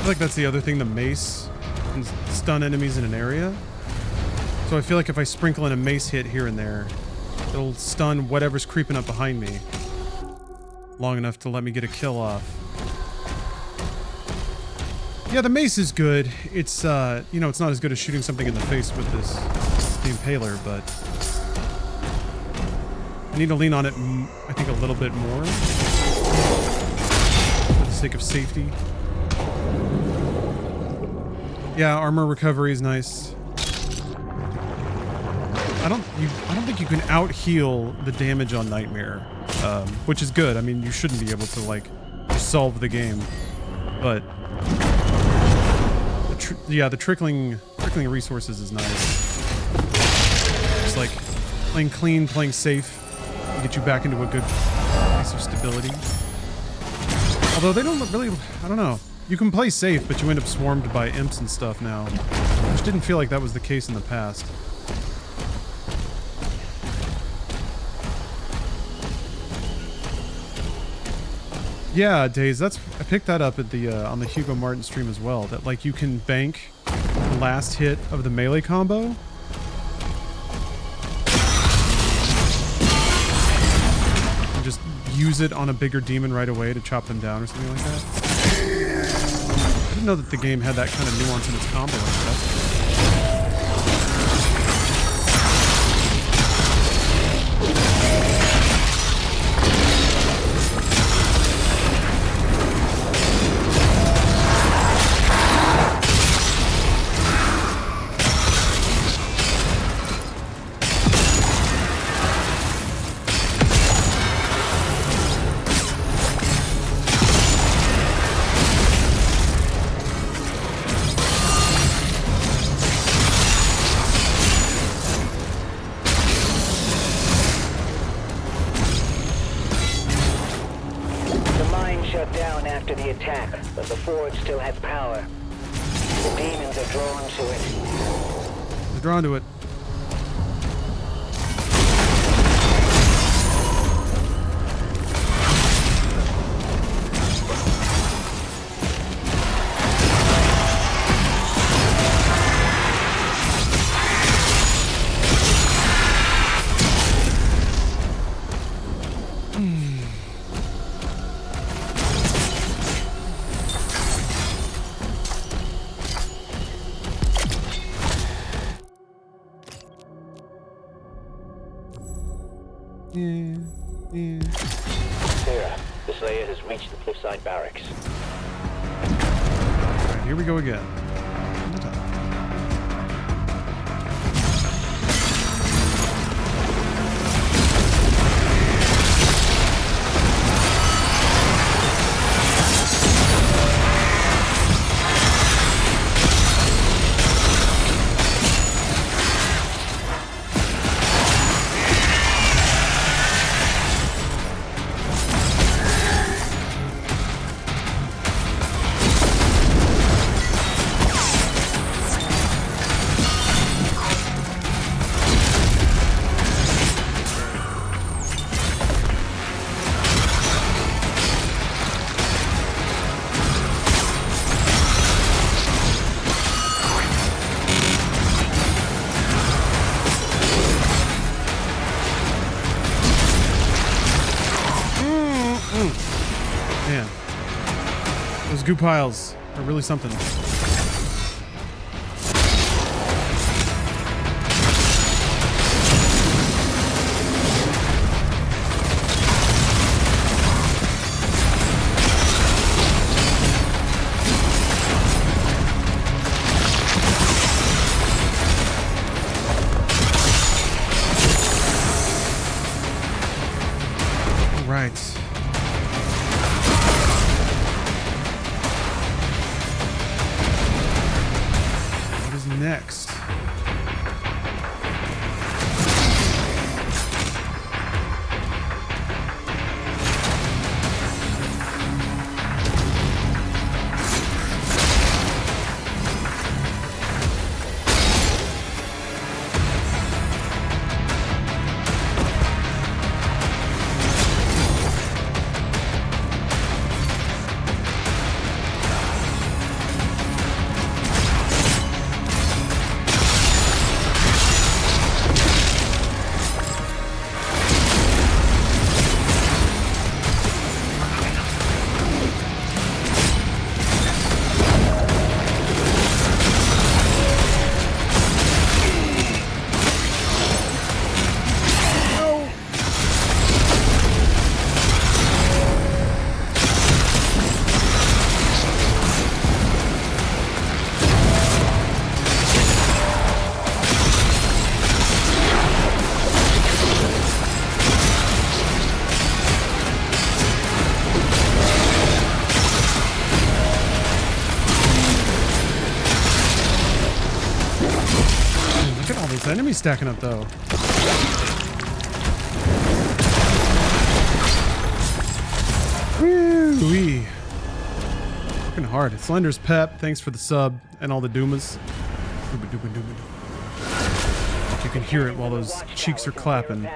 feel like that's the other thing. The mace can stun enemies in an area. So I feel like if I sprinkle in a mace hit here and there, it'll stun whatever's creeping up behind me long enough to let me get a kill off. Yeah, the mace is good. It's, you know, it's not as good as shooting something in the face with the impaler, but I need to lean on it, I think, a little bit more for the sake of safety. Yeah, armor recovery is nice. I don't think you can out heal the damage on Nightmare, which is good. I mean, you shouldn't be able to like solve the game, but the trickling resources is nice. It's like playing clean, playing safe, to get you back into a good place of stability. Although they don't really, I don't know. You can play safe, but you end up swarmed by imps and stuff now, which didn't feel like that was the case in the past. Yeah, Days, I picked that up at the on the Hugo Martin stream as well, that like you can bank the last hit of the melee combo. And just use it on a bigger demon right away to chop them down or something like that. I didn't know that the game had that kind of nuance in its combo and stuff. Drawn to it. Sarah, the Slayer has reached the cliffside barracks. Alright, here we go again. Goo piles are really something. Right. The enemy's stacking up though. Woo-wee. Working hard. Slender's Pep, thanks for the sub and all the Doomas. You can hear it while those cheeks are clapping.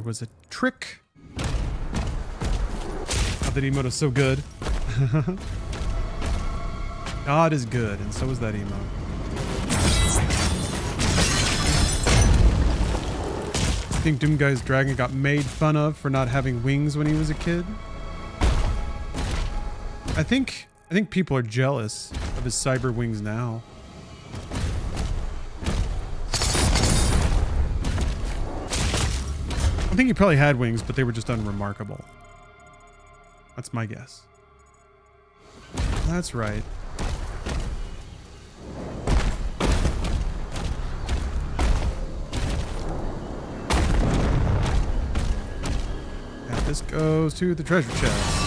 Was a trick. Oh, that emote is so good. God is good, and so is that emote. I think Doom Guy's dragon got made fun of for not having wings when he was a kid. I think people are jealous of his cyber wings now. I think he probably had wings, but they were just unremarkable. That's my guess. That's right. And this goes to the treasure chest.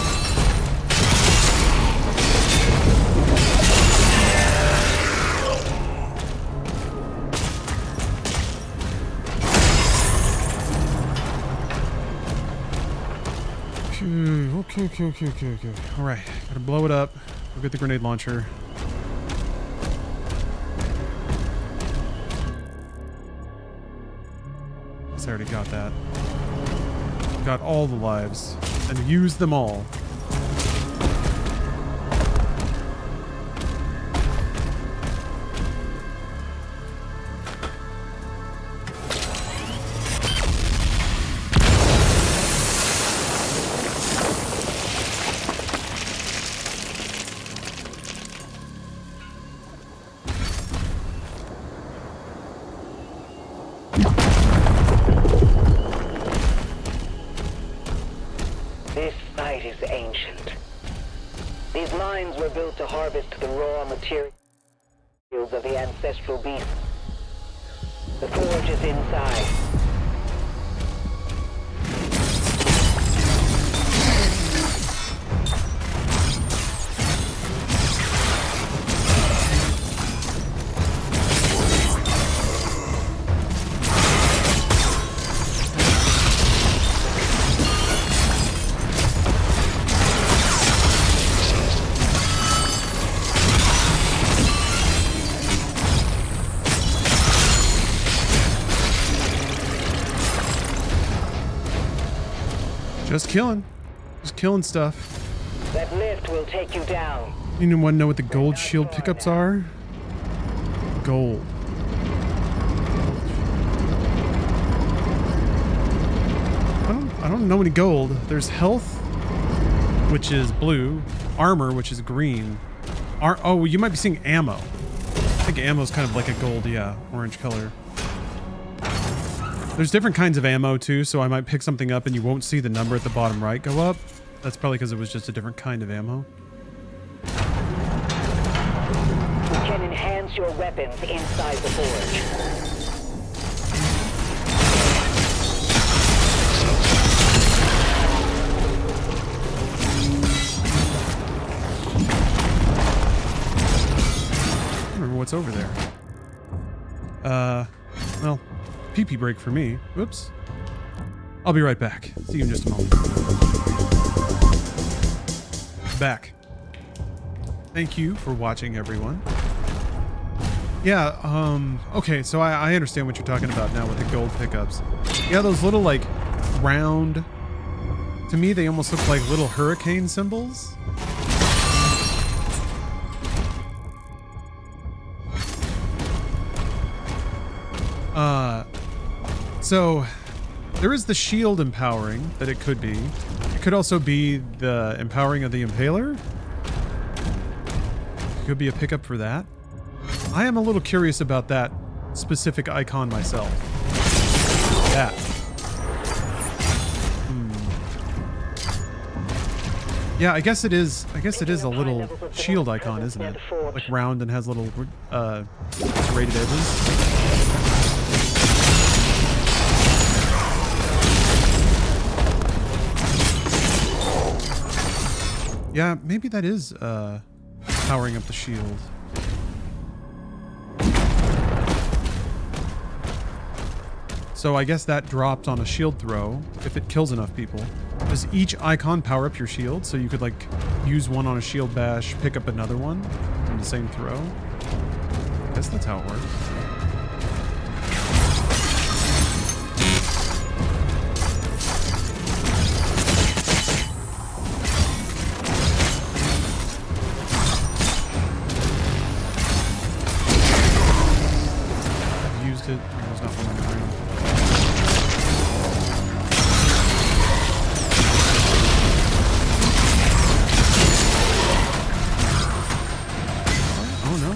Okay. All right, gotta blow it up. We'll get the grenade launcher. I already got that. Got all the lives and used them all. Of the ancestral beast. The forge is inside. Just killing stuff. That lift will take you down. You want to know what the gold shield pickups are? Gold. I don't know any gold. There's health, which is blue. Armor, which is green. Oh, you might be seeing ammo. I think ammo is kind of like a gold, yeah, orange color. There's different kinds of ammo too, so I might pick something up and you won't see the number at the bottom right go up. That's probably because it was just a different kind of ammo. You can enhance your weapons inside the forge. I don't remember what's over there. Well, pee-pee break for me. Whoops. I'll be right back. See you in just a moment. Back. Thank you for watching, everyone. Yeah, okay, so I understand what you're talking about now with the gold pickups. Yeah, those little, like, round... To me, they almost look like little hurricane symbols. So, there is the shield empowering that it could be. It could also be the empowering of the Impaler. It could be a pickup for that. I am a little curious about that specific icon myself. that. Yeah, I guess it is a little shield icon, isn't it? Like round and has little serrated edges. Yeah, maybe that is powering up the shield. So I guess that dropped on a shield throw if it kills enough people. Does each icon power up your shield? So you could like use one on a shield bash, pick up another one from the same throw? I guess that's how it works. I've used it. There's not one on the ground. Oh no.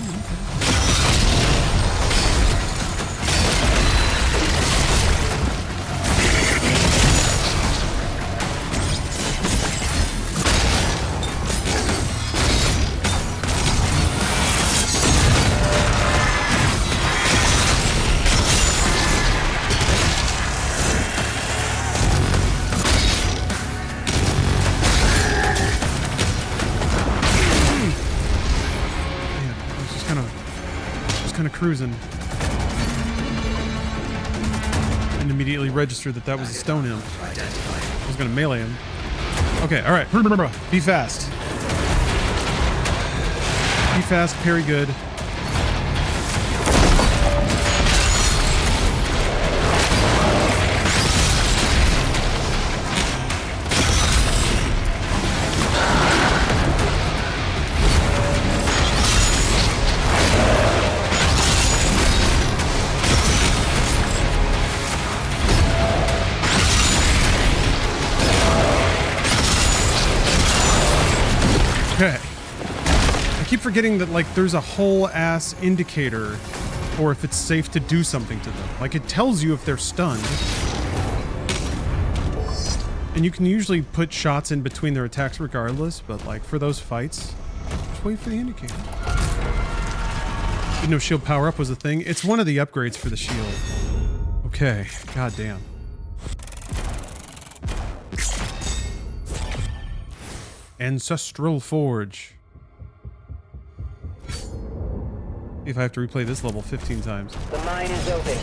Cruising and immediately registered that was a stone imp. I was gonna melee him. Okay, all right. Be fast. Be fast, parry good. Okay. I keep forgetting that, like, there's a whole ass indicator for if it's safe to do something to them. Like, it tells you if they're stunned. And you can usually put shots in between their attacks regardless, but, like, for those fights, just wait for the indicator. Didn't know shield power up was a thing. It's one of the upgrades for the shield. Okay. God damn. Ancestral Forge. If I have to replay this level 15 times. The mine is open.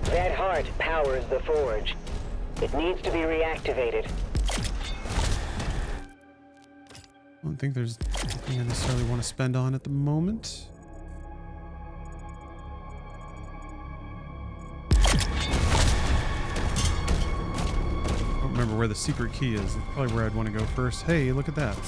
That heart powers the forge. It needs to be reactivated. I don't think there's anything I necessarily want to spend on at the moment. Remember where the secret key is. That's probably where I'd want to go first. Hey, look at that.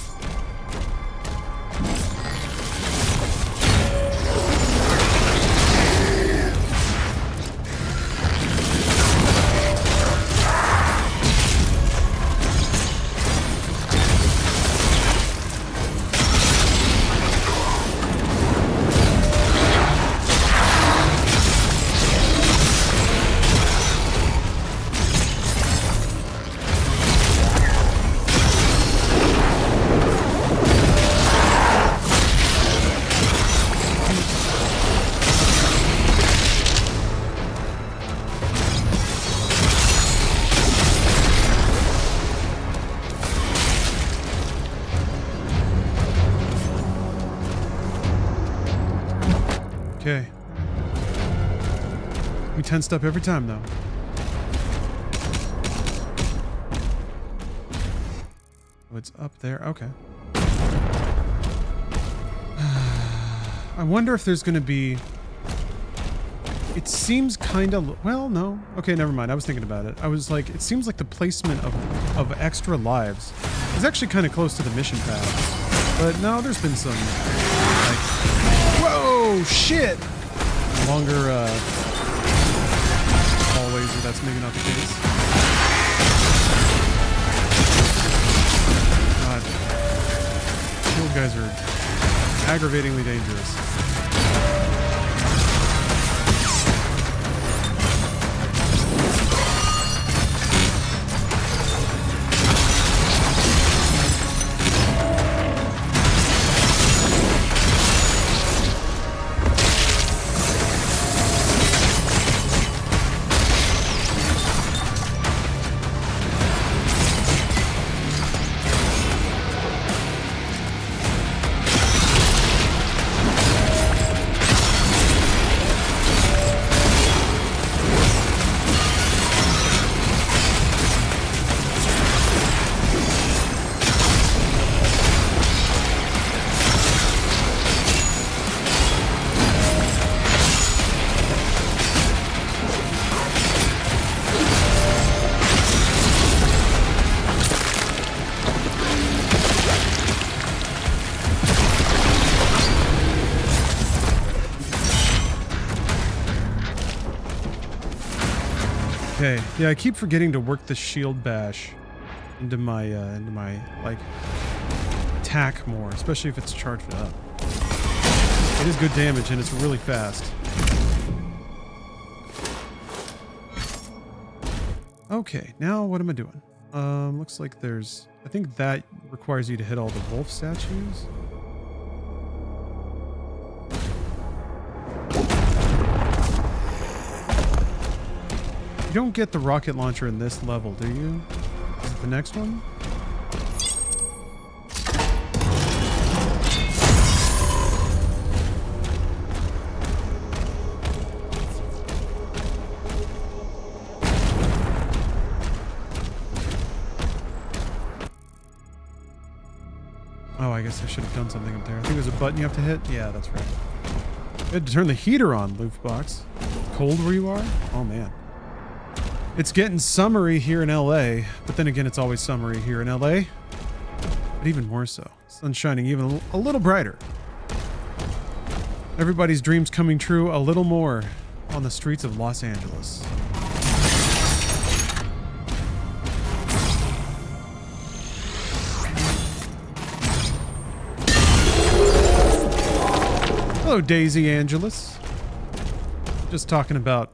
Okay. We 10-step every time, though. Oh, it's up there. Okay. I wonder if there's going to be... It seems kind of... Well, no. Okay, never mind. I was thinking about it. I was like, it seems like the placement of extra lives is actually kind of close to the mission path. But no, there's been some... Like, whoa, shit! Longer, hallways where that's maybe not the case. God. guys are aggravatingly dangerous. Okay, yeah, I keep forgetting to work the shield bash into my like attack more, especially if it's charged up. It is good damage and it's really fast. Okay, now what am I doing? Looks like there's, I think that requires you to hit all the wolf statues. You don't get the rocket launcher in this level, do you? Is it the next one? Oh, I guess I should have done something up there. I think there's a button you have to hit. Yeah, that's right. You had to turn the heater on, Loofbox. Cold where you are? Oh, man. It's getting summery here in LA, but then again, it's always summery here in LA. But even more so. Sun's shining even a little brighter. Everybody's dreams coming true a little more on the streets of Los Angeles. Hello, Daisy Angeles. Just talking about,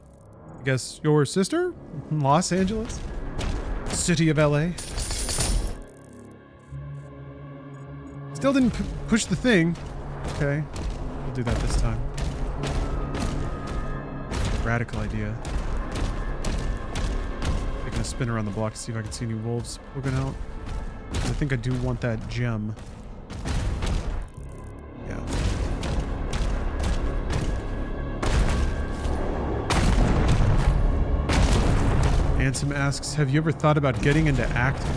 I guess, your sister? Los Angeles? City of LA? Still didn't push the thing. Okay. We'll do that this time. Radical idea. Taking a spin around the block to see if I can see any wolves poking out. I think I do want that gem. Yeah. Ansem asks, have you ever thought about getting into acting?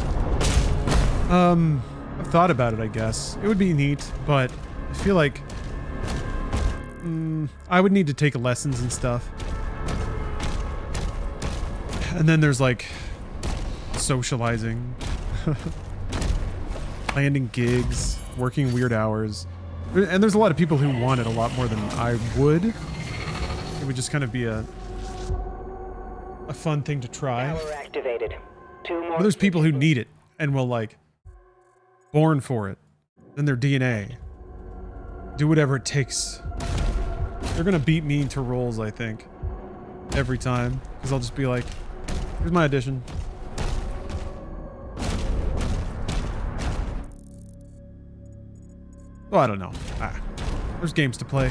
I've thought about it, I guess. It would be neat, but I feel like I would need to take lessons and stuff. And then there's like socializing, landing gigs, working weird hours. And there's a lot of people who want it a lot more than I would. It would just kind of be a fun thing to try. Power activated. But there's people who need it and will like born for it. Then their DNA. Do whatever it takes. They're gonna beat me to rolls, I think. Every time. Because I'll just be like, here's my audition. Well, I don't know. There's games to play.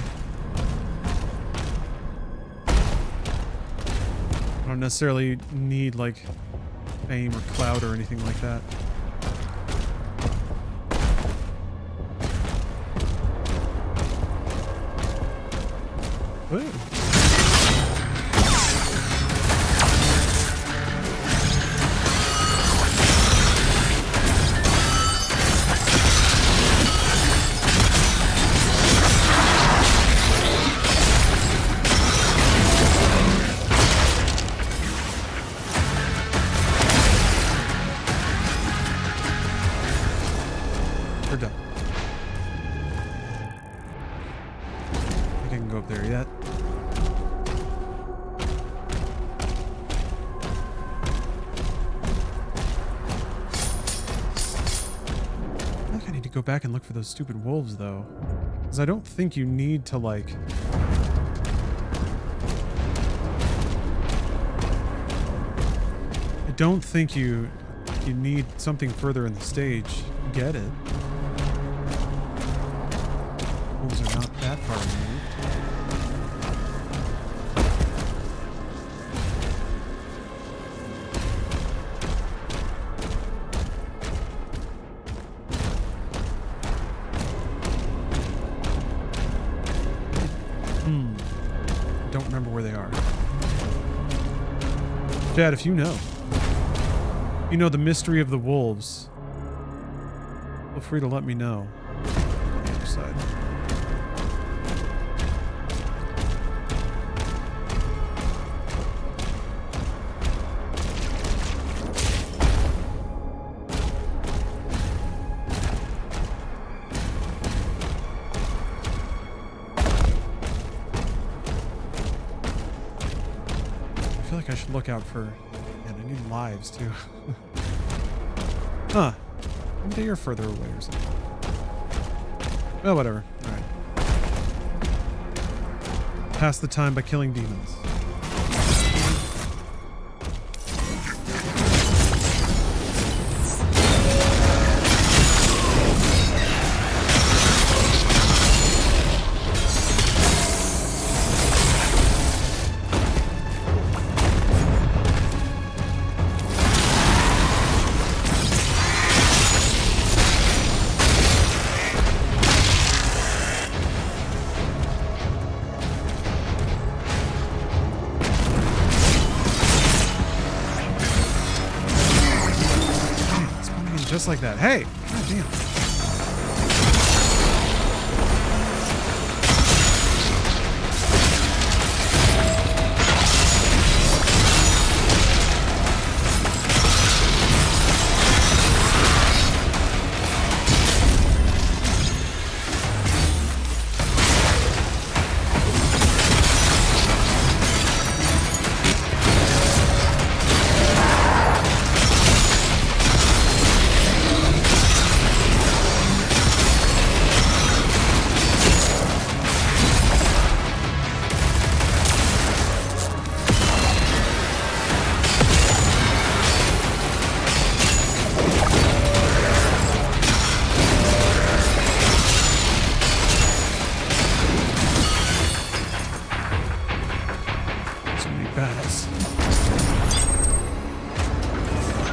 I don't necessarily need like fame or clout or anything like that. Ooh. We're done. I can't go up there yet. could go back and look for those stupid wolves, though. Because I don't think you need to, like... I don't think you need something further in the stage. Get it. Wolves are not that far removed. Don't remember where they are. Chad, if you know the mystery of the wolves, feel free to let me know. On the other side. I feel like I should look out for... Man, I need lives too. Huh. Maybe you're further away or something. Well, whatever. Alright. Pass the time by killing demons. Just like that. Hey! God damn.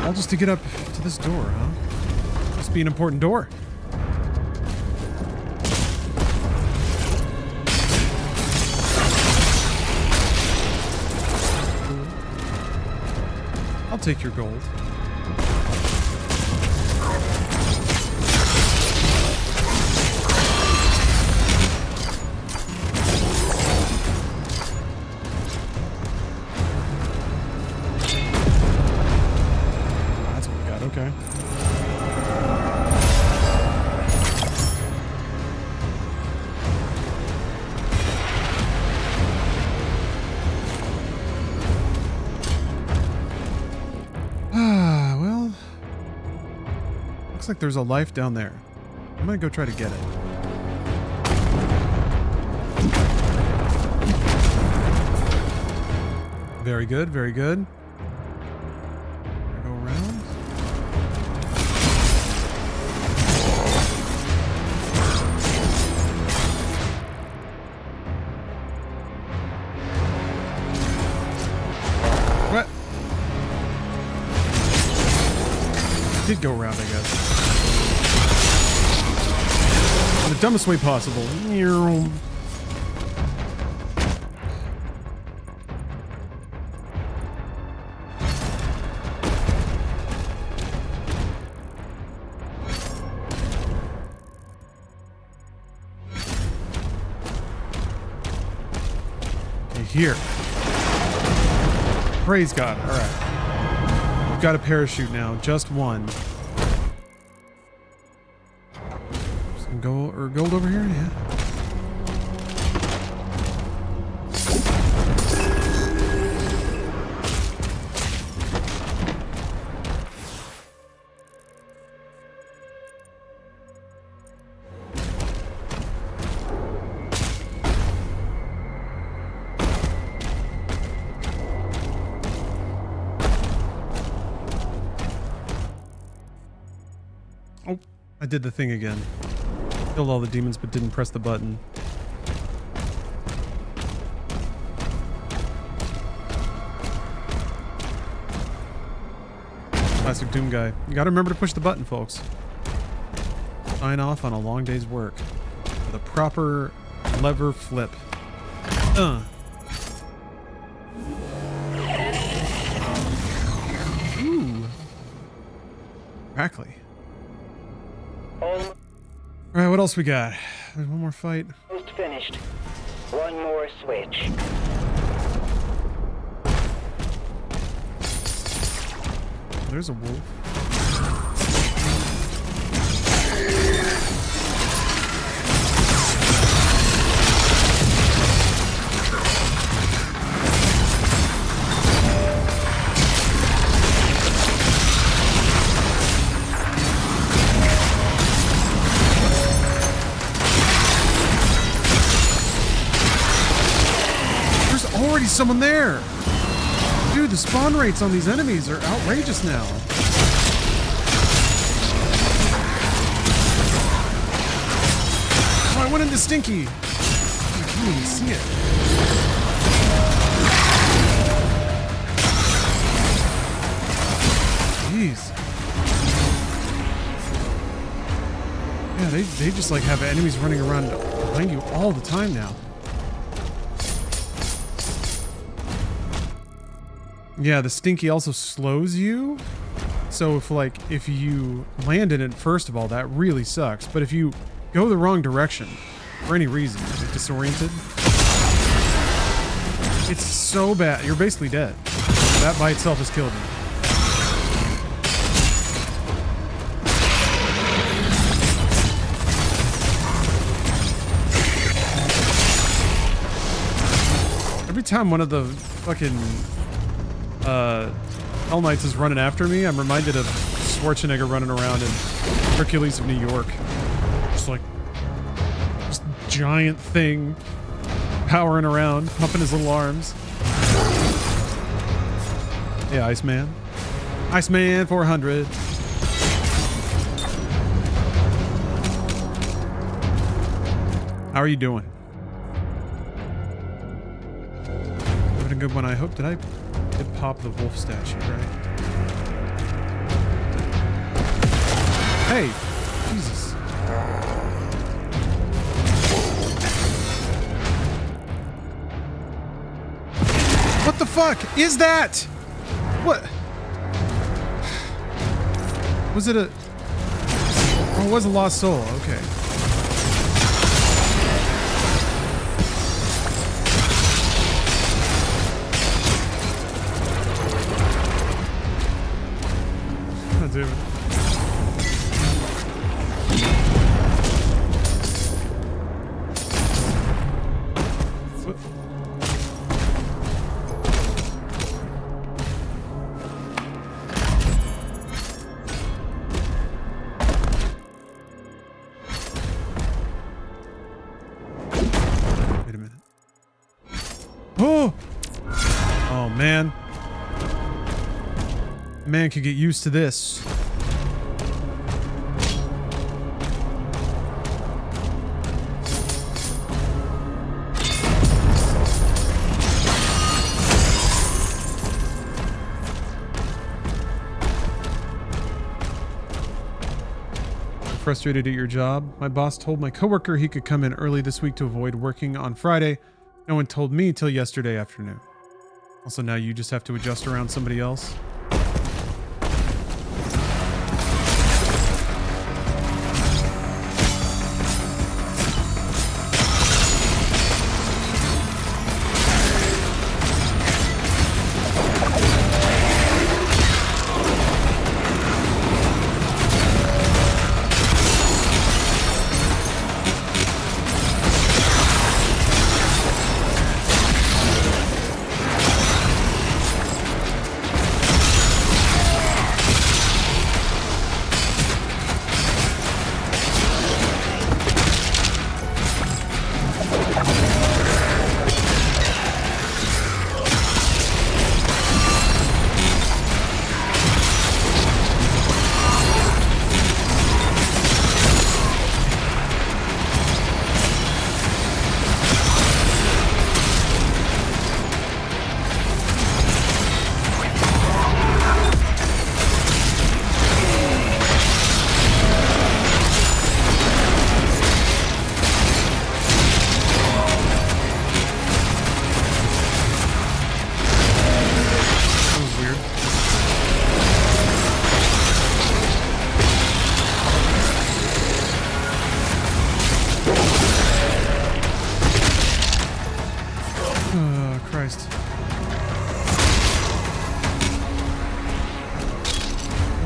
All just to get up to this door, huh? Must be an important door. I'll take your gold. Okay. Well, looks like there's a life down there. I'm gonna go try to get it. Very good, very good. Go around. What? Did go around, I guess. In the dumbest way possible. Here. Praise God. All right. We've got a parachute now. Just one. Some gold over here? Yeah. I did the thing again. Killed all the demons but didn't press the button. Classic Doom guy. You gotta remember to push the button, folks. Sign off on a long day's work. With a proper lever flip. Ooh. Crackly. Alright, what else we got? There's one more fight. Almost finished. One more switch. There's a wolf. There's already someone there. Dude, the spawn rates on these enemies are outrageous now. Oh, I went into Stinky. I can't even see it. Jeez. Yeah, they just like have enemies running around behind you all the time now. Yeah, the Stinky also slows you. So if you land in it, first of all, that really sucks. But if you go the wrong direction for any reason, like disoriented, it's so bad. You're basically dead. That by itself has killed me. Every time one of the fucking Hell Knights is running after me, I'm reminded of Schwarzenegger running around in Hercules of New York. Just like this giant thing powering around, pumping his little arms. Yeah, Iceman. Iceman 400. How are you doing? Having a good one, I hope. Did I pop the wolf statue, right? Hey! Jesus. What the fuck is that? What? Was it a... Oh, it was a lost soul. Okay. God damn it. Wait a minute. Oh! Oh, man. Man could get used to this. Frustrated at your job? My boss told my coworker he could come in early this week to avoid working on Friday. No one told me till yesterday afternoon. Also, now you just have to adjust around somebody else.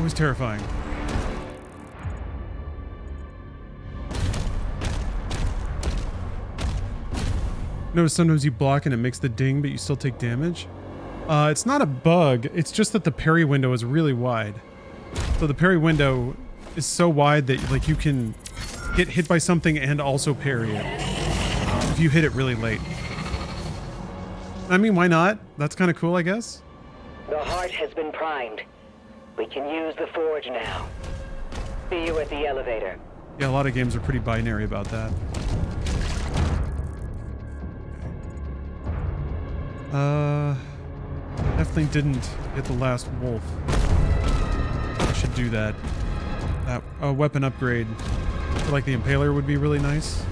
Always terrifying. Notice sometimes you block and it makes the ding, but you still take damage. It's not a bug. It's just that the parry window is really wide. So the parry window is so wide that like you can get hit by something and also parry it if you hit it really late. I mean, why not? That's kind of cool, I guess. The heart has been primed. We can use the forge now. See you at the elevator. Yeah, a lot of games are pretty binary about that. Definitely didn't hit the last wolf. I should do that. That weapon upgrade for like the Impaler would be really nice.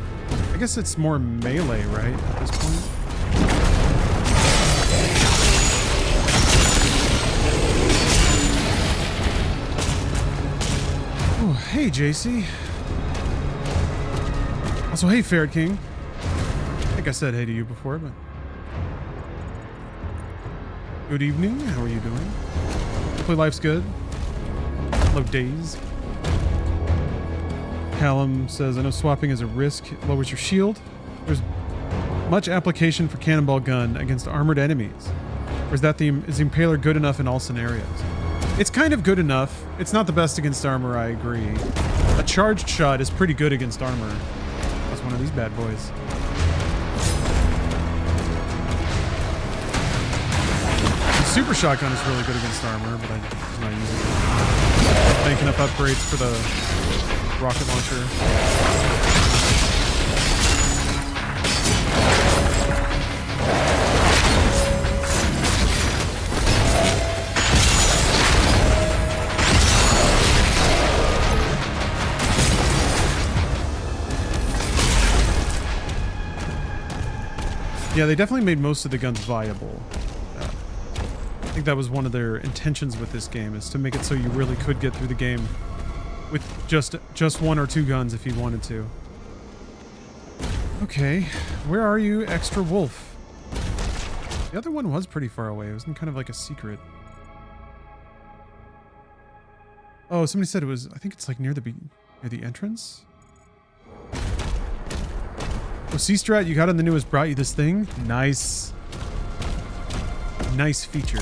I guess it's more melee, right, at this point? Oh, hey, JC. Also, hey, Ferret King. I think I said hey to you before, but... Good evening. How are you doing? Hopefully life's good. Hello, Days. Callum says, I know swapping is a risk. It lowers your shield. There's much application for Cannonball Gun against armored enemies. Or is the Impaler good enough in all scenarios? It's kind of good enough. It's not the best against armor, I agree. A charged shot is pretty good against armor. That's one of these bad boys. The super shotgun is really good against armor, but I'm just not using it. Banking up upgrades for the rocket launcher. Yeah, they definitely made most of the guns viable. I think that was one of their intentions with this game, is to make it so you really could get through the game with just one or two guns if you wanted to. Okay, where are you, Extra Wolf? The other one was pretty far away. It was in kind of like a secret. Oh, somebody said it was, I think it's like near the entrance? Oh, C-Strat, you got on the newest, brought you this thing? Nice. Nice feature.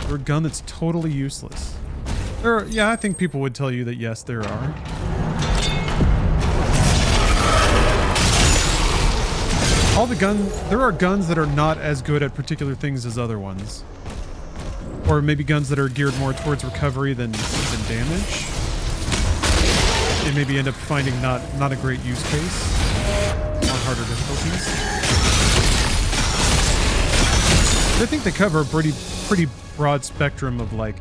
Or a gun that's totally useless. Yeah, I think people would tell you that yes, there are. There are guns that are not as good at particular things as other ones. Or maybe guns that are geared more towards recovery than damage. They maybe end up finding not a great use case on harder difficulties. But I think they cover a pretty broad spectrum of like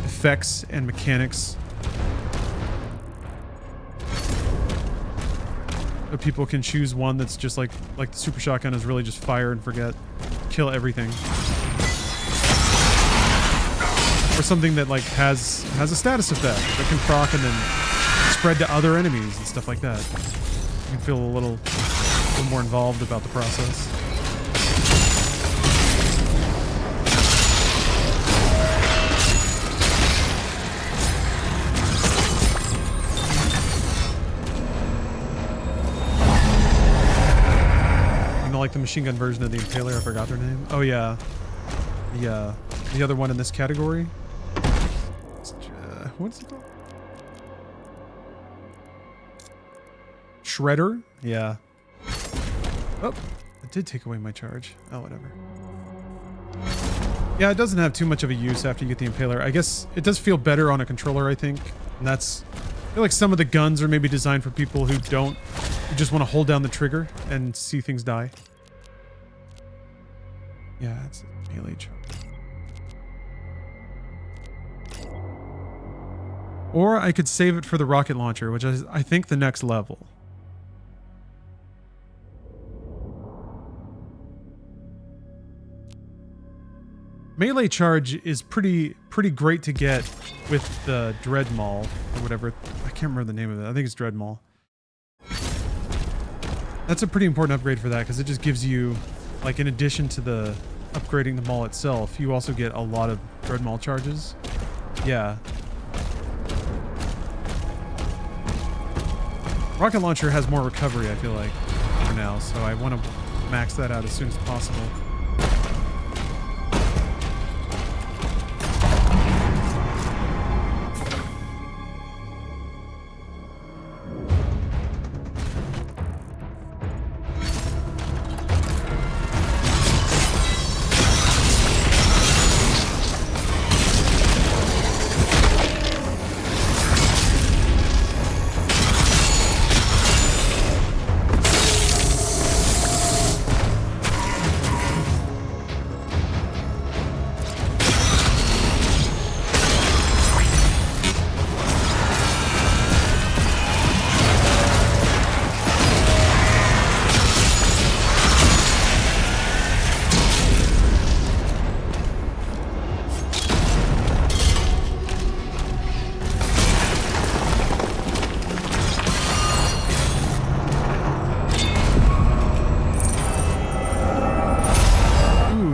effects and mechanics. So people can choose one that's just like the super shotgun is really just fire and forget, kill everything. Or something that like has a status effect that can proc and then spread to other enemies and stuff like that. You can feel a little more involved about the process. You know, like the machine gun version of the Impaler, I forgot their name. Oh yeah, the other one in this category. What's it called? Shredder? Yeah. Oh, it did take away my charge. Oh, whatever. Yeah, it doesn't have too much of a use after you get the Impaler. I guess it does feel better on a controller, I think. And that's... I feel like some of the guns are maybe designed for people who just want to hold down the trigger and see things die. Yeah, it's a melee charge. Or I could save it for the rocket launcher, which is, I think, the next level. Melee charge is pretty great to get with the Dread Maul or whatever. I can't remember the name of it. I think it's Dread Maul. That's a pretty important upgrade for that because it just gives you like in addition to the upgrading the mall itself, you also get a lot of Dread Mall charges. Yeah. Rocket launcher has more recovery, I feel like, for now, so I want to max that out as soon as possible.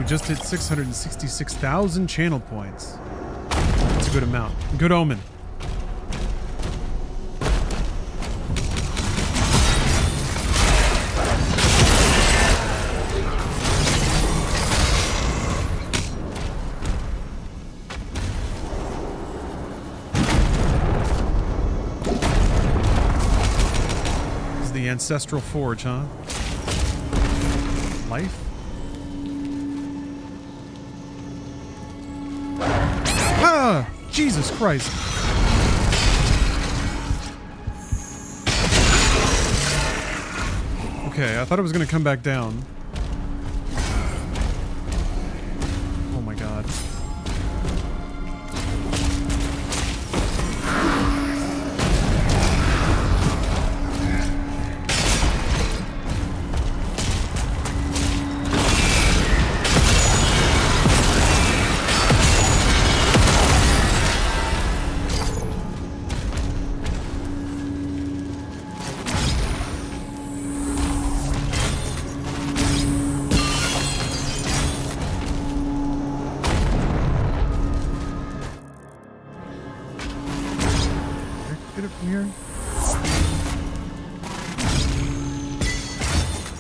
Just hit 666,000 channel points. That's a good amount. Good omen. This is the Ancestral Forge, huh? Life? Jesus Christ. Okay, I thought it was going to come back down. Oh my god.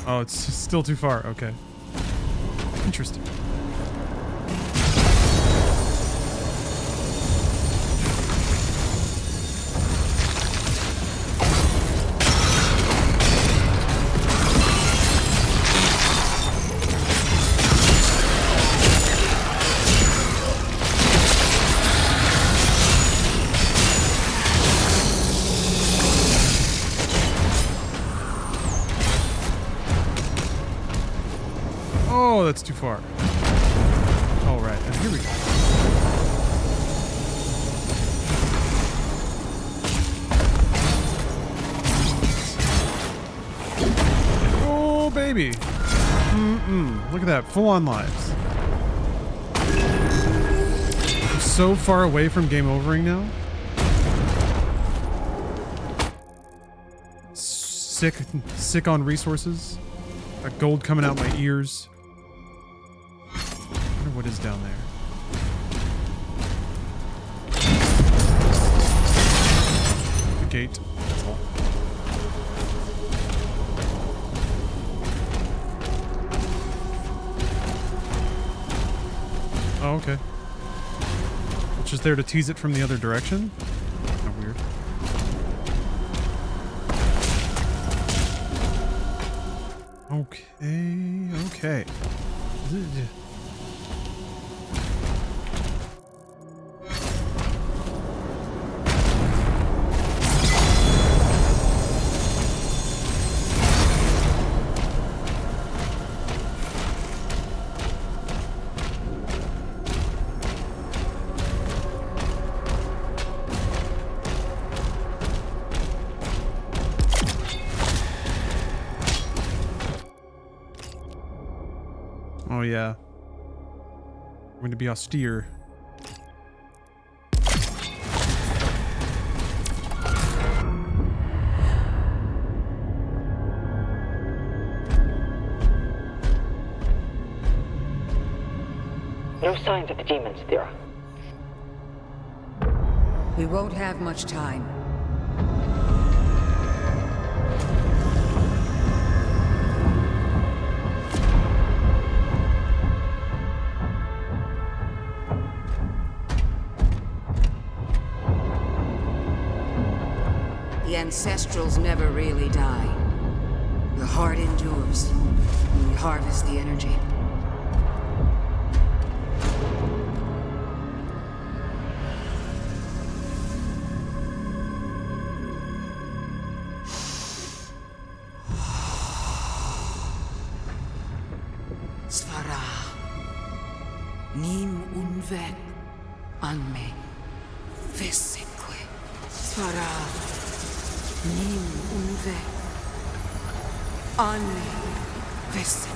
Oh, it's still too far. Okay. Interesting. Oh, that's too far. All right, and here we go. Oh, baby. Look at that, full on lives. I'm so far away from game overing now. Sick on resources. Got gold coming out my ears. I wonder what is down there. The gate. That's all. Oh, okay. It's just there to tease it from the other direction? Kind of weird. Okay. Oh yeah. I'm going to be austere. No signs of the demons, Thera. We won't have much time. The Ancestrals never really die. The heart endures. We harvest the energy. Svara. Nim unve anme. Veseque. Svara. Nim unve anme. Veseque.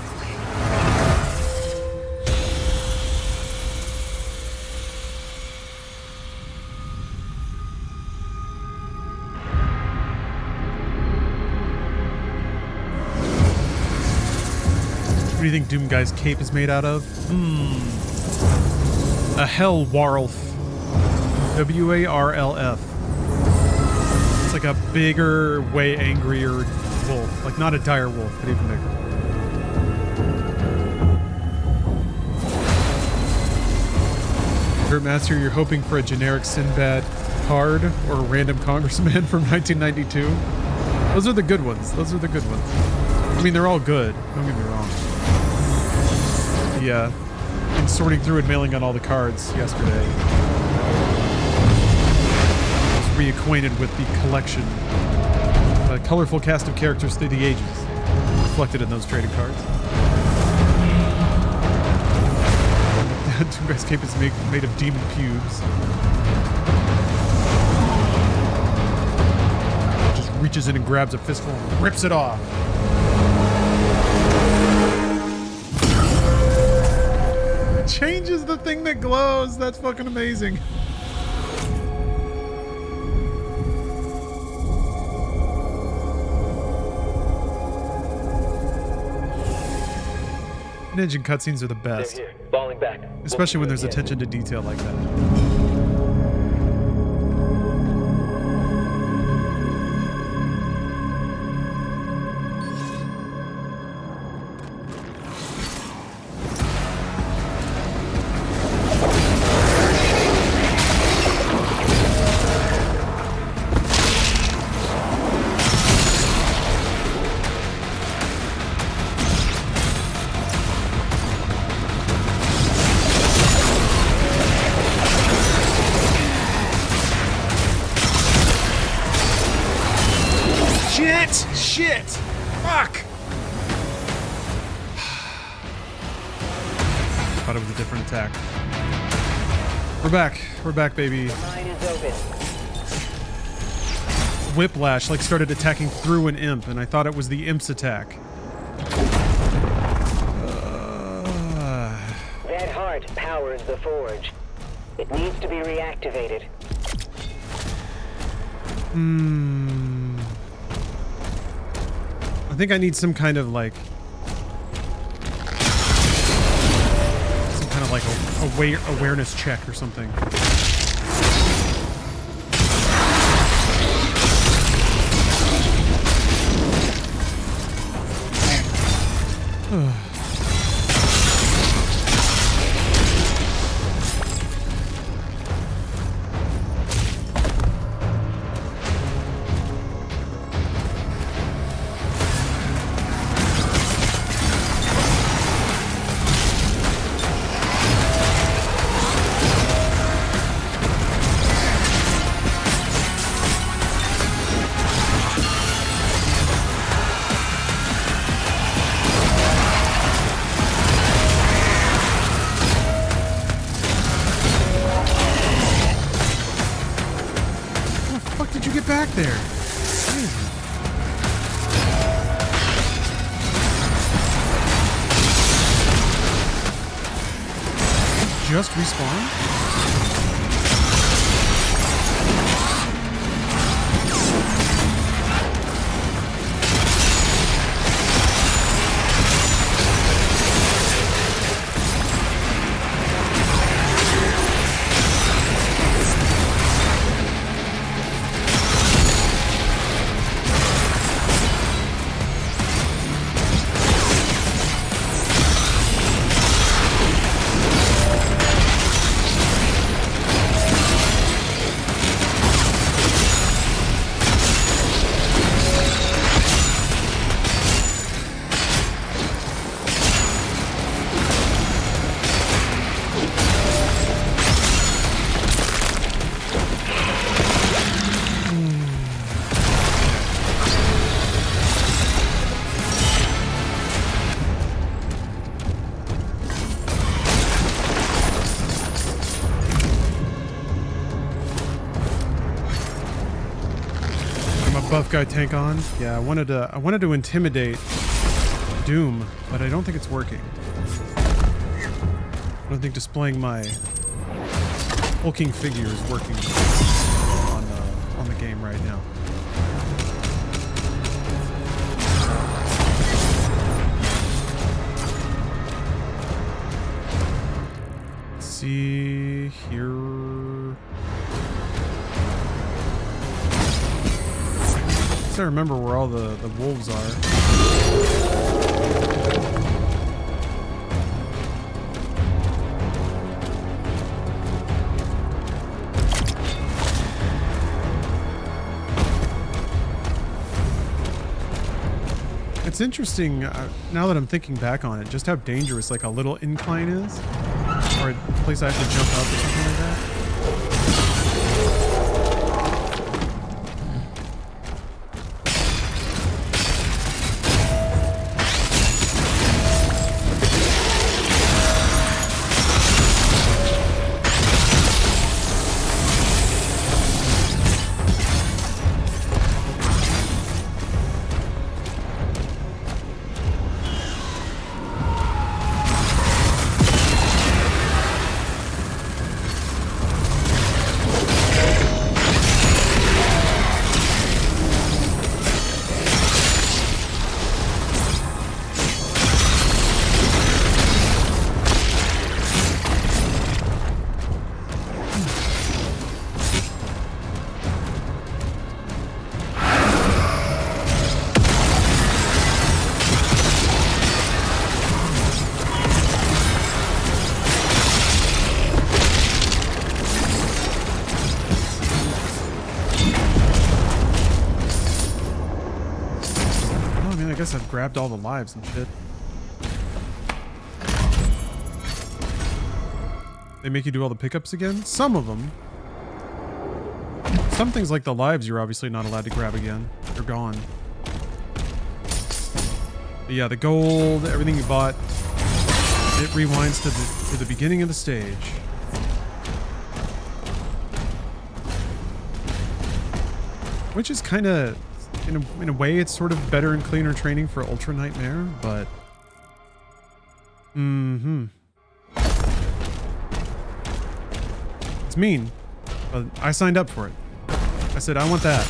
What do you think Doom Guy's cape is made out of? A Hell Warlf. W-A-R-L-F. It's like a bigger, way angrier wolf. Like not a dire wolf, but even bigger. Kurt Master, you're hoping for a generic Sinbad card or a random congressman from 1992? Those are the good ones. Those are the good ones. I mean, they're all good. Don't get me wrong. Yeah, in sorting through and mailing out all the cards yesterday, I was reacquainted with the collection, a colorful cast of characters through the ages, reflected in those trading cards. Two Guy's cape is made of demon pubes. Just reaches in and grabs a fistful and rips it off. Changes the thing that glows. That's fucking amazing. Ninja cutscenes are the best. They're here, falling back. Especially when there's attention to detail like that. Shit! Fuck! Thought it was a different attack. We're back. We're back, baby. Mine is open. Whiplash like started attacking through an imp, and I thought it was the imp's attack. That heart powers the forge. It needs to be reactivated. I think I need some kind of like awareness check or something. Back there. Just respawn? guy tank on. Yeah, I wanted to intimidate Doom, but I don't think it's working. I don't think displaying my hulking figure is working on the game right now. Let's see here. I remember where all the wolves are. It's interesting now that I'm thinking back on it, just how dangerous like a little incline is, or a place I have to jump up or something like that. I guess I've grabbed all the lives and shit. They make you do all the pickups again? Some of them. Some things like the lives you're obviously not allowed to grab again. They're gone. But yeah, the gold, everything you bought, it rewinds to the beginning of the stage. Which is kind of... In a way, it's sort of better and cleaner training for Ultra Nightmare, but... It's mean, but I signed up for it. I said, I want that.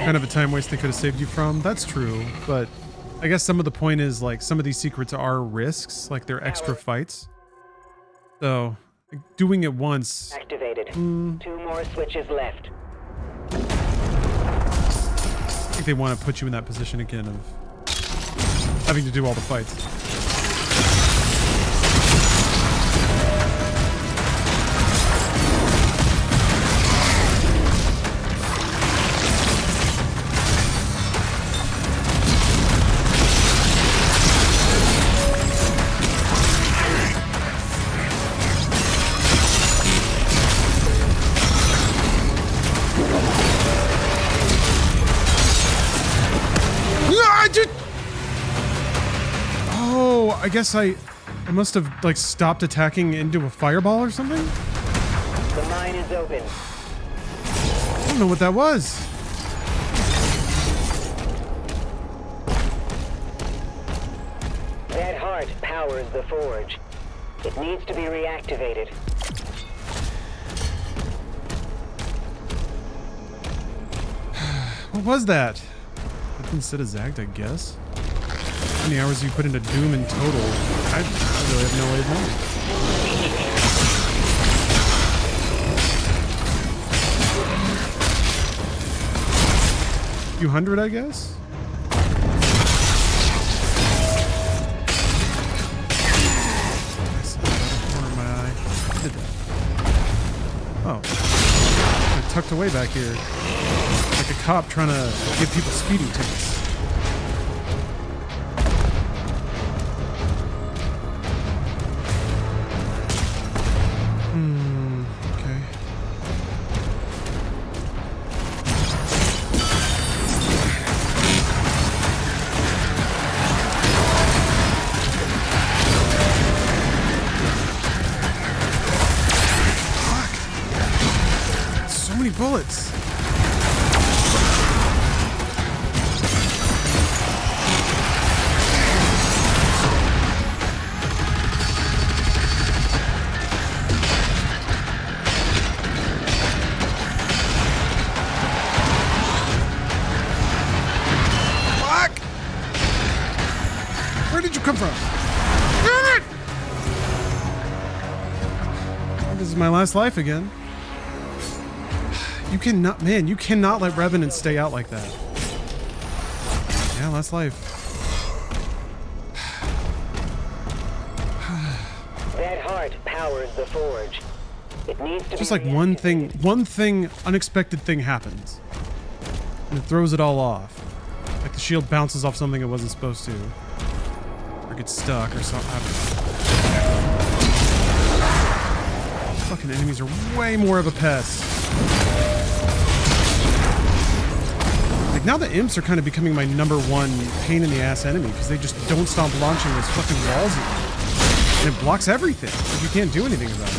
Kind of a time waste they could have saved you from. That's true, but I guess some of the point is like some of these secrets are risks, like they're extra fights. So like, doing it once. Activated. 2 more switches left. I think they want to put you in that position again of having to do all the fights. I guess I I must have, like, stopped attacking into a fireball or something? The mine is open. I don't know what that was. That heart powers the forge. It needs to be reactivated. What was that? Instead of zagged, I guess. How many hours you put into Doom in total? I really have no way of knowing. Few hundred, I guess? Did that? Oh. They're tucked away back here. Like a cop trying to give people speeding tickets. Okay. So many bullets. Fuck! Where did you come from? Damn it! This is my last life again. You cannot, man, you cannot let Revenants stay out like that. Yeah, last life. That heart powers the forge. It needs to Just be like one thing, unexpected thing happens. And it throws it all off. Like the shield bounces off something it wasn't supposed to. Or gets stuck or something. I don't know. Fucking enemies are way more of a pest. Like now the imps are kind of becoming my #1 pain in the ass enemy because they just don't stop launching those fucking walls at you. And it blocks everything. Like you can't do anything about it.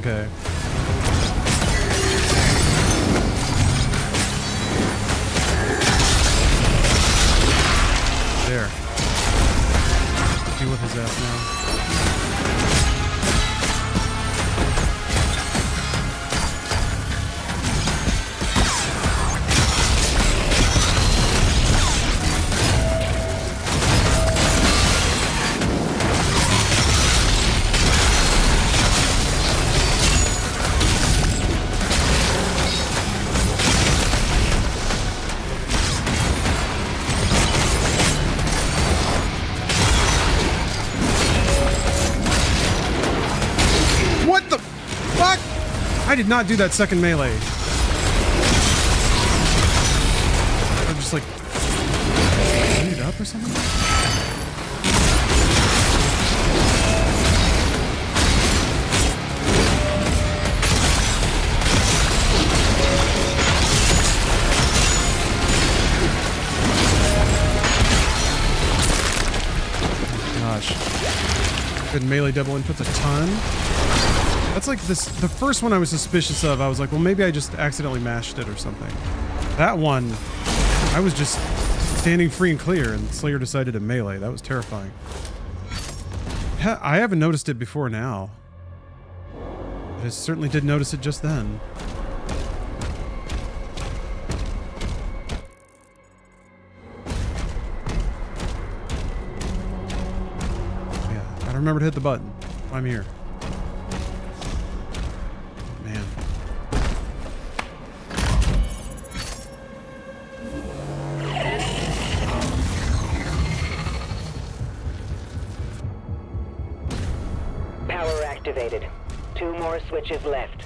Okay. There. Deal with his ass now. What the fuck? I did not do that second melee. I'm just like turn it up or something? Gosh. Good melee double inputs a ton. That's like this, the first one I was suspicious of. I was like, well, maybe I just accidentally mashed it or something. That one, I was just standing free and clear and Slayer decided to melee. That was terrifying. I haven't noticed it before now. But I certainly did notice it just then. Yeah, gotta remember to hit the button. I'm here. Man. Power activated. 2 more switches left.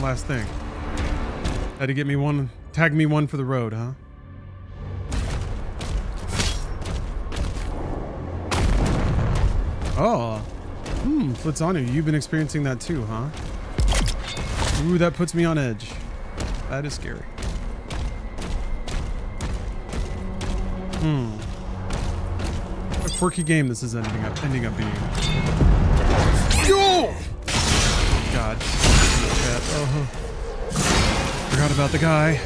Last thing. Had to get me one, tag me one for the road, huh? Oh. Flitzanu, you've been experiencing that too, huh? Ooh, that puts me on edge. That is scary. What a quirky game this is ending up being. Yo! God. Oh, forgot about the guy.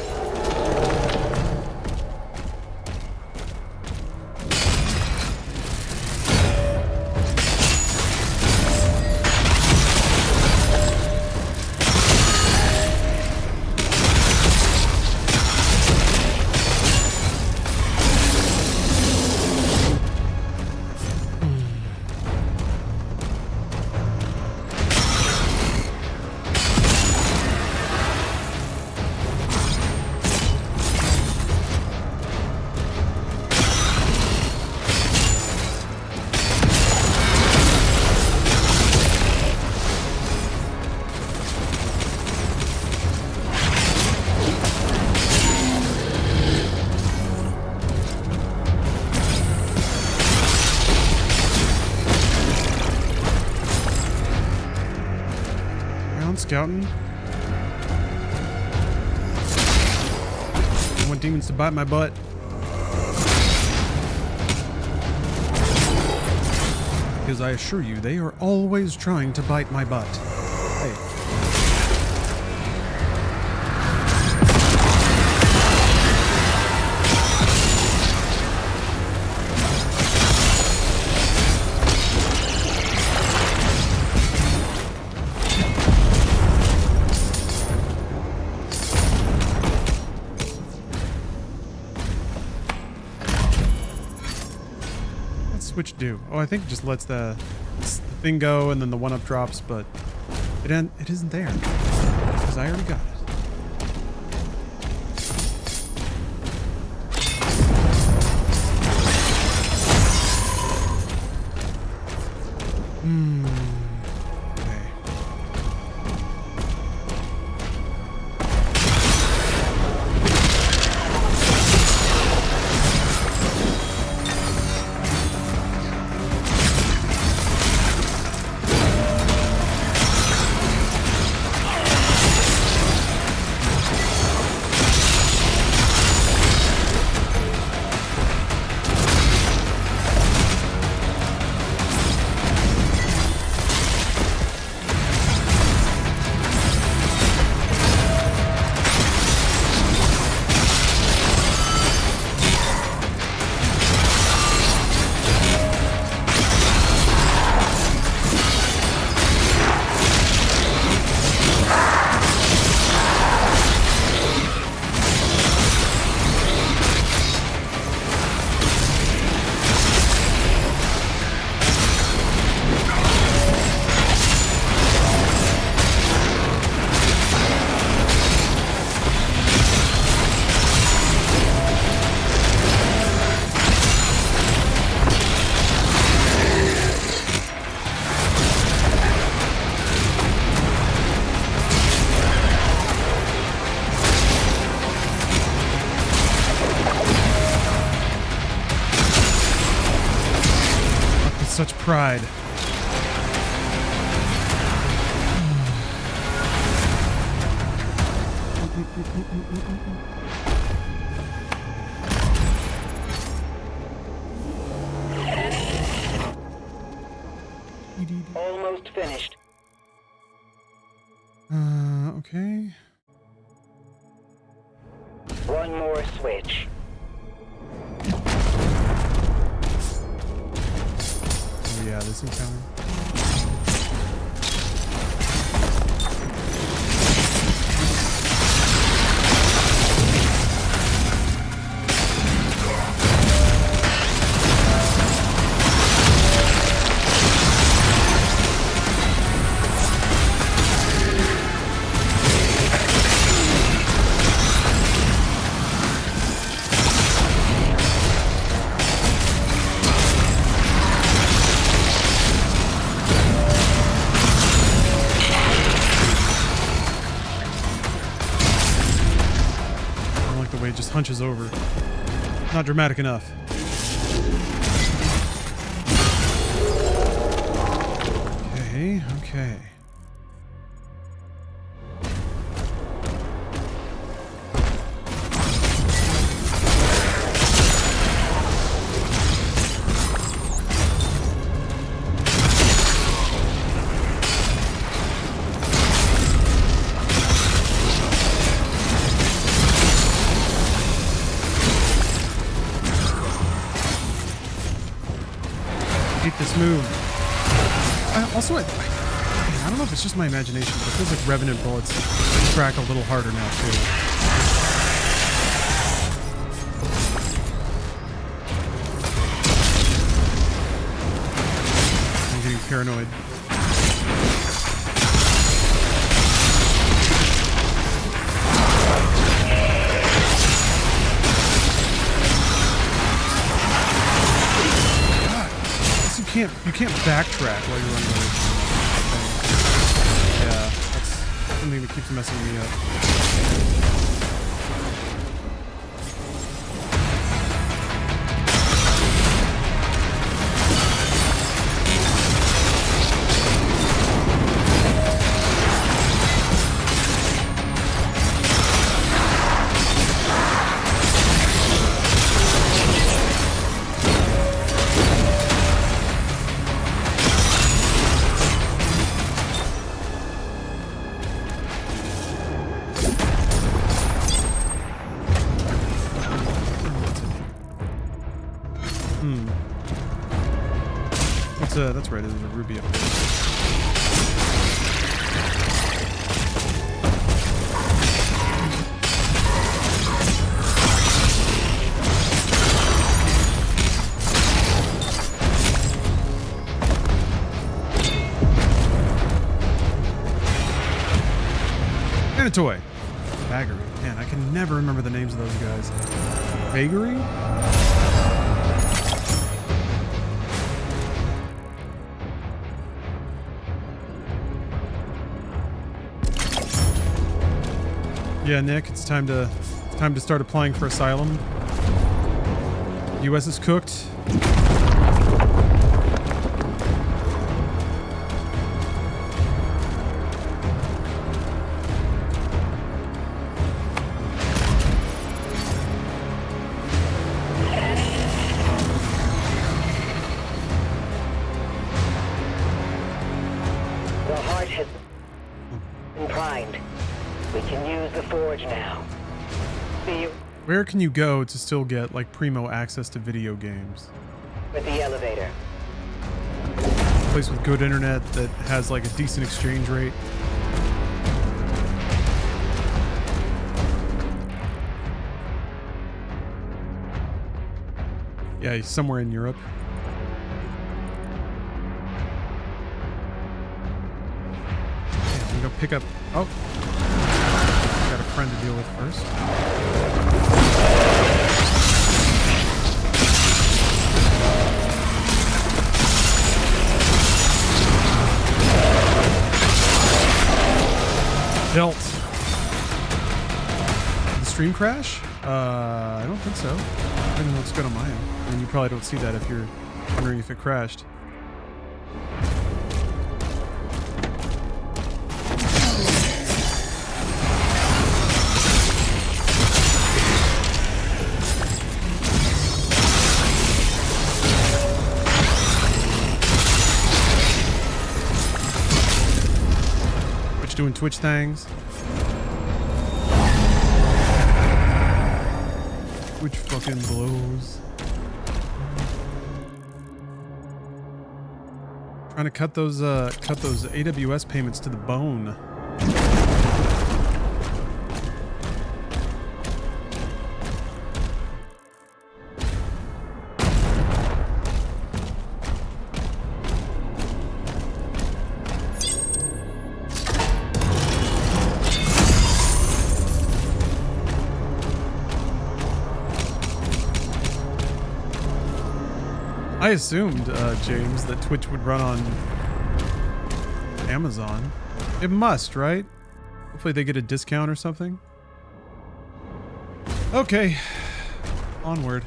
Scouting. I want demons to bite my butt. Because I assure you, they are always trying to bite my butt. Hey. Switch do? Oh, I think it just lets the thing go and then the 1-up drops, but it isn't there because I already got it. Such pride. Almost finished. Okay. One more switch. Oh yeah, this encounter. It just hunches over. Not dramatic enough. Okay, okay. This move. Also, I don't know if it's just my imagination, but it feels like Revenant bullets track a little harder now, too. I'm getting paranoid. You can't backtrack while you're running away from the thing. Yeah, that's something that keeps messing me up. That's right, there's a ruby up there. And a toy. Baggery. Man, I can never remember the names of those guys. Baggery? Yeah, Nick, it's time to start applying for asylum. US is cooked. The heart has been primed. We can use the forge now. See you Where can you go to still get, like, primo access to video games? with the elevator. A place with good internet that has, like, a decent exchange rate. Yeah, he's somewhere in Europe. Yeah, I'm gonna go pick up... Oh! Got a friend to deal with first. Belt. Did the stream crash? I don't think so. Everything looks good on my end. I mean, you probably don't see that if you're wondering if it crashed. doing Twitch things. Which fucking blows. Trying to cut those AWS payments to the bone. I assumed, James, that Twitch would run on Amazon. It must, right? Hopefully they get a discount or something. Okay. Onward.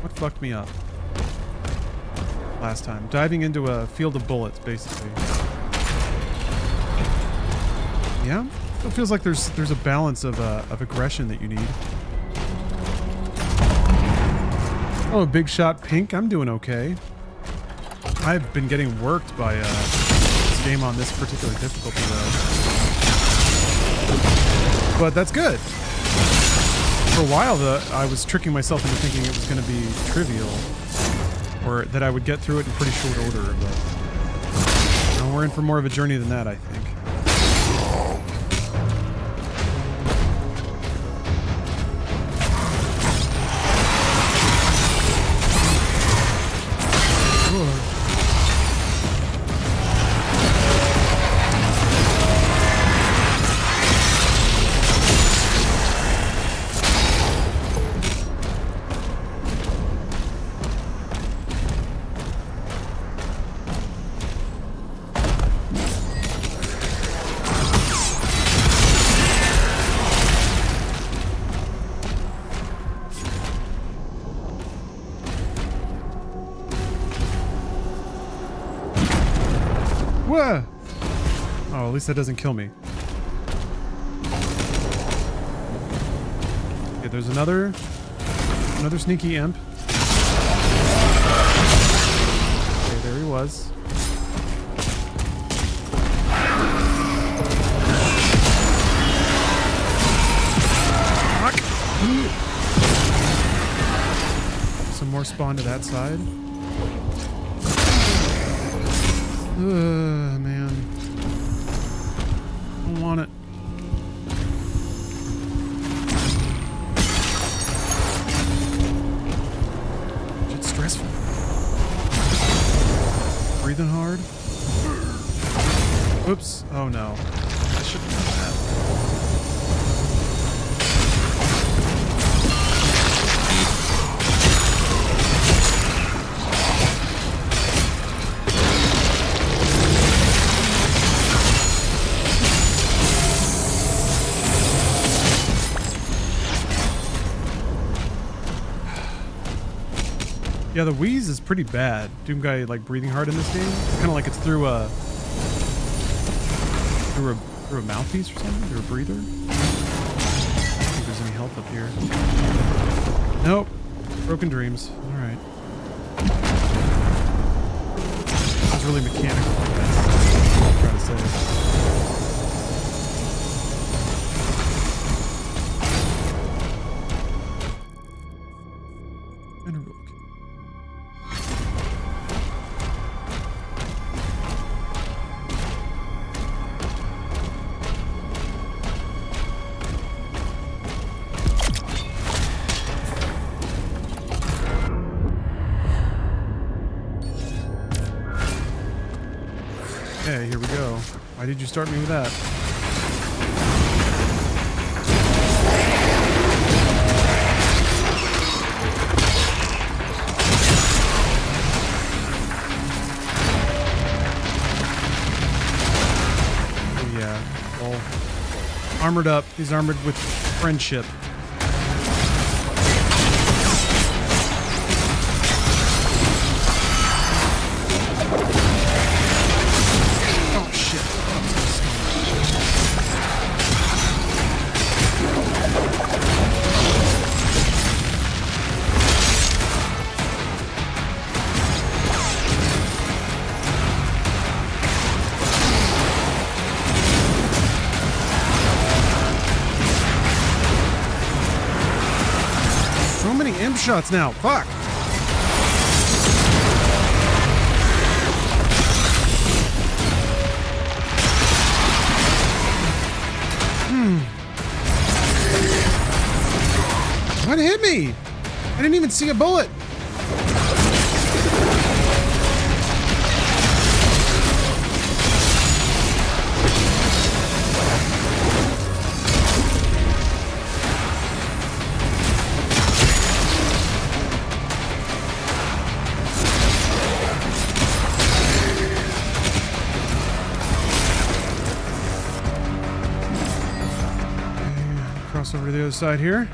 What fucked me up last time? Diving into a field of bullets, basically. Yeah? It feels like there's a balance of aggression that you need. Oh, Big Shot Pink, I'm doing okay. I've been getting worked by this game on this particular difficulty, though. But that's good. For a while, I was tricking myself into thinking it was going to be trivial, or that I would get through it in pretty short order, but no, we're in for more of a journey than that, I think. Whoa! Oh, at least that doesn't kill me. Okay, there's another sneaky imp. Okay, there he was. Fuck! Some more spawn to that side. Man. I don't want it. It's stressful. Breathing hard. Oops. Oh no. I shouldn't have done that. Yeah, the wheeze is pretty bad. Doom Guy like breathing hard in this game. It's kind of like it's through a mouthpiece or something, through a breather. I don't think there's any health up here. Nope. Broken dreams. All right. It's really mechanical. That's what I'm trying to say. Okay, here we go. Why did you start me with that? Oh yeah, all armored up. He's armored with friendship. shots now. Fuck. What hit me? I didn't even see a bullet. Cross over to the other side here.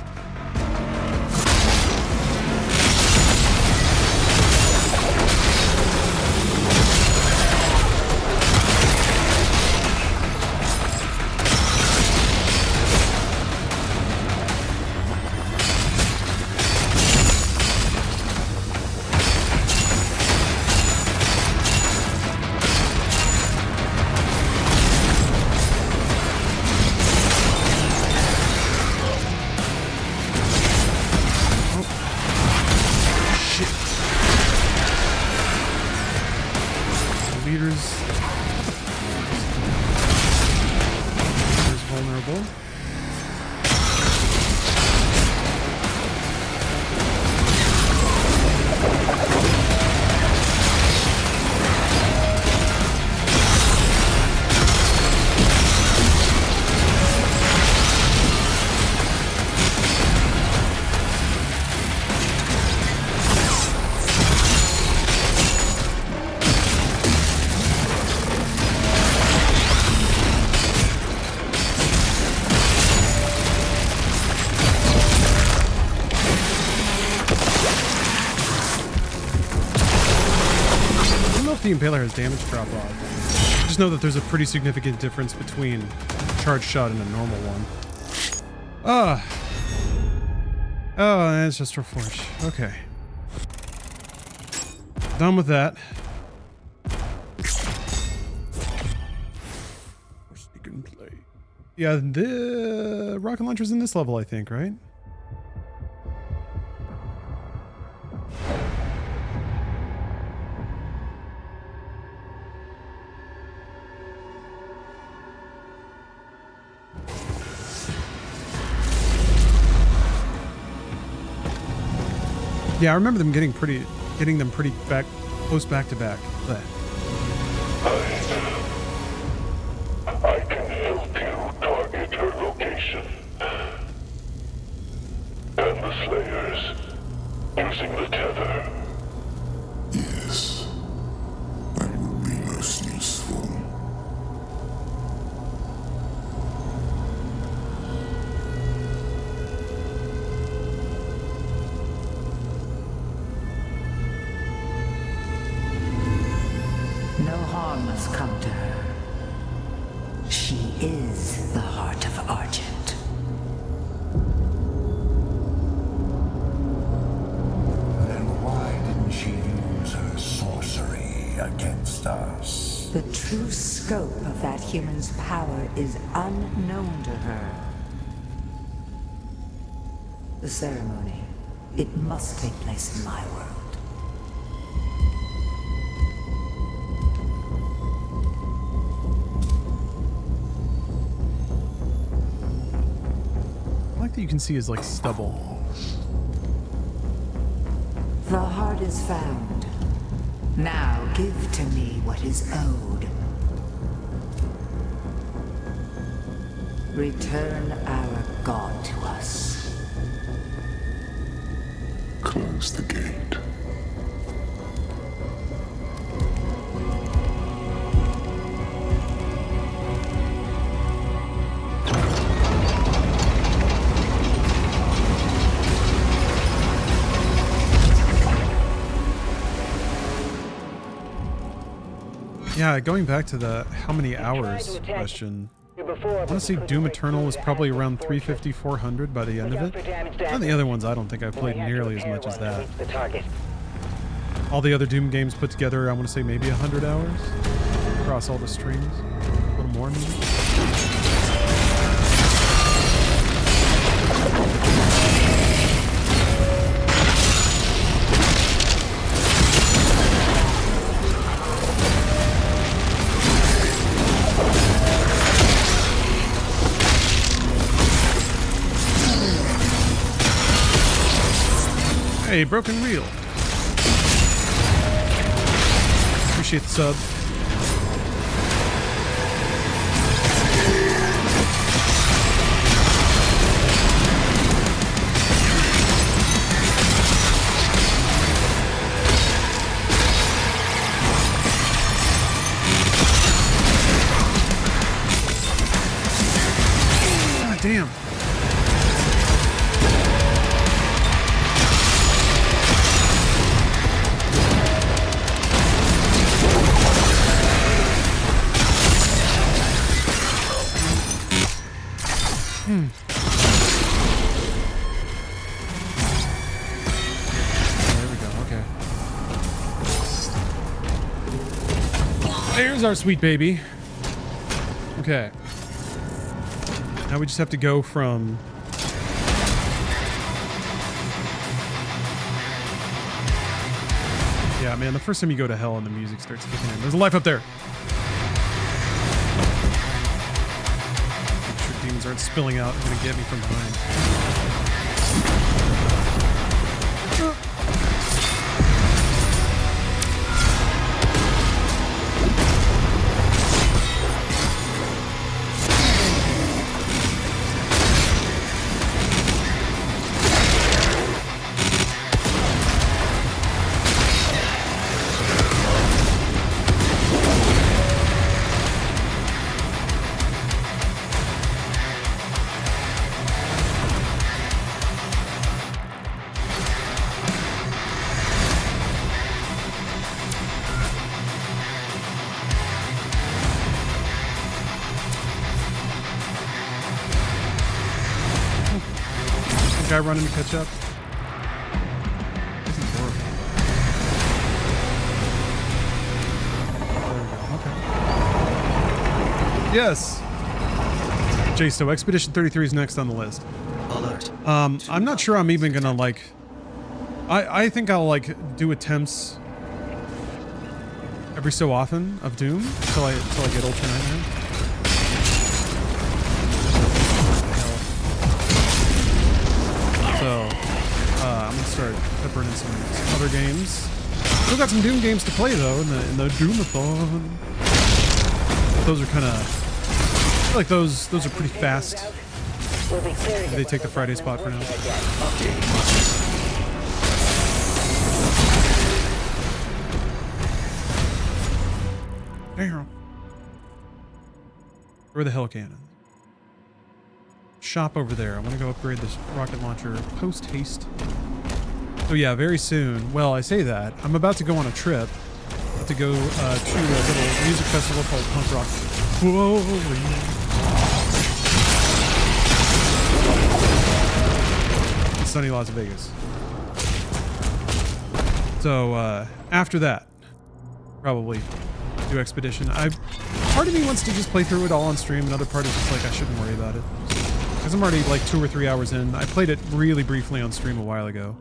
The Impaler has damage drop off. Just know that there's a pretty significant difference between a charged shot and a normal one. Oh, and it's just Reforge. Okay. Done with that. Sneak and play. Yeah, the rocket launcher's in this level, I think, right? Yeah, I remember them getting them pretty close back to back. Blech. I can help you target her location. And the Slayers, using the tether. Yes, that would be most useful. No harm must come to her. She is the heart of Argent. Then why didn't she use her sorcery against us? The true scope of that human's power is unknown to her. The ceremony, it must take place in my world. That you can see is like stubble. The heart is found. Now give to me what is owed. Return our God to us. Close the gate. Yeah, going back to the how many hours question, I want to say Doom Eternal was probably around 350, 400 by the end of it. And the other ones, I don't think I've played nearly as much as that. All the other Doom games put together, I want to say maybe 100 hours across all the streams. A little more maybe. Hey, Broken Reel. Appreciate the sub. God damn. There we go. Okay. There's our sweet baby. Okay. Now we just have to go from... Yeah, man, the first time you go to hell and the music starts kicking in. There's a life up there. Make sure demons aren't spilling out and gonna get me from behind. Guy running to catch up. This is horrible. There we go. Okay. Yes. Jay, so Expedition 33 is next on the list. Alert. I'm not sure I'm even gonna like. I think I'll like do attempts every so often of Doom until I get Ultra Nightmare. So, I'm gonna start peppering in some other games. Still got some Doom games to play though in the Doomathon. Those are kind of, I feel like those are pretty fast. They take the Friday spot for now. Damn. Where the hell cannon? Shop over there. I want to go upgrade this rocket launcher post haste. So yeah, very soon. Well, I say that. I'm about to go on a trip to go to a little music festival called Punk Rock. Whoa. In sunny Las Vegas. So after that, probably do Expedition. Part of me wants to just play through it all on stream. Another part is just like I shouldn't worry about it. Because I'm already like 2 or 3 hours in. I played it really briefly on stream a while ago.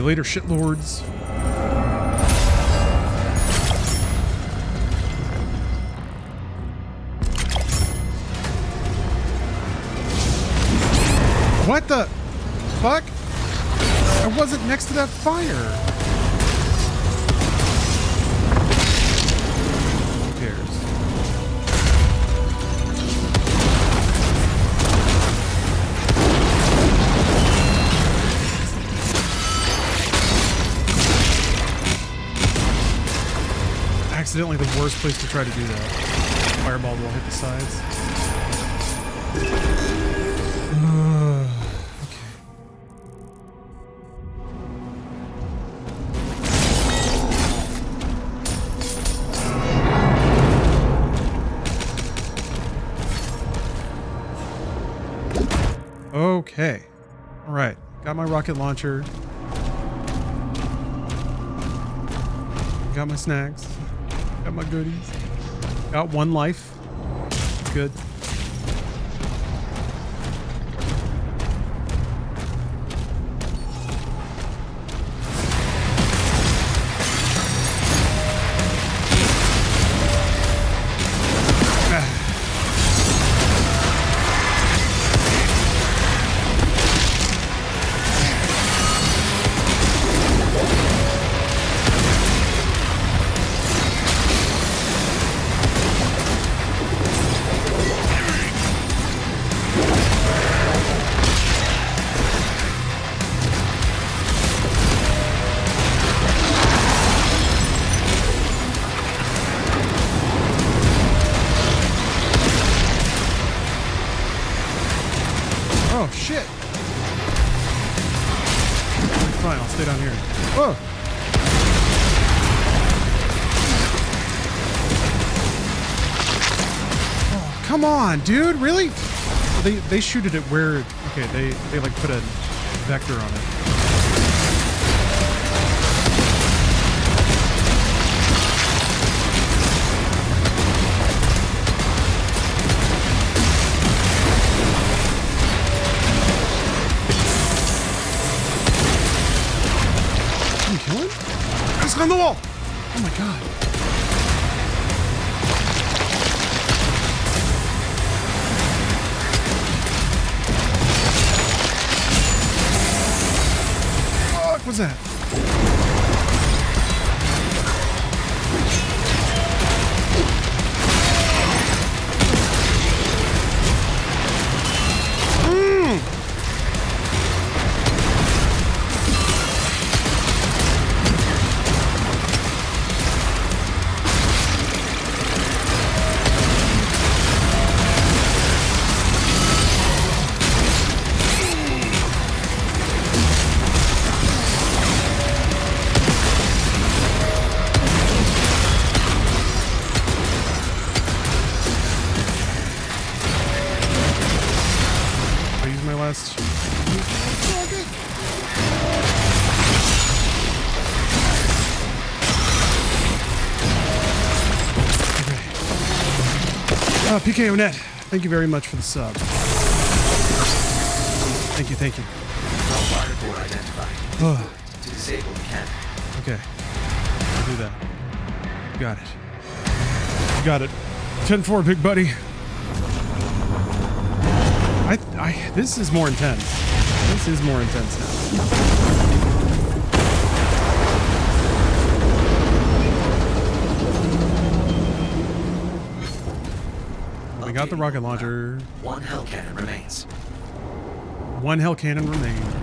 Later, shitlords. What the fuck? I wasn't next to that fire. Who cares? Accidentally the worst place to try to do that. Fireball will hit the sides. Okay. All right. Got my rocket launcher. Got my snacks. Got my goodies. Got one life. Good. Oh, shit. Fine, I'll stay down here. Whoa. Oh, come on, dude. Really? They shoot it at where... Okay, they like put a vector on it. Kill him? He's on the wall! Oh my god. What was that? PKO Net, thank you very much for the sub. Thank you, thank you. Fireboard identified. Oh. To disable the cannon. Okay, I'll do that. Got it. Got it. 10-4, big buddy. This is more intense. This is more intense now. We got the rocket launcher. One hell cannon remains. One hell cannon remains.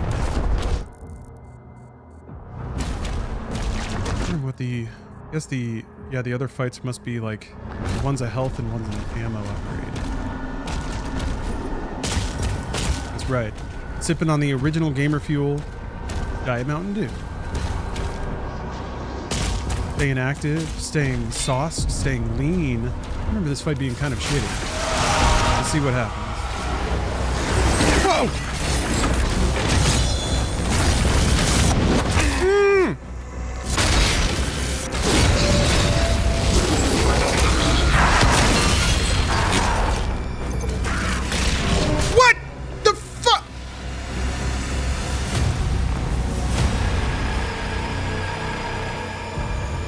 I wonder what the... I guess the... Yeah, the other fights must be like... One's a health and one's an ammo upgrade. That's right. Sipping on the original Gamer Fuel Diet Mountain Dew. Staying active, staying sauced, staying lean. I remember this fight being kind of shitty. Let's see what happens. Whoa! What the fuck?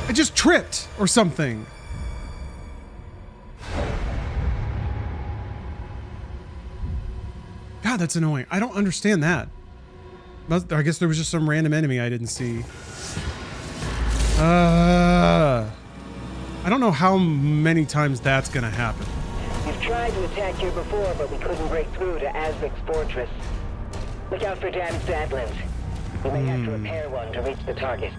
I just tripped or something. God, that's annoying. I don't understand that. I guess there was just some random enemy I didn't see. I don't know how many times that's gonna happen. We've tried to attack here before, but we couldn't break through to Azvik's fortress. Look out for damaged Atlands. We may have to repair one to reach the target.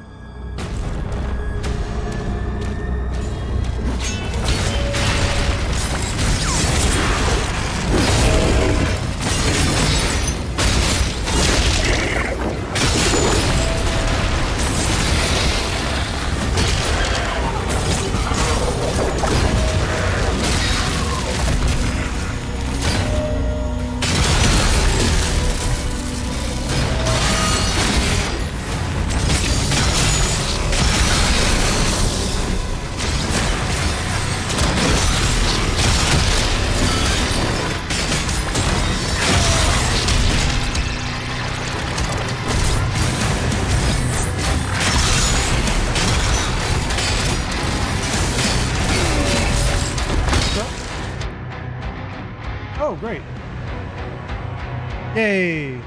Yay!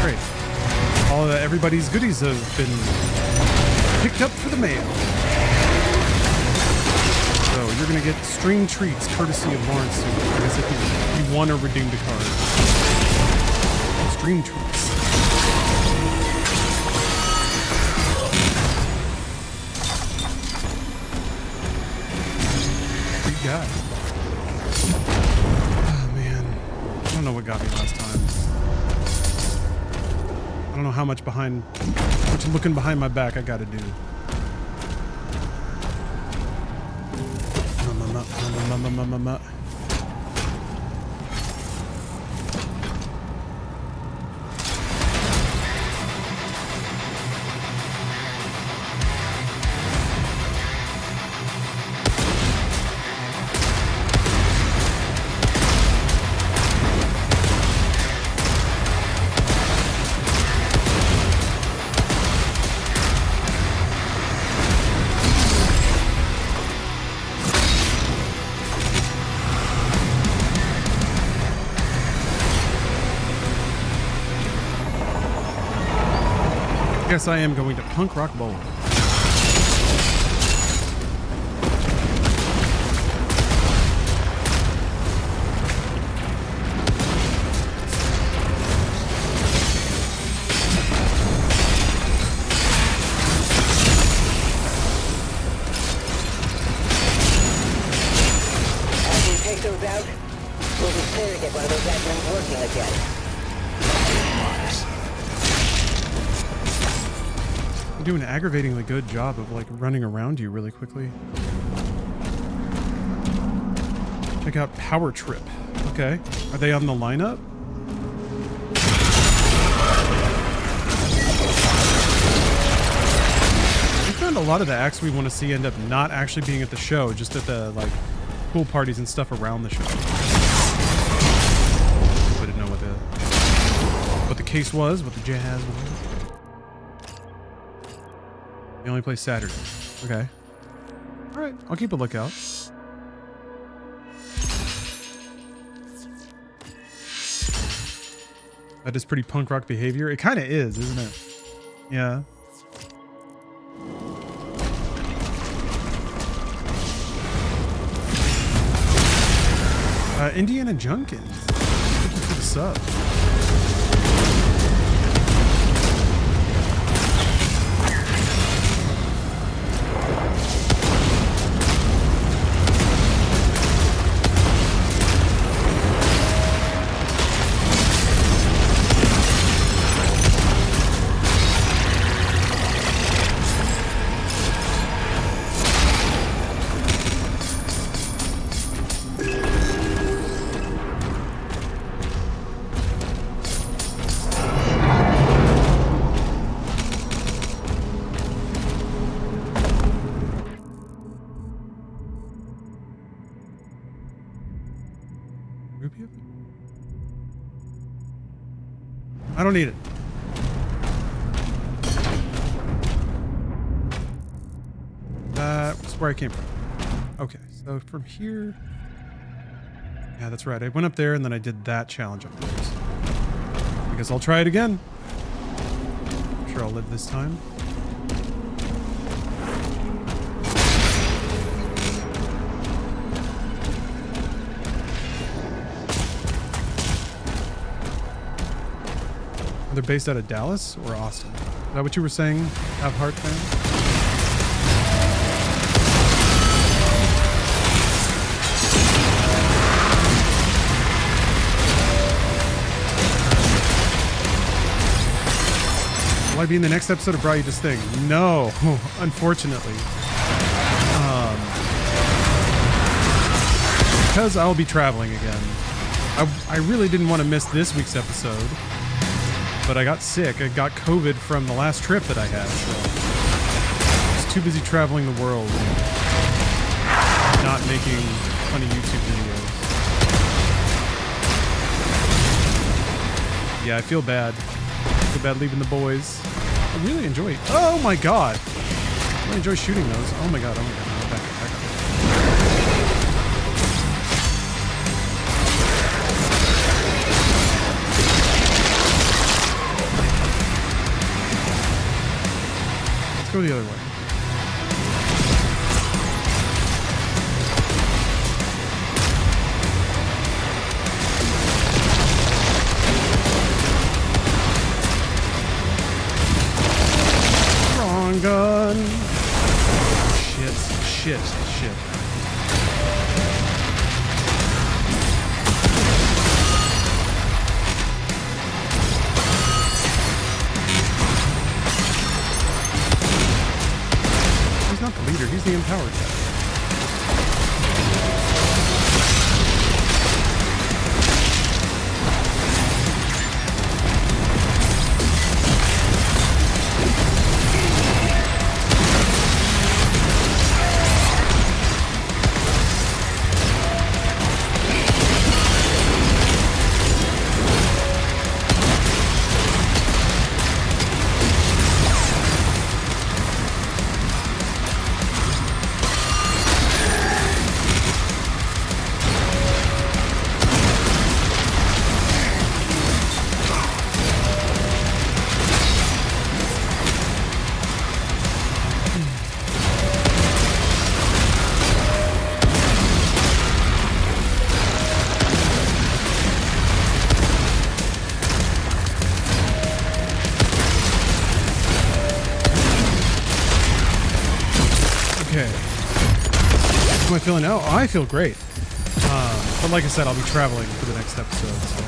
Great. Everybody's goodies have been picked up for the mail. So you're gonna get string treats courtesy of Lawrence soon. I guess if you won or redeemed a card. String treats. Great guy. Oh man. I don't know what got me last time. I don't know how much looking behind my back I gotta do. Guess I am going to Punk Rock Bowl. After you take those out, we'll be clear to get one of those admins working again. You do an aggravatingly good job of like running around you really quickly. Check out Power Trip. Okay. Are they on the lineup? We found a lot of the acts we want to see end up not actually being at the show, just at the like pool parties and stuff around the show. I didn't know what the case was, what the jazz was. You only play Saturday. Okay. All right. I'll keep a lookout. That is pretty punk rock behavior. It kind of is, isn't it? Yeah. Indiana Junkins. Thank you for the sub. I don't need it. That's where I came from. Okay, so from here... Yeah, that's right. I went up there and then I did that challenge up there. So I guess I'll try it again. I'm sure I'll live this time. They're based out of Dallas or Austin. Is that what you were saying, Have Heart fan? Will I be in the next episode of Brought You This Thing? No, unfortunately. Because I'll be traveling again. I really didn't want to miss this week's episode. But I got sick. I got COVID from the last trip that I had, so I was too busy traveling the world and not making funny YouTube videos. Yeah, I feel bad. I feel bad leaving the boys. I really enjoy it. Oh my god! I really enjoy shooting those. Oh my god, oh my god. Back up, back up. go the other way. Wrong gun. Shit. He's not the leader, he's the empowered guy. How am I feeling now? Oh, I feel great. But like I said, I'll be traveling for the next episode, so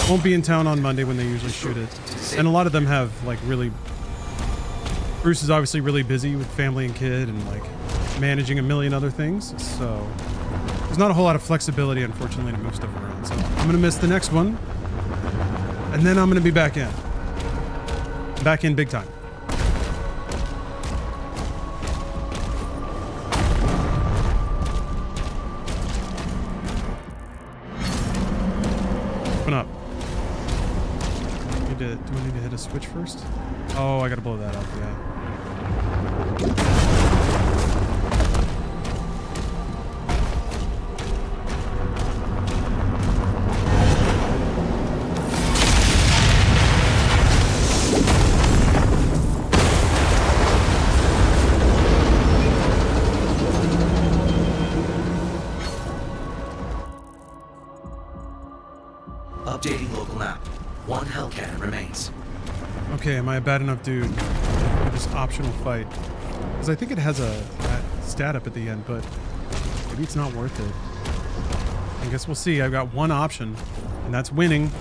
I won't be in town on Monday when they usually shoot it. And a lot of them have like really... Bruce is obviously really busy with family and kid and like managing a million other things, so there's not a whole lot of flexibility, unfortunately, to move stuff around. So I'm gonna miss the next one, and then I'm gonna be back in. Back in big time. Up. Do I need to hit a switch first? Oh, I gotta blow that up, yeah. Updating local map. One hell cannon remains. Okay, am I a bad enough dude for this optional fight? Because I think it has a stat up at the end, but maybe it's not worth it. I guess we'll see. I've got one option, and that's winning.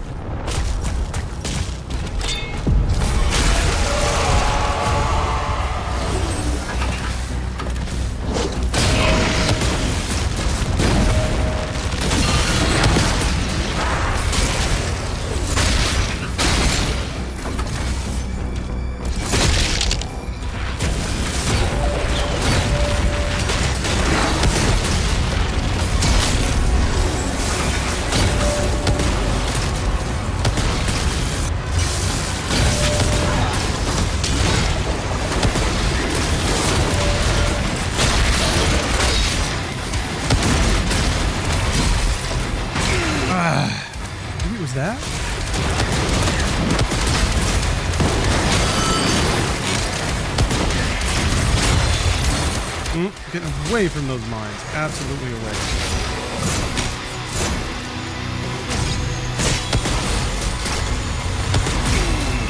Getting away from those mines. Absolutely away.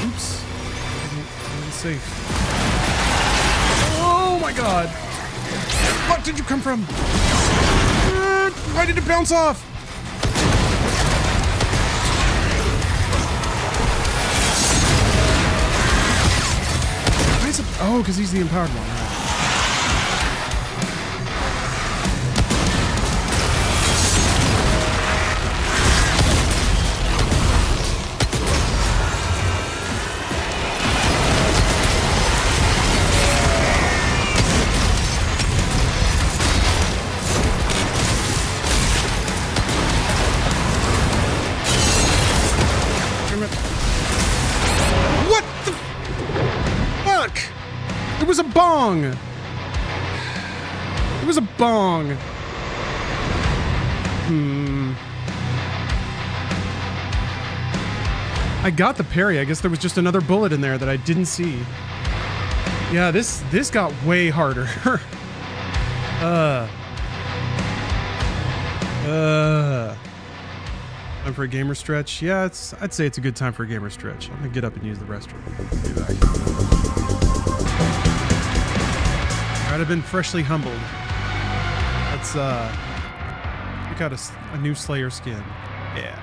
Oops. I wasn't safe. Oh my god. What did you come from? Why did it bounce off? Why is it? Oh, because he's the empowered one. It was a bong! It was a bong! I got the parry. I guess there was just another bullet in there that I didn't see. Yeah, this got way harder. Time for a gamer stretch? Yeah, I'd say it's a good time for a gamer stretch. I'm gonna get up and use the restroom. Be back. Alright, I've been freshly humbled. Let's pick out a new Slayer skin. Yeah.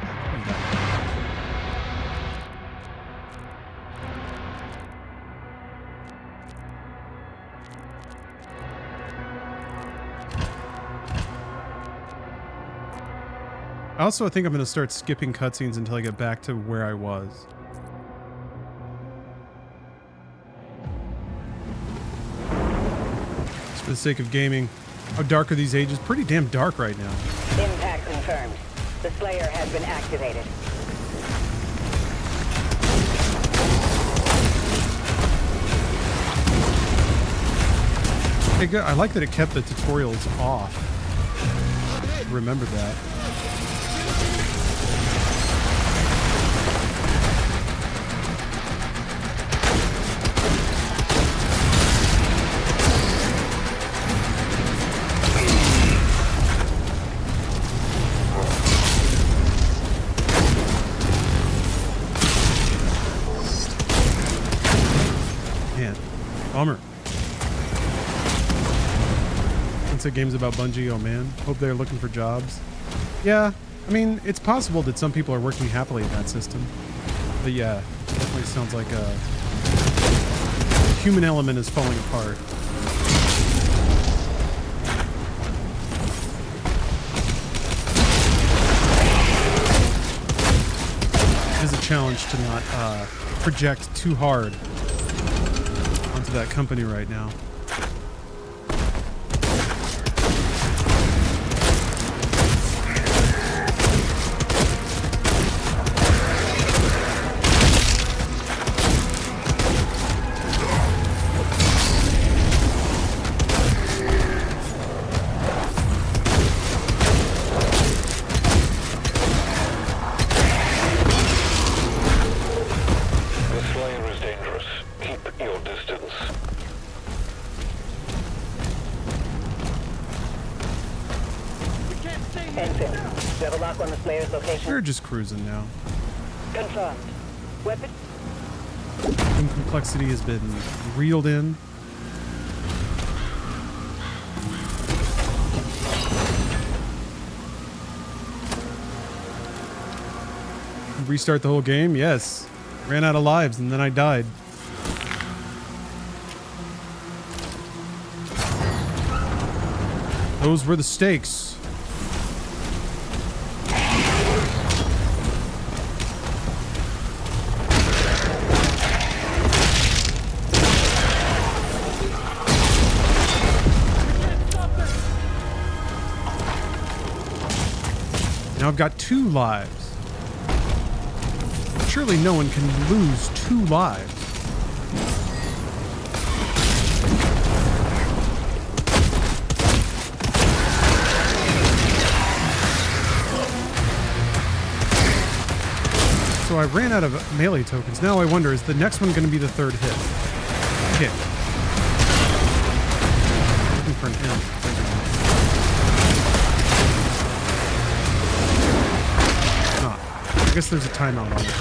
Also, I think I'm going to start skipping cutscenes until I get back to where I was. Just for the sake of gaming. How dark are these ages? Pretty damn dark right now. Impact confirmed. The Slayer has been activated. Okay, good. I like that it kept the tutorials off. Remember that. Man, bummer. Say games about Bungie, oh man. Hope they're looking for jobs. Yeah, I mean, it's possible that some people are working happily in that system. But yeah, definitely sounds like a human element is falling apart. It is a challenge to not project too hard onto that company right now. We're just cruising now. Confirmed. Weapon. Some complexity has been reeled in. Restart the whole game? Yes. Ran out of lives and then I died. Those were the stakes. Now I've got 2 lives. Surely no one can lose 2 lives. So I ran out of melee tokens. Now I wonder, is the next one going to be the 3rd hit? Hit. Looking for an imp. I guess there's a timeout on it.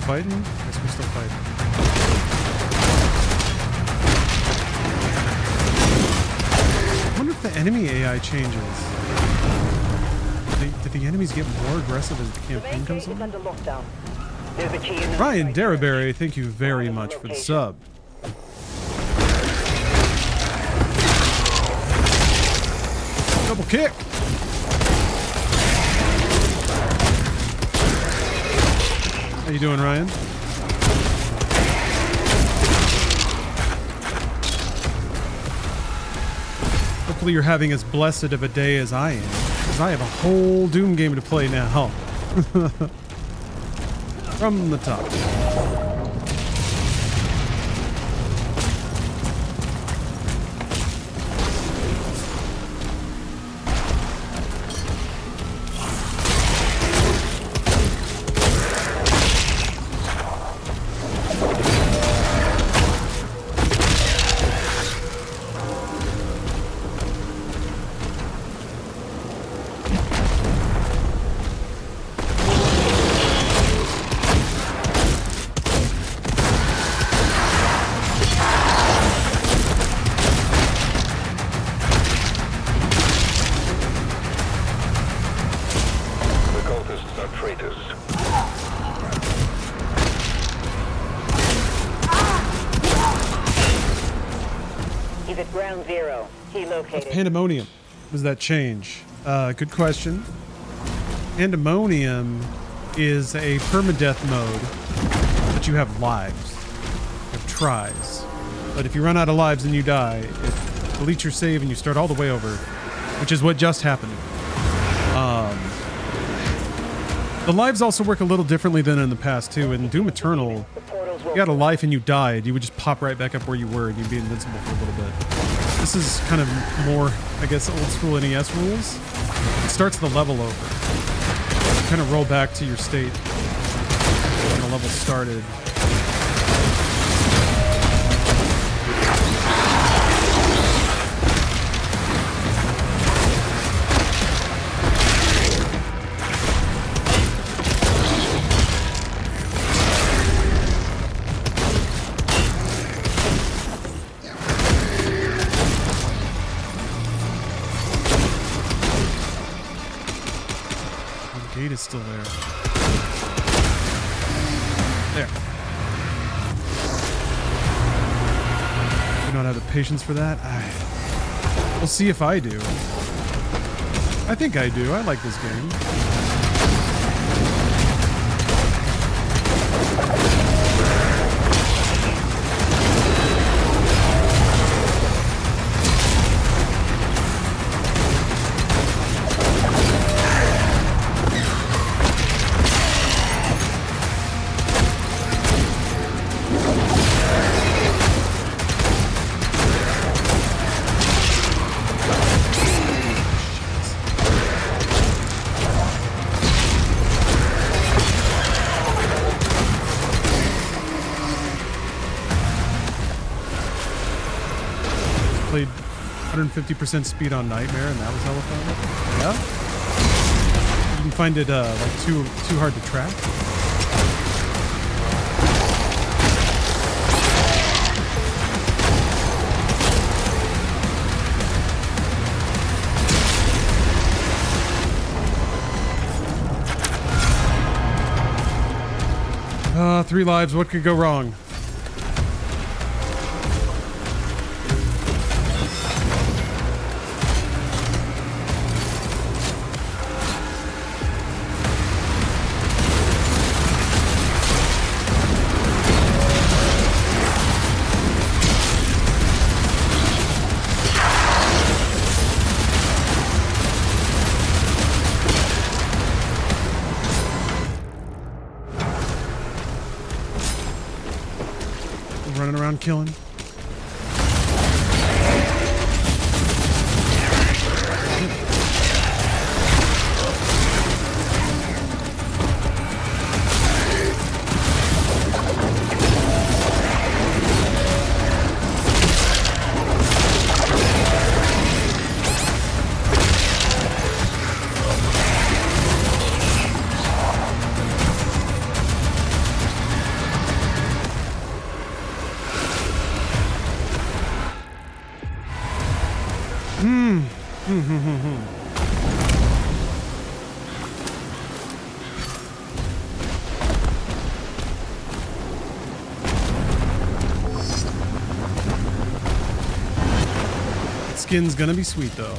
Fighting? I guess we're still fighting. I wonder if the enemy AI changes. Did the enemies get more aggressive as the campaign goes on? Ryan Daraberry, thank you very much for the sub. Double kick! How you doing, Ryan? Hopefully you're having as blessed of a day as I am, because I have a whole Doom game to play now. From the top. Pandemonium. What does that change? Good question. Pandemonium is a permadeath mode, but you have lives. You have tries. But if you run out of lives and you die, it deletes your save and you start all the way over, which is what just happened. The lives also work a little differently than in the past too. In Doom Eternal, you got a life and you died, you would just pop right back up where you were and you'd be invincible for a little bit. This is kind of more, I guess, old school NES rules. It starts the level over. You kind of roll back to your state when the level started. Is still there. There. You don't have the patience for that? We'll see if I do. I think I do. I like this game. Played 150% speed on Nightmare, and that was hella fun. Yeah? You didn't find it like too hard to track? Three lives, what could go wrong? Running around killing. Skin's gonna be sweet though.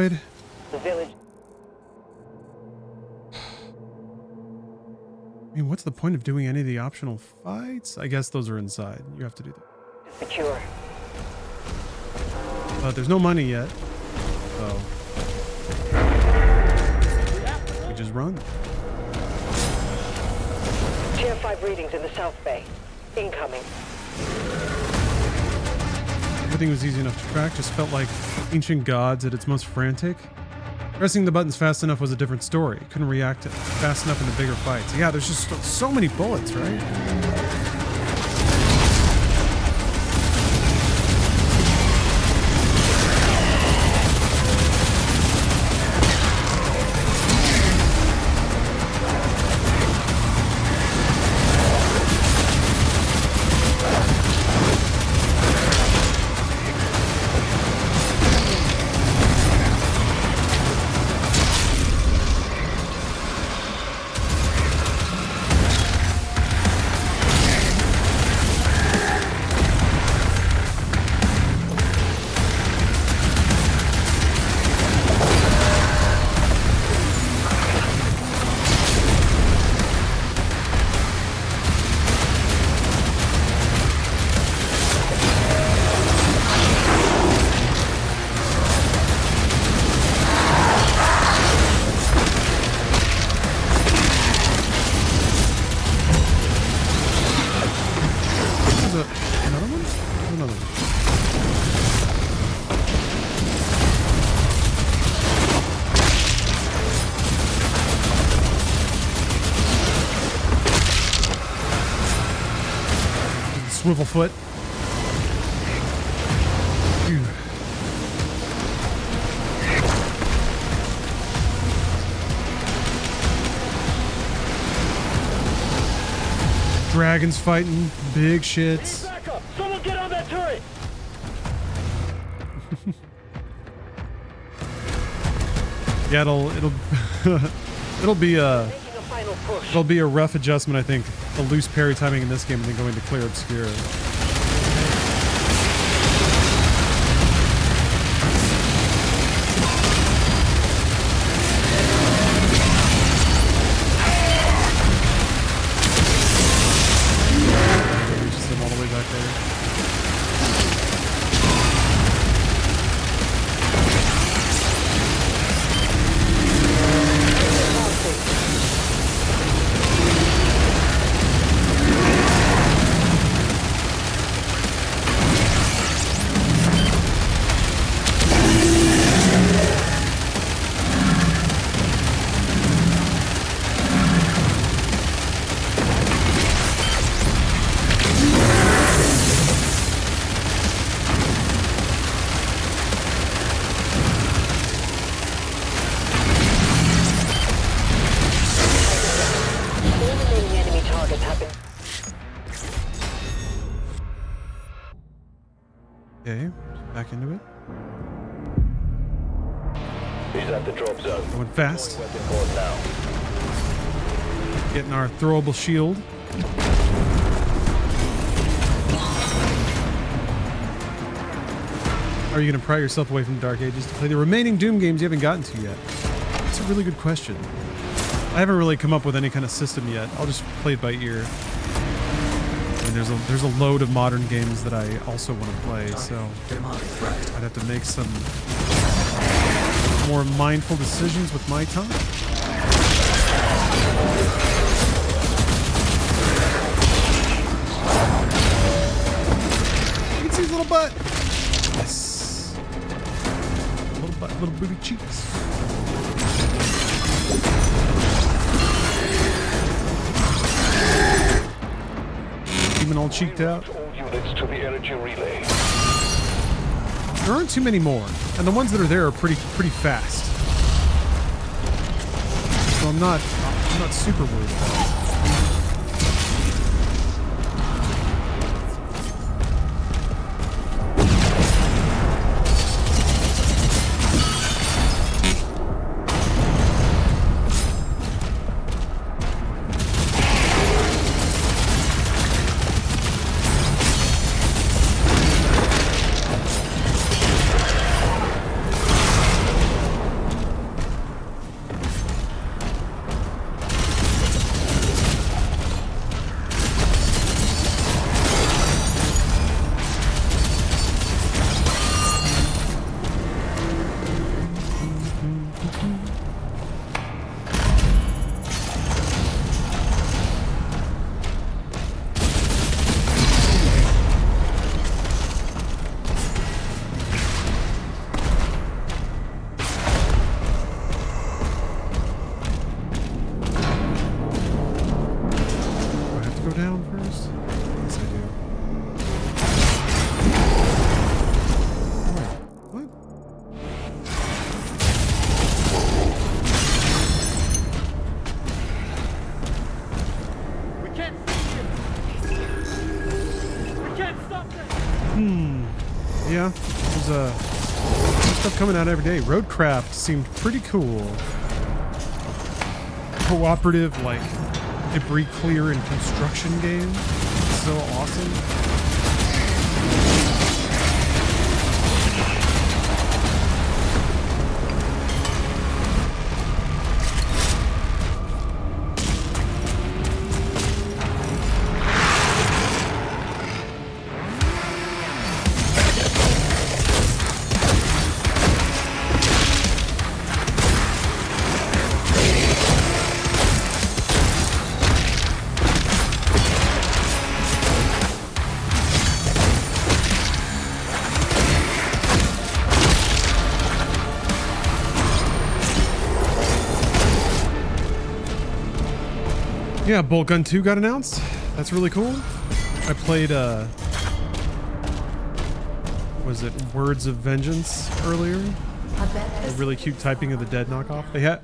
inside. The village. I mean, what's the point of doing any of the optional fights? I guess those are inside. You have to do that. Secure. There's no money yet, so we just run. Tier 5 readings in the South Bay. Incoming. Everything was easy enough to track, just felt like ancient gods at its most frantic. Pressing the buttons fast enough was a different story. Couldn't react fast enough in the bigger fights. Yeah, there's just so many bullets, right? Swivel foot. Phew. Dragons fighting, big shits. Back up! Someone get on that turret! Yeah, it'll be a rough adjustment, I think. The loose parry timing in this game and then going to clear obscure. Just him all the way back there. Okay, back into it. He's at the drop zone. Going fast. Weapon board now. Getting our throwable shield. Are you going to pry yourself away from the Dark Ages to play the remaining Doom games you haven't gotten to yet? That's a really good question. I haven't really come up with any kind of system yet. I'll just play it by ear. I mean, there's a load of modern games that I also want to play, so I'd have to make some more mindful decisions with my time. You can see his little butt. Yes. Little butt, little booty cheeks. Even all cheeked out. All units to the energy relay. There aren't too many more, and the ones that are there are pretty fast. So I'm not super worried about it. Yeah, there's stuff coming out every day. Roadcraft seemed pretty cool. Cooperative, like debris clear and construction game. So awesome. Yeah, Bolt Gun 2 got announced. That's really cool. I played, was it Words of Vengeance earlier? A really cute Typing of the Dead knockoff. They had,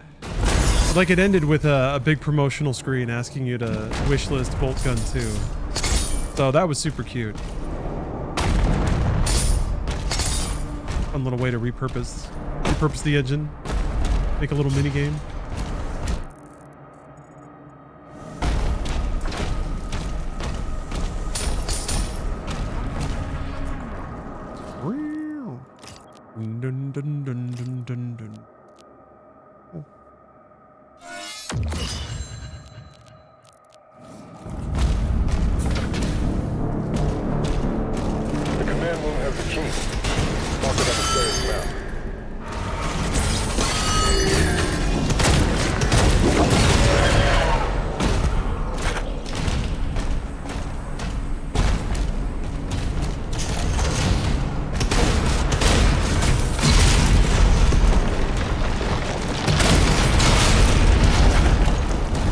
like, it ended with a big promotional screen asking you to wishlist Bolt Gun 2. So that was super cute. Fun little way to repurpose the engine. Make a little mini game. Dun, dun, dun, dun, dun, dun. Oh. The command room has the key. Mark it on the Slayer's map.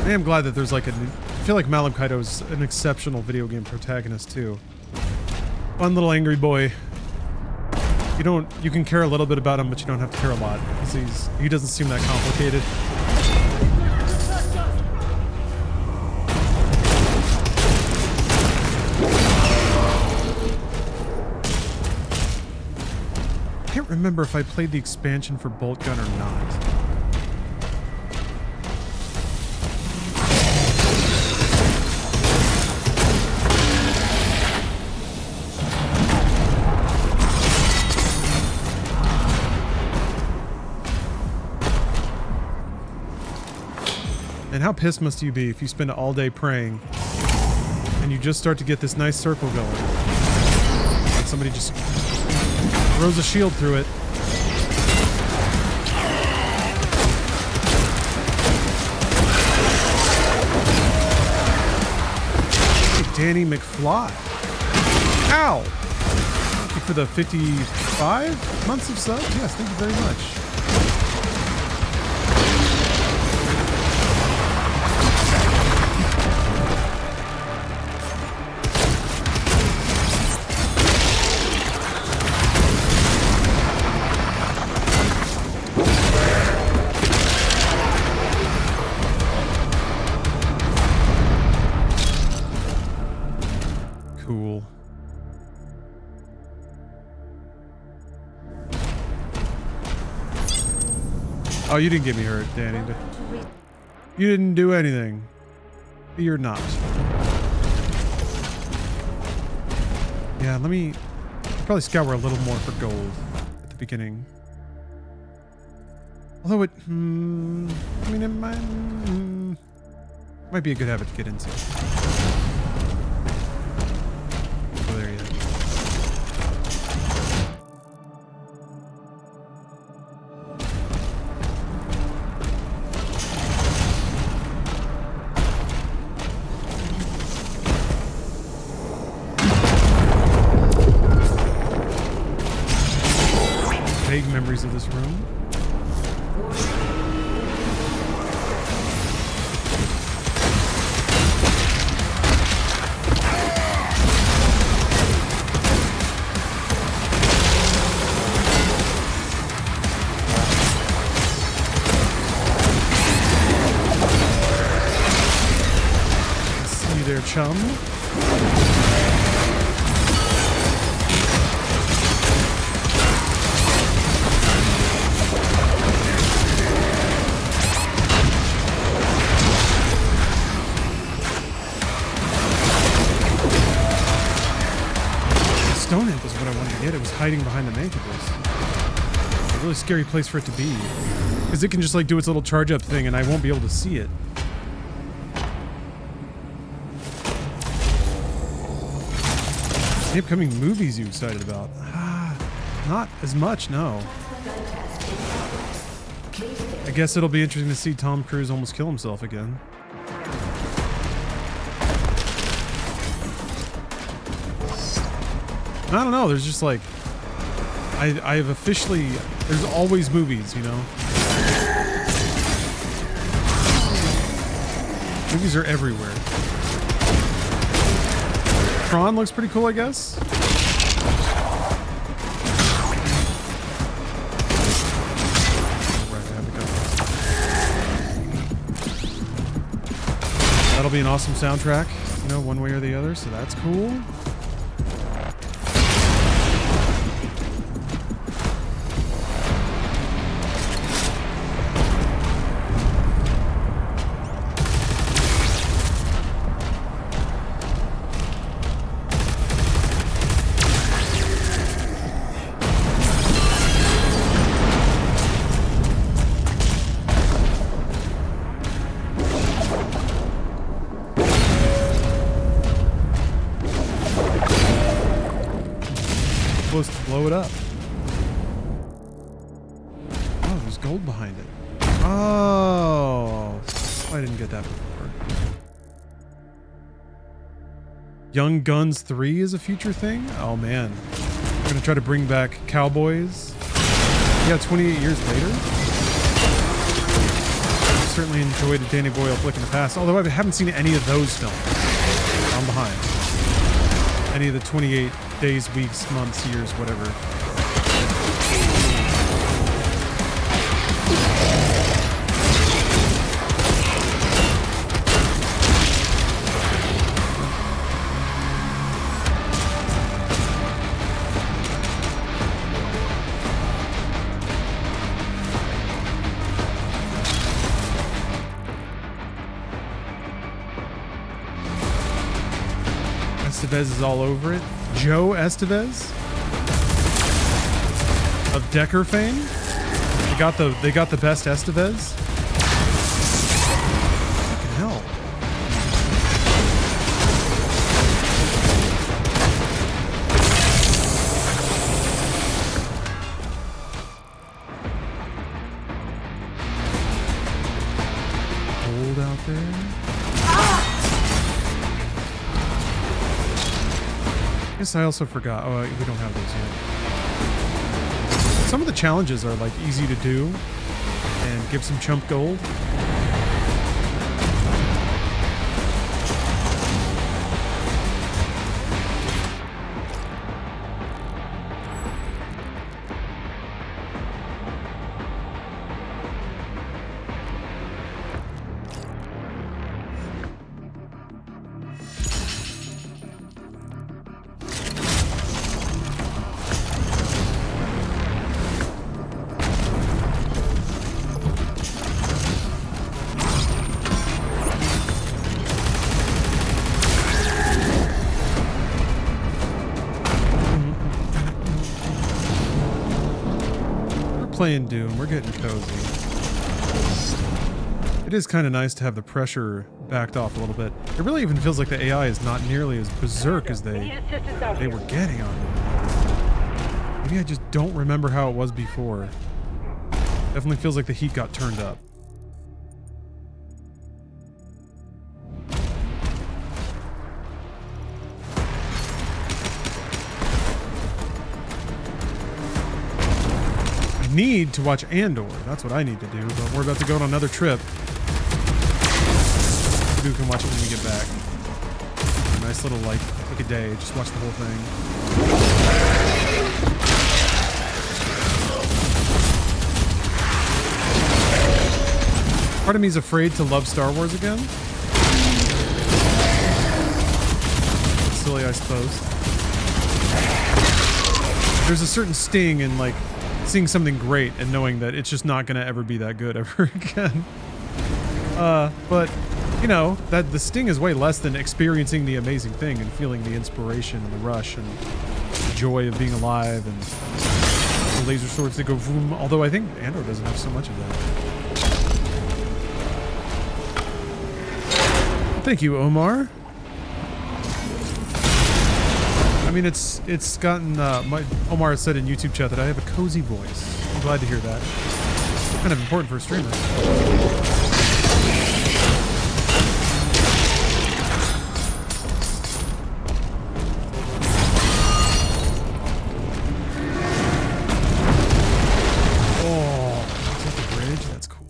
I am glad that there's like I feel like Malum Kaido is an exceptional video game protagonist too. Fun little angry boy. You can care a little bit about him, but you don't have to care a lot because he doesn't seem that complicated. I can't remember if I played the expansion for Bolt Gun or not. And how pissed must you be if you spend all day praying and you just start to get this nice circle going and somebody just throws a shield through it. Hey, Danny McFly. Ow! Thank you for the 55 months of subs. Yes, thank you very much. Cool. Oh, you didn't get me hurt, Danny. You didn't do anything. You're not. Yeah, I'll probably scour a little more for gold at the beginning. Although it, I mean, it might be a good habit to get into. Oh, there you go. Vague memories of this room. See you there, chum. what I wanted to get. It was hiding behind the mandibles. A really scary place for it to be. Because it can just like do its little charge up thing and I won't be able to see it. The upcoming movies you excited about? Not as much, no. I guess it'll be interesting to see Tom Cruise almost kill himself again. I don't know, there's just like... I've officially... There's always movies, you know? Movies are everywhere. Tron looks pretty cool, I guess. That'll be an awesome soundtrack, you know, one way or the other, so that's cool. Supposed to blow it up. Oh, there's gold behind it. Oh, I didn't get that before. Young Guns 3 is a future thing? Oh man. We're gonna try to bring back cowboys. Yeah, 28 years later. I've certainly enjoyed a Danny Boyle flick in the past, although I haven't seen any of those films. I'm behind. Any of the 28 days, weeks, months, years, whatever. Estevez is all over it. Joe Estevez of Decker fame. They got the best Estevez. Fucking hell. Cold out there. I guess I also forgot. Oh, we don't have those yet. Some of the challenges are like easy to do and give some chump gold. Playing Doom, we're getting cozy. It is kind of nice to have the pressure backed off a little bit. It really even feels like the AI is not nearly as berserk as they were getting on me. Maybe I just don't remember how it was before. Definitely feels like the heat got turned up. Need to watch Andor. That's what I need to do, but we're about to go on another trip. We can watch it when we get back. A nice little, like a day. Just watch the whole thing. Part of me is afraid to love Star Wars again. Silly, I suppose. There's a certain sting in, like, seeing something great and knowing that it's just not going to ever be that good ever again. But, you know, that the sting is way less than experiencing the amazing thing and feeling the inspiration and the rush and the joy of being alive and the laser swords that go vroom. Although I think Andor doesn't have so much of that. Thank you, Omar. I mean, it's gotten, Omar said in YouTube chat that I have a cozy voice. I'm glad to hear that. Kind of important for a streamer. Oh, is that the bridge? That's cool.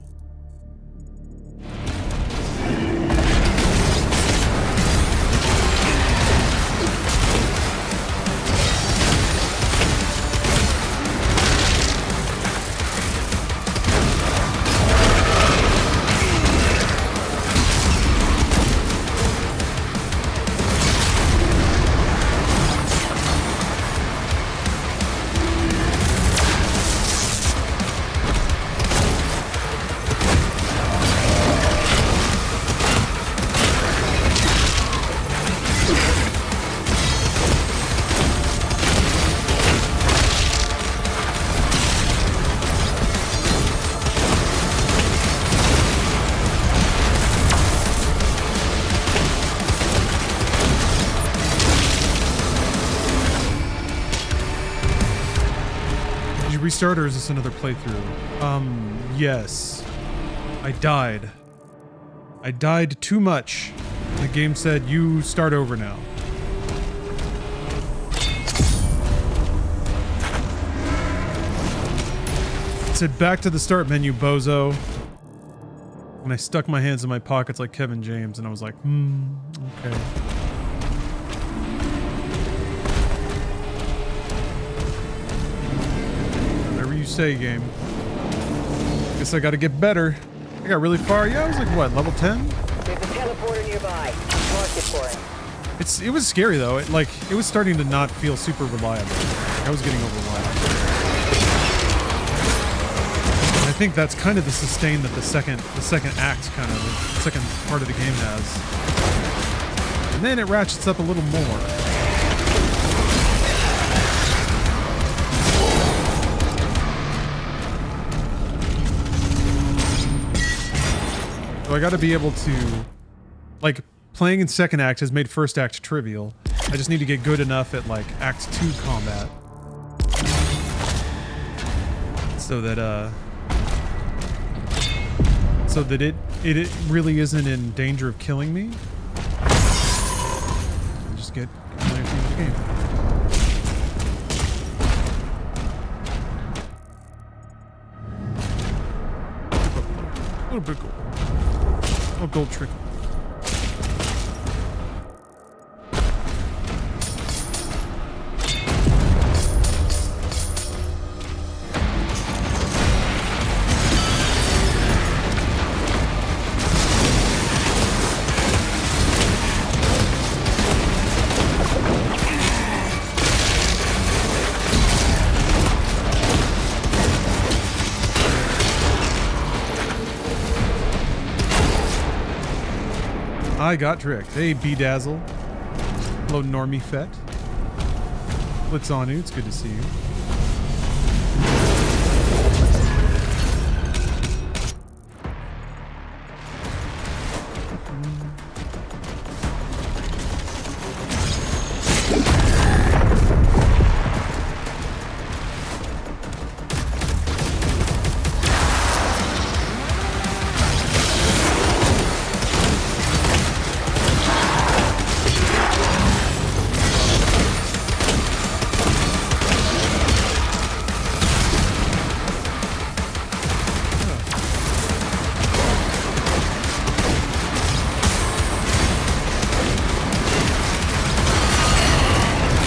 Restart, or is this another playthrough? Yes. I died. I died too much. The game said, you start over now. It said, back to the start menu, bozo. And I stuck my hands in my pockets like Kevin James, and I was like, okay. You say, game. Guess I gotta get better. I got really far. Yeah, I was like, what, level 10? There's a teleporter nearby. Mark it for him. It was scary though. It was starting to not feel super reliable. I was getting overwhelmed. And I think that's kind of the sustain that the second act kind of, the second part of the game has. And then it ratchets up a little more. So I gotta be able to, like, playing in second act has made first act trivial. I just need to get good enough at, like, act 2 combat. So that it really isn't in danger of killing me. And just get playing through the game. A little bit cool. Oh, gold trickle. I got tricked. Hey, Bedazzle. Hello, Normie Fett. Blitzanu, it's good to see you.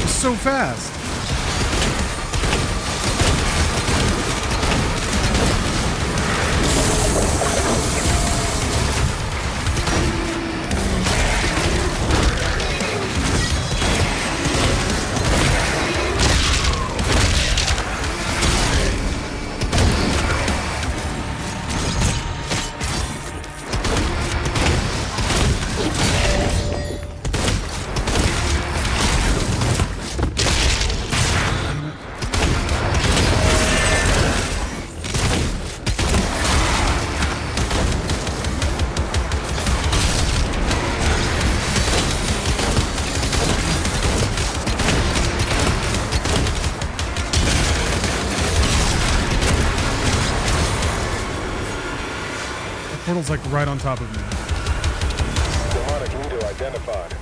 So fast. is like right on top of me. Demonic leader identified.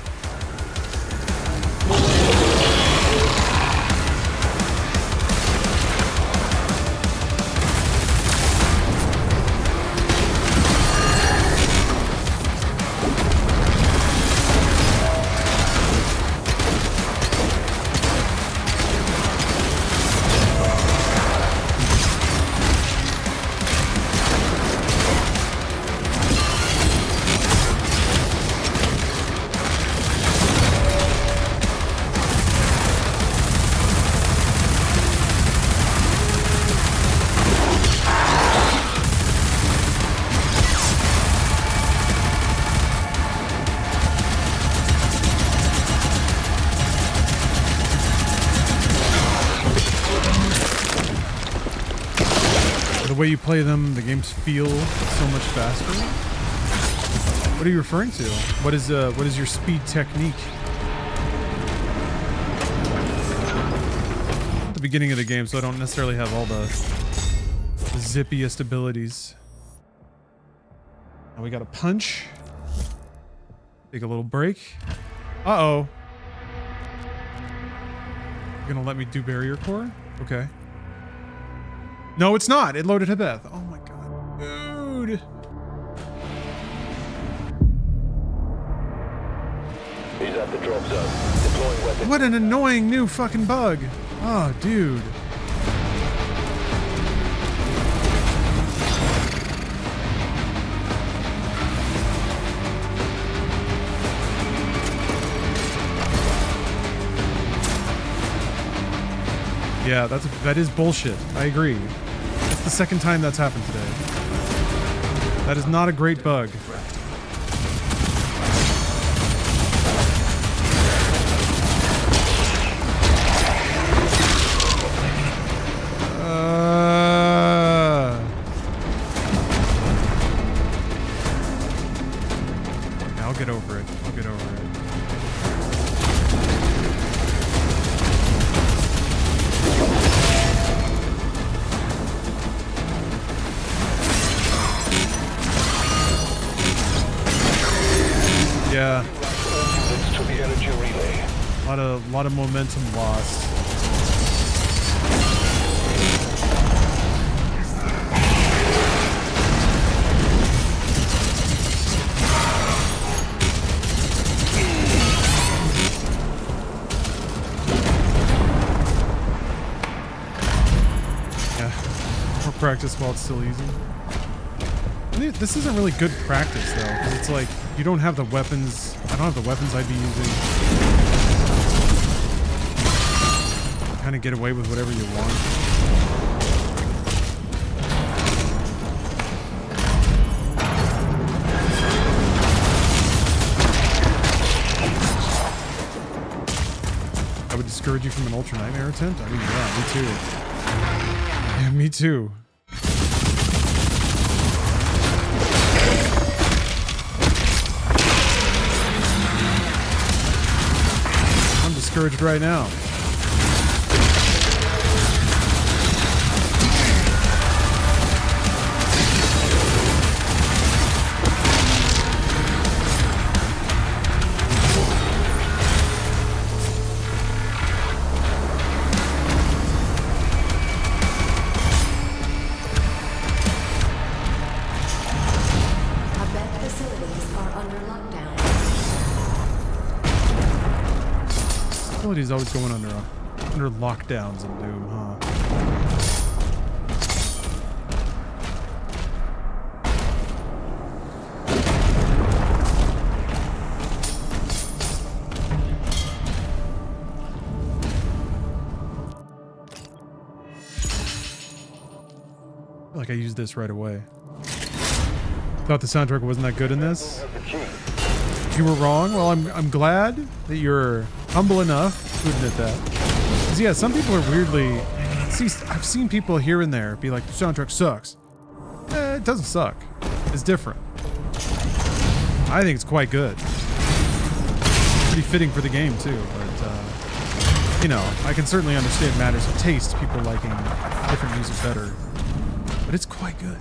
The way you play them, the games feel so much faster. What are you referring to? What is your speed technique? At the beginning of the game, so I don't necessarily have all the zippiest abilities. Now we got a punch. Take a little break. Uh-oh. You're gonna let me do barrier core? Okay. No, it's not. It loaded Hebeth. Oh my god. Dude. He's at the drop zone. Deploying weapons. What an annoying new fucking bug. Oh, dude. Yeah, that is bullshit. I agree. It's the second time that's happened today. That is not a great bug. I'll get over it. I'll get over it. Yeah. To the energy relay. A lot of momentum lost. Yeah. More practice while it's still easy. This isn't really good practice though, because it's like you don't have the weapons. I don't have the weapons I'd be using. Kind of get away with whatever you want. I would discourage you from an Ultra Nightmare attempt? I mean, yeah, me too. Yeah, me too. Discouraged right now. Hebeth facilities are under lockdown. Facility's always going under lockdowns in Doom, huh? I feel like I used this right away. Thought the soundtrack wasn't that good in this. You were wrong. Well, I'm glad that you're humble enough to admit that. Because yeah, some people are weirdly. See, I've seen people here and there be like, the soundtrack sucks. It doesn't suck. It's different. I think it's quite good. Pretty fitting for the game too. But you know, I can certainly understand matters of taste. People liking different music better. But it's quite good.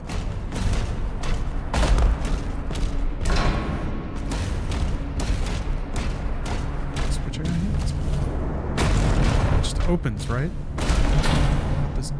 opens, right? This,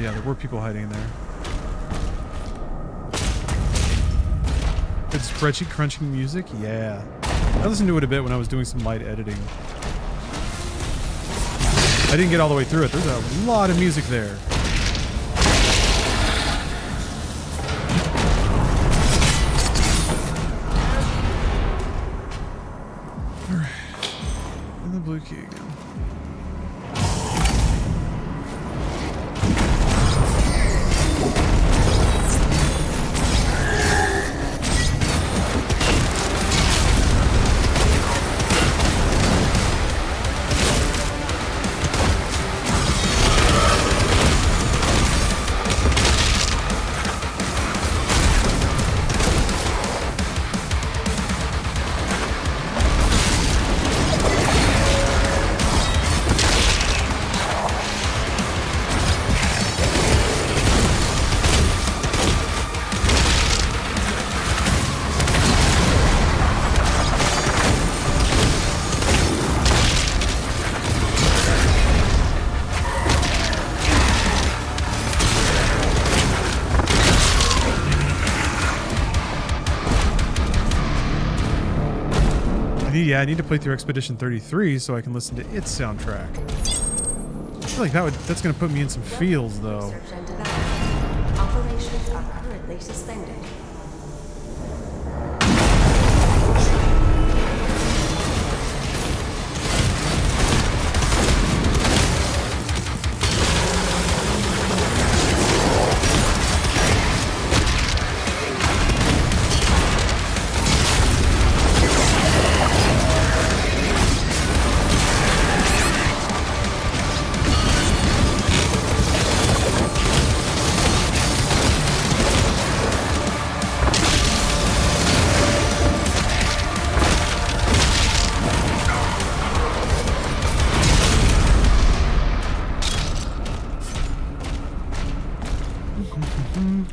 yeah, there were people hiding in there. Good spreadsheet crunching music? Yeah. I listened to it a bit when I was doing some light editing. I didn't get all the way through it. There's a lot of music there. Alright. And the blue key again. Yeah, I need to play through Expedition 33 so I can listen to its soundtrack. I feel like that's gonna put me in some feels, though. Research and development. Operations are currently suspended.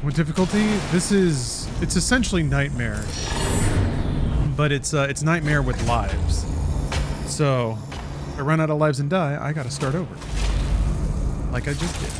What difficulty? It's essentially Nightmare, but it's Nightmare with lives. So, if I run out of lives and die, I gotta start over. Like I just did.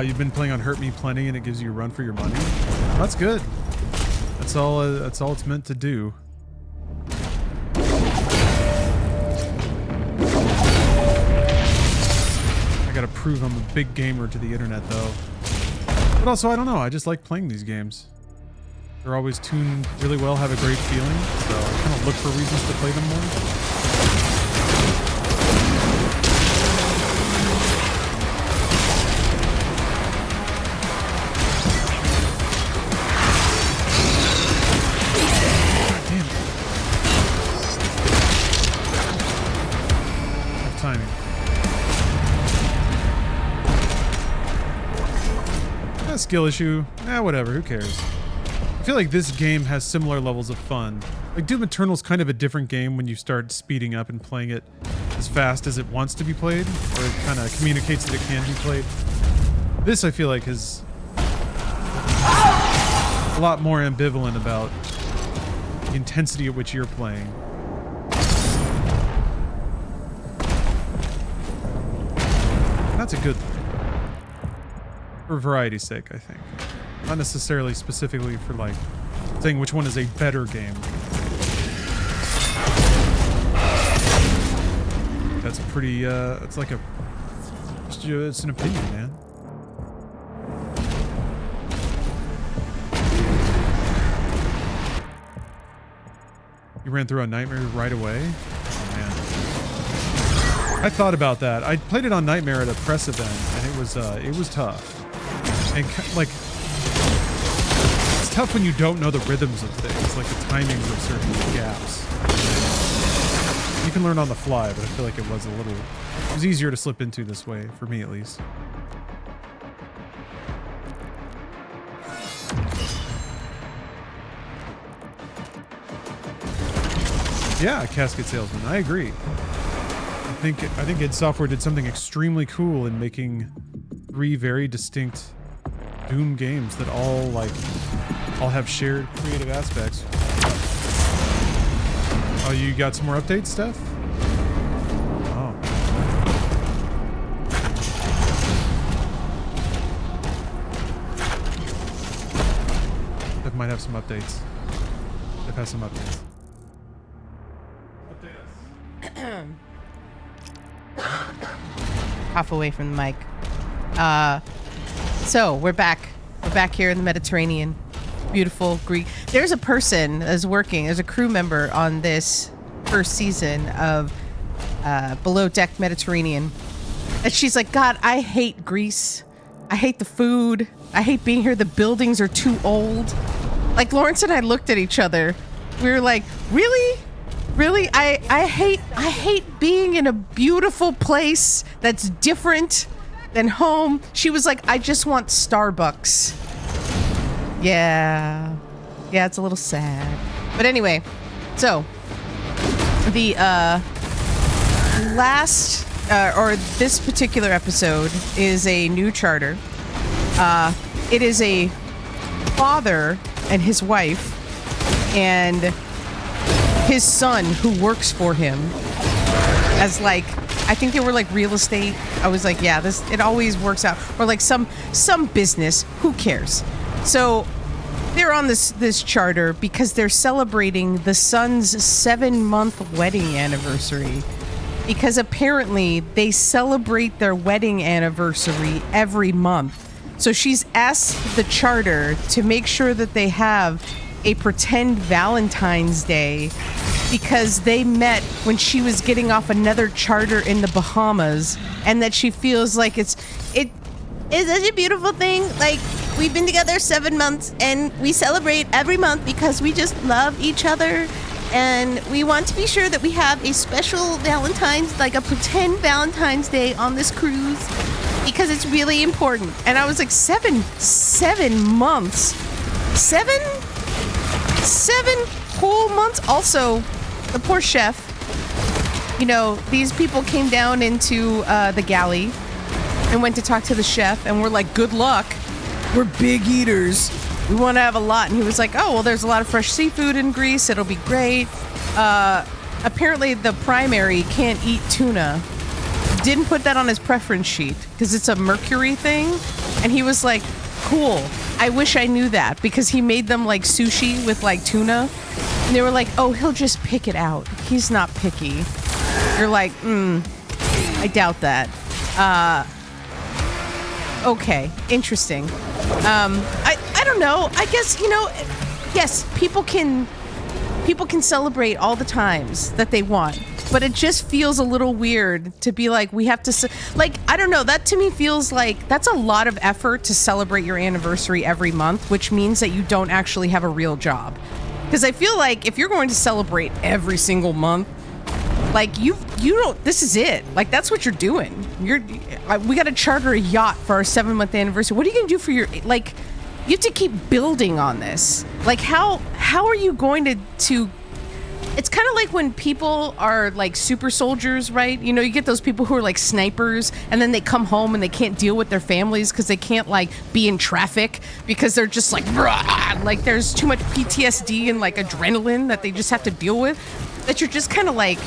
You've been playing on Hurt Me Plenty and it gives you a run for your money. That's good. That's all it's meant to do. I gotta prove I'm a big gamer to the internet though. But also, I don't know, I just like playing these games. They're always tuned really well, have a great feeling, so I kind of look for reasons to play them more. Skill issue, whatever, who cares? I feel like this game has similar levels of fun. Like Doom Eternal's kind of a different game when you start speeding up and playing it as fast as it wants to be played, or it kind of communicates that it can be played. This I feel like is a lot more ambivalent about the intensity at which you're playing. And that's a good thing. For variety's sake, I think. Not necessarily specifically for, like, saying which one is a better game. that's pretty, it's like it's an opinion, man. You ran through a nightmare right away? Oh, man. I thought about that. I played it on Nightmare at a press event, and it was tough. And, like, it's tough when you don't know the rhythms of things, like the timings of certain gaps. You can learn on the fly, but I feel like it was easier to slip into this way, for me at least. Yeah, casket salesman. I agree. I think id Software did something extremely cool in making 3 very distinct Doom games that all have shared creative aspects. Oh, you got some more updates, Steph? Oh. Steph might have some updates. Steph has some updates. Off away from the mic. So we're back. We're back here in the Mediterranean. Beautiful Greek. There's a person that's working as a crew member on this first season of Below Deck Mediterranean. And she's like, God, I hate Greece. I hate the food. I hate being here. The buildings are too old. Like, Lawrence and I looked at each other. We were like, really? Really? I hate being in a beautiful place that's different than home. She was like, I just want Starbucks. Yeah, it's a little sad. But anyway, so the last or this particular episode is a new charter. It is a father and his wife and his son who works for him as like, I think they were like real estate. I was like, yeah, it always works out. Or like some business, who cares? So they're on this charter because they're celebrating the son's 7-month wedding anniversary. Because apparently they celebrate their wedding anniversary every month. So she's asked the charter to make sure that they have a pretend Valentine's Day because they met when she was getting off another charter in the Bahamas, and that she feels like it is such a beautiful thing. Like, we've been together 7 months and we celebrate every month because we just love each other, and we want to be sure that we have a special Valentine's, like a pretend Valentine's Day on this cruise because it's really important. And I was like, 7 months, 7 whole months. Also, the poor chef, you know, these people came down into the galley and went to talk to the chef, and we're like, good luck, we're big eaters, we want to have a lot. And he was like, oh, well, there's a lot of fresh seafood in Greece, it'll be great. Apparently the primary can't eat tuna. Didn't put that on his preference sheet because it's a mercury thing. And he was like, cool, I wish I knew that, because he made them like sushi with like tuna, and they were like, oh, he'll just pick it out, he's not picky. You're like, I doubt that. Okay, interesting. I don't know, I guess, you know, yes, people can celebrate all the times that they want, but it just feels a little weird to be like, we have to, like, I don't know, that to me feels like that's a lot of effort to celebrate your anniversary every month, which means that you don't actually have a real job. Because I feel like if you're going to celebrate every single month, like, you don't, this is it. Like, that's what you're doing. We got to charter a yacht for our 7-month anniversary. What are you going to do for your, like, you have to keep building on this. Like, how are you going to it's kind of like when people are like super soldiers, right? You know, you get those people who are like snipers, and then they come home and they can't deal with their families because they can't like be in traffic because they're just like, rah! Like there's too much PTSD and like adrenaline that they just have to deal with. That you're just kind of like,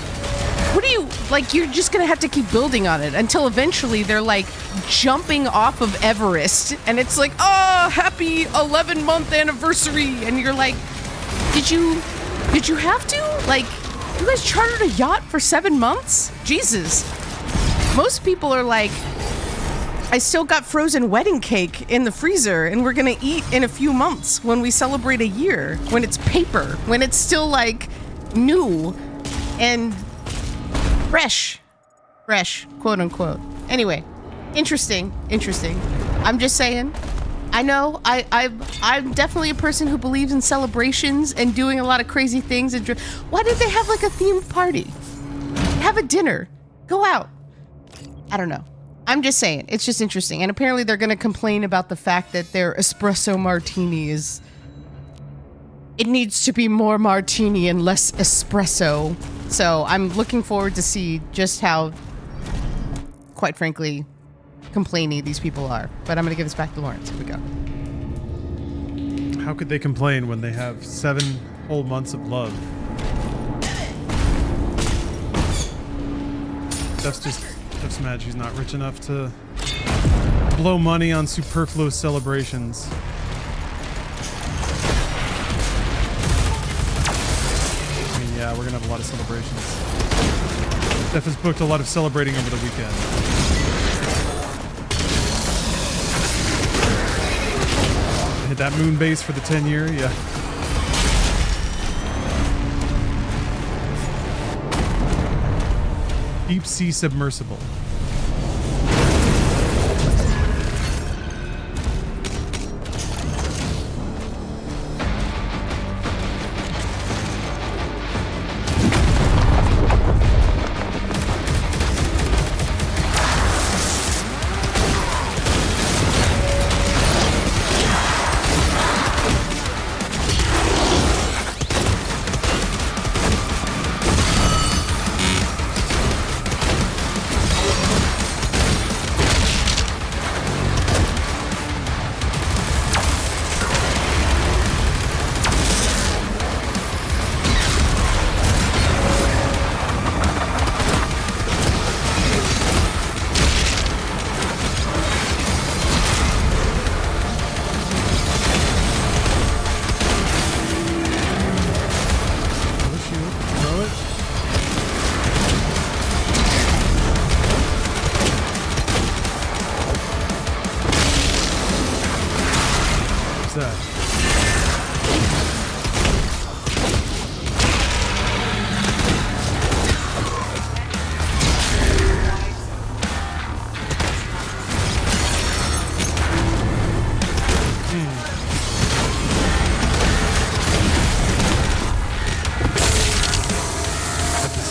what do you, like, you're just gonna have to keep building on it until eventually they're like jumping off of Everest, and it's like, oh, happy 11-month anniversary, and you're like, did you have to? Like, You guys chartered a yacht for 7 months? Jesus. Most people are like, I still got frozen wedding cake in the freezer and we're gonna eat in a few months when we celebrate a year, when it's paper, when it's still like new and fresh, quote unquote. Anyway, interesting. I'm just saying, I know I'm definitely a person who believes in celebrations and doing a lot of crazy things. And why did they have like a themed party? Have a dinner, go out. I don't know. I'm just saying, it's just interesting. And apparently they're going to complain about the fact that their espresso martini is... It needs to be more martini and less espresso. So I'm looking forward to see just how, quite frankly, complainy these people are. But I'm going to give this back to Lawrence. Here we go. How could they complain when they have 7 whole months of love? Jeff's mad she's not rich enough to blow money on superfluous celebrations. I mean, yeah, we're gonna have a lot of celebrations. Jeff has booked a lot of celebrating over the weekend. Hit that moon base for the 10-year, yeah. Deep sea submersible.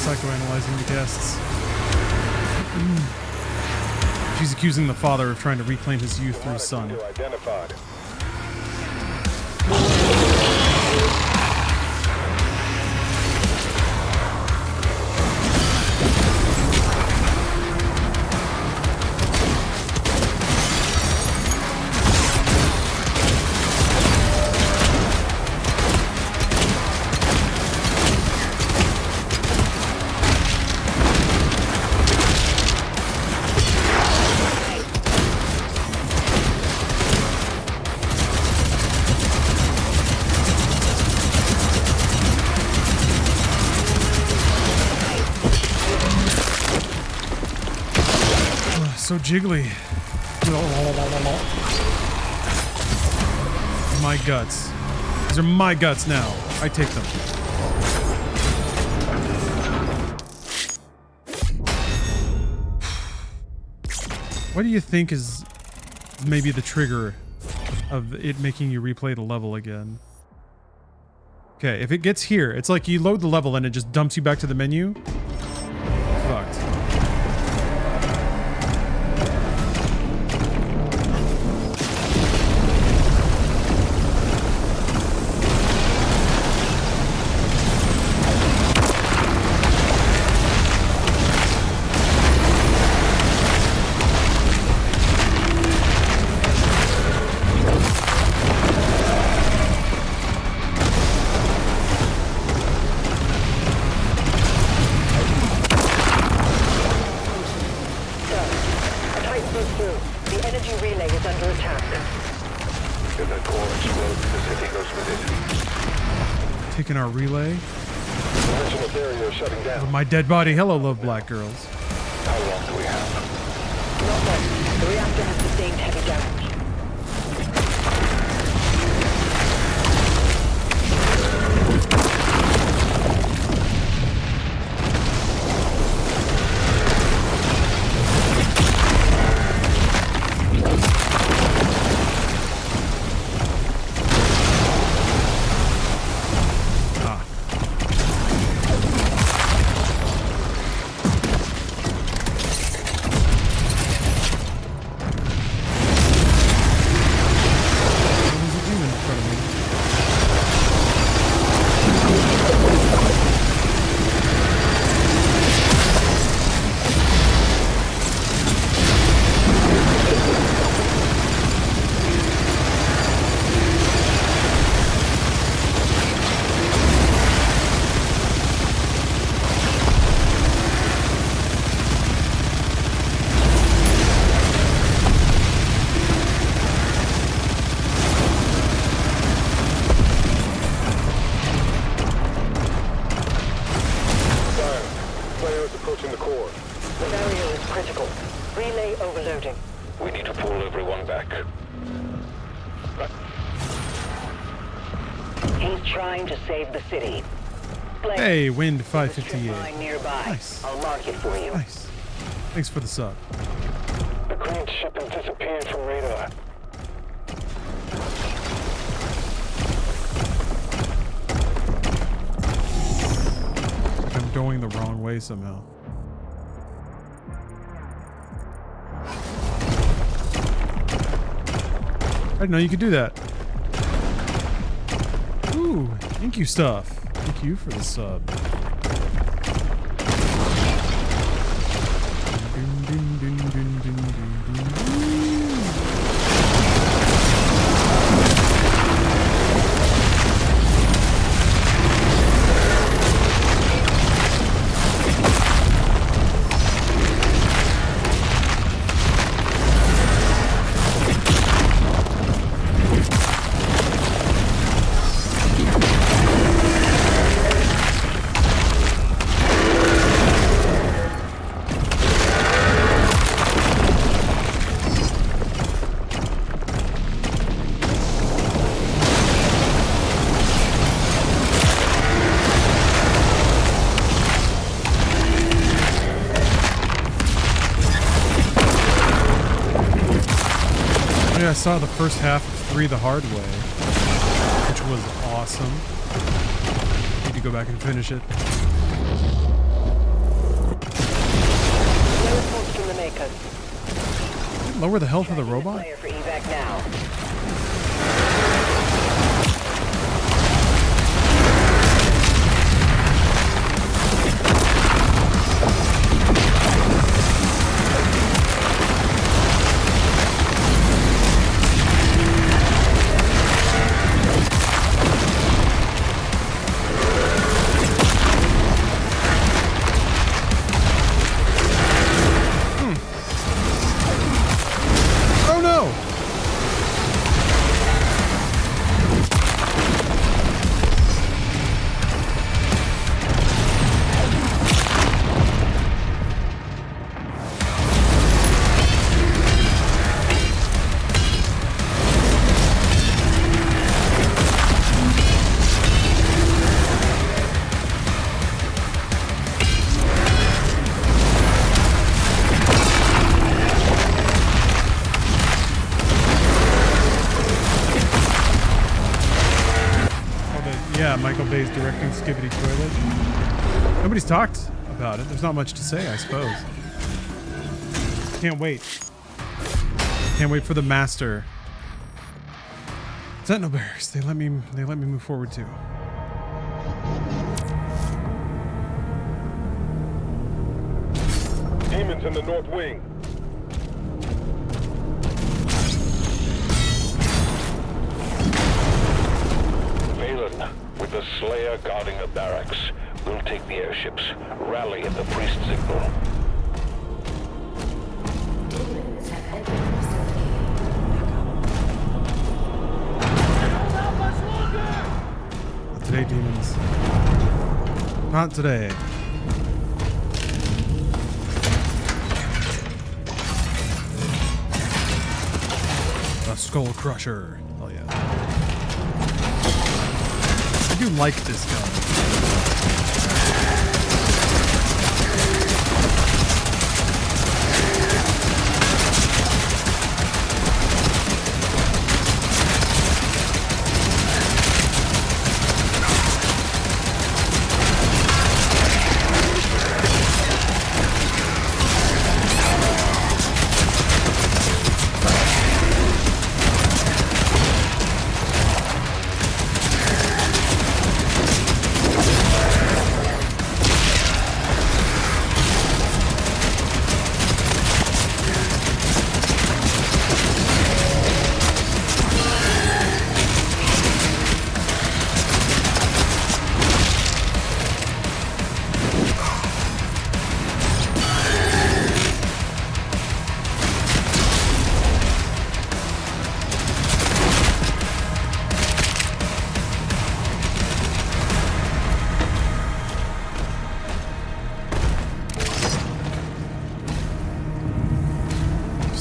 Psychoanalyzing the guests. She's accusing the father of trying to reclaim his youth through his son. So jiggly. My guts. These are my guts now. I take them. What do you think is maybe the trigger of it making you replay the level again? Okay, if it gets here, it's like you load the level and it just dumps you back to the menu. Fucked. Taking our relay. The original barrier is shutting down. My dead body. Hello, love black girls. How long do we have? Not long. The reactor has sustained heavy damage. Hey, Wind 558. Nearby. Nice. I'll mark it for you. Nice. Thanks for the sub. The green ship has disappeared from radar. I'm going the wrong way somehow. I didn't know you could do that. Ooh, thank you stuff. Thank you for the sub. I saw the first half of 3 the hard way, which was awesome. Need to go back and finish it. No reports from the makers. Lower the health of the robot? Player for evac now. Michael Bay's directing Skibbity Toilet. Nobody's talked about it. There's not much to say, I suppose. Can't wait. Can't wait for the master. Sentinel barracks. They let me move forward too. Demons in the north wing. With the Slayer guarding the barracks, we'll take the airships. Rally at the priest signal. Today, demons. Not today. A skull crusher. Oh yeah. I do like this gun.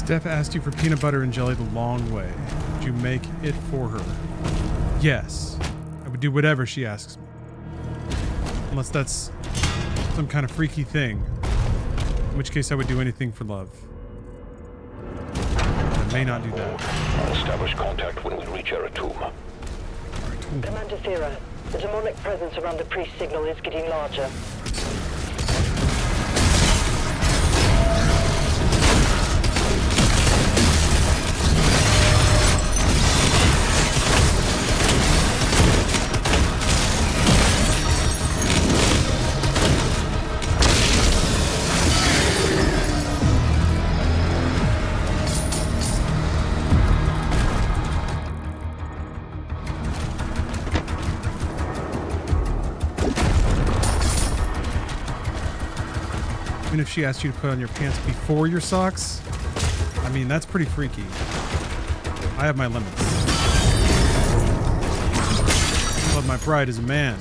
Steph asked you for peanut butter and jelly the long way. Would you make it for her? Yes. I would do whatever she asks me. Unless that's some kind of freaky thing. In which case I would do anything for love. I may not do that. I'll establish contact when we reach Aratum. Commander Thera, the demonic presence around the priest signal is getting larger. Even if she asked you to put on your pants before your socks, I mean, that's pretty freaky. I have my limits. But my pride as a man.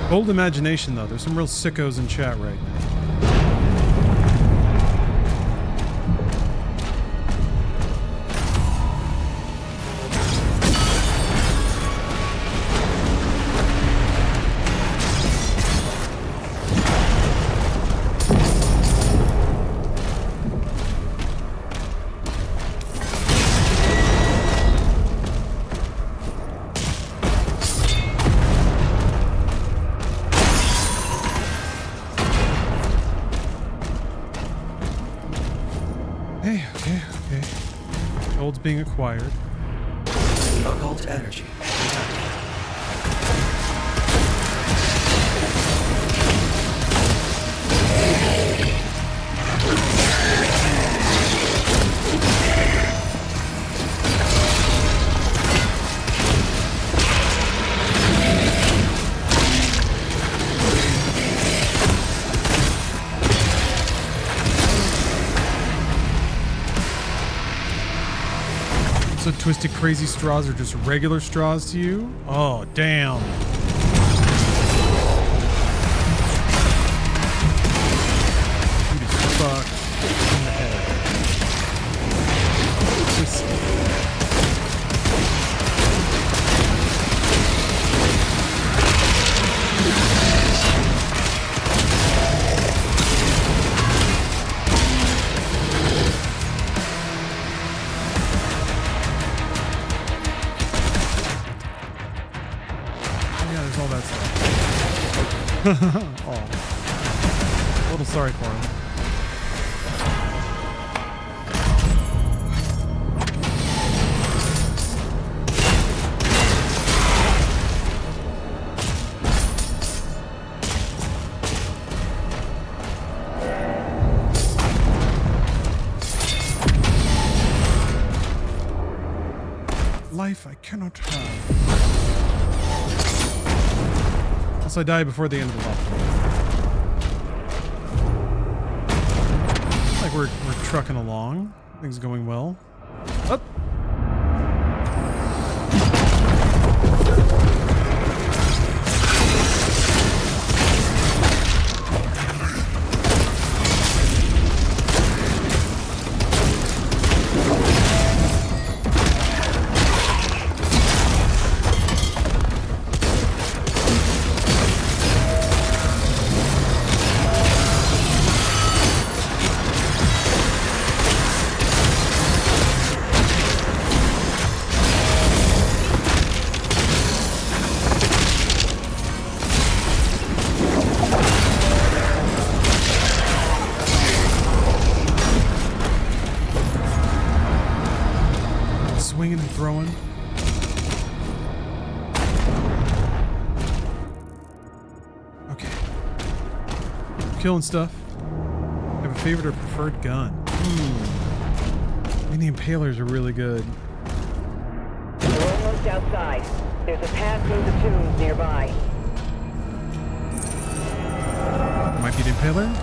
Bold imagination, though. There's some real sickos in chat right now. Okay. Gold's being acquired. Occult energy. So twisted crazy straws are just regular straws to you? Oh, damn. You just fucked in the head. Oh. A little sorry for him. Unless I die before the end of the level. Like we're trucking along. Things going well. Up. Swinging and throwing. Okay. Killing stuff. Have a favorite or preferred gun? I mean, the Impalers are really good. We're almost outside. There's a path through the tombs nearby. Might be the Impaler?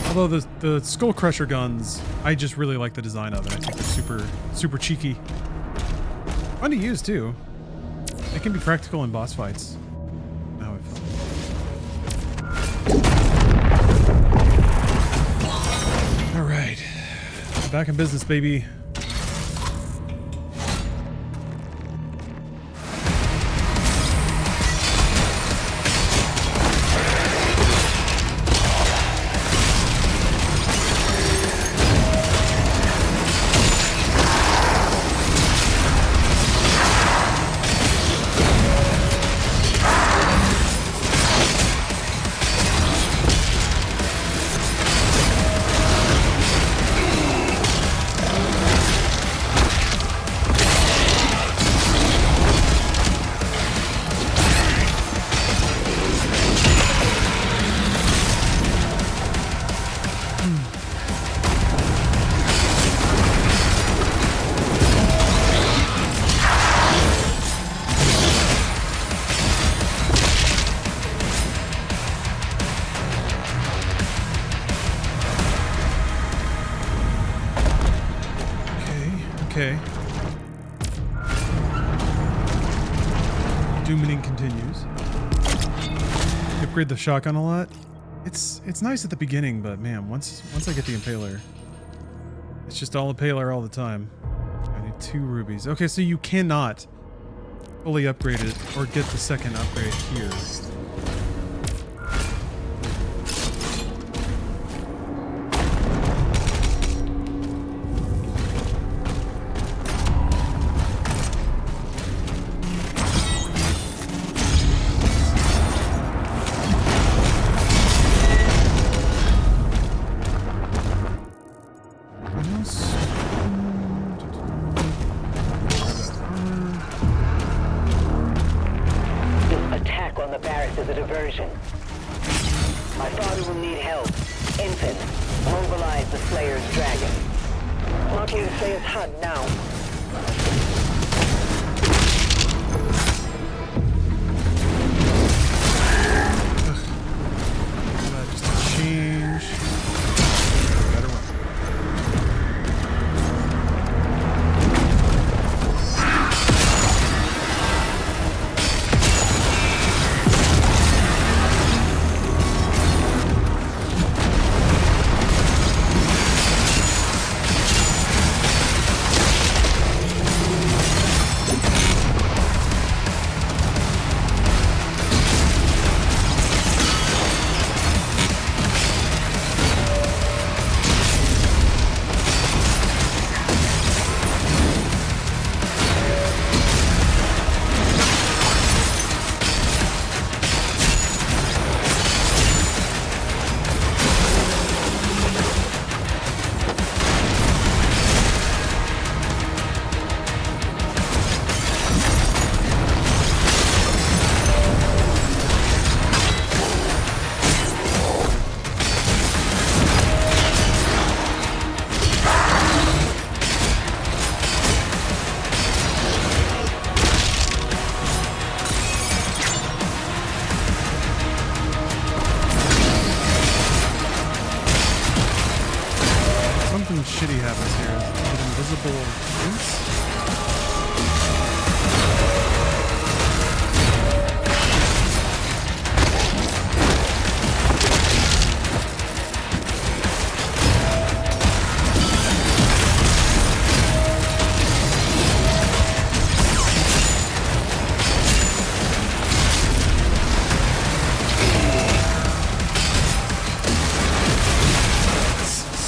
Although the Skull Crusher guns, I just really like the design of it. I think they're super cheeky. Fun to use too. They can be practical in boss fights. Now I feel. All right, back in business, baby. Okay. Dooming continues. Upgrade the shotgun a lot. It's nice at the beginning, but man, once I get the Impaler, it's just all Impaler all the time. I need 2 rubies. Okay, so you cannot fully upgrade it or get the second upgrade here.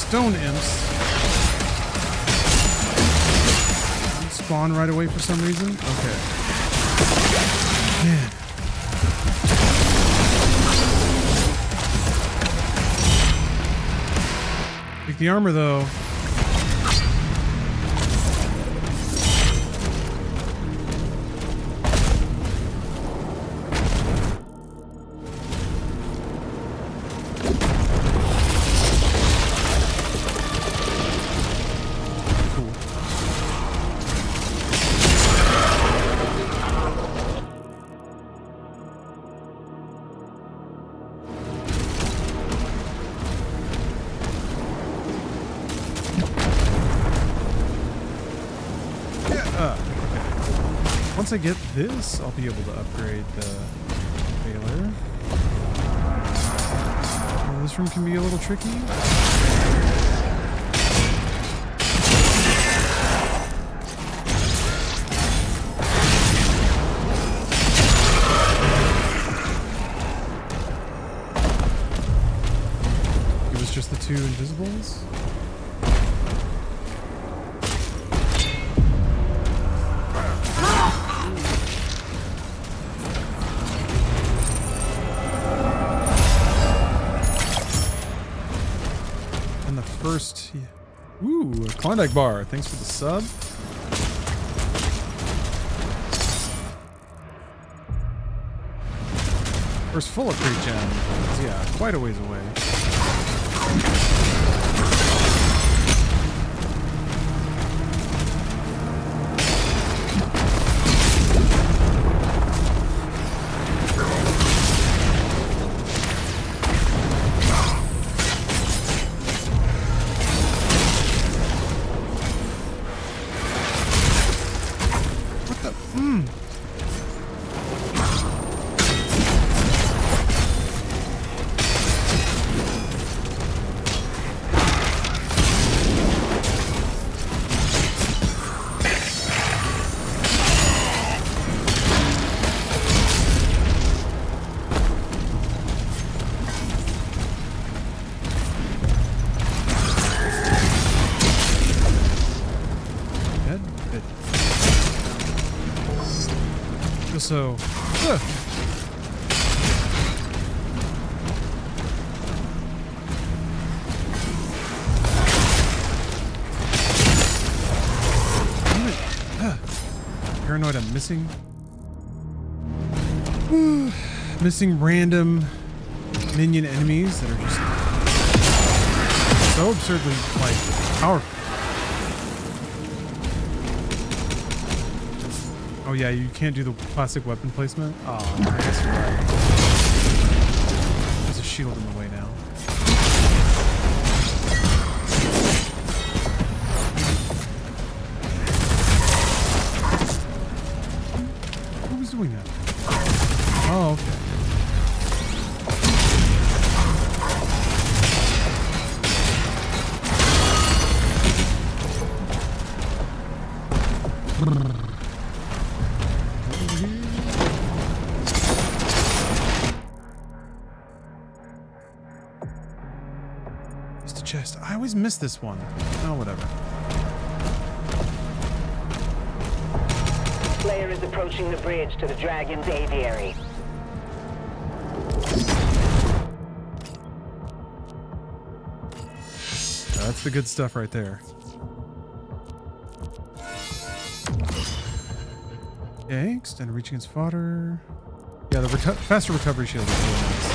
stone imps spawn right away for some reason. Okay. Man. Take the armor though. Once I get this, I'll be able to upgrade the Baylor. Oh, this room can be a little tricky. It was just the two invisibles. First, ooh, a Klondike bar. Thanks for the sub. First full upgrade gem. Yeah, quite a ways away. So, paranoid I'm missing missing random minion enemies that are just so absurdly like powerful. Oh yeah, you can't do the classic weapon placement? Oh, I guess you're right. There's a shield in the way now. Who was doing that? Oh, okay. Chest. I always miss this one. Oh, whatever. Slayer is approaching the bridge to the Dragon's aviary. That's the good stuff right there. Okay, extend reach against fodder. Yeah, the faster recovery shield is really nice.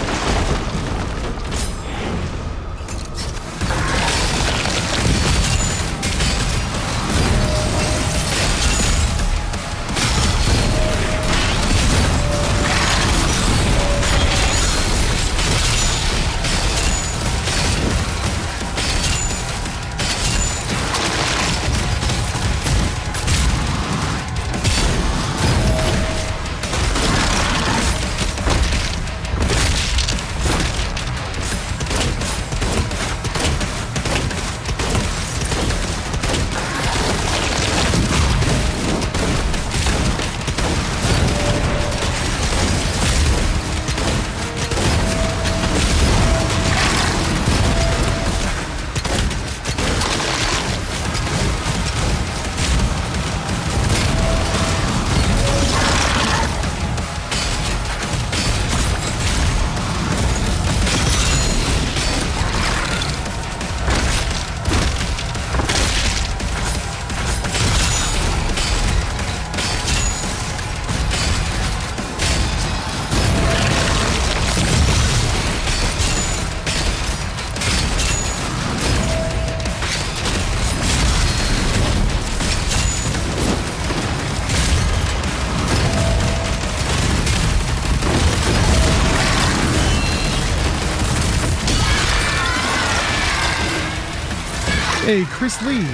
Hey, Chris Lee.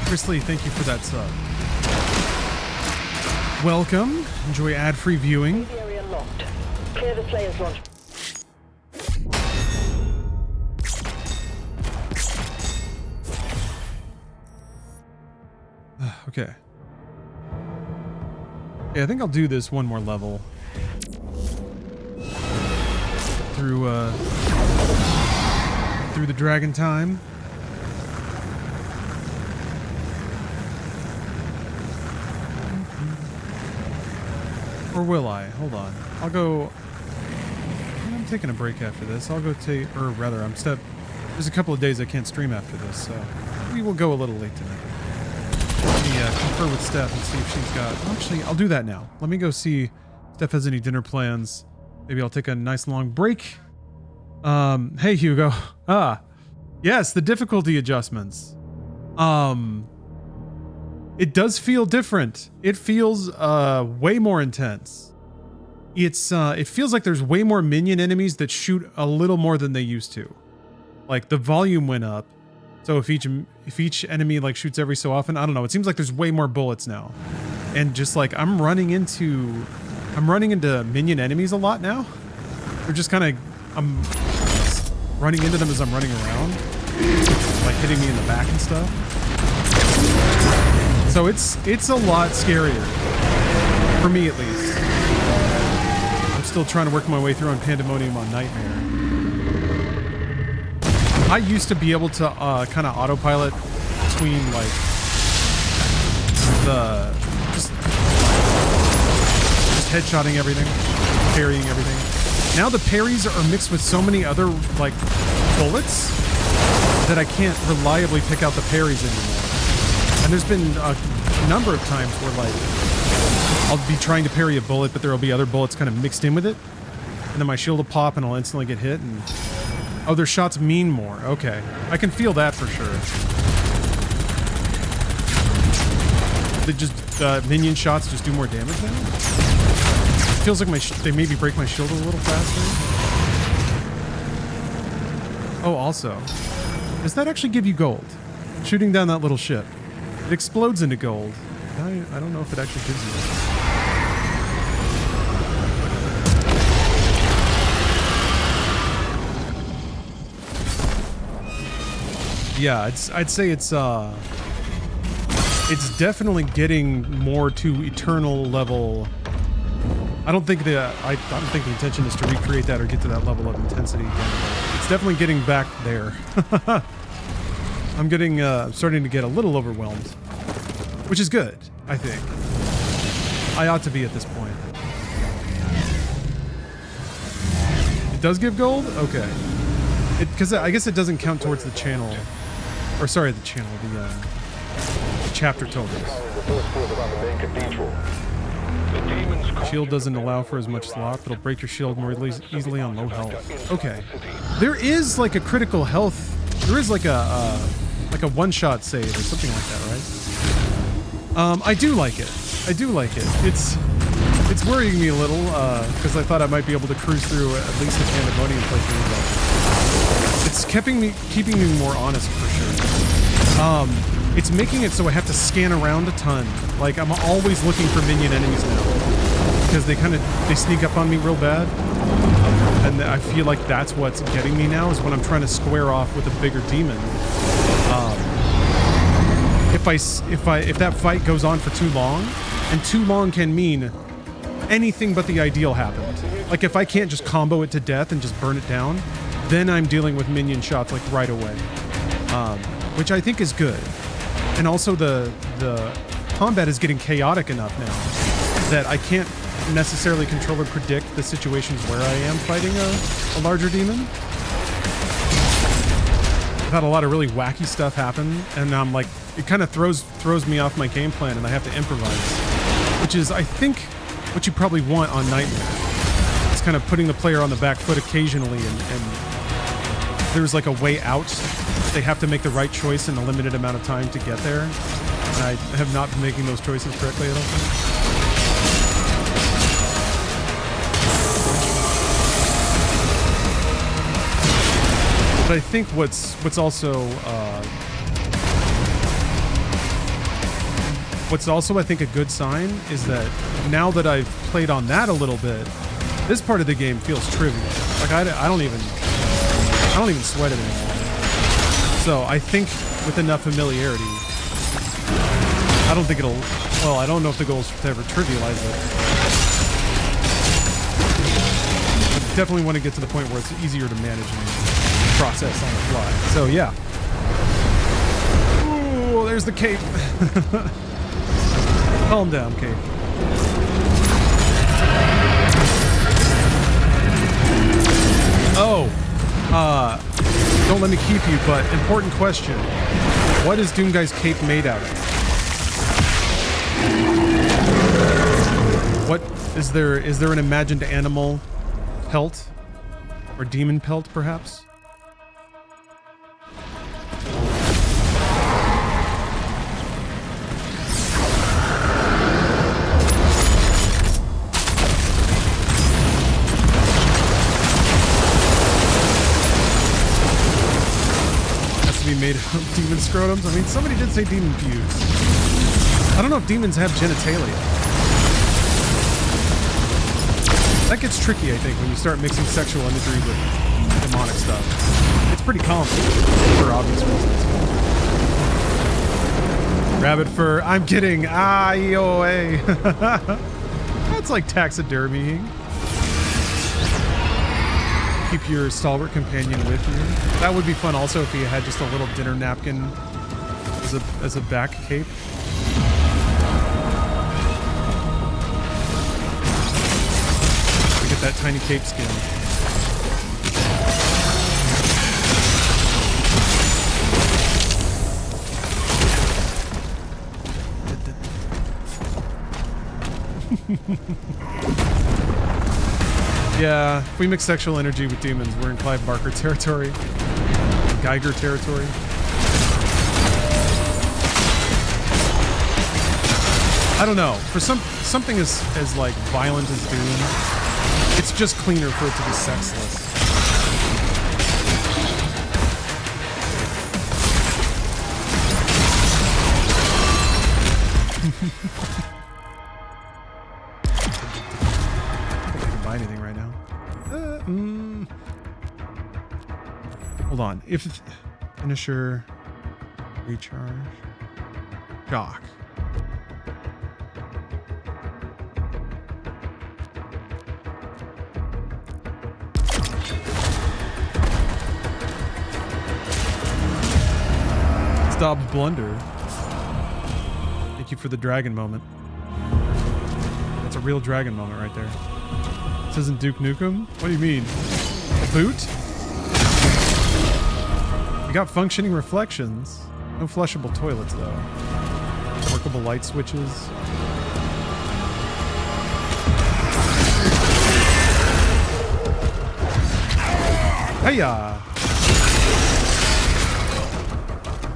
Chris Lee, thank you for that sub. Welcome. Enjoy ad-free viewing. Area locked. Clear the Slayer's launch. Okay. Yeah, I think I'll do this one more level. Through the dragon time. Or will I? Hold on. I'll go... I'm taking a break after this. I'll go take... Or rather, there's a couple of days I can't stream after this, so... We will go a little late tonight. Let me confer with Steph and see if she's got... Actually, I'll do that now. Let me go see if Steph has any dinner plans. Maybe I'll take a nice long break. Hey, Hugo. Yes, the difficulty adjustments. It does feel different. It feels way more intense. It feels like there's way more minion enemies that shoot a little more than they used to. Like the volume went up. So if each enemy like shoots every so often, I don't know. It seems like there's way more bullets now. And just like I'm running into minion enemies a lot now. They're just kind of I'm running into them as I'm running around, like hitting me in the back and stuff. So it's a lot scarier, for me at least. I'm still trying to work my way through on Pandemonium on Nightmare. I used to be able to kind of autopilot between like just headshotting everything, parrying everything. Now the parries are mixed with so many other like bullets that I can't reliably pick out the parries anymore. And there's been a number of times where like I'll be trying to parry a bullet, but there will be other bullets kind of mixed in with it, and then my shield will pop and I'll instantly get hit. And oh, their shots mean more. Okay, I can feel that for sure. They just minion shots just do more damage now. It feels like they maybe break my shield a little faster. Oh, also, does that actually give you gold? Shooting down that little ship. It explodes into gold. I don't know if it actually gives you that. Yeah, I'd say it's definitely getting more to eternal level. I don't think the intention is to recreate that or get to that level of intensity again. It's definitely getting back there. I'm starting to get a little overwhelmed, which is good, I think. I ought to be at this point. It does give gold? Okay. Because I guess it doesn't count towards the channel. Or sorry, the chapter totals. Shield doesn't allow for as much slot, but it'll break your shield more easily on low health. Okay. There is like a critical health. There is like a one-shot save or something like that, right? I do like it. I do like it. It's worrying me a little because I thought I might be able to cruise through at least the Pandemonium playthrough, but it's keeping me more honest for sure. It's making it so I have to scan around a ton. Like I'm always looking for minion enemies now because they sneak up on me real bad, and I feel like that's what's getting me now is when I'm trying to square off with a bigger demon. If that fight goes on for too long, and too long can mean anything but the ideal happened. Like if I can't just combo it to death and just burn it down, then I'm dealing with minion shots like right away, which I think is good. And also the combat is getting chaotic enough now that I can't necessarily control or predict the situations where I am fighting a larger demon. I've had a lot of really wacky stuff happen, and I'm like, it kind of throws me off my game plan, and I have to improvise, which is, I think, what you probably want on Nightmare. It's kind of putting the player on the back foot occasionally, and there's like a way out. They have to make the right choice in a limited amount of time to get there, and I have not been making those choices correctly, I don't think. But I think what's also I think a good sign is that now that I've played on that a little bit, this part of the game feels trivial. Like I don't even sweat it anymore. So I think with enough familiarity, I don't think it'll. Well, I don't know if the goal is to ever trivialize it. I definitely want to get to the point where it's easier to manage and process on the fly. So yeah. Ooh, there's the cape. Calm down, cape. Oh, don't let me keep you, but important question. What is Doomguy's cape made out of? What is there an imagined animal pelt? Or demon pelt, perhaps? Made of demon scrotums. I mean, somebody did say demon fuse. I don't know if demons have genitalia. That gets tricky, I think, when you start mixing sexual imagery with demonic stuff. It's pretty common for obvious reasons. Rabbit fur. I'm kidding. IOA. That's like taxidermying. Keep your stalwart companion with you. That would be fun also if he had just a little dinner napkin as a back cape. Get that tiny cape skin. Yeah, if we mix sexual energy with demons, we're in Clive Barker territory. Geiger territory. I don't know. For something as like violent as Doom, it's just cleaner for it to be sexless. Anything right now. Hold on. If finisher, recharge, shock. Stops blunder. Thank you for the dragon moment. That's a real dragon moment right there. This isn't Duke Nukem? What do you mean? A boot? You got functioning reflections. No flushable toilets, though. Workable light switches. Hiya!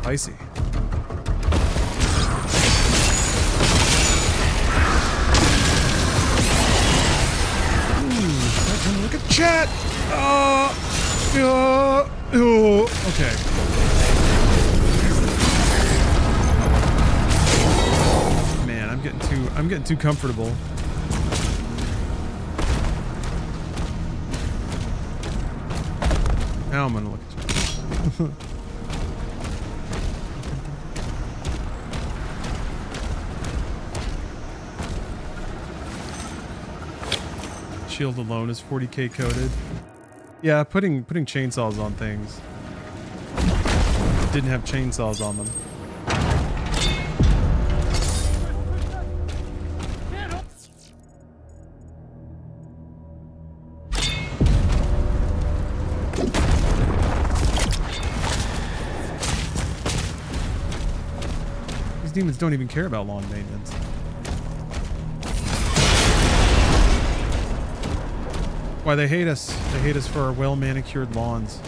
Spicy. Look at chat. Okay. Man, I'm getting too comfortable. Now I'm gonna look at you. Shield alone is 40k coded. Yeah, putting chainsaws on things. Didn't have chainsaws on them. These demons don't even care about lawn maintenance. Why, they hate us. They hate us for our well-manicured lawns.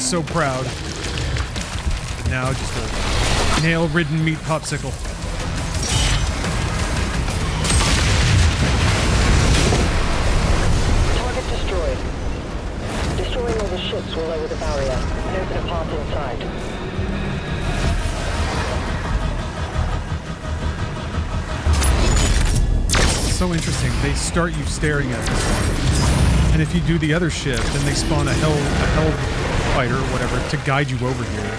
so proud. But now just a nail-ridden meat popsicle. Target destroyed. Destroying all the ships will lower the barrier and open a path inside. So interesting. They start you staring at this one, and if you do the other ship, then they spawn a hell fighter or whatever to guide you over here.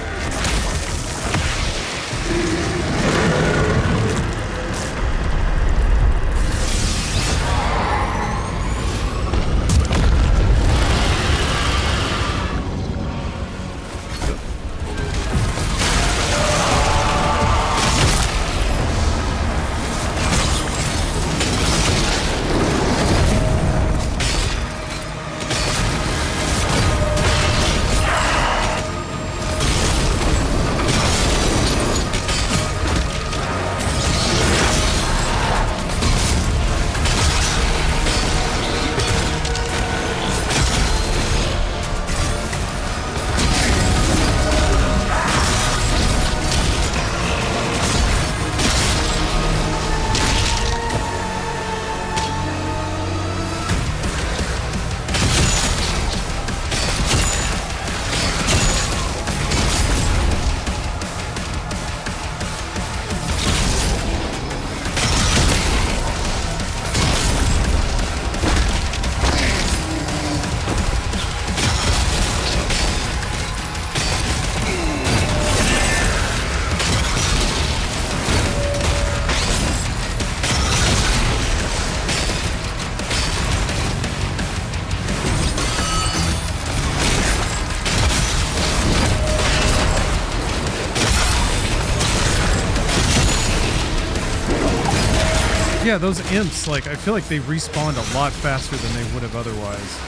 Yeah, those imps, like, I feel like they respawned a lot faster than they would have otherwise.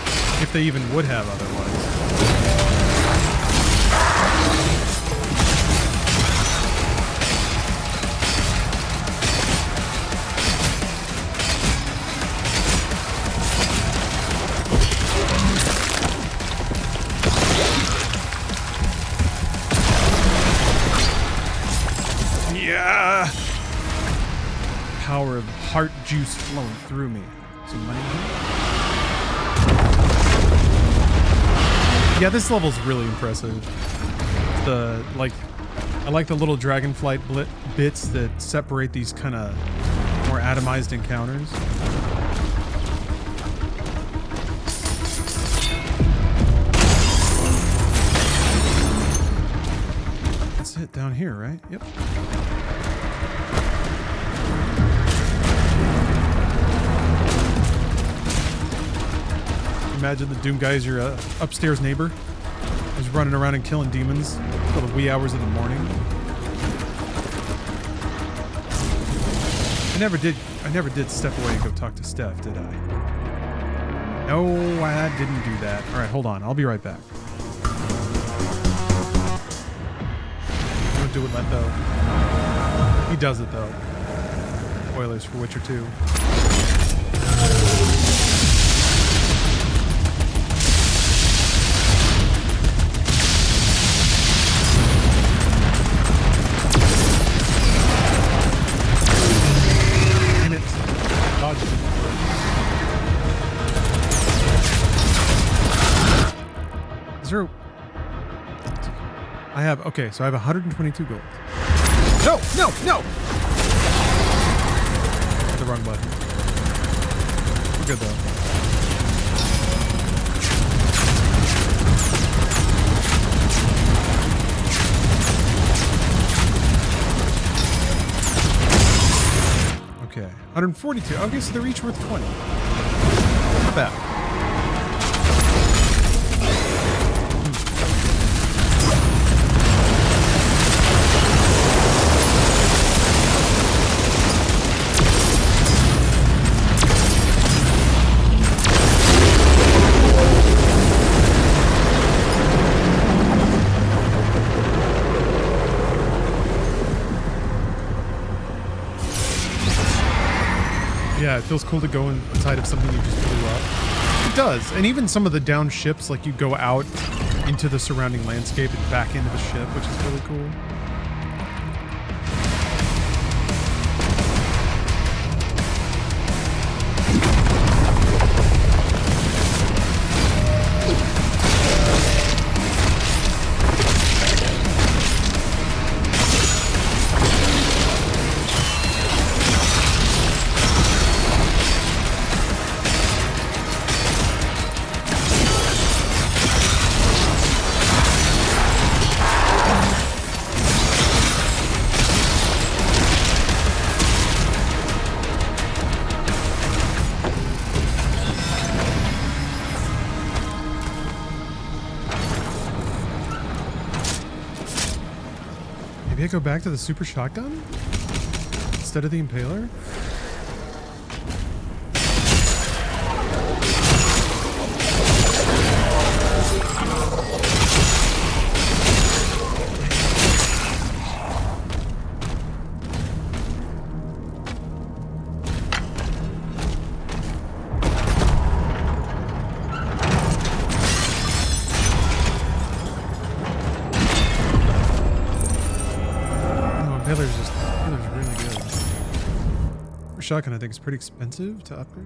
If they even would have otherwise. Yeah! Power of heart juice flowing through me. Some money here. Yeah, this level's really impressive. I like the little dragonflight bits that separate these kind of more atomized encounters. That's it down here, right? Yep. Imagine the Doom guy is your upstairs neighbor who's running around and killing demons till the wee hours of the morning. I never did step away and go talk to Steph, did I? No, I didn't do that. All right, hold on. I'll be right back. Don't do it, let though. He does it though. Spoilers for Witcher 2. Zero. I have, okay, so I have 122 gold. No, no, no! The wrong button. We're good though. Okay, 142. Okay, so they're each worth 20. Not bad. Yeah, it feels cool to go inside of something you just blew up. It does, and even some of the down ships, like you go out into the surrounding landscape and back into the ship, which is really cool. Maybe I go back to the super shotgun instead of the impaler? Shotgun, I think, is pretty expensive to upgrade.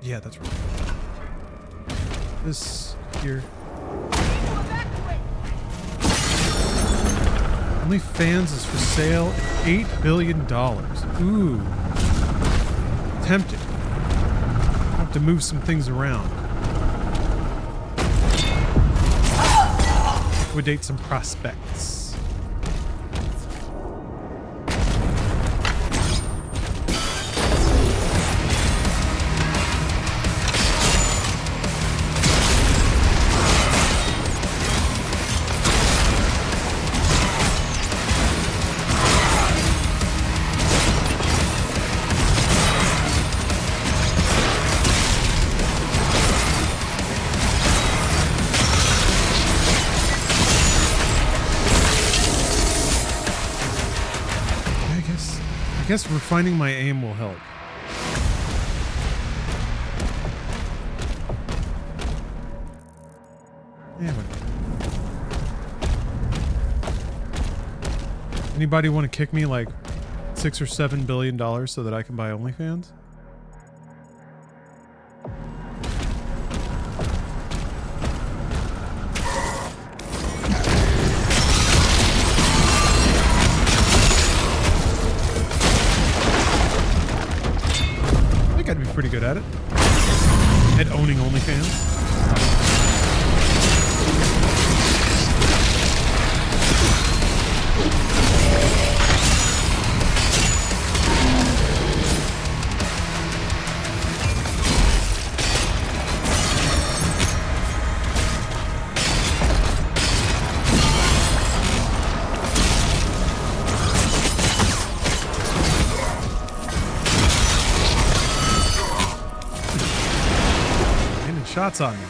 Yeah, that's right. This here. OnlyFans is for sale at $8 billion. Ooh. Tempting. I'll have to move some things around. Liquidate some prospects. I guess refining my aim will help. Yeah, whatever. Anybody want to kick me like $6 or $7 billion so that I can buy OnlyFans? I'd be pretty good at it. At owning OnlyFans. Shots on me.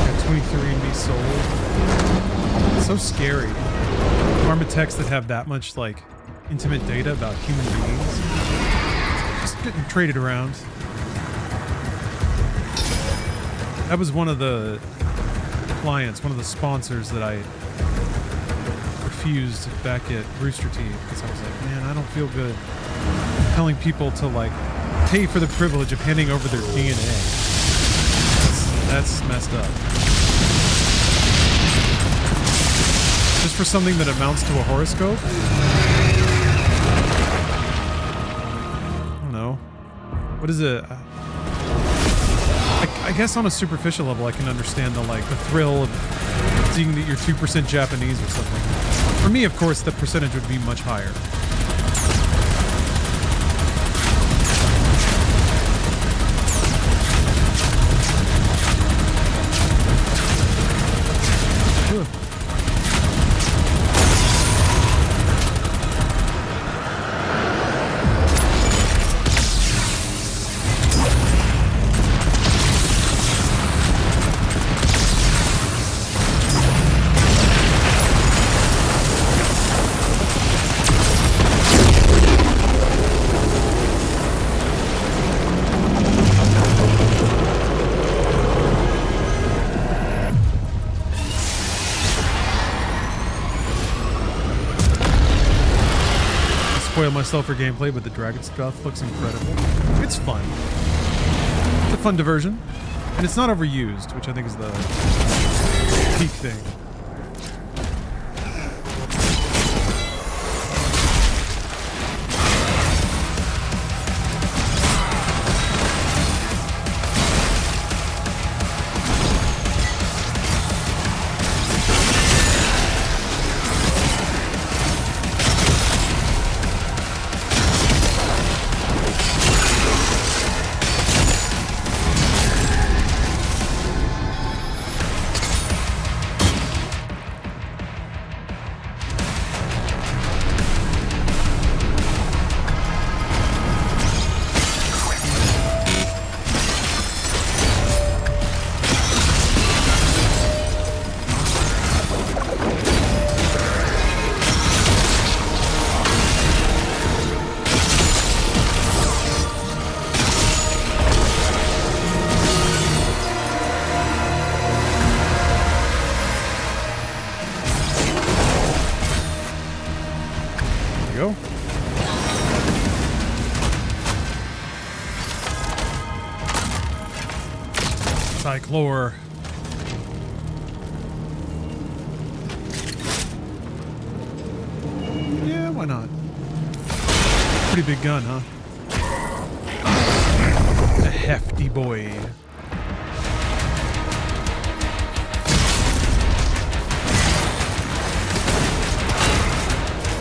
Got 23andMe sold. It's so scary. Pharmatechs that have that much like intimate data about human beings. Getting traded around. That was one of the clients, one of the sponsors that I refused back at Rooster Teeth because I was like, man, I don't feel good telling people to like pay for the privilege of handing over their DNA. That's messed up. Just for something that amounts to a horoscope? What is it? I guess on a superficial level, I can understand the thrill of seeing that you're 2% Japanese or something. For me, of course, the percentage would be much higher. spoil myself for gameplay, but the dragon stuff looks incredible. It's fun. It's a fun diversion. And it's not overused, which I think is the peak thing. Go. Cyclore. Yeah, why not? Pretty big gun, huh? A hefty boy.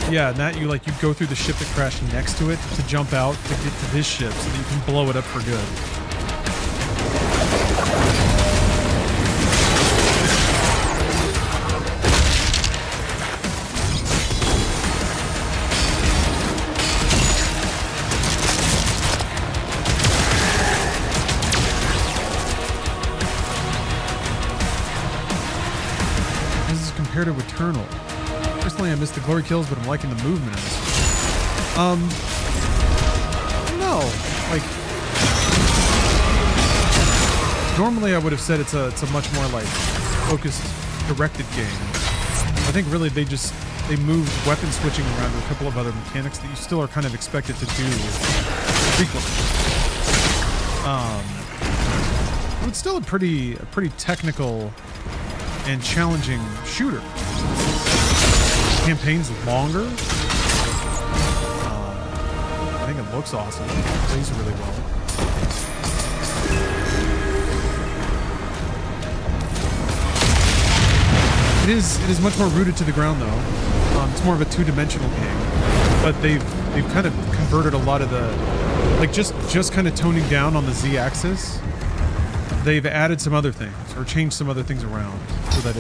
Yeah, and that you go through the ship that crashed next to it to jump out to get to this ship so that you can blow it up for good. This is compared to Eternal. Personally, I missed the glory kills, but I'm liking the movement in this one. No, like normally I would have said it's a much more like focused, directed game. I think really they moved weapon switching around to a couple of other mechanics that you still are kind of expected to do frequently. But it's still a pretty technical and challenging shooter. Campaign's longer. I think it looks awesome. It plays really well. It is much more rooted to the ground though. It's more of a two-dimensional game, but they've kind of converted a lot of the just kind of toning down on the Z-axis. They've added some other things or changed some other things around so that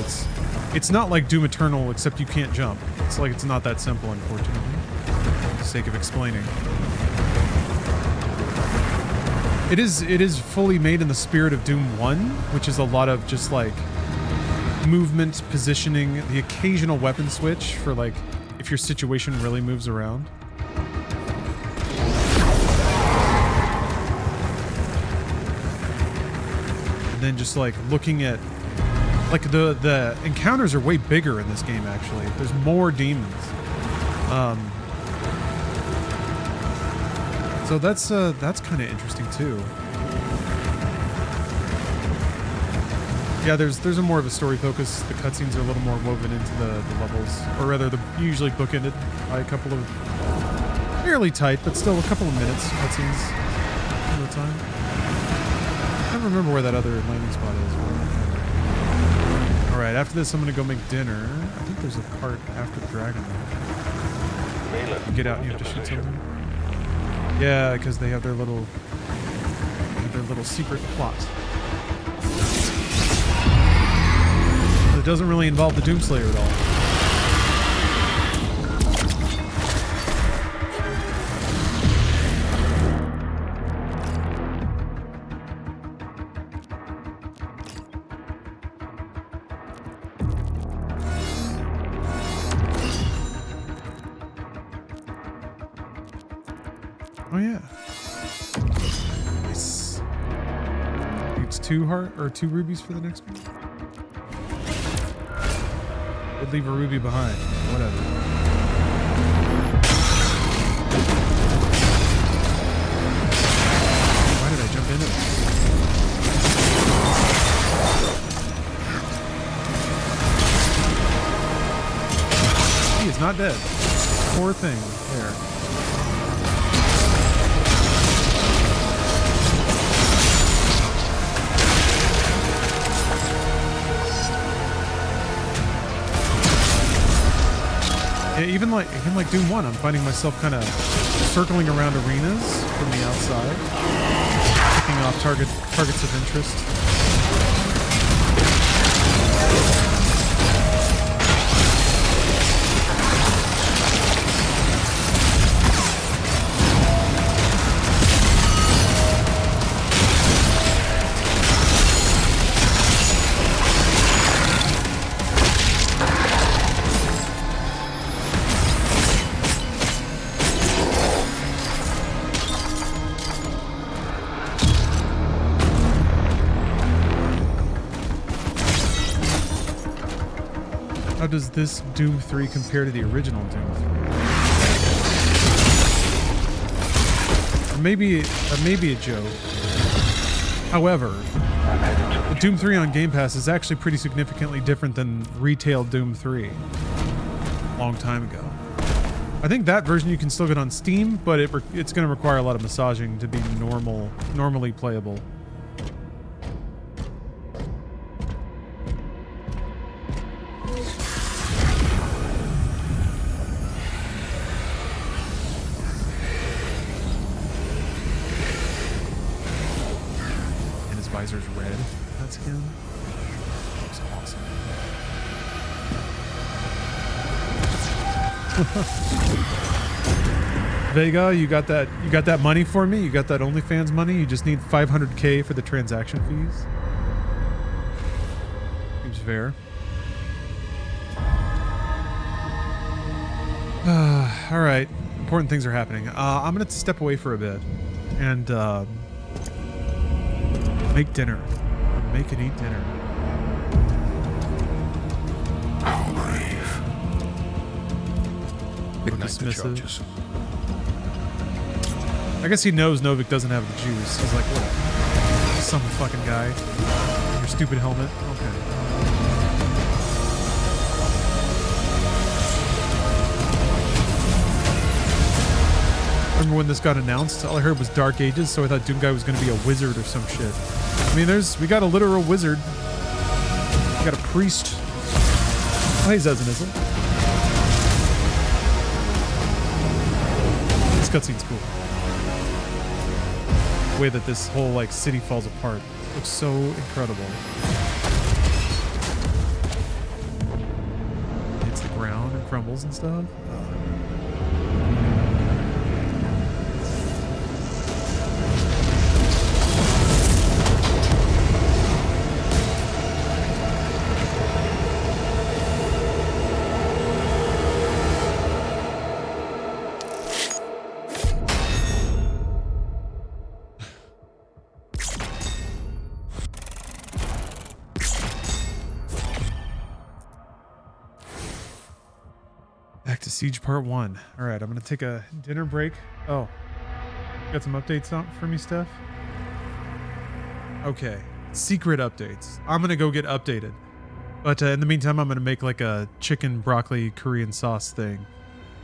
it's not like Doom Eternal, except you can't jump. It's not that simple, unfortunately, for the sake of explaining. It is fully made in the spirit of Doom 1, which is a lot of just like movement, positioning, the occasional weapon switch for like if your situation really moves around. And then just like looking at like the encounters are way bigger in this game actually. There's more demons. So that's kind of interesting too. Yeah, there's a more of a story focus. The cutscenes are a little more woven into the levels, or rather, they're usually bookended by a couple of fairly tight, but still a couple of minutes cutscenes at a time. I don't remember where that other landing spot is. All right, after this, I'm gonna go make dinner. I think there's a part after the dragon. You get out and you have to shoot something. Yeah, because they have their little secret plot. It doesn't really involve the Doomslayer at all. Oh yeah. Nice. It's 2 rubies for the next one. Would leave a ruby behind. Whatever. Why did I jump into it? He is not dead. Poor thing. There. Yeah, even like Doom 1, I'm finding myself kind of circling around arenas from the outside, picking off targets of interest. How does this Doom 3 compare to the original Doom 3? Or maybe a joke. However, the Doom 3 on Game Pass is actually pretty significantly different than retail Doom 3 a long time ago. I think that version you can still get on Steam, but it's going to require a lot of massaging to be normally playable. Visor's red. That skin looks awesome. Vega, you got that money for me? You got that OnlyFans money? You just need 500K for the transaction fees? Seems fair. All right. Important things are happening. I'm gonna step away for a bit and make dinner. Make and eat dinner. How brave. Bit dismissive. I guess he knows Novik doesn't have the juice. He's like, what? Some fucking guy. Your stupid helmet. Okay. Remember when this got announced? All I heard was Dark Ages, so I thought Doom Guy was going to be a wizard or some shit. I mean, we got a literal wizard. We got a priest. Oh, he doesn't, is it? This cutscene's cool. The way that this whole like city falls apart looks so incredible. Hits the ground and crumbles and stuff. Siege Part 1. All right, I'm going to take a dinner break. Oh, got some updates on for me, Steph? Okay, secret updates. I'm going to go get updated. But in the meantime, I'm going to make like a chicken broccoli Korean sauce thing.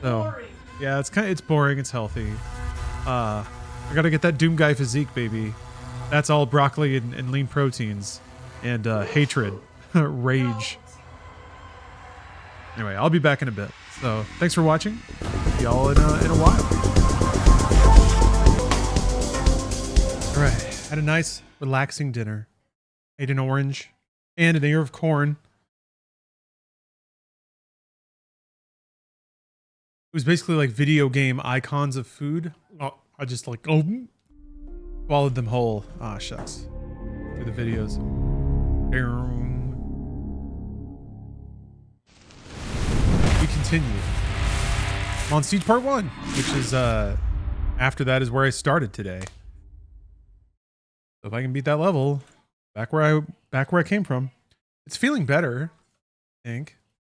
So, boring. Yeah, it's boring. It's healthy. I got to get that Doom Guy physique, baby. That's all broccoli and lean proteins and hatred, rage. Anyway, I'll be back in a bit. So thanks for watching. See y'all in a while. All right, had a nice relaxing dinner. Ate an orange and an ear of corn. It was basically like video game icons of food. Oh, I just like swallowed them whole. Ah, shucks. For the videos. We continue. I'm on Siege Part 1, which is after that is where I started today. So if I can beat that level, back where I came from, it's feeling better, I think.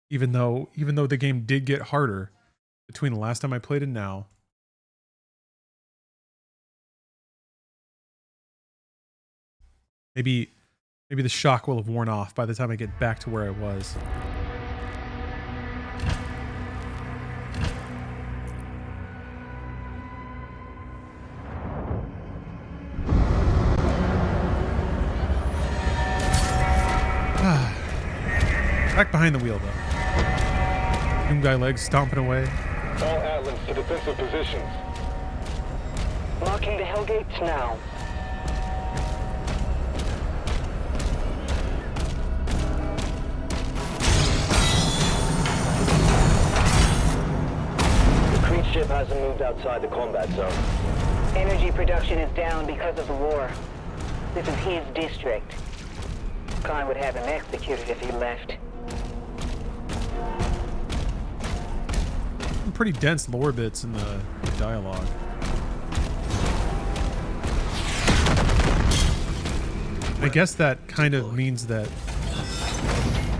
Even though the game did get harder between the last time I played and now. Maybe the shock will have worn off by the time I get back to where I was. Back behind the wheel, though. Doom guy legs stomping away. All Atlas to defensive positions. Marking the Hellgates now. The Creed ship hasn't moved outside the combat zone. Energy production is down because of the war. This is his district. Khan would have him executed if he left. Some pretty dense lore bits in the dialogue. I guess that kind of means that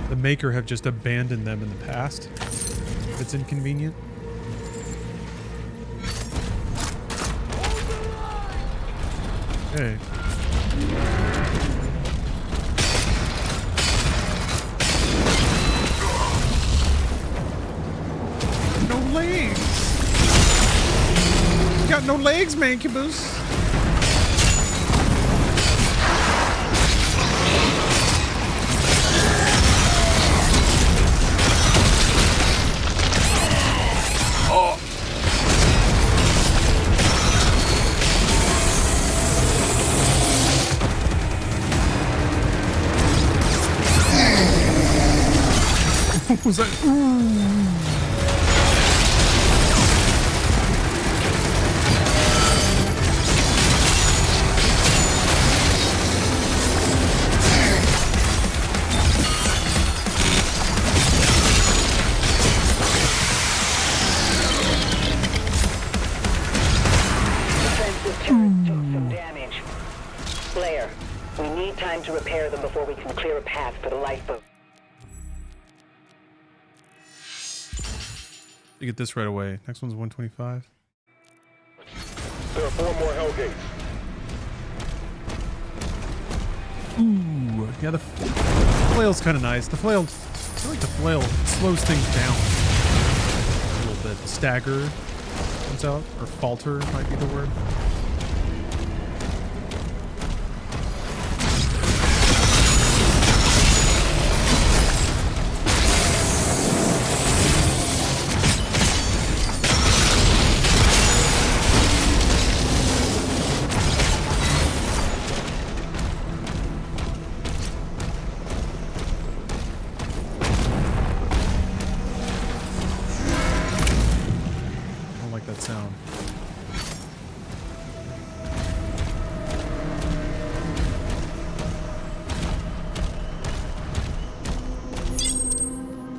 the Maker have just abandoned them in the past. If it's inconvenient. Okay. No legs! You got no legs, Mancubus! Oh! What was that? Ooh. To repair them before we can clear a path for the lifeboat. You get this right away. Next one's 125. There are 4 more Hellgates. Ooh, yeah, the flail's kind of nice. The flail, I feel like the flail slows things down a little bit. The stagger comes out, or falter might be the word.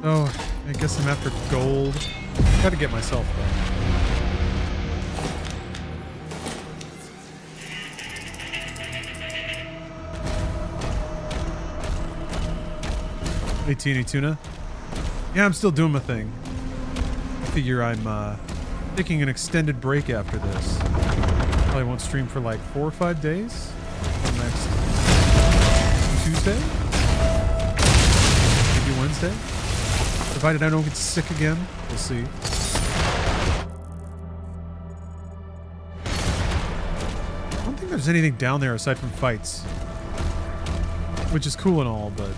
Oh, I guess I'm after gold. Gotta get myself back. Hey, Teeny Tuna. Yeah, I'm still doing my thing. I figure I'm taking an extended break after this. Probably won't stream for like 4 or 5 days. Until next Tuesday? Maybe Wednesday? Provided I don't get sick again. We'll see. I don't think there's anything down there aside from fights. Which is cool and all, but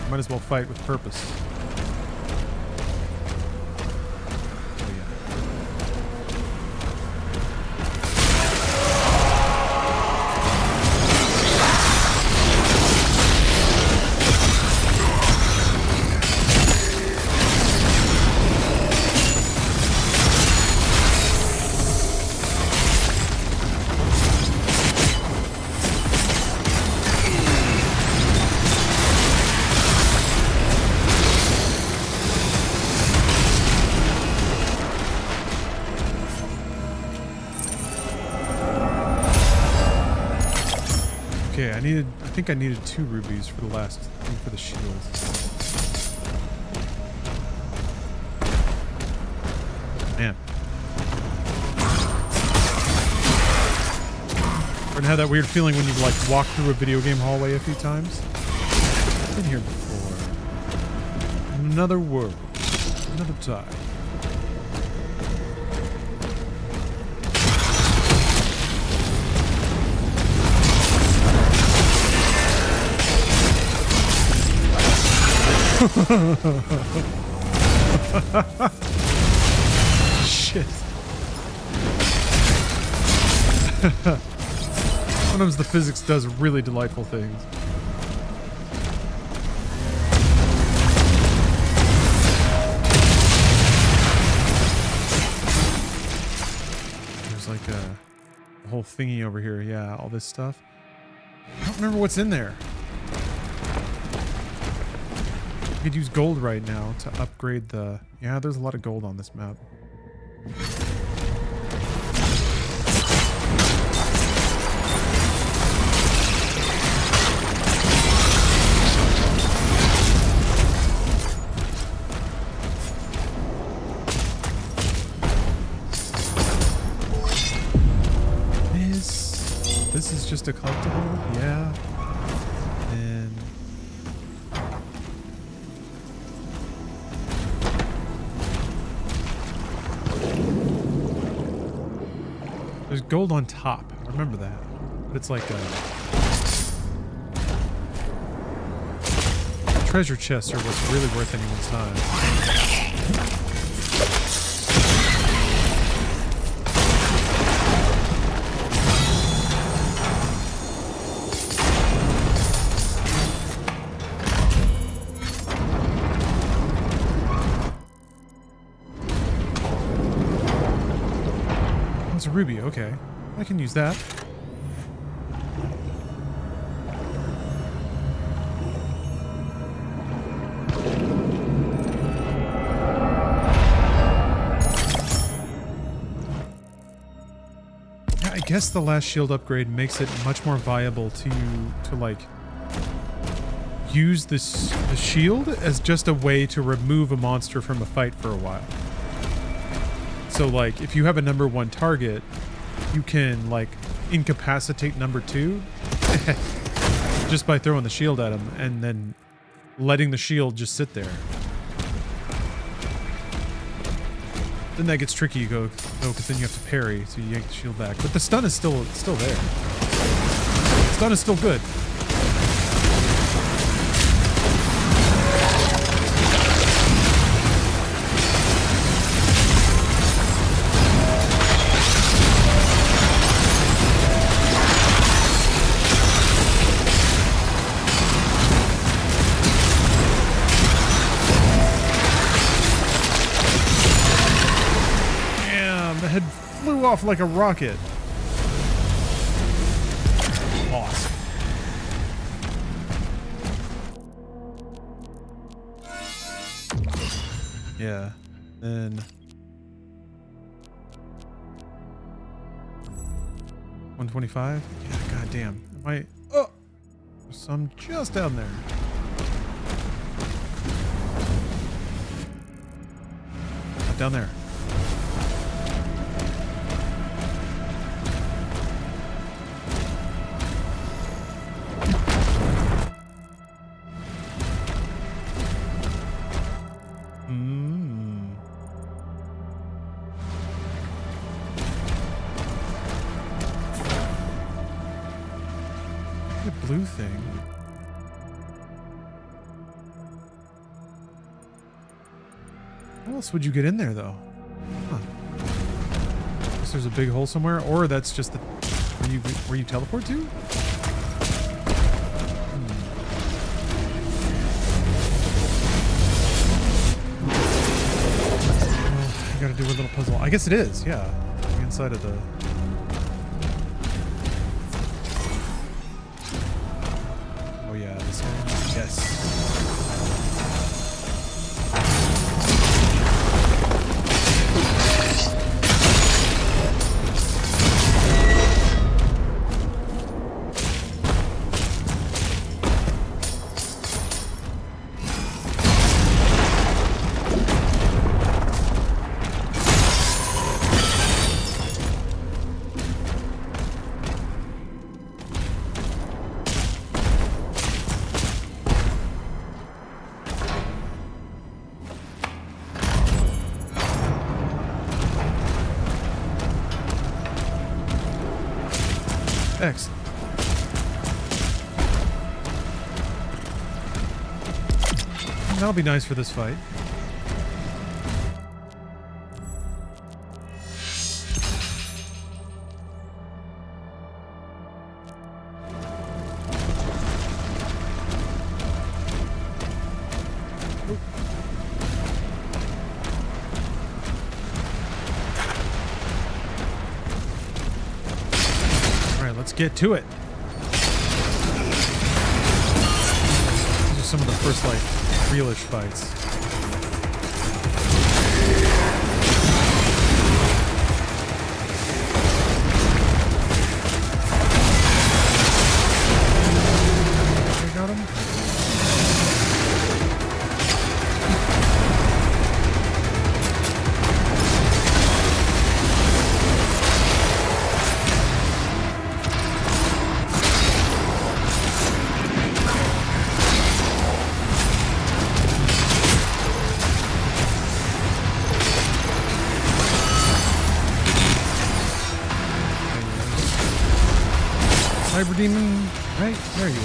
might as well fight with purpose. Okay, I think I needed 2 rubies for the last thing for the shield. Man. Or have that weird feeling when you like walk through a video game hallway a few times. Been here before. Another world. Another time. Shit. Sometimes the physics does really delightful things. There's like a whole thingy over here. Yeah, all this stuff. I don't remember what's in there. I could use gold right now to upgrade the... Yeah, there's a lot of gold on this map. This is just a collectible? Yeah. And... there's gold on top. I remember that. But it's like a... treasure chests are what's really worth anyone's time. A ruby, okay. I can use that. Yeah, I guess the last shield upgrade makes it much more viable to like use the shield as just a way to remove a monster from a fight for a while. So, like, if you have a number 1 target, you can, like, incapacitate number 2 just by throwing the shield at him and then letting the shield just sit there. Then that gets tricky, though, because then you have to parry, so you yank the shield back. But the stun is still there. The stun is still good. Off like a rocket. Awesome. Yeah. Then 125? Yeah, goddamn. Am I... Oh! There's some just down there. Down there. Blue thing. What else would you get in there, though? Huh. Guess there's a big hole somewhere, or that's just the where you teleport to? Well, I gotta do a little puzzle. I guess it is, yeah. The inside of the... Yes. Excellent. That'll be nice for this fight. Get to it. These are some of the first, like, realish fights. I got him. Cyber Demon, right? There you are.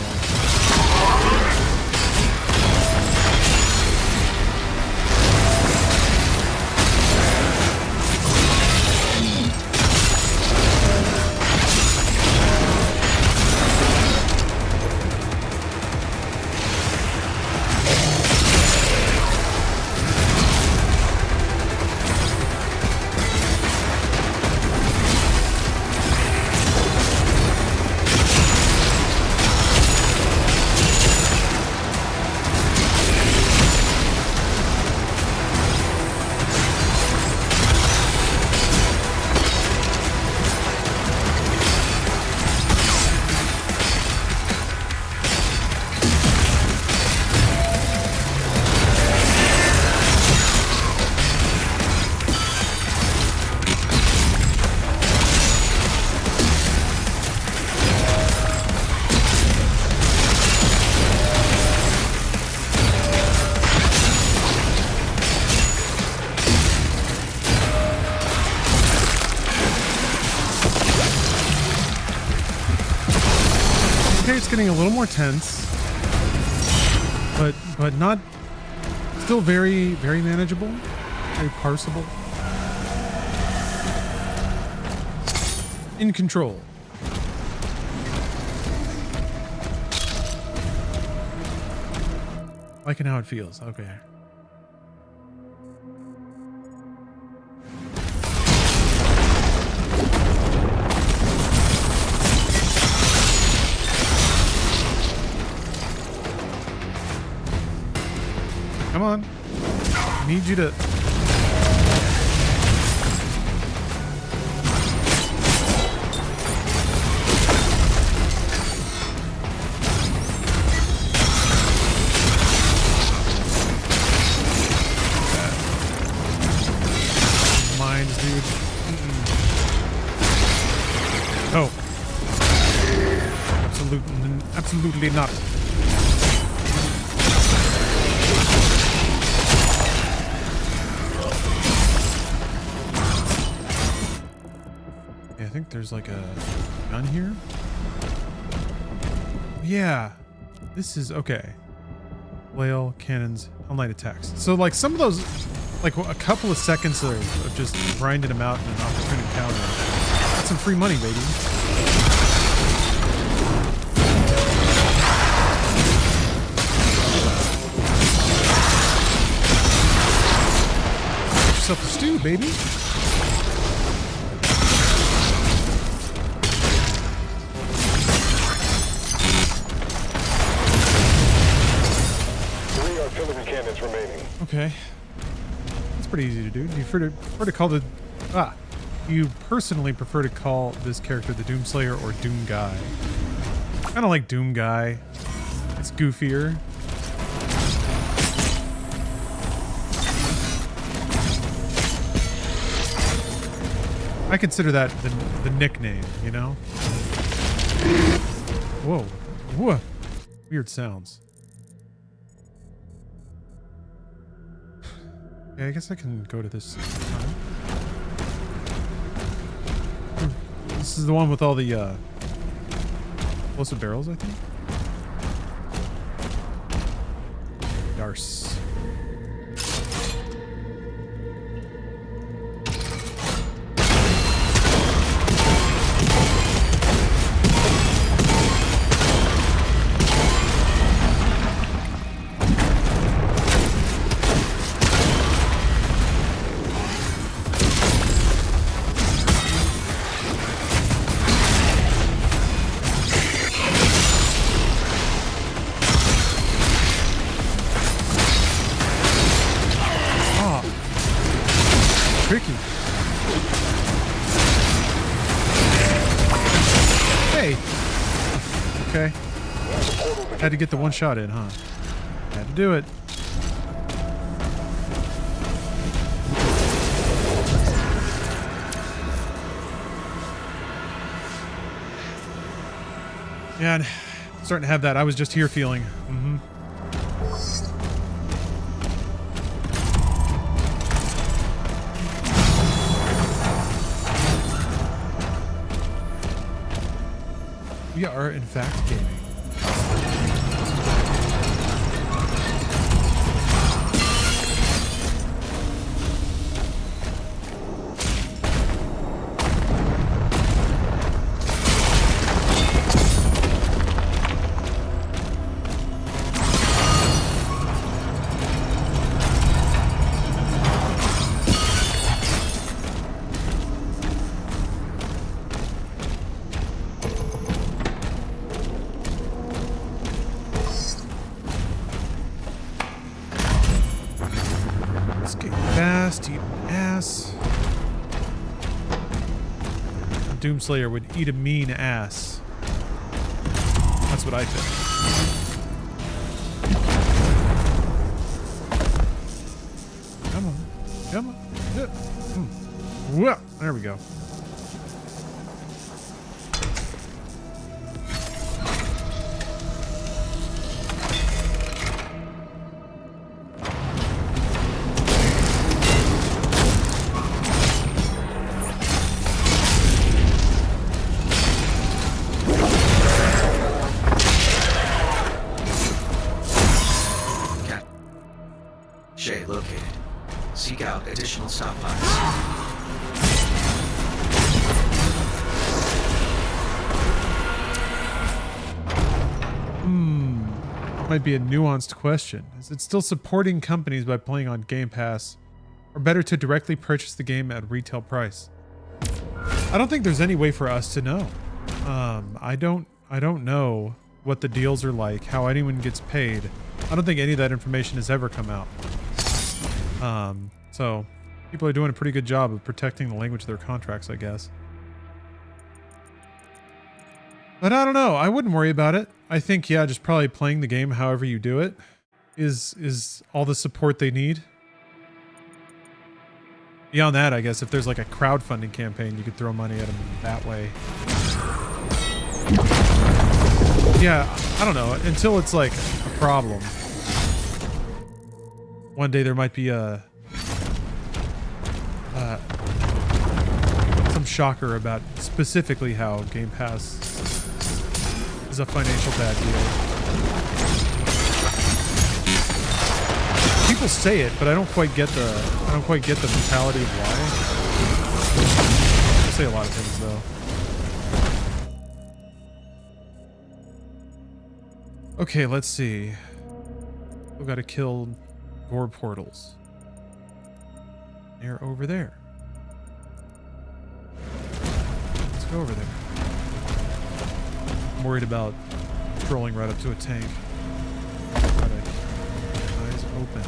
It's getting a little more tense, but not, still very manageable, very parsable, in control. Liking how it feels. Okay. Come on. I need you to... Mines, dude. Oh. Absolutely not. I think there's like a gun here. Yeah, this is okay. Flail, cannons, all-night attacks. So like some of those, like a couple of seconds of just grinding them out in an opportune encounter. That's some free money, baby. Get yourself a stew, baby. Okay, that's pretty easy to do. Do you prefer to call the you personally prefer to call this character the Doomslayer or Doom Guy? Kind of like Doom Guy. It's goofier. I consider that the nickname, you know? Whoa. Whoa. Weird sounds. Yeah, I guess I can go to this time. This is the one with all the Explosive barrels, I think. Darce. Tricky. Hey. Okay. Had to get the one shot in, huh? Had to do it. Yeah, and starting to have that I was just here feeling. Mm-hmm. We are, in fact, gaming. Doomslayer would eat a mean ass. That's what I think. Come on. Come on. Yeah. Whoa. There we go. Additional stockpiles. Might be a nuanced question. Is it still supporting companies by playing on Game Pass, or better to directly purchase the game at retail price? I don't think there's any way for us to know. I don't know what the deals are like, how anyone gets paid. I don't think any of that information has ever come out. So people are doing a pretty good job of protecting the language of their contracts, I guess. But I don't know. I wouldn't worry about it. I think, yeah, just probably playing the game however you do it is all the support they need. Beyond that, I guess if there's like a crowdfunding campaign, you could throw money at them that way. Yeah, I don't know. Until it's like a problem. One day there might be some shocker about specifically how Game Pass is a financial bad deal. People say it, but I don't quite get the mentality of why. They say a lot of things though. Okay, let's see. We've got to kill gore portals. They're over there. Let's go over there. I'm worried about strolling right up to a tank. Eyes open.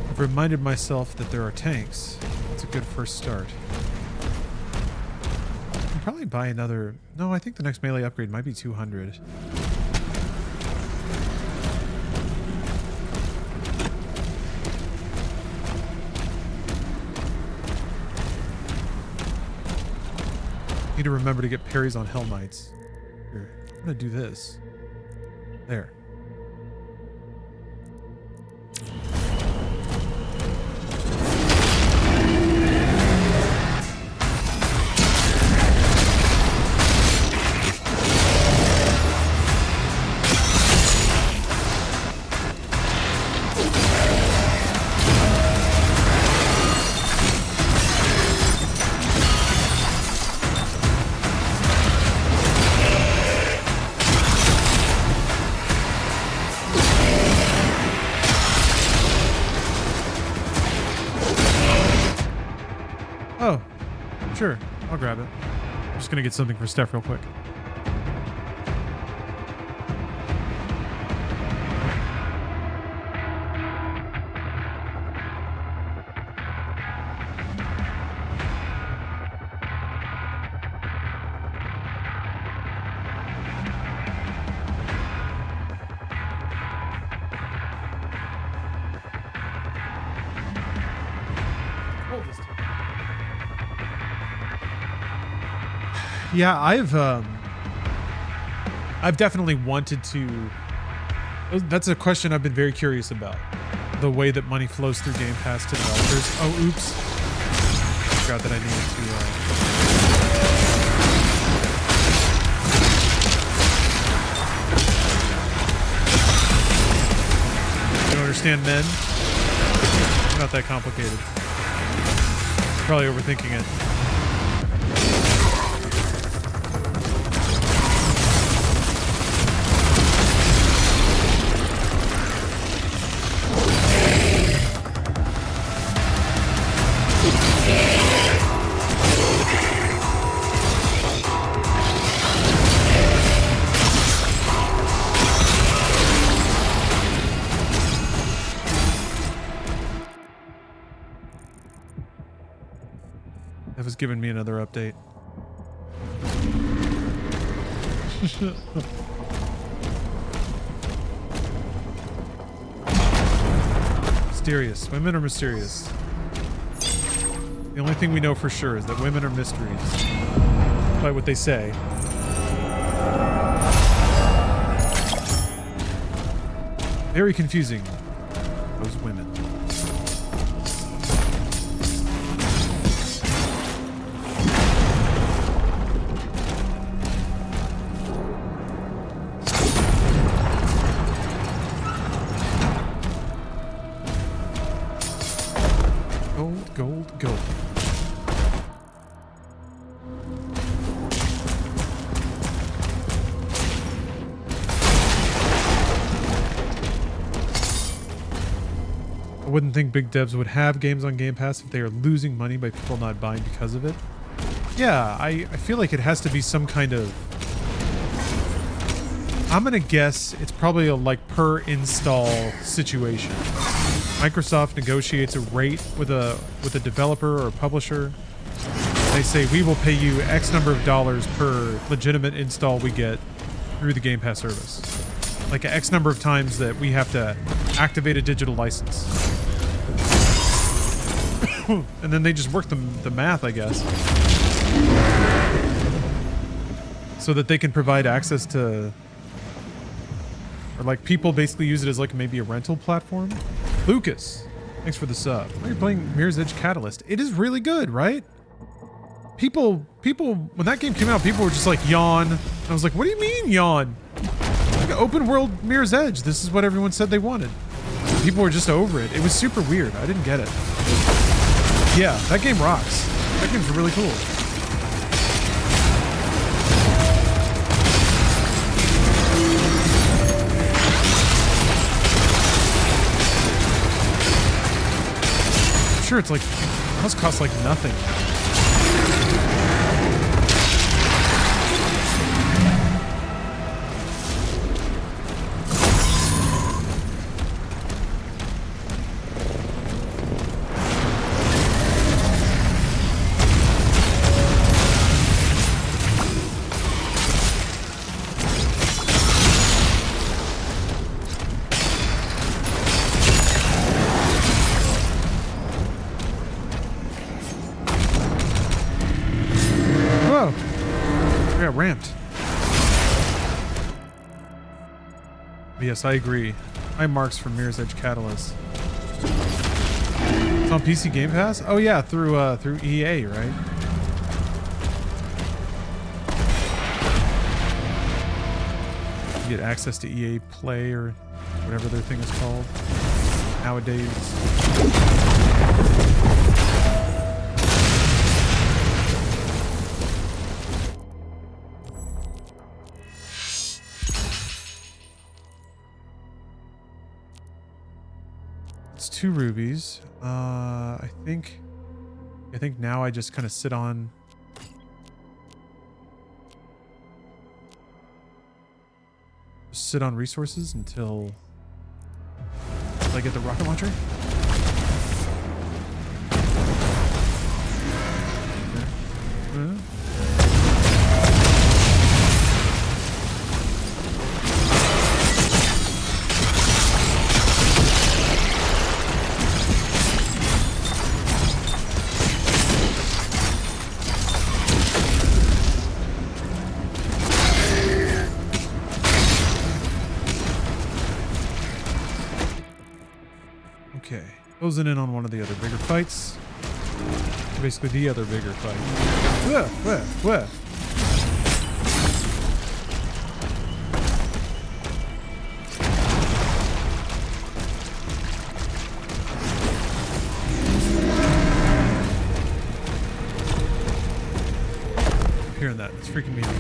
I've reminded myself that there are tanks. It's a good first start. I can probably buy another... No, I think the next melee upgrade might be 200. Need to remember to get parries on Hell Knights. Here, I'm gonna do this. There. Sure, I'll grab it. I'm just gonna get something for Steph real quick. Yeah, I've definitely wanted to. That's a question I've been very curious about. The way that money flows through Game Pass to developers. Oh, oops. Forgot that I needed to. You don't understand men? Not that complicated. Probably overthinking it. That was giving me another update. Mysterious. Women are mysterious. The only thing we know for sure is that women are mysteries. Despite what they say. Very confusing. Those women. Gold, gold. I wouldn't think big devs would have games on Game Pass if they are losing money by people not buying because of it. Yeah, I feel like it has to be some kind of... I'm gonna guess it's probably a like per install situation. Microsoft negotiates a rate with a developer or a publisher. They say we will pay you X number of dollars per legitimate install we get through the Game Pass service. Like X number of times that we have to activate a digital license. And then they just work the math, I guess. So that they can provide access to... Or like people basically use it as like maybe a rental platform. Lucas, thanks for the sub. Why are you playing Mirror's Edge Catalyst? It is really good, right? People, when that game came out, people were just like, yawn. I was like, what do you mean, yawn? Like open world Mirror's Edge. This is what everyone said they wanted. People were just over it. It was super weird. I didn't get it. Yeah, that game rocks. That game's really cool. Sure, it's like, it must cost like nothing. Ramped. Yes, I agree. High marks for Mirror's Edge Catalyst. It's on PC Game Pass? Oh yeah, through EA, right? You get access to EA Play or whatever their thing is called nowadays. It's 2 rubies. I think now I just kind of sit on just sit on resources until I get the rocket launcher. Okay. Okay, closing in on one of the other bigger fights. Basically, the other bigger fight. Where? I'm hearing that. It's freaking me out.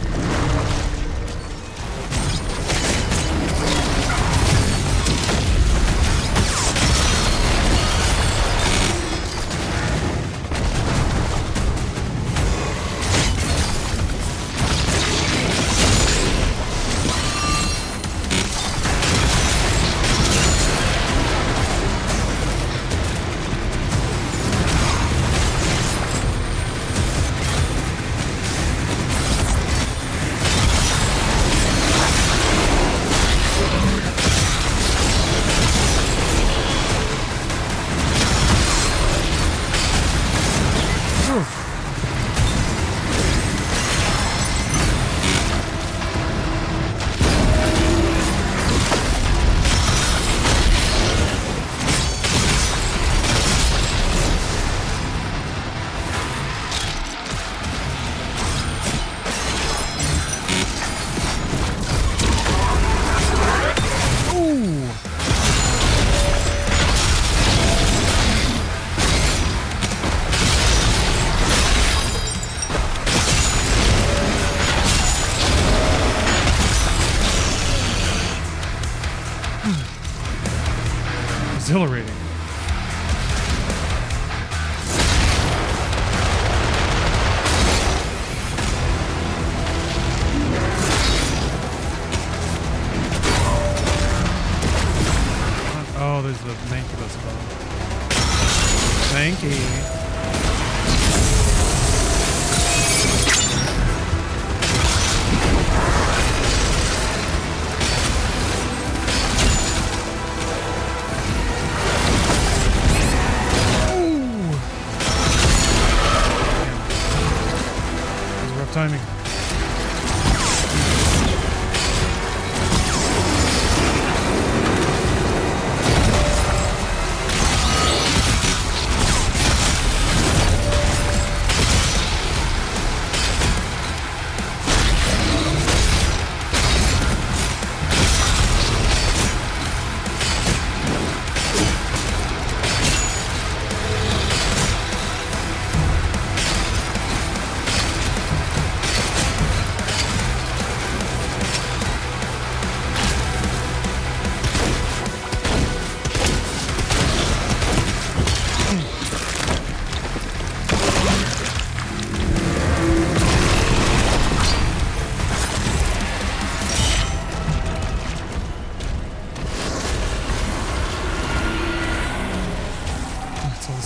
Exhilarating. Oh, there's the Mancubus above. Thank you. Timing.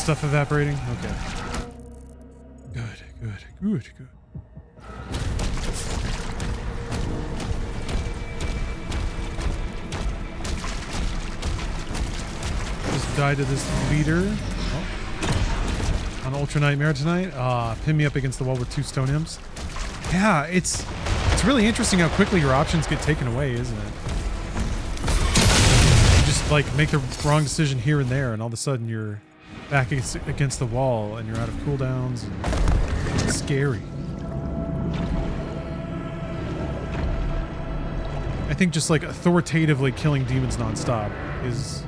Stuff evaporating? Okay. Good. Just died to this leader. Oh. On Ultra Nightmare tonight. Pin me up against the wall with 2 stone imps. Yeah, it's really interesting how quickly your options get taken away, isn't it? You just like make the wrong decision here and there, and all of a sudden you're back against the wall and you're out of cooldowns, and it's scary. I think just like authoritatively killing demons nonstop is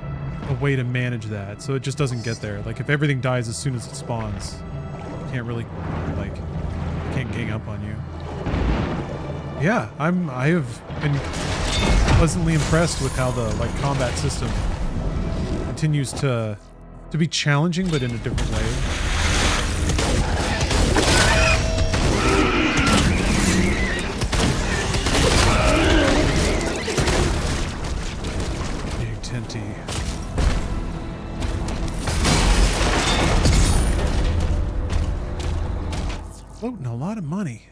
a way to manage that, so it just doesn't get there. Like if everything dies as soon as it spawns, you can't really can't gang up on you. Yeah, I have been pleasantly impressed with how the combat system continues to be challenging, but in a different way. hinty. Floating a lot of money.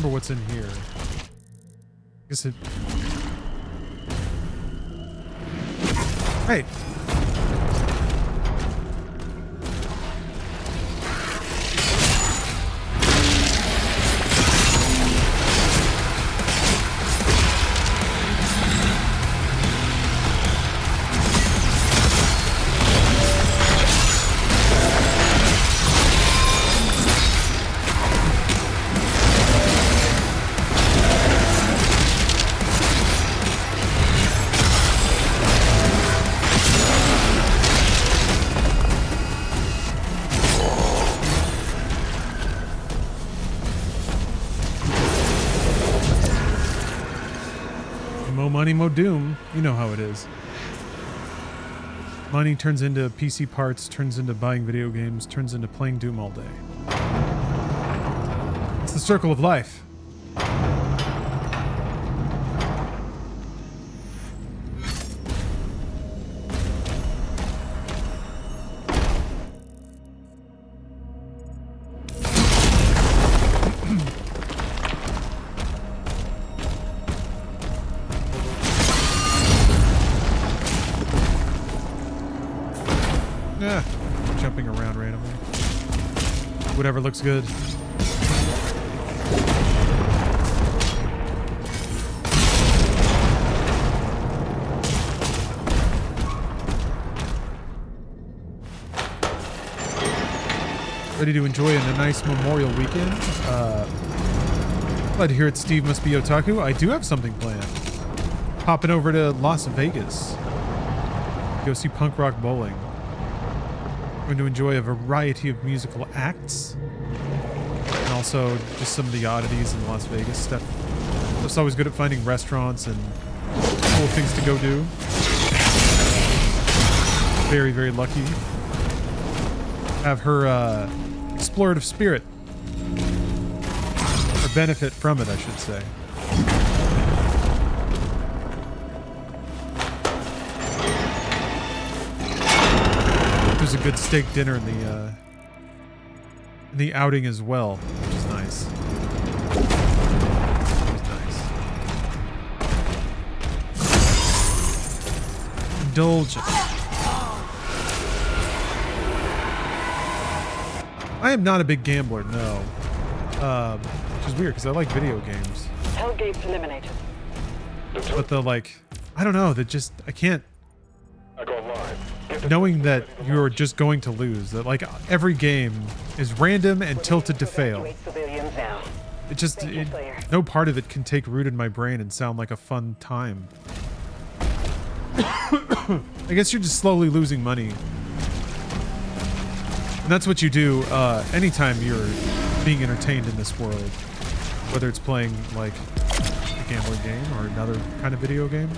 What's in here? I guess it... Hey! Money, mo doom. You know how it is. Money turns into PC parts, turns into buying video games, turns into playing Doom all day. It's the circle of life. Jumping around randomly. Whatever looks good. Ready to enjoy a nice Memorial weekend? Glad to hear it. Steve must be otaku. I do have something planned. Popping over to Las Vegas. Go see punk rock bowling. Going to enjoy a variety of musical acts, and also just some of the oddities in Las Vegas stuff. Just always good at finding restaurants and cool things to go do. Very, very lucky. Have her explorative spirit, or benefit from it, I should say. There's a good steak dinner in the outing as well, which is nice. Indulgent. I am not a big gambler, no. Which is weird because I like video games. Hellgates eliminated. But the I don't know. That just I can't. Knowing that you're just going to lose, that every game is random and tilted to fail. It just, no part of it can take root in my brain and sound like a fun time. I guess you're just slowly losing money. And that's what you do anytime you're being entertained in this world. Whether it's playing a gambling game or another kind of video game.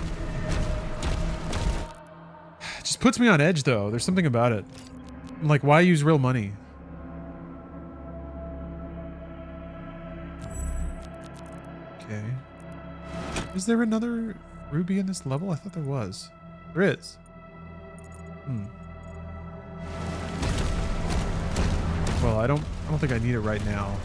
Just puts me on edge though. There's something about it. I'm like, why use real money? Okay. Is there another ruby in this level? I thought there was. There is. Well, I don't think I need it right now.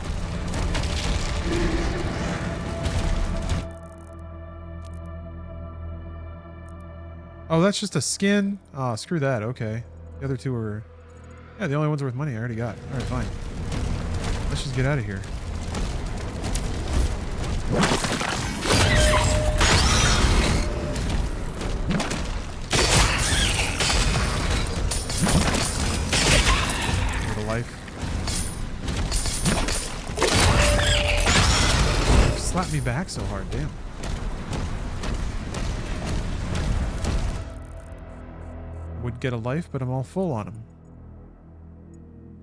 Oh, that's just a skin? Oh, screw that. Okay. The other two are... Yeah, the only ones worth money I already got. Alright, fine. Let's just get out of here. Go to life. Slap me back? whack so hard, damn. Would get a life, but I'm all full on him.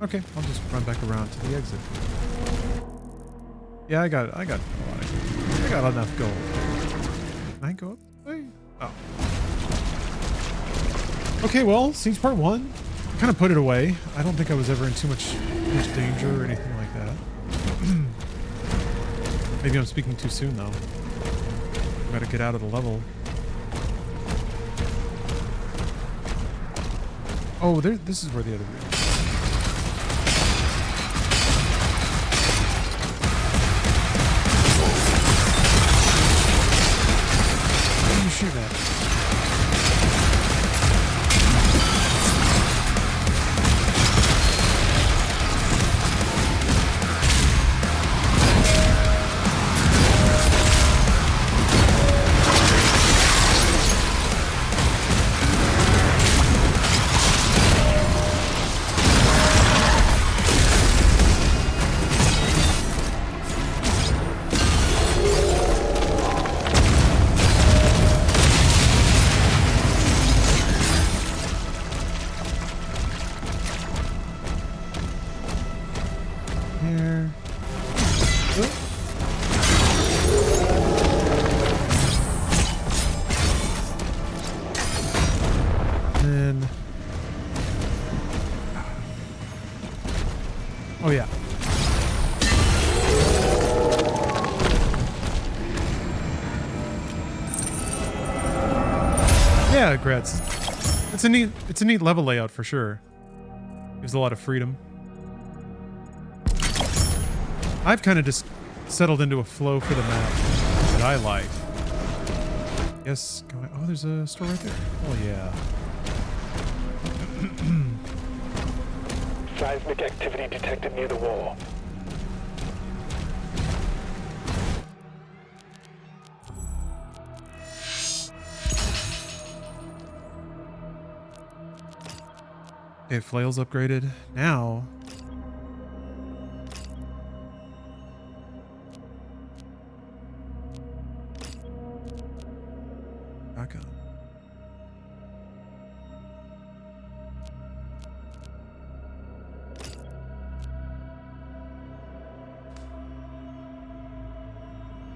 Okay, I'll just run back around to the exit. Yeah, I got enough gold. Can I go up this way? Oh. Okay, well, seems part 1. Kind of put it away. I don't think I was ever in too much danger or anything like that. Maybe I'm speaking too soon though. Gotta get out of the level. Oh, this is where the other room is. What do you shoot at? Oh yeah. Yeah, Gretz. It's a neat level layout for sure. Gives a lot of freedom. I've kind of just settled into a flow for the map that I like. Yes, going. Oh, there's a store right there. Oh yeah. Seismic activity detected near the wall. Okay, flail's upgraded. Now... back on.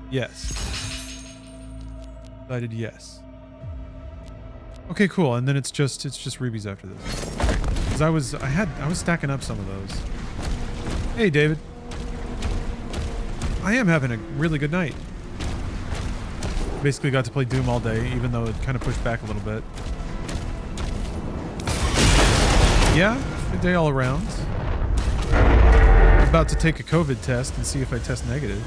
Yes. Decided yes. Okay, cool. And then it's just rubies after this. Because I was stacking up some of those. Hey, David. I am having a really good night. Basically got to play Doom all day, even though it kind of pushed back a little bit. Yeah, good day all around. I'm about to take a COVID test and see if I test negative.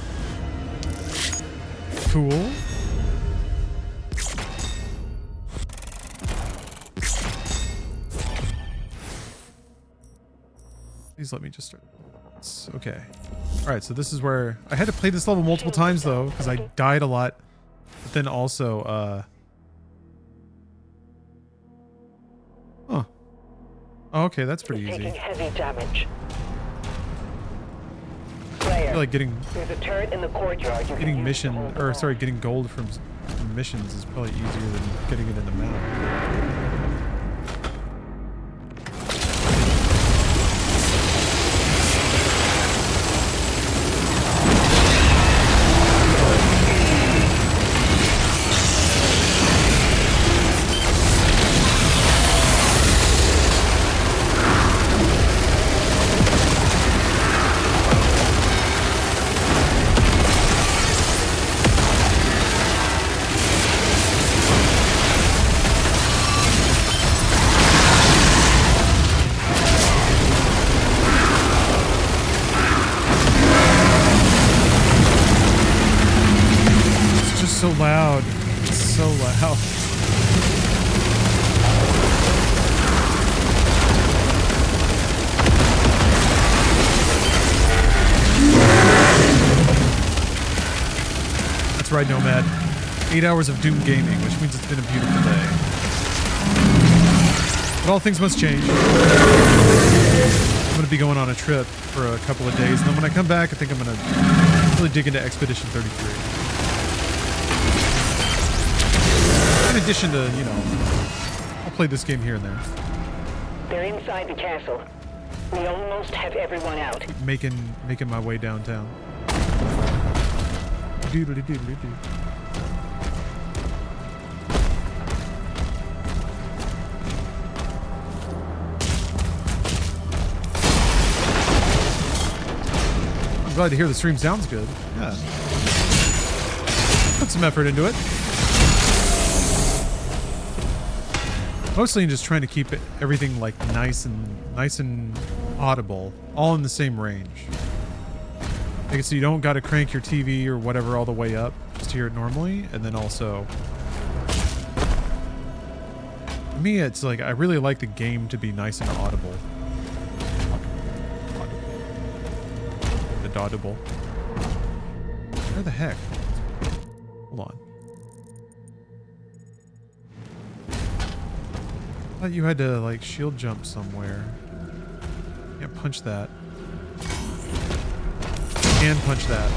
Cool. Please let me just start. Okay. Alright, so this is where... I had to play this level multiple times, though, because I died a lot. But then also, huh. Oh, okay, that's pretty easy. Taking heavy damage. I feel like getting... There's a turret in the courtyard. Getting mission... Or, sorry, getting gold from missions is probably easier than getting it in the map. So loud. It's so loud. That's right, Nomad. 8 hours of Doom gaming, which means it's been a beautiful day. But all things must change. I'm going to be going on a trip for a couple of days, and then when I come back, I think I'm going to really dig into Expedition 33. addition to, you know, I'll play this game here and there. They're inside the castle. We almost have everyone out. Making my way downtown. Doodly-doodly-doo. I'm glad to hear the stream sounds good. Yeah. Put some effort into it. Mostly just trying to keep everything like nice and audible, all in the same range. Like, so you don't got to crank your TV or whatever all the way up, just hear it normally, and then also, for me, it's like I really like the game to be nice and audible. Audible. Where the heck? Hold on. I thought you had to like shield jump somewhere. Can't punch that. Can punch that.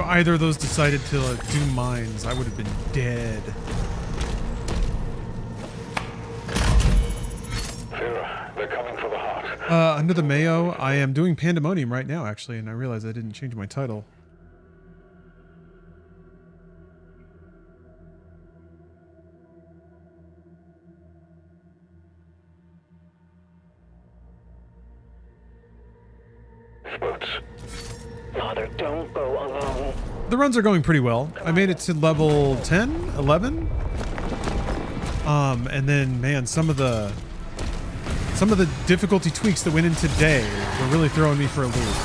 Either of those decided to do mines, I would have been dead. They're coming for the heart. Under the Mayo, I am doing Pandemonium right now, actually, and I realized I didn't change my title. Father, don't go alone. The runs are going pretty well. I made it to level 10, 11. And then, man, some of the difficulty tweaks that went in today were really throwing me for a loop.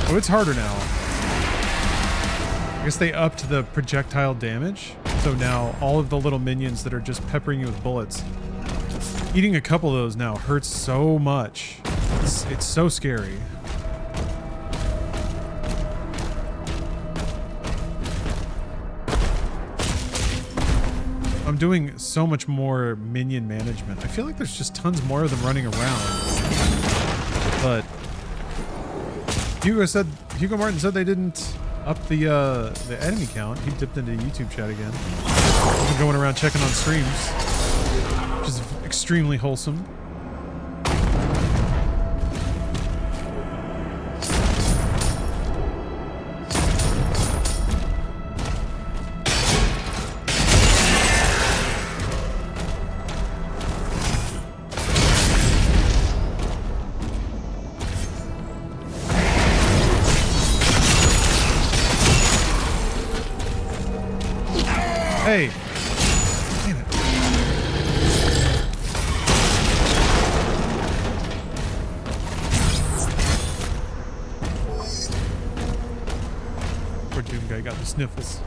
Oh, it's harder now. I guess they upped the projectile damage. So now all of the little minions that are just peppering you with bullets, eating a couple of those now hurts so much. It's so scary. I'm doing so much more minion management. I feel like there's just tons more of them running around. But Hugo Martin said they didn't up the enemy count. He dipped into YouTube chat again. He's been going around checking on streams, which is extremely wholesome. Hey! Damn it. Poor Doom guy got the sniffles.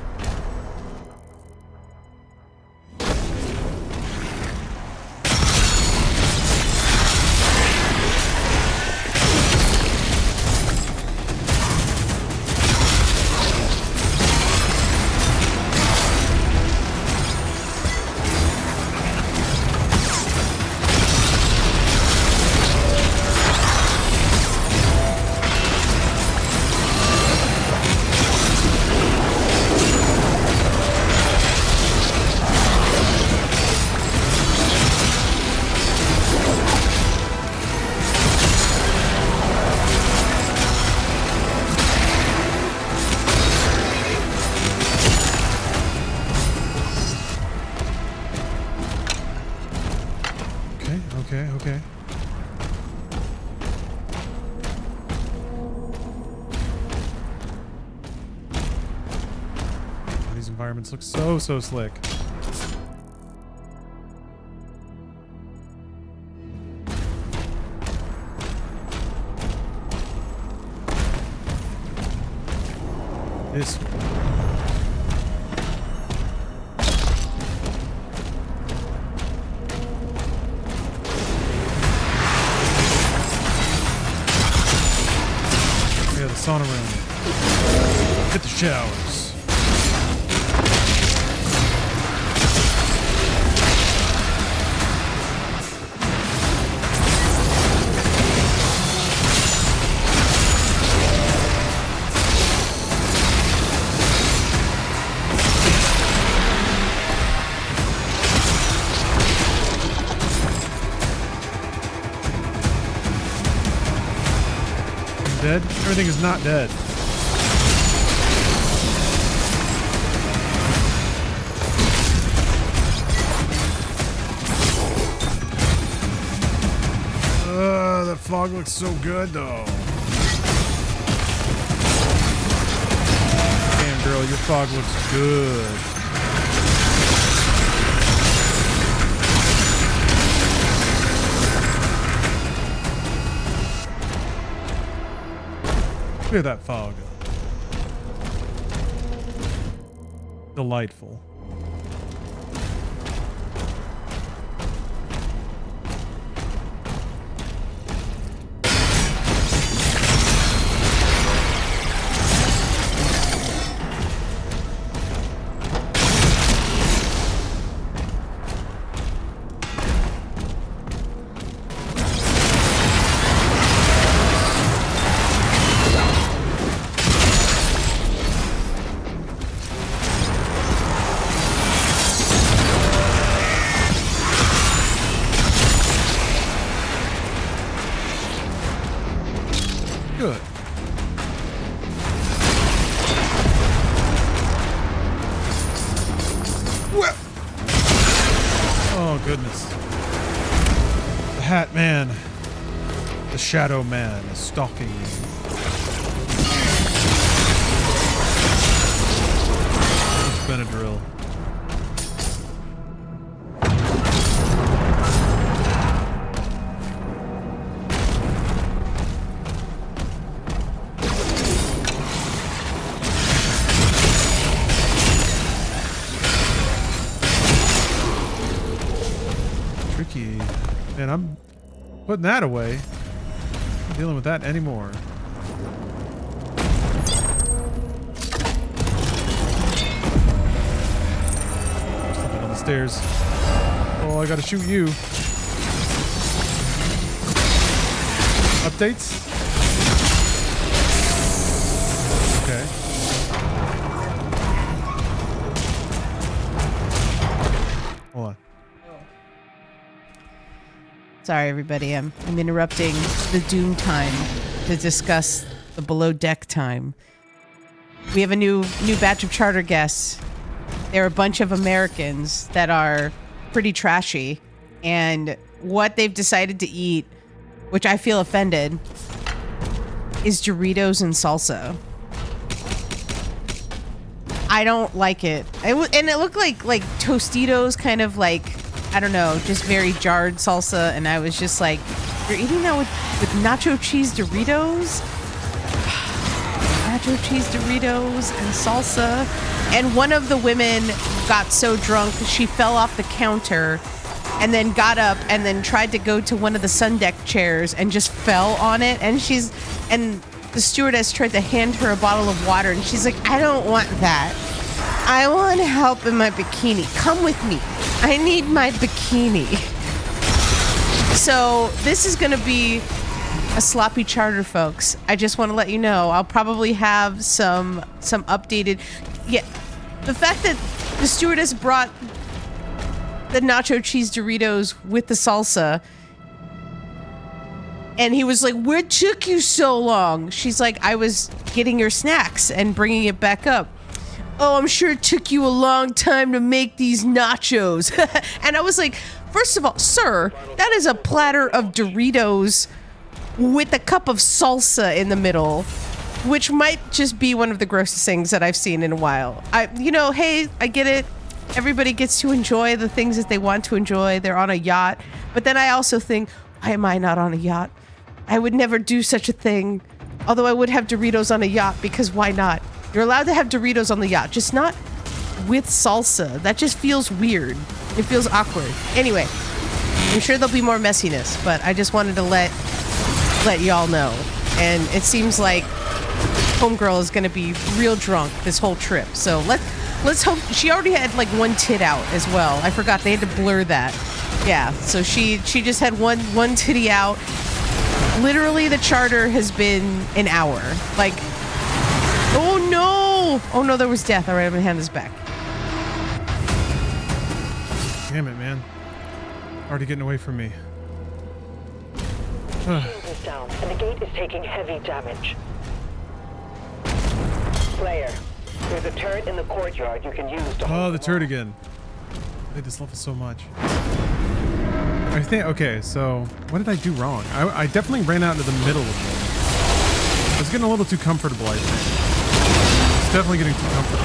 environments look so slick. This the sauna room. Hit the showers. Dead? Everything is not dead. That fog looks so good though. Damn girl, your fog looks good. Look at that fog. Delightful. Good. Well. Oh, goodness. The Hat Man. The Shadow Man is stalking you. Benadryl. Tricky. Man, I'm putting that away. I'm dealing with that anymore. Slipping on the stairs. Oh, I gotta shoot you. Updates? Okay. Hold on. Sorry, everybody. I'm interrupting the Doom time to discuss the below deck time. We have a new batch of charter guests. They're a bunch of Americans that are pretty trashy, and what they've decided to eat, which I feel offended, is Doritos and salsa. I don't like it. And it looked like Tostitos, kind of like, I don't know, just very jarred salsa, and I was just like, you're eating that with nacho cheese Doritos? Nacho cheese Doritos and salsa. And one of the women got so drunk, she fell off the counter and then got up and then tried to go to one of the sun deck chairs and just fell on it. And the stewardess tried to hand her a bottle of water, and she's like, I don't want that. I want help in my bikini. Come with me. I need my bikini. So this is going to be a sloppy charter, folks. I just want to let you know. I'll probably have some updated. Yeah, the fact that the stewardess brought the nacho cheese Doritos with the salsa, and he was like, "What took you so long?" She's like, "I was getting your snacks and bringing it back up." "Oh, I'm sure it took you a long time to make these nachos." And I was like, first of all, sir, that is a platter of Doritos with a cup of salsa in the middle. which might just be one of the grossest things that I've seen in a while. Hey, I get it. Everybody gets to enjoy the things that they want to enjoy. They're on a yacht. But then I also think, why am I not on a yacht? I would never do such a thing. Although I would have Doritos on a yacht, because why not? You're allowed to have Doritos on the yacht, just not with salsa. That just feels weird. It feels awkward. Anyway, I'm sure there'll be more messiness, but I just wanted to let y'all know. And it seems like Homegirl is going to be real drunk this whole trip. So let's hope. She already had like one tit out as well. I forgot they had to blur that. Yeah, so she just had one titty out. Literally, the charter has been an hour. Like, oh no, there was death. All right, I'm gonna hand this back. Damn it, man. Already getting away from me. Shield is down, and the gate is taking heavy damage. Slayer, there's a turret in the courtyard you can use to hold Oh, the turret again. I hate this level so much. I think, okay, so what did I do wrong? I definitely ran out into the middle of it. I was getting a little too comfortable, I think. It's definitely getting too comfortable.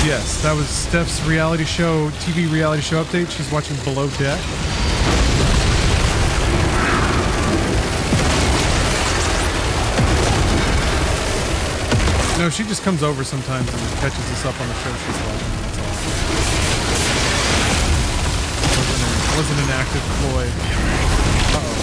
Yes, that was Steph's TV reality show update. She's watching Below Deck. No, she just comes over sometimes and catches us up on the show she's watching. That's all. Wasn't an active ploy. Uh-oh.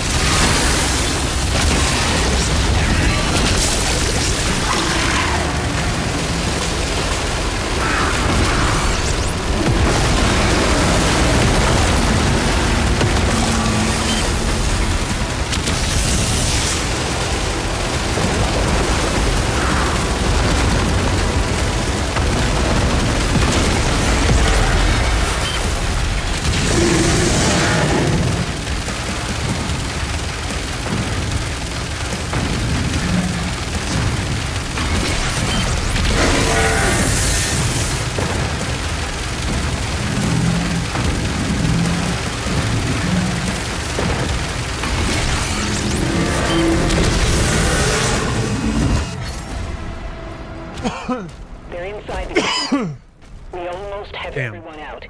They're inside the gate. We almost have everyone out.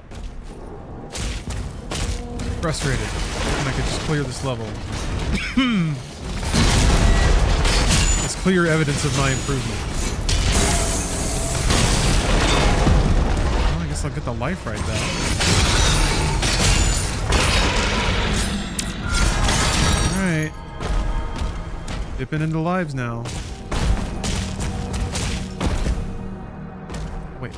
Frustrated. And I could just clear this level. It's clear evidence of my improvement. Well, I guess I'll get the life right though. Alright. Dipping into lives now. Wait.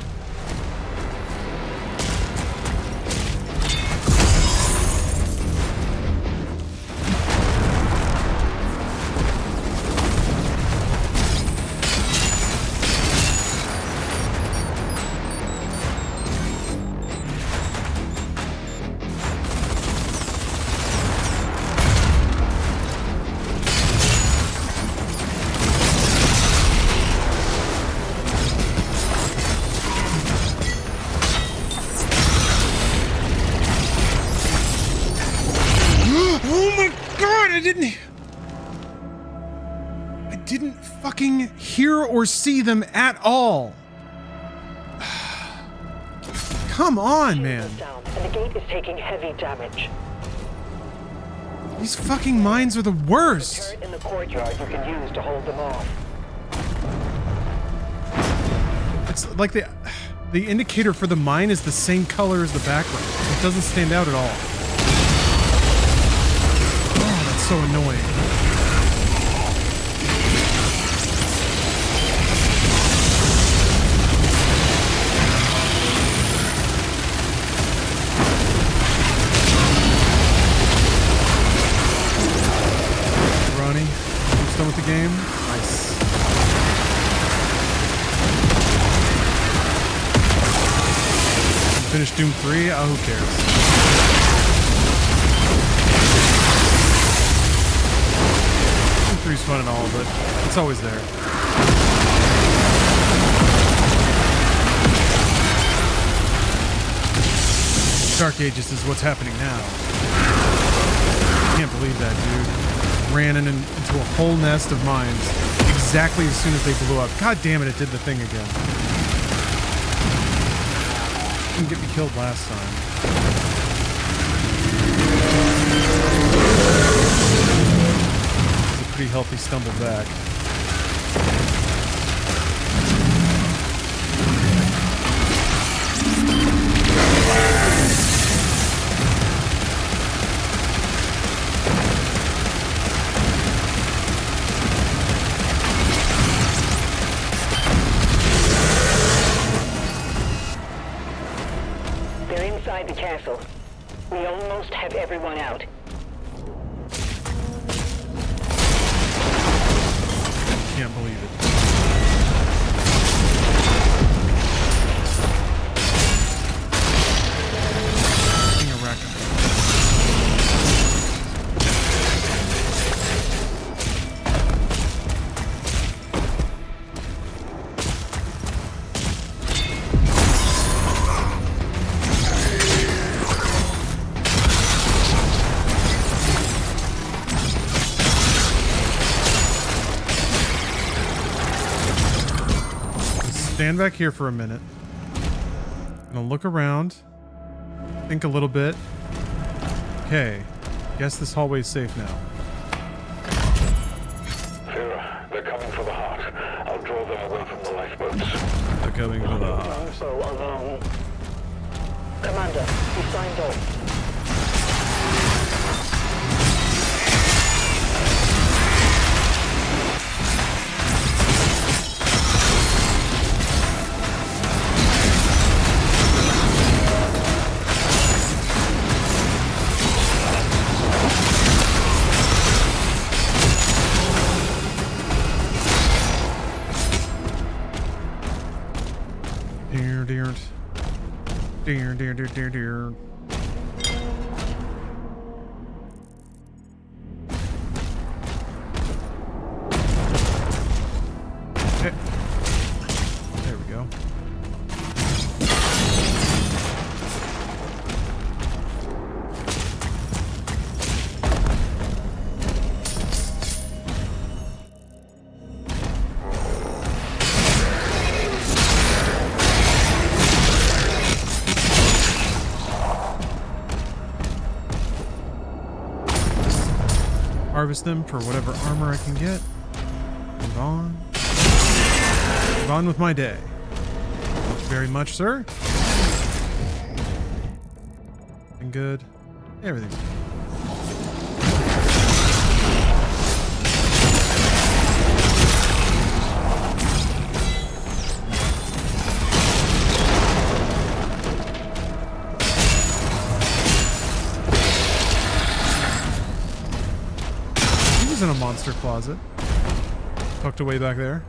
Hear or see them at all. Come on, man. And the gate is taking heavy damage. These fucking mines are the worst. The turret in the courtyard you can use to hold them off. It's like the indicator for the mine is the same color as the background. It doesn't stand out at all. Oh, that's so annoying. With the game. Nice. Finish Doom 3? Oh, who cares? Doom 3's fun and all, but it's always there. Dark Ages is what's happening now. I can't believe that, dude. ran into a whole nest of mines exactly as soon as they blew up. God damn it, it did the thing again. Didn't get me killed last time. It's a pretty healthy stumble back. The castle. We almost have everyone out. Can't believe it. Being a raccoon. Stand back here for a minute. Gonna look around. Think a little bit. Okay. Guess this hallway's safe now. Vera, they're coming for the heart. I'll draw them away from the lifeboats. They're coming for the heart. I'm so alone. Commander, you signed off. Dear. Okay. There we go. Harvest them for whatever armor I can get. Move on. Move on with my day. Thank you very much, sir. And good. Everything's good. In a monster closet tucked away back there.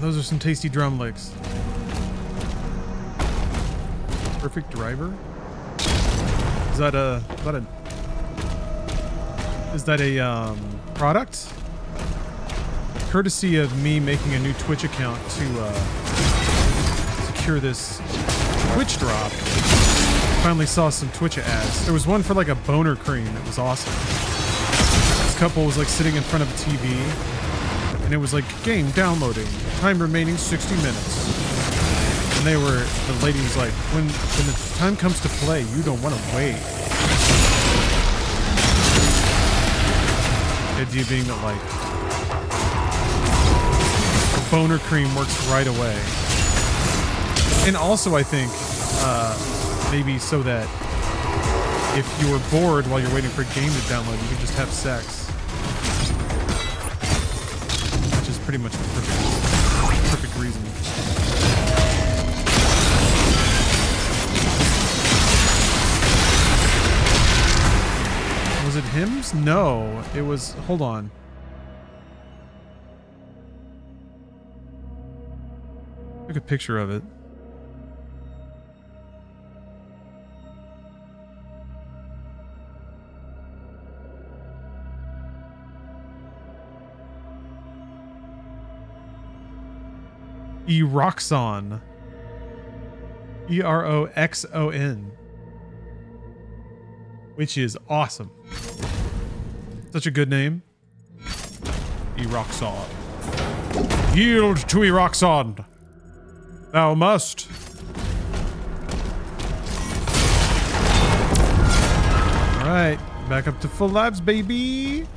Those are some tasty drum licks. Perfect driver? Is that a product? Courtesy of me making a new Twitch account to secure this Twitch drop. Finally saw some Twitch ads. There was one for like a boner cream. It was awesome. This couple was like sitting in front of a TV. And it was like, game downloading, time remaining 60 minutes. And the lady was like, when the time comes to play, you don't want to wait. The idea being that like, the boner cream works right away. And also I think, Maybe so that if you were bored while you're waiting for a game to download, you can just have sex. Which is pretty much the perfect reason. Was it hymns? No, it was, hold on. Took a picture of it. Eroxon. Eroxon. Which is awesome. Such a good name. Eroxon. Yield to Eroxon. Thou must. Alright, back up to full lives, baby.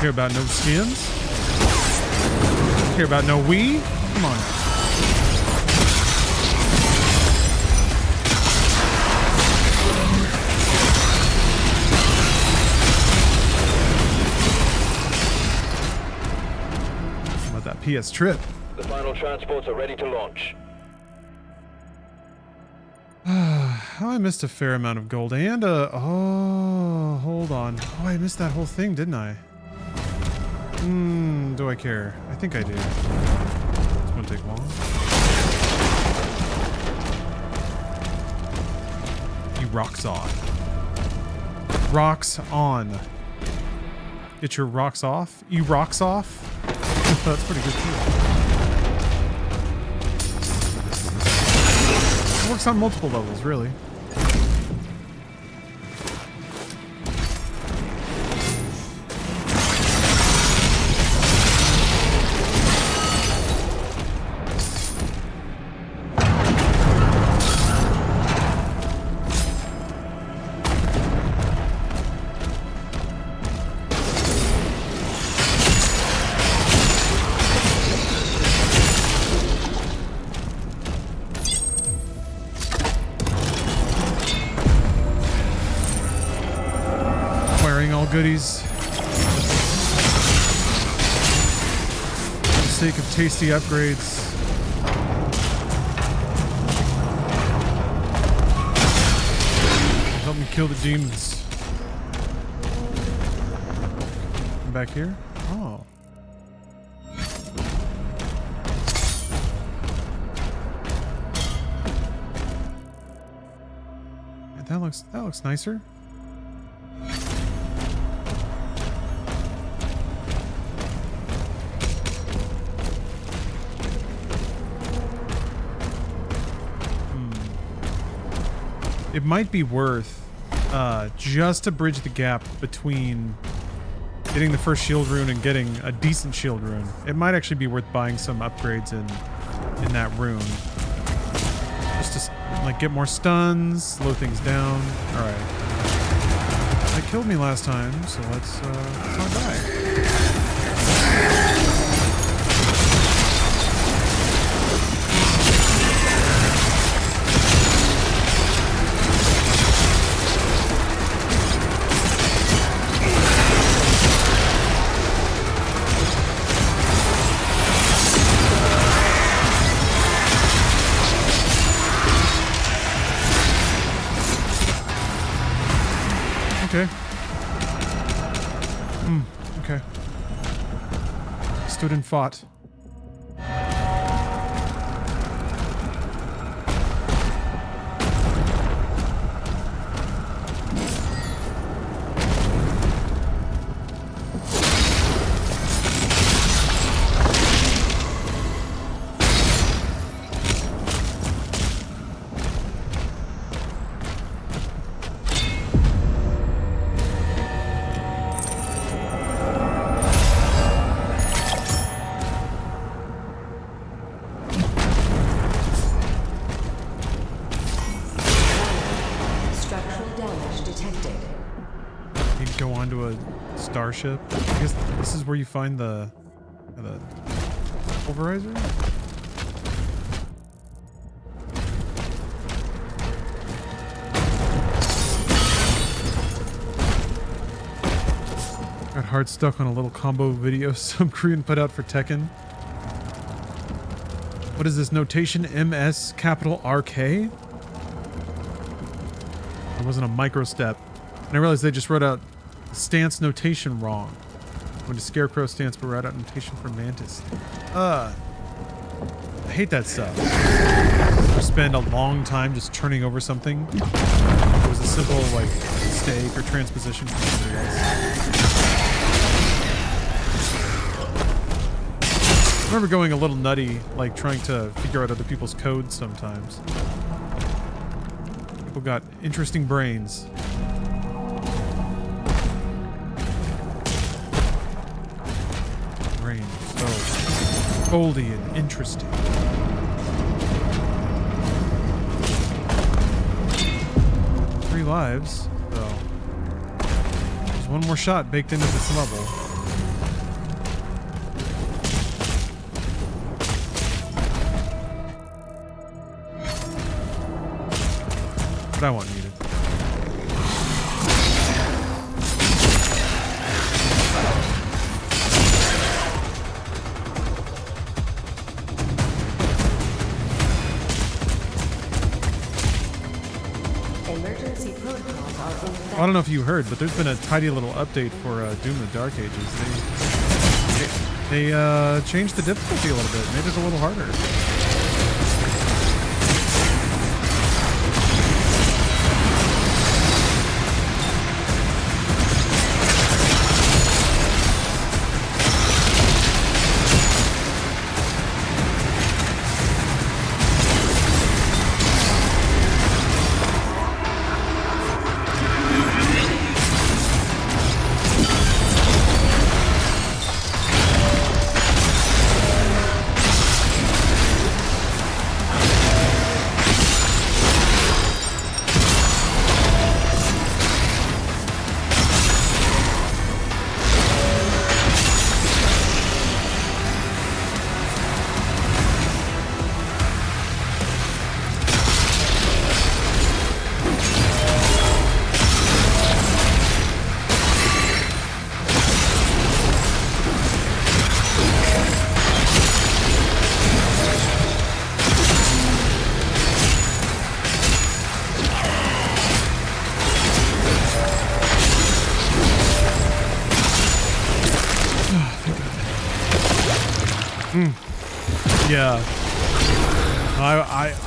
Care about no skins? Care about no Wii? Come on. How about that PS trip? The final transports are ready to launch. Oh, I missed a fair amount of gold and oh, hold on. Oh, I missed that whole thing, didn't I? Do I care? I think I do. It's gonna take long. You rocks on. Rocks on. Get your rocks off? You rocks off? That's pretty good too. It works on multiple levels, really. Goodies. For the sake of tasty upgrades. Help me kill the demons. Come back here? Oh. Yeah, that looks nicer. It might be worth, just to bridge the gap between getting the first shield rune and getting a decent shield rune. It might actually be worth buying some upgrades in that rune. Just to, like, get more stuns, slow things down. Alright. They killed me last time, so let's not die. Okay. Okay. Stood and fought. Starship. I guess this is where you find the pulverizer. Got hard stuck on a little combo video some Korean put out for Tekken. What is this notation? MS capital RK? There wasn't a micro step. And I realized they just wrote out stance notation wrong. Went to Scarecrow stance, but wrote out notation for Mantis. I hate that stuff. You spend a long time just turning over something. It was a simple like mistake or transposition from somebody else. I remember going a little nutty, like trying to figure out other people's codes sometimes. People got interesting brains. Goldy and interesting. Three lives, so there's one more shot baked into this level. But I won't need it. I don't know if you heard, but there's been a tidy little update for Doom the Dark Ages. They changed the difficulty a little bit, made it a little harder. Yeah.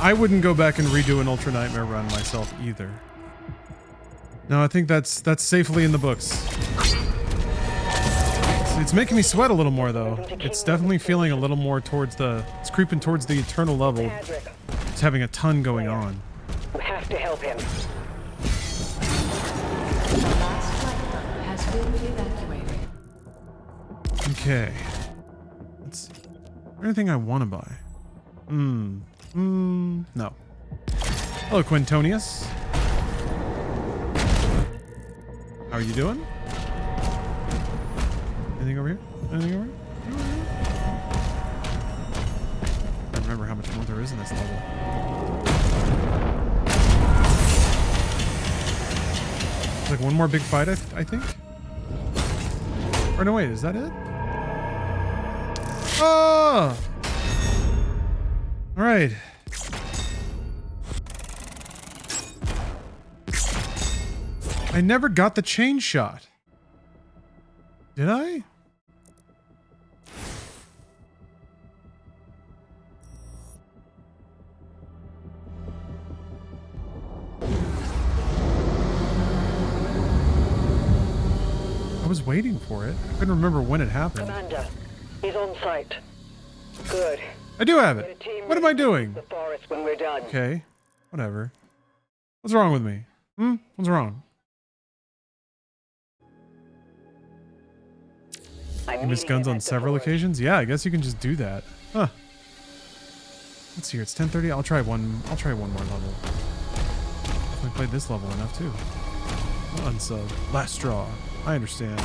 I wouldn't go back and redo an Ultra Nightmare run myself either. No, I think that's safely in the books. It's making me sweat a little more though. It's definitely feeling a little more towards it's creeping towards the eternal level. It's having a ton going on. You have to help him. Has been evacuated. Okay. Let's see. Is there anything I want to buy? No. Hello, Quintonius. How are you doing? Anything over here? Anything over here? I don't remember how much more there is in this level. Like one more big fight, I think? Or no, wait, is that it? Oh! All right. I I never got the chain shot. Did I? I was waiting for it. I couldn't remember when it happened. Commander, he's on site. Good. I do have it. What am I doing? The forest when we're done. Okay. Whatever. What's wrong with me? What's wrong? You missed guns on several occasions? Yeah, I guess you can just do that. Huh. Let's see here. It's 10:30. I'll try one more level. I played this level enough too. Unsub. Last straw. I understand.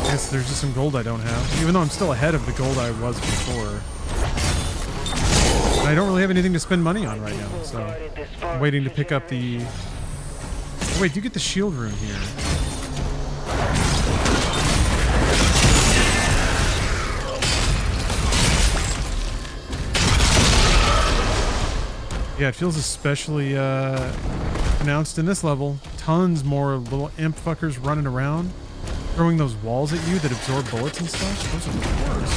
I guess there's just some gold I don't have, even though I'm still ahead of the gold I was before. And I don't really have anything to spend money on right now, so I'm waiting to pick up the... Oh, wait, do you get the shield rune here? Yeah, it feels especially pronounced in this level. Tons more little imp fuckers running around, throwing those walls at you that absorb bullets and stuff. Those are the worst.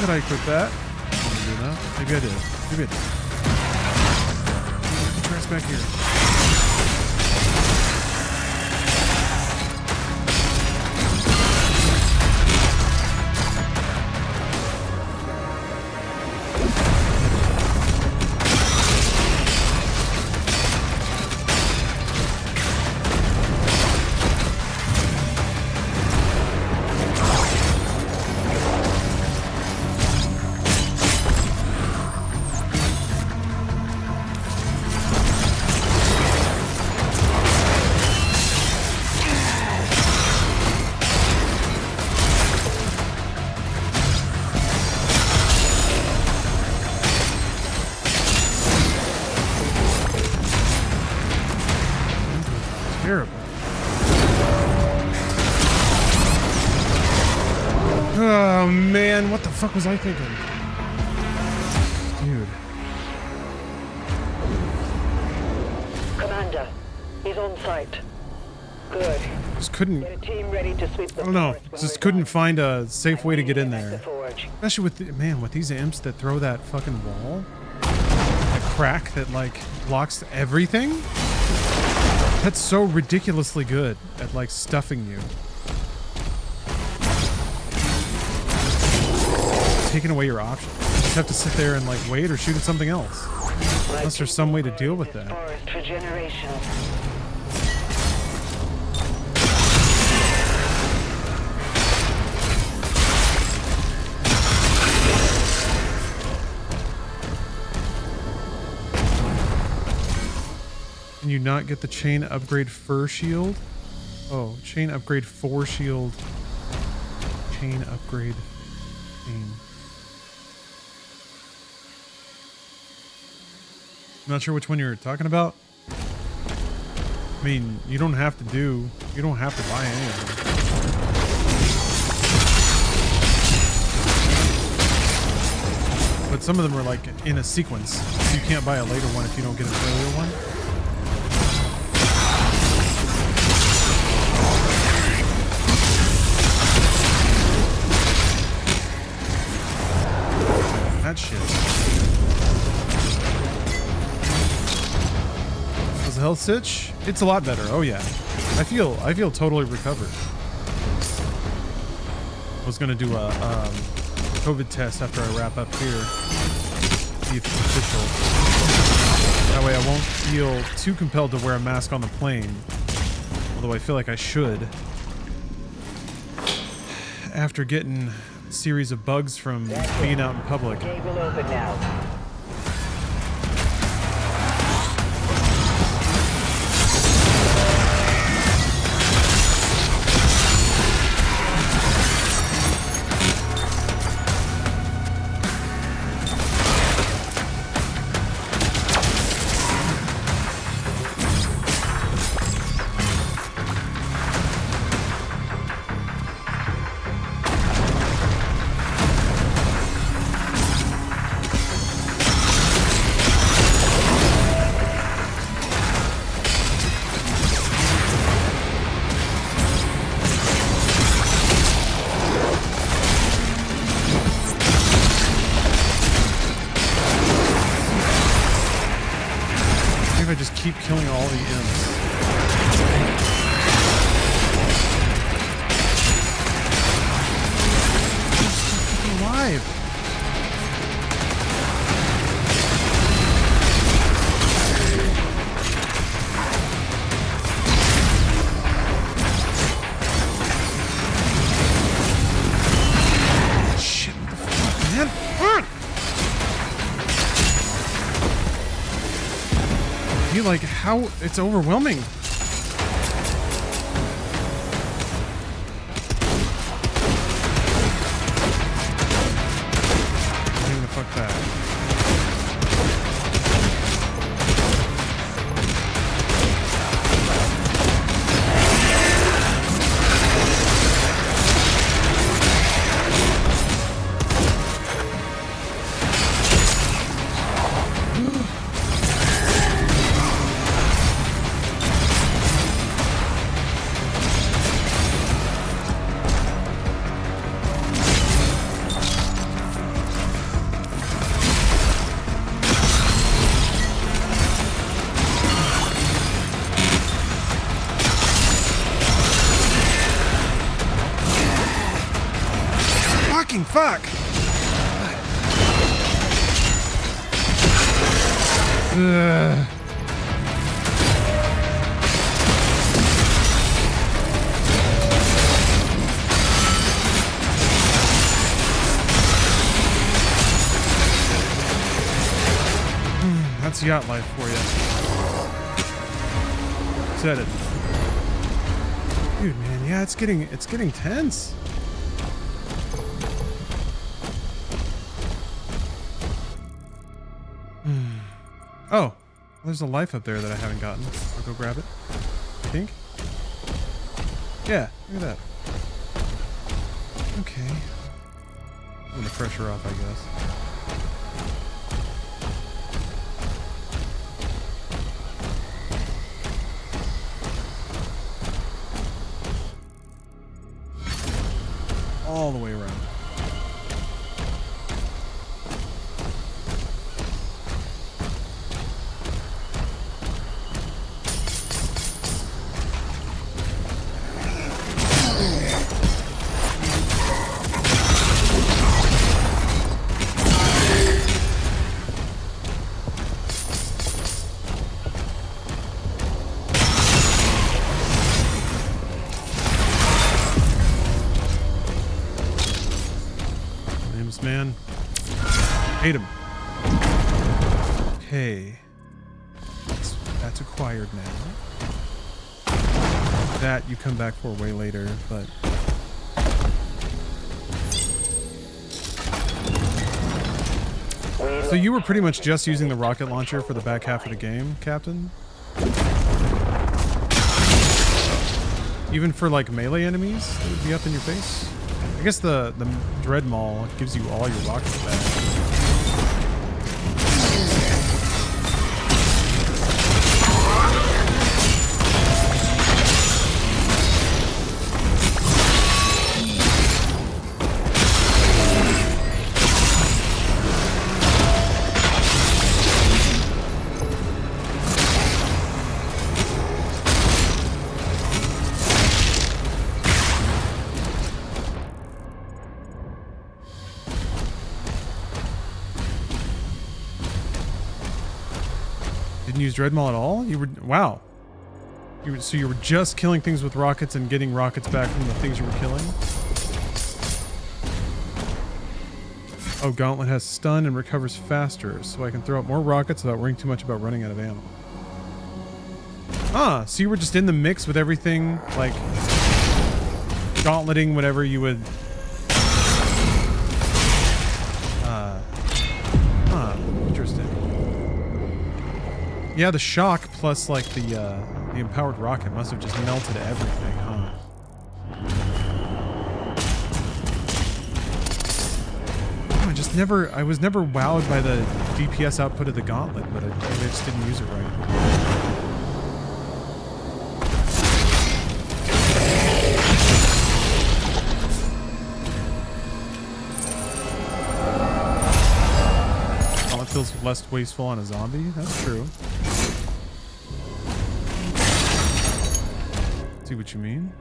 I equip that? I don't do that. Maybe I did. Maybe I did. Trash back here. Terrible. Oh man, what the fuck was I thinking? Dude. Commander, he's on site. Good. Just couldn't. Get a team ready to sweep the I don't know. Just couldn't find a safe way to get in there. Especially with with these imps that throw that fucking wall, that crack that like blocks everything. That's so ridiculously good at like stuffing you. Taking away your options. You just have to sit there and like wait or shoot at something else. Unless there's some way to deal with that. Forest for generations. Can you not get the chain upgrade fur shield? Oh, chain upgrade 4 shield. Chain upgrade chain. I'm not sure which one you're talking about. I mean, you don't have to buy any of them. But some of them are like in a sequence. So you can't buy a later one if you don't get an earlier one. That shit. How's the health sitch? It's a lot better. Oh yeah. I feel totally recovered. I was gonna do a COVID test after I wrap up here. See if it's official. That way I won't feel too compelled to wear a mask on the plane. Although I feel like I should. After getting a series of bugs from being out in public. Gate will open now. Keep killing all the imps. He's alive. Shit, what the fuck, man? Fuck! Like how it's overwhelming. Bring the fuck back. Fuck! Ugh. That's yacht life for you. Said it. Dude, man, yeah, it's getting tense. Oh, there's a life up there that I haven't gotten. I'll go grab it. I think. Yeah, look at that. Okay. I'm gonna pressure off, I guess. All the way around. Man, hate him. Okay, that's acquired now. That you come back for way later, but so you were pretty much just using the rocket launcher for the back half of the game, Captain? Even for like melee enemies that would be up in your face? I guess the Dread Maul gives you all your rockets back. use Dreadmaul at all? You were... Wow. So you were just killing things with rockets and getting rockets back from the things you were killing? Oh, Gauntlet has stun and recovers faster, so I can throw out more rockets without worrying too much about running out of ammo. Ah, so you were just in the mix with everything, like gauntleting whatever you would... Interesting. Yeah, the shock plus like the empowered rocket must have just melted everything, huh? I was never wowed by the DPS output of the Gauntlet, but I just didn't use it right. Gauntlet feels less wasteful on a zombie? That's true. See what you mean?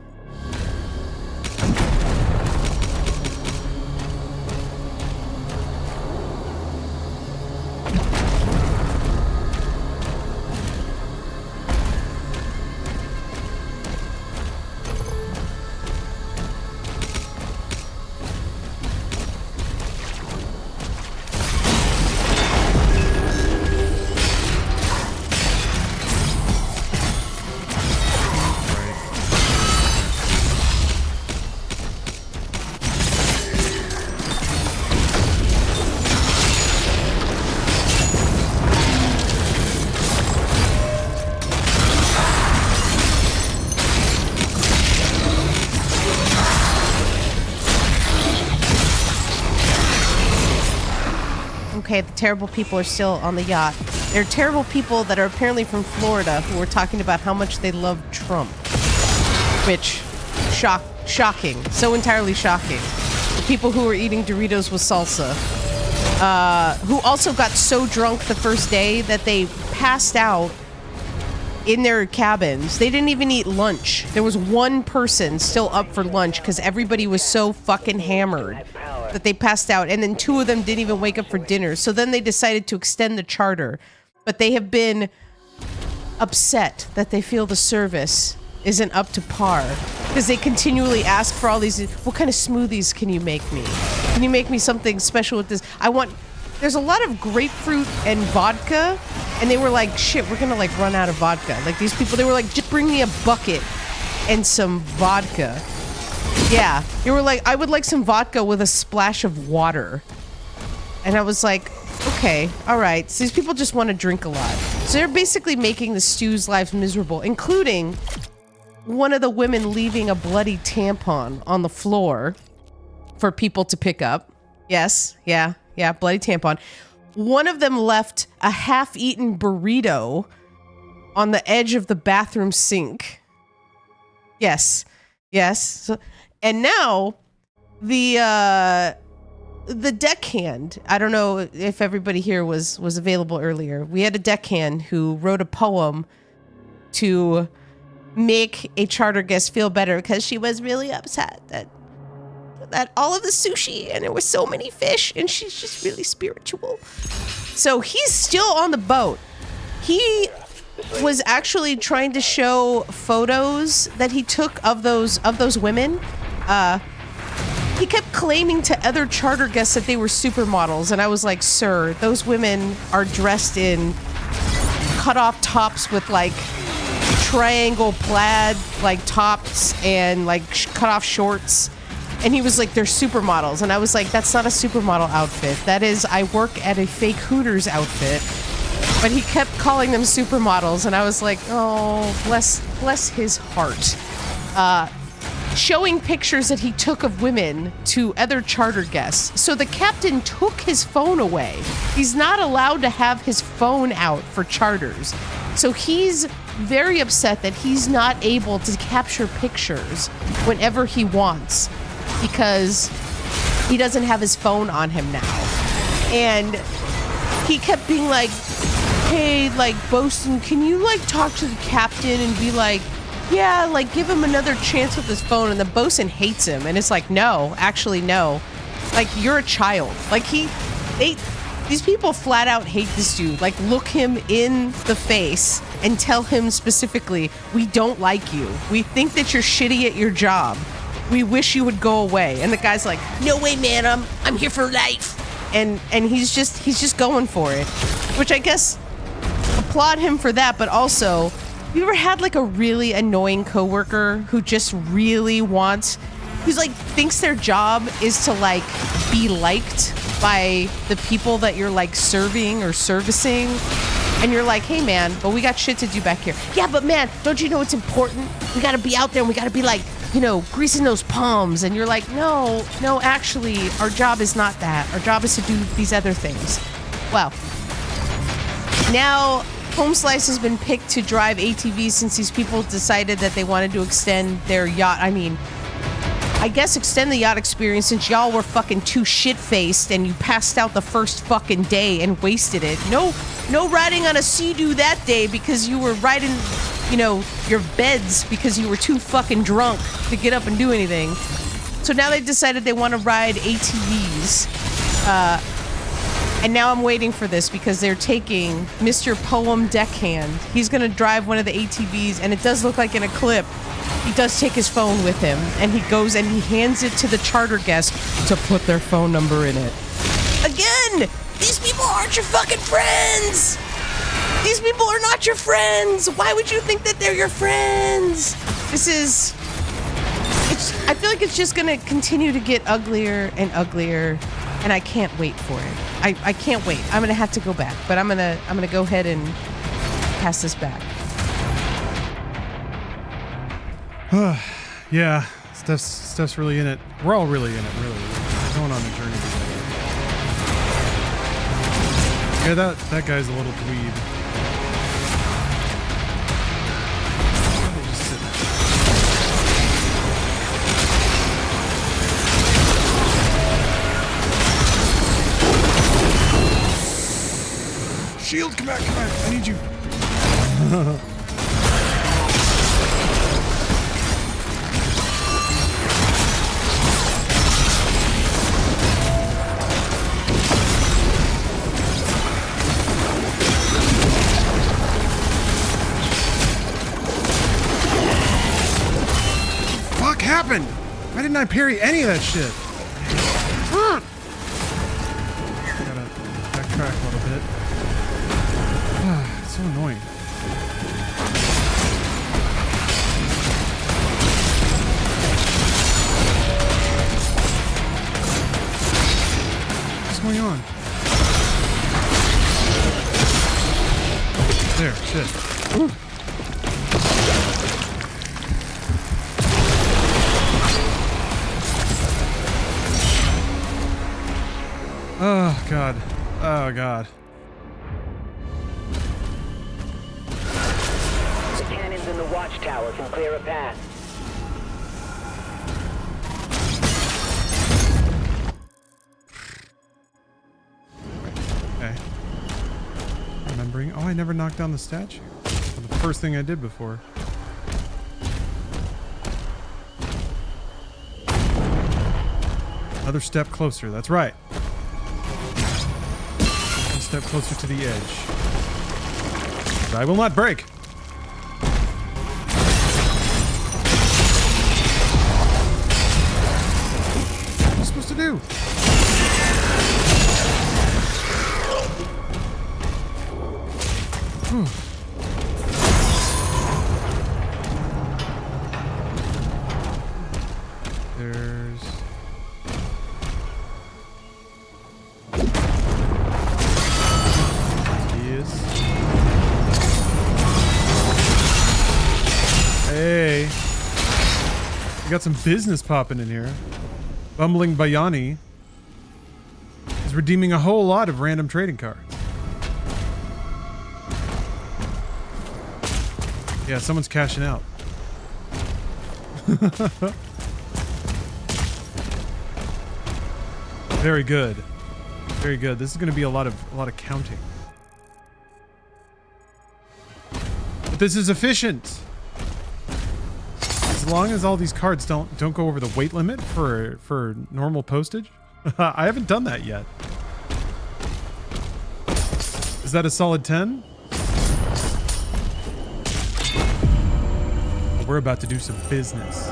Okay, the terrible people are still on the yacht. There are terrible people that are apparently from Florida who are talking about how much they love Trump. Which, shocking. So entirely shocking. The people who were eating Doritos with salsa. Who also got so drunk the first day that they passed out in their cabins. They didn't even eat lunch. There was one person still up for lunch because everybody was so fucking hammered that they passed out, and then two of them didn't even wake up for dinner. So then they decided to extend the charter, but they have been upset that they feel the service isn't up to par because they continually ask for all these, what kind of smoothies can you make me? Can you make me something special with this? There's a lot of grapefruit and vodka, and they were like, shit, we're gonna like run out of vodka. Like these people, they were like, just bring me a bucket and some vodka. Yeah, they were like, I would like some vodka with a splash of water. And I was like, okay, all right. So these people just want to drink a lot. So they're basically making the stew's lives miserable, including one of the women leaving a bloody tampon on the floor for people to pick up. Yes, yeah, bloody tampon. One of them left a half-eaten burrito on the edge of the bathroom sink. Yes. So, and now the deckhand, I don't know if everybody here was available earlier. We had a deckhand who wrote a poem to make a charter guest feel better because she was really upset that all of the sushi and there were so many fish and she's just really spiritual. So he's still on the boat. He was actually trying to show photos that he took of those women. He kept claiming to other charter guests that they were supermodels, and I was like, sir, those women are dressed in cut-off tops with like triangle plaid like tops and like cut-off shorts. And he was like, they're supermodels. And I was like, that's not a supermodel outfit. That is, I work at a fake Hooters outfit. But he kept calling them supermodels. And I was like, oh, bless his heart. Showing pictures that he took of women to other charter guests. So the captain took his phone away. He's not allowed to have his phone out for charters. So he's very upset that he's not able to capture pictures whenever he wants, because he doesn't have his phone on him now. And he kept being like, hey, like, Bosun, can you like talk to the captain and be like, yeah, like give him another chance with his phone? And the bosun hates him, and it's like, no, actually no, like you're a child. Like These people flat out hate this dude. Like, look him in the face and tell him specifically, we don't like you. We think that you're shitty at your job. We wish you would go away. And the guy's like, no way, man, I'm here for life. And he's just going for it. Which I guess applaud him for that, but also, you ever had like a really annoying coworker who just really who's like thinks their job is to like be liked by the people that you're like serving or servicing, and you're like, hey man, but we got shit to do back here. Yeah, but man, don't you know it's important? We gotta be out there and we gotta be like, you know, greasing those palms. And you're like, no, actually, our job is not that. Our job is to do these other things. Well, now Home Slice has been picked to drive ATVs since these people decided that they wanted to extend their yacht. I guess extend the yacht experience since y'all were fucking too shit-faced and you passed out the first fucking day and wasted it. No riding on a Sea-Doo that day because you were riding, you know, your beds because you were too fucking drunk to get up and do anything. So now they decided they want to ride ATVs. And now I'm waiting for this because they're taking Mr. Poem Deckhand. He's going to drive one of the ATVs, and it does look like in a clip, he does take his phone with him, and he goes and he hands it to the charter guest to put their phone number in it. Again, these people aren't your fucking friends. These people are not your friends. Why would you think that they're your friends? I feel like it's just going to continue to get uglier and uglier, and I can't wait for it. I can't wait. I'm going to have to go back, but I'm going to go ahead and pass this back. Yeah, stuff's really in it. We're all really in it, really. We're going on a journey together. Yeah, that guy's a little dweeb. Just sit there. Shield, come back, I need you. Happened? Why didn't I parry any of that shit? Gotta backtrack a little bit. It's so annoying. What's going on? There, shit. Ooh. Oh, God. Oh, God. The cannons in the watchtower can clear a path. Okay. Remembering. Oh, I never knocked down the statue. The first thing I did before. Another step closer. That's right. Step closer to the edge. But I will not break. What am I supposed to do? Whew. There's... Hey, we got some business popping in here. Bumbling Bayani is redeeming a whole lot of random trading cards. Yeah, someone's cashing out. Very good. Very good. This is going to be a lot of counting. But this is efficient. As long as all these cards don't go over the weight limit for normal postage. I haven't done that yet. that a solid 10? We're about to do some business.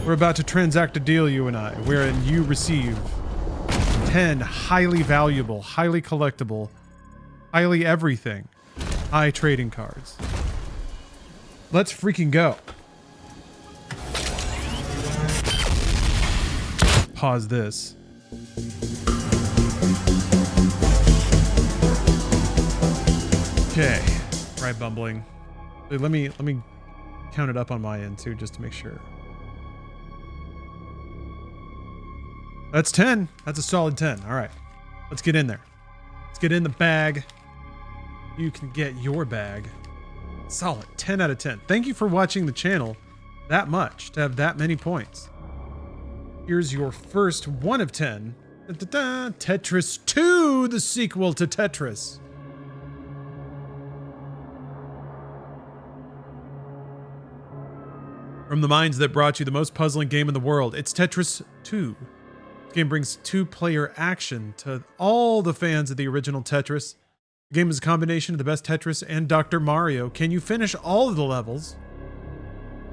We're about to transact a deal, you and I, wherein you receive 10 highly valuable, highly collectible, highly everything, high trading cards. Let's freaking go. Pause this. Okay. Right, bumbling. Let me count it up on my end too, just to make sure. That's 10. That's a solid 10. All right. Let's get in there. Let's get in the bag. You can get your bag. Solid 10 out of 10. Thank you for watching the channel that much to have that many points. Here's your first 1 of 10. Da-da-da. Tetris 2, the sequel to Tetris. From the minds that brought you the most puzzling game in the world, it's Tetris 2. This game brings 2-player action to all the fans of the original Tetris. The game is a combination of the best Tetris and Dr. Mario. Can you finish all of the levels?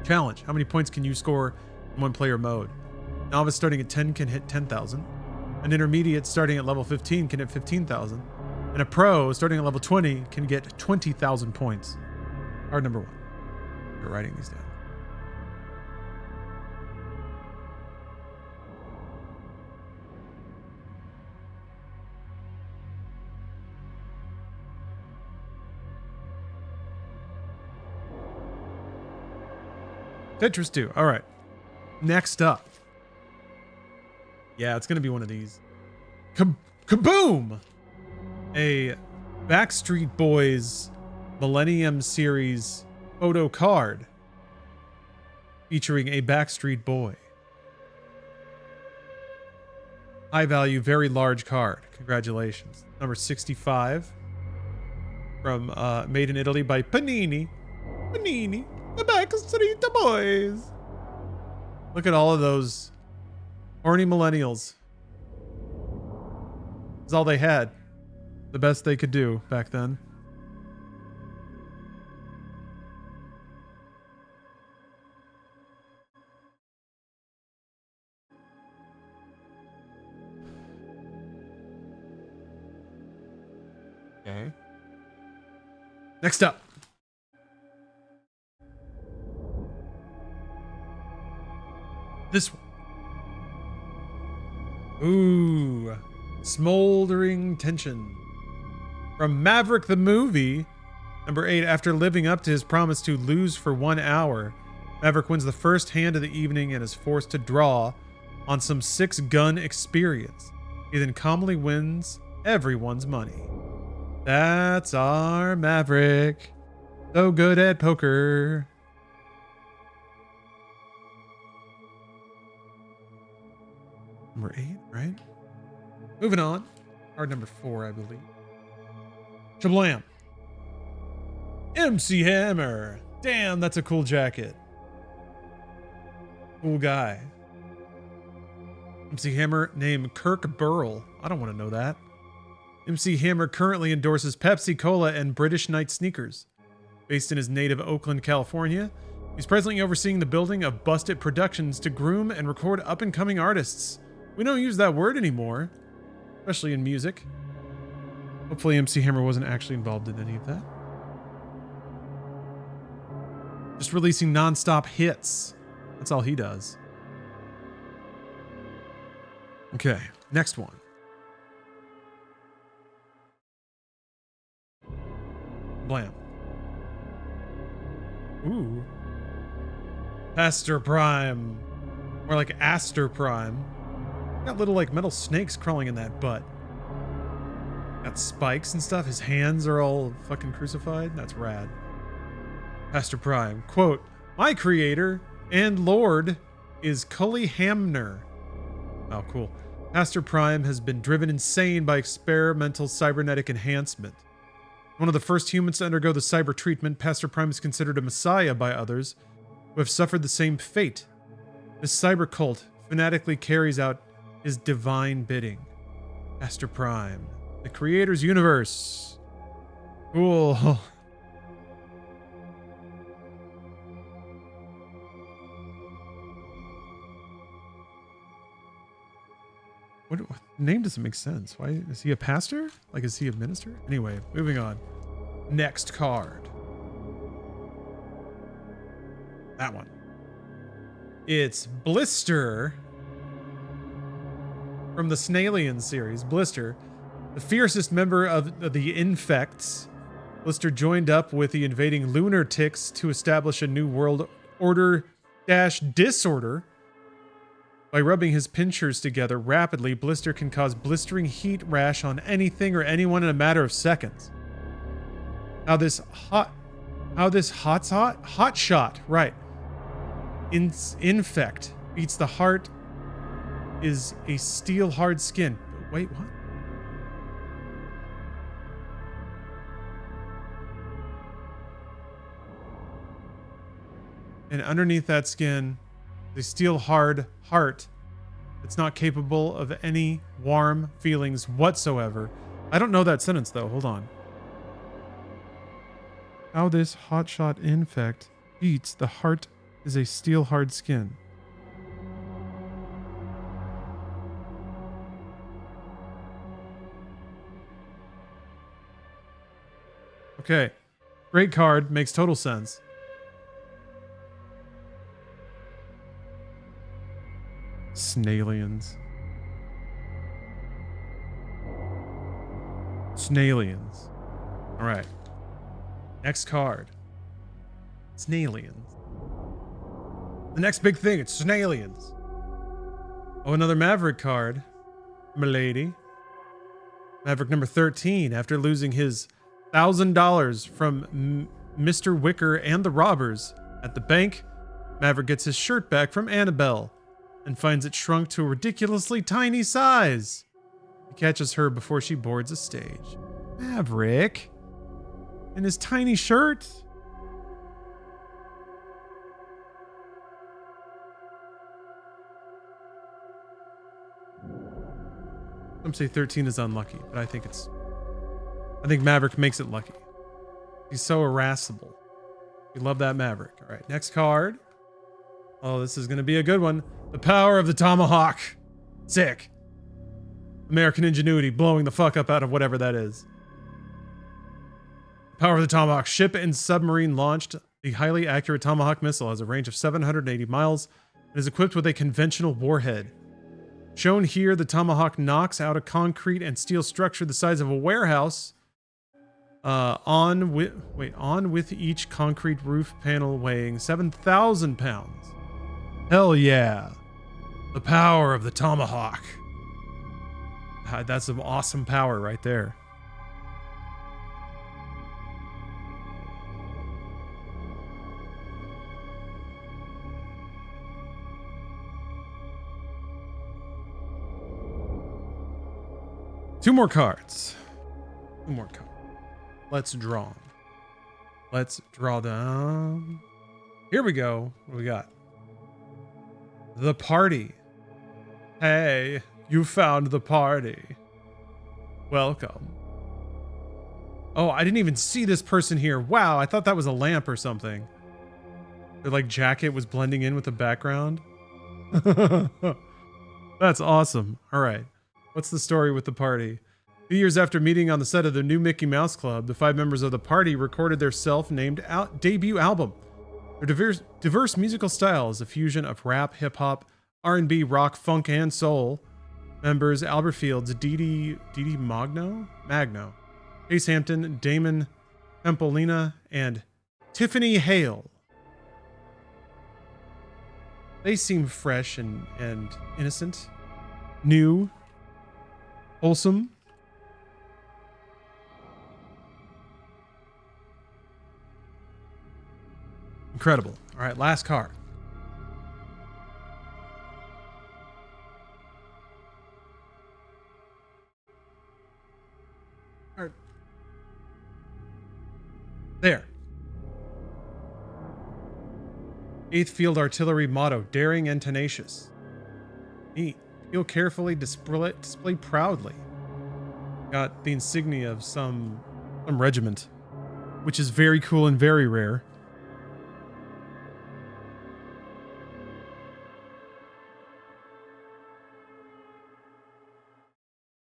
Challenge. How many points can you score in 1-player mode? Novice starting at 10 can hit 10,000. An intermediate starting at level 15 can hit 15,000. And a pro starting at level 20 can get 20,000 points. Card number 1. We're writing these down. Tetris 2. All right. Next up. Yeah, it's going to be one of these. Kaboom! A Backstreet Boys Millennium Series photo card featuring a Backstreet Boy. High value, very large card. Congratulations. Number 65 from made in Italy by Panini. Panini. The Backstreet Boys. Look at all of those horny millennials. It's all they had. The best they could do back then. Okay. Next up. This one. Ooh. Smoldering tension. From Maverick the Movie. Number 8. After living up to his promise to lose for 1 hour, Maverick wins the first hand of the evening and is forced to draw on some 6-gun experience. He then calmly wins everyone's money. That's our Maverick. So good at poker. Number 8, right? Moving on. Card number 4, I believe. Shablam. MC Hammer. Damn, that's a cool jacket. Cool guy. MC Hammer named Kirk Burrell. I don't want to know that. MC Hammer currently endorses Pepsi Cola and British Knight sneakers. Based in his native Oakland, California, he's presently overseeing the building of Busted Productions to groom and record up-and-coming artists. We don't use that word anymore, especially in music. Hopefully MC Hammer wasn't actually involved in any of that. Just releasing non-stop hits. That's all he does. Okay, next one. Blam. Ooh. Pastor Prime. More like Aster Prime. Got little like metal snakes crawling in that butt. Got spikes and stuff. His hands are all fucking crucified. That's rad. Pastor Prime. Quote, my creator and lord is Cully Hamner. Oh, cool. Pastor Prime has been driven insane by experimental cybernetic enhancement. One of the first humans to undergo the cyber treatment, Pastor Prime is considered a messiah by others who have suffered the same fate. This cyber cult fanatically carries out his divine bidding. Pastor Prime. The creator's universe. Cool. What name doesn't make sense? Why is he a pastor? Like, is he a minister? Anyway, moving on. Next card. That one. It's Blister from the Snalian series. Blister, the fiercest member of the Infects. Blister joined up with the invading lunar ticks to establish a new world order dash disorder. By rubbing his pinchers together rapidly, Blister can cause blistering heat rash on anything or anyone in a matter of seconds. How this hot shot, right. Infect beats the heart is a steel hard skin. Wait, what? And underneath that skin, the steel hard heart that's not capable of any warm feelings whatsoever. I don't know that sentence though. Hold on. How this hotshot infect beats the heart is a steel hard skin. Okay. Great card. Makes total sense. Snalians. Snalians. All right. Next card. Snalians. The next big thing, it's Snalians. Oh, another Maverick card. Milady. Maverick number 13, after losing his $1,000 from Mr. Wicker and the robbers at the bank, Maverick gets his shirt back from Annabelle and finds it shrunk to a ridiculously tiny size. He catches her before she boards a stage. Maverick? In his tiny shirt? Some say 13 is unlucky, but I think Maverick makes it lucky. He's so irascible. We love that Maverick. All right, next card. Oh, this is going to be a good one. The power of the tomahawk. Sick. American ingenuity blowing the fuck up out of whatever that is. Power of the tomahawk. Ship and submarine launched. The highly accurate Tomahawk missile has a range of 780 miles and is equipped with a conventional warhead. Shown here, the Tomahawk knocks out a concrete and steel structure the size of a warehouse on with each concrete roof panel weighing 7,000 pounds. Hell yeah. The power of the Tomahawk. That's some awesome power right there. Two more cards. Let's draw them. Let's draw them. Here we go. What do we got? The party. Hey, you found the party. Welcome. Oh, I didn't even see this person here. Wow, I thought that was a lamp or something. Their like jacket was blending in with the background. That's awesome. All right. What's the story with the party? 2 years after meeting on the set of the new Mickey Mouse Club, the 5 members of the party recorded their self-named debut album. Their diverse musical style is a fusion of rap, hip-hop, R&B, rock, funk, and soul. Members Albert Fields, Dee Dee Magno, Chase Hampton, Damon Tempolina, and Tiffany Hale. They seem fresh and innocent, new, wholesome. Incredible. All right, last card. All right. There. 8th Field Artillery motto, daring and tenacious. Neat. Feel carefully, display proudly. Got the insignia of some regiment, which is very cool and very rare.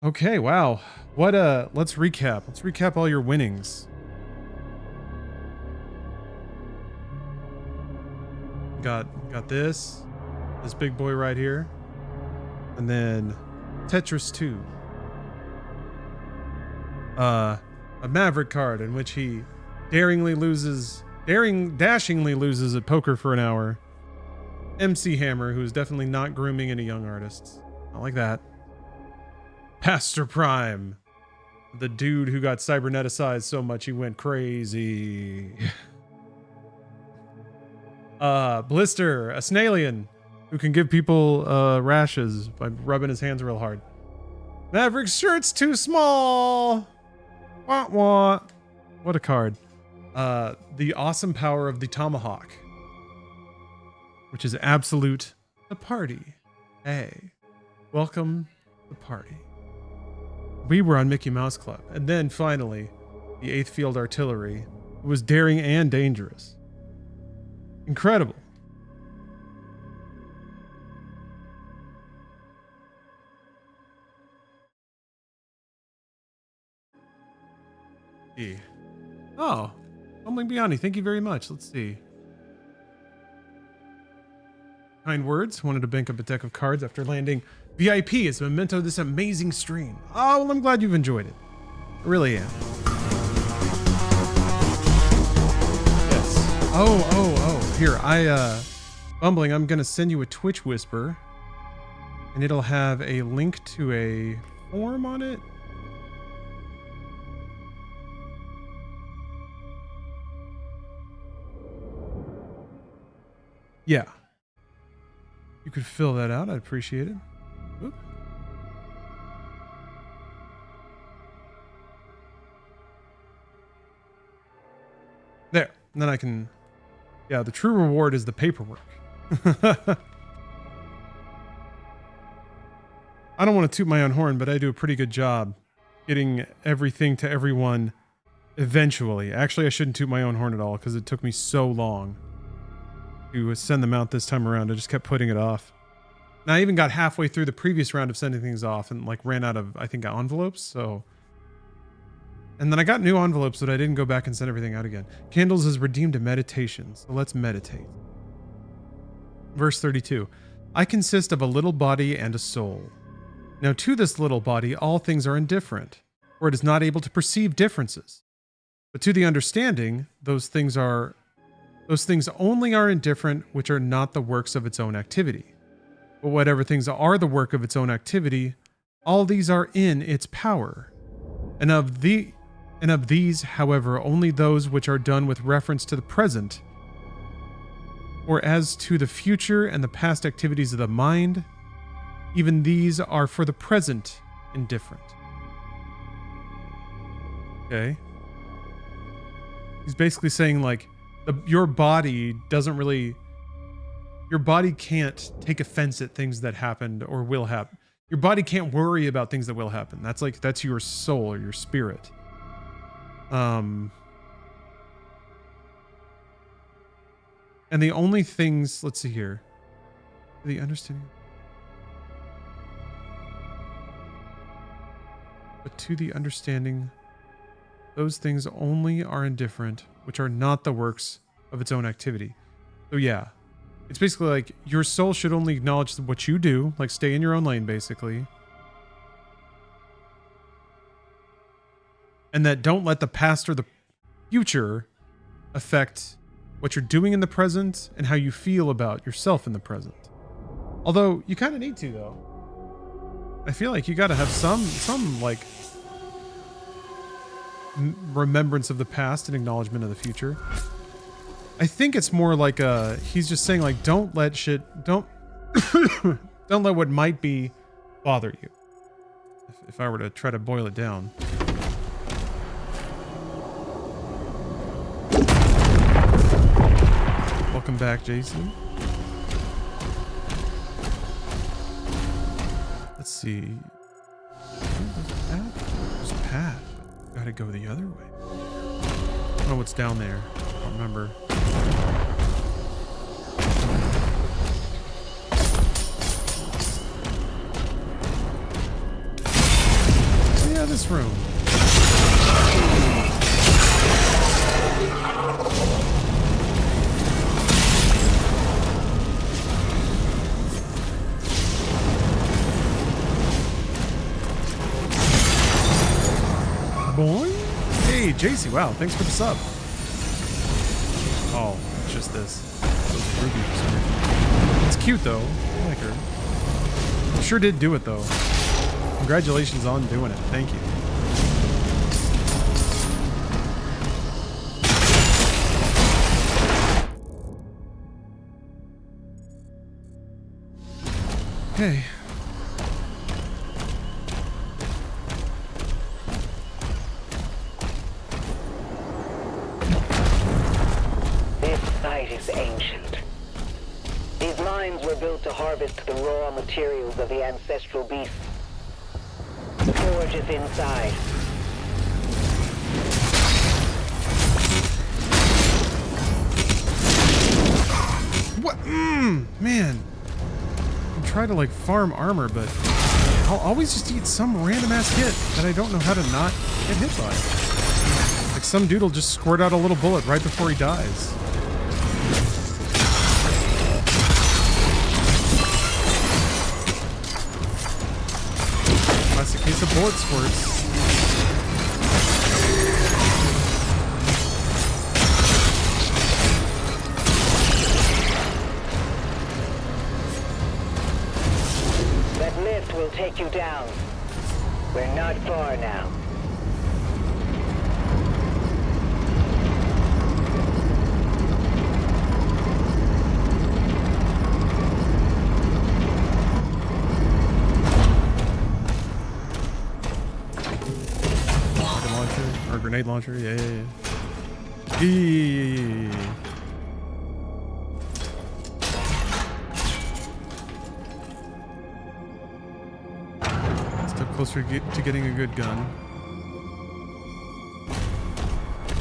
Okay, wow. What let's recap. Let's recap all your winnings. Got this big boy right here. And then Tetris 2. A Maverick card in which he dashingly loses at poker for an hour. MC Hammer, who is definitely not grooming any young artists. Not like that. Pastor Prime, the dude who got cyberneticized so much he went crazy. Blister, a Snailian who can give people rashes by rubbing his hands real hard. Maverick's shirt's too small. Wah wah. What a card. The awesome power of the tomahawk, which is absolute the party. Hey, welcome to the party. We were on Mickey Mouse Club. And then finally, the 8th Field Artillery, who was daring and dangerous. Incredible. Oh, Humbling Beyond, thank you very much. Let's see. Kind words. Wanted to bank up a deck of cards after landing VIP as a memento of this amazing stream. Oh, well, I'm glad you've enjoyed it. I really am. Yes. Oh. Here, Bumbling, I'm going to send you a Twitch Whisper. And it'll have a link to a form on it. Yeah. You could fill that out. I'd appreciate it. Oop. There. And then I can... Yeah, the true reward is the paperwork. I don't want to toot my own horn, but I do a pretty good job getting everything to everyone eventually. Actually, I shouldn't toot my own horn at all because it took me so long to send them out this time around. I just kept putting it off. And I even got halfway through the previous round of sending things off and like ran out of, I think, envelopes. So, and then I got new envelopes, but I didn't go back and send everything out again. Candles is redeemed a meditation. So let's meditate. Verse 32. I consist of a little body and a soul. Now to this little body, all things are indifferent, for it is not able to perceive differences. But to the understanding, those things only are indifferent which are not the works of its own activity. But whatever things are the work of its own activity, all these are in its power. And of these, however, only those which are done with reference to the present, or as to the future and the past activities of the mind, even these are for the present indifferent. Okay. He's basically saying like, your body can't take offense at things that happened or will happen. Your body can't worry about things that will happen. That's your soul or your spirit. And the only things, let's see here. The understanding. But to the understanding, those things only are indifferent, which are not the works of its own activity. So yeah, it's basically like your soul should only acknowledge what you do, like stay in your own lane, basically. And that don't let the past or the future affect what you're doing in the present and how you feel about yourself in the present. Although you kind of need to, though. I feel like you got to have some like remembrance of the past and acknowledgement of the future. I think it's more like he's just saying like, don't let don't let what might be bother you. If I were to try to boil it down. Welcome back, Jason. Let's see. There's try to go the other way. I don't know what's down there. I don't remember. Yeah, this room. Boy. Hey, JC, wow, thanks for the sub. Oh, it's just this. Ruby for some reason. It's cute though. I like her. Sure did do it though. Congratulations on doing it. Thank you. Okay. This site is ancient. These mines were built to harvest the raw materials of the ancestral beasts. The forge is inside. What? Man. I'm trying to like farm armor, but I'll always just eat some random ass hit that I don't know how to not get hit by. Like some dude will just squirt out a little bullet right before he dies. Classic case of bullet squirts. That lift will take you down. We're not far now. Rocket launcher or grenade launcher, yeah. Yeah. Step closer to getting a good gun.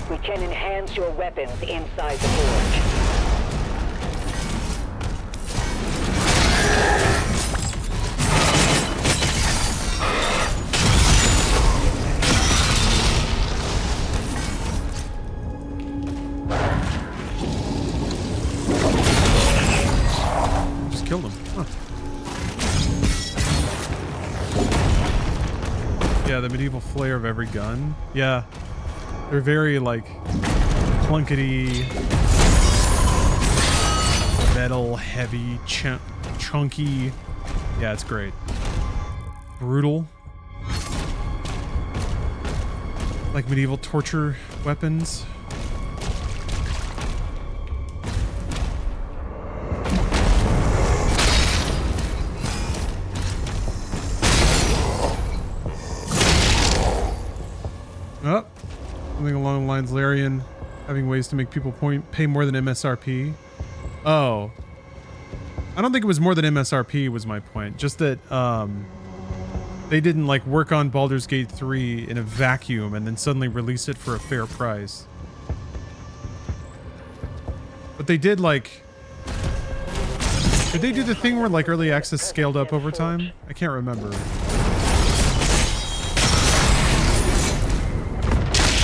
We can enhance your weapons inside the forge. Just killed him. Huh. Yeah, the medieval flair of every gun. Yeah. They're very, like, clunkety, metal, heavy, chunky. Yeah, it's great. Brutal. Like medieval torture weapons. Oh, something along the lines, Larian having ways to make people pay more than MSRP. Oh, I don't think it was more than MSRP was my point. Just that they didn't like work on Baldur's Gate 3 in a vacuum and then suddenly release it for a fair price. But they did like, did they do the thing where like early access scaled up over time? I can't remember.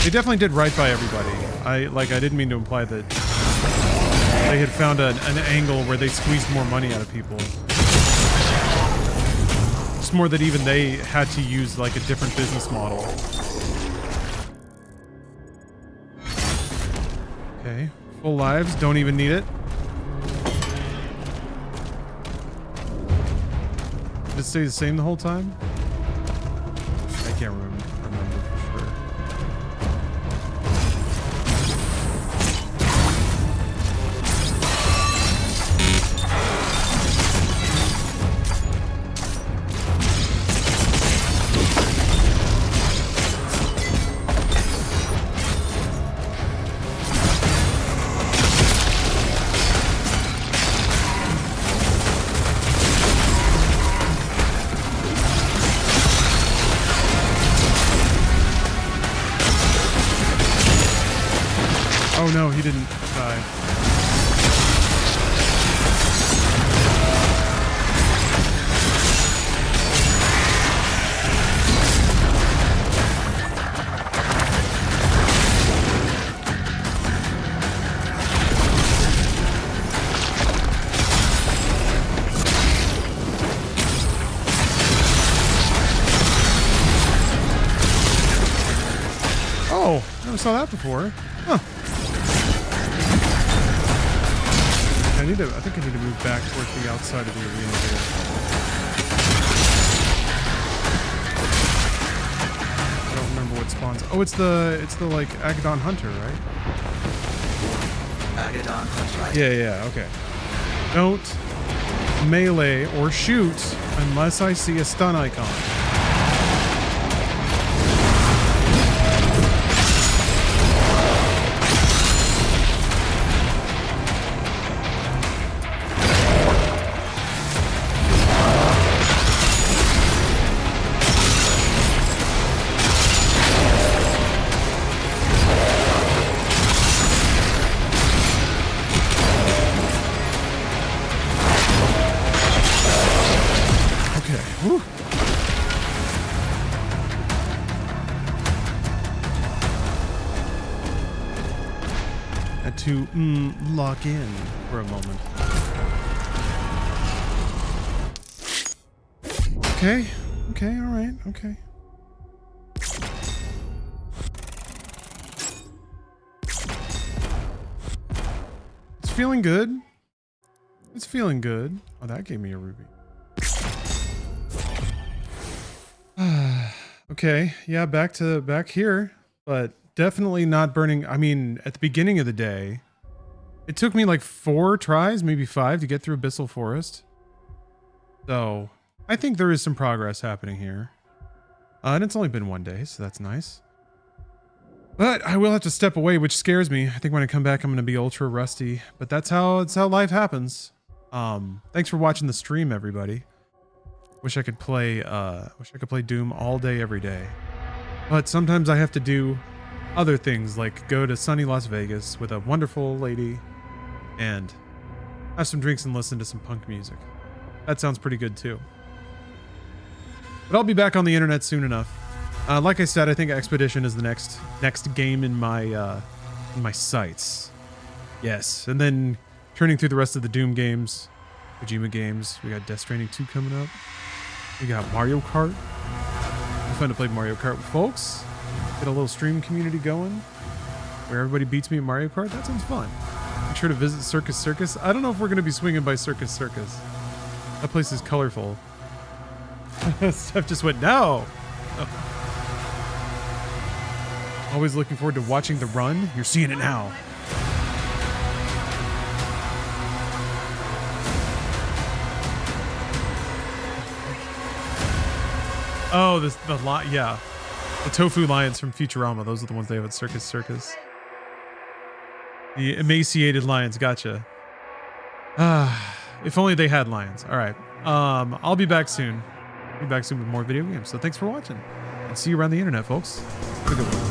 They definitely did right by everybody. I didn't mean to imply that they had found an angle where they squeezed more money out of people. It's more that even they had to use like a different business model. Okay, full lives, don't even need it. Did it stay the same the whole time? I can't remember for sure. didn't die. Oh, never saw that before. Huh. I think I need to move back towards the outside of the arena here. I don't remember what spawns. Oh, it's the like Agadon Hunter, right? Agadon Hunter. Yeah, okay. Don't melee or shoot unless I see a stun icon. To lock in for a moment. Okay, all right, okay. It's feeling good. It's feeling good. Oh, that gave me a ruby. Okay, yeah, back here, but definitely not burning. I mean, at the beginning of the day, it took me like 4 tries, maybe 5, to get through Abyssal Forest. So I think there is some progress happening here. And it's only been 1 day, so that's nice. But I will have to step away, which scares me. I think when I come back, I'm going to be ultra rusty. But that's how life happens. Thanks for watching the stream, everybody. Wish I could play Doom all day, every day. But sometimes I have to do other things, like go to sunny Las Vegas with a wonderful lady and have some drinks and listen to some punk music. That sounds pretty good too. But I'll be back on the internet soon enough. Like I said, I think Expedition is the next game in my sights. Yes, and then turning through the rest of the Doom games, Kojima games. We got Death Stranding 2 coming up. We got Mario Kart. It's fun to play Mario Kart with folks. Get a little stream community going where everybody beats me at Mario Kart. That sounds fun. Make sure to visit Circus Circus. I don't know if we're going to be swinging by Circus Circus. That place is colorful. Steph just went, no. Oh. Always looking forward to watching the run. You're seeing it now. Oh, yeah. The tofu lions from Futurama. Those are the ones they have at Circus Circus. The emaciated lions. Gotcha. If only they had lions. All right. I'll be back soon. Be back soon with more video games. So thanks for watching. And see you around the internet, folks. Have a good one.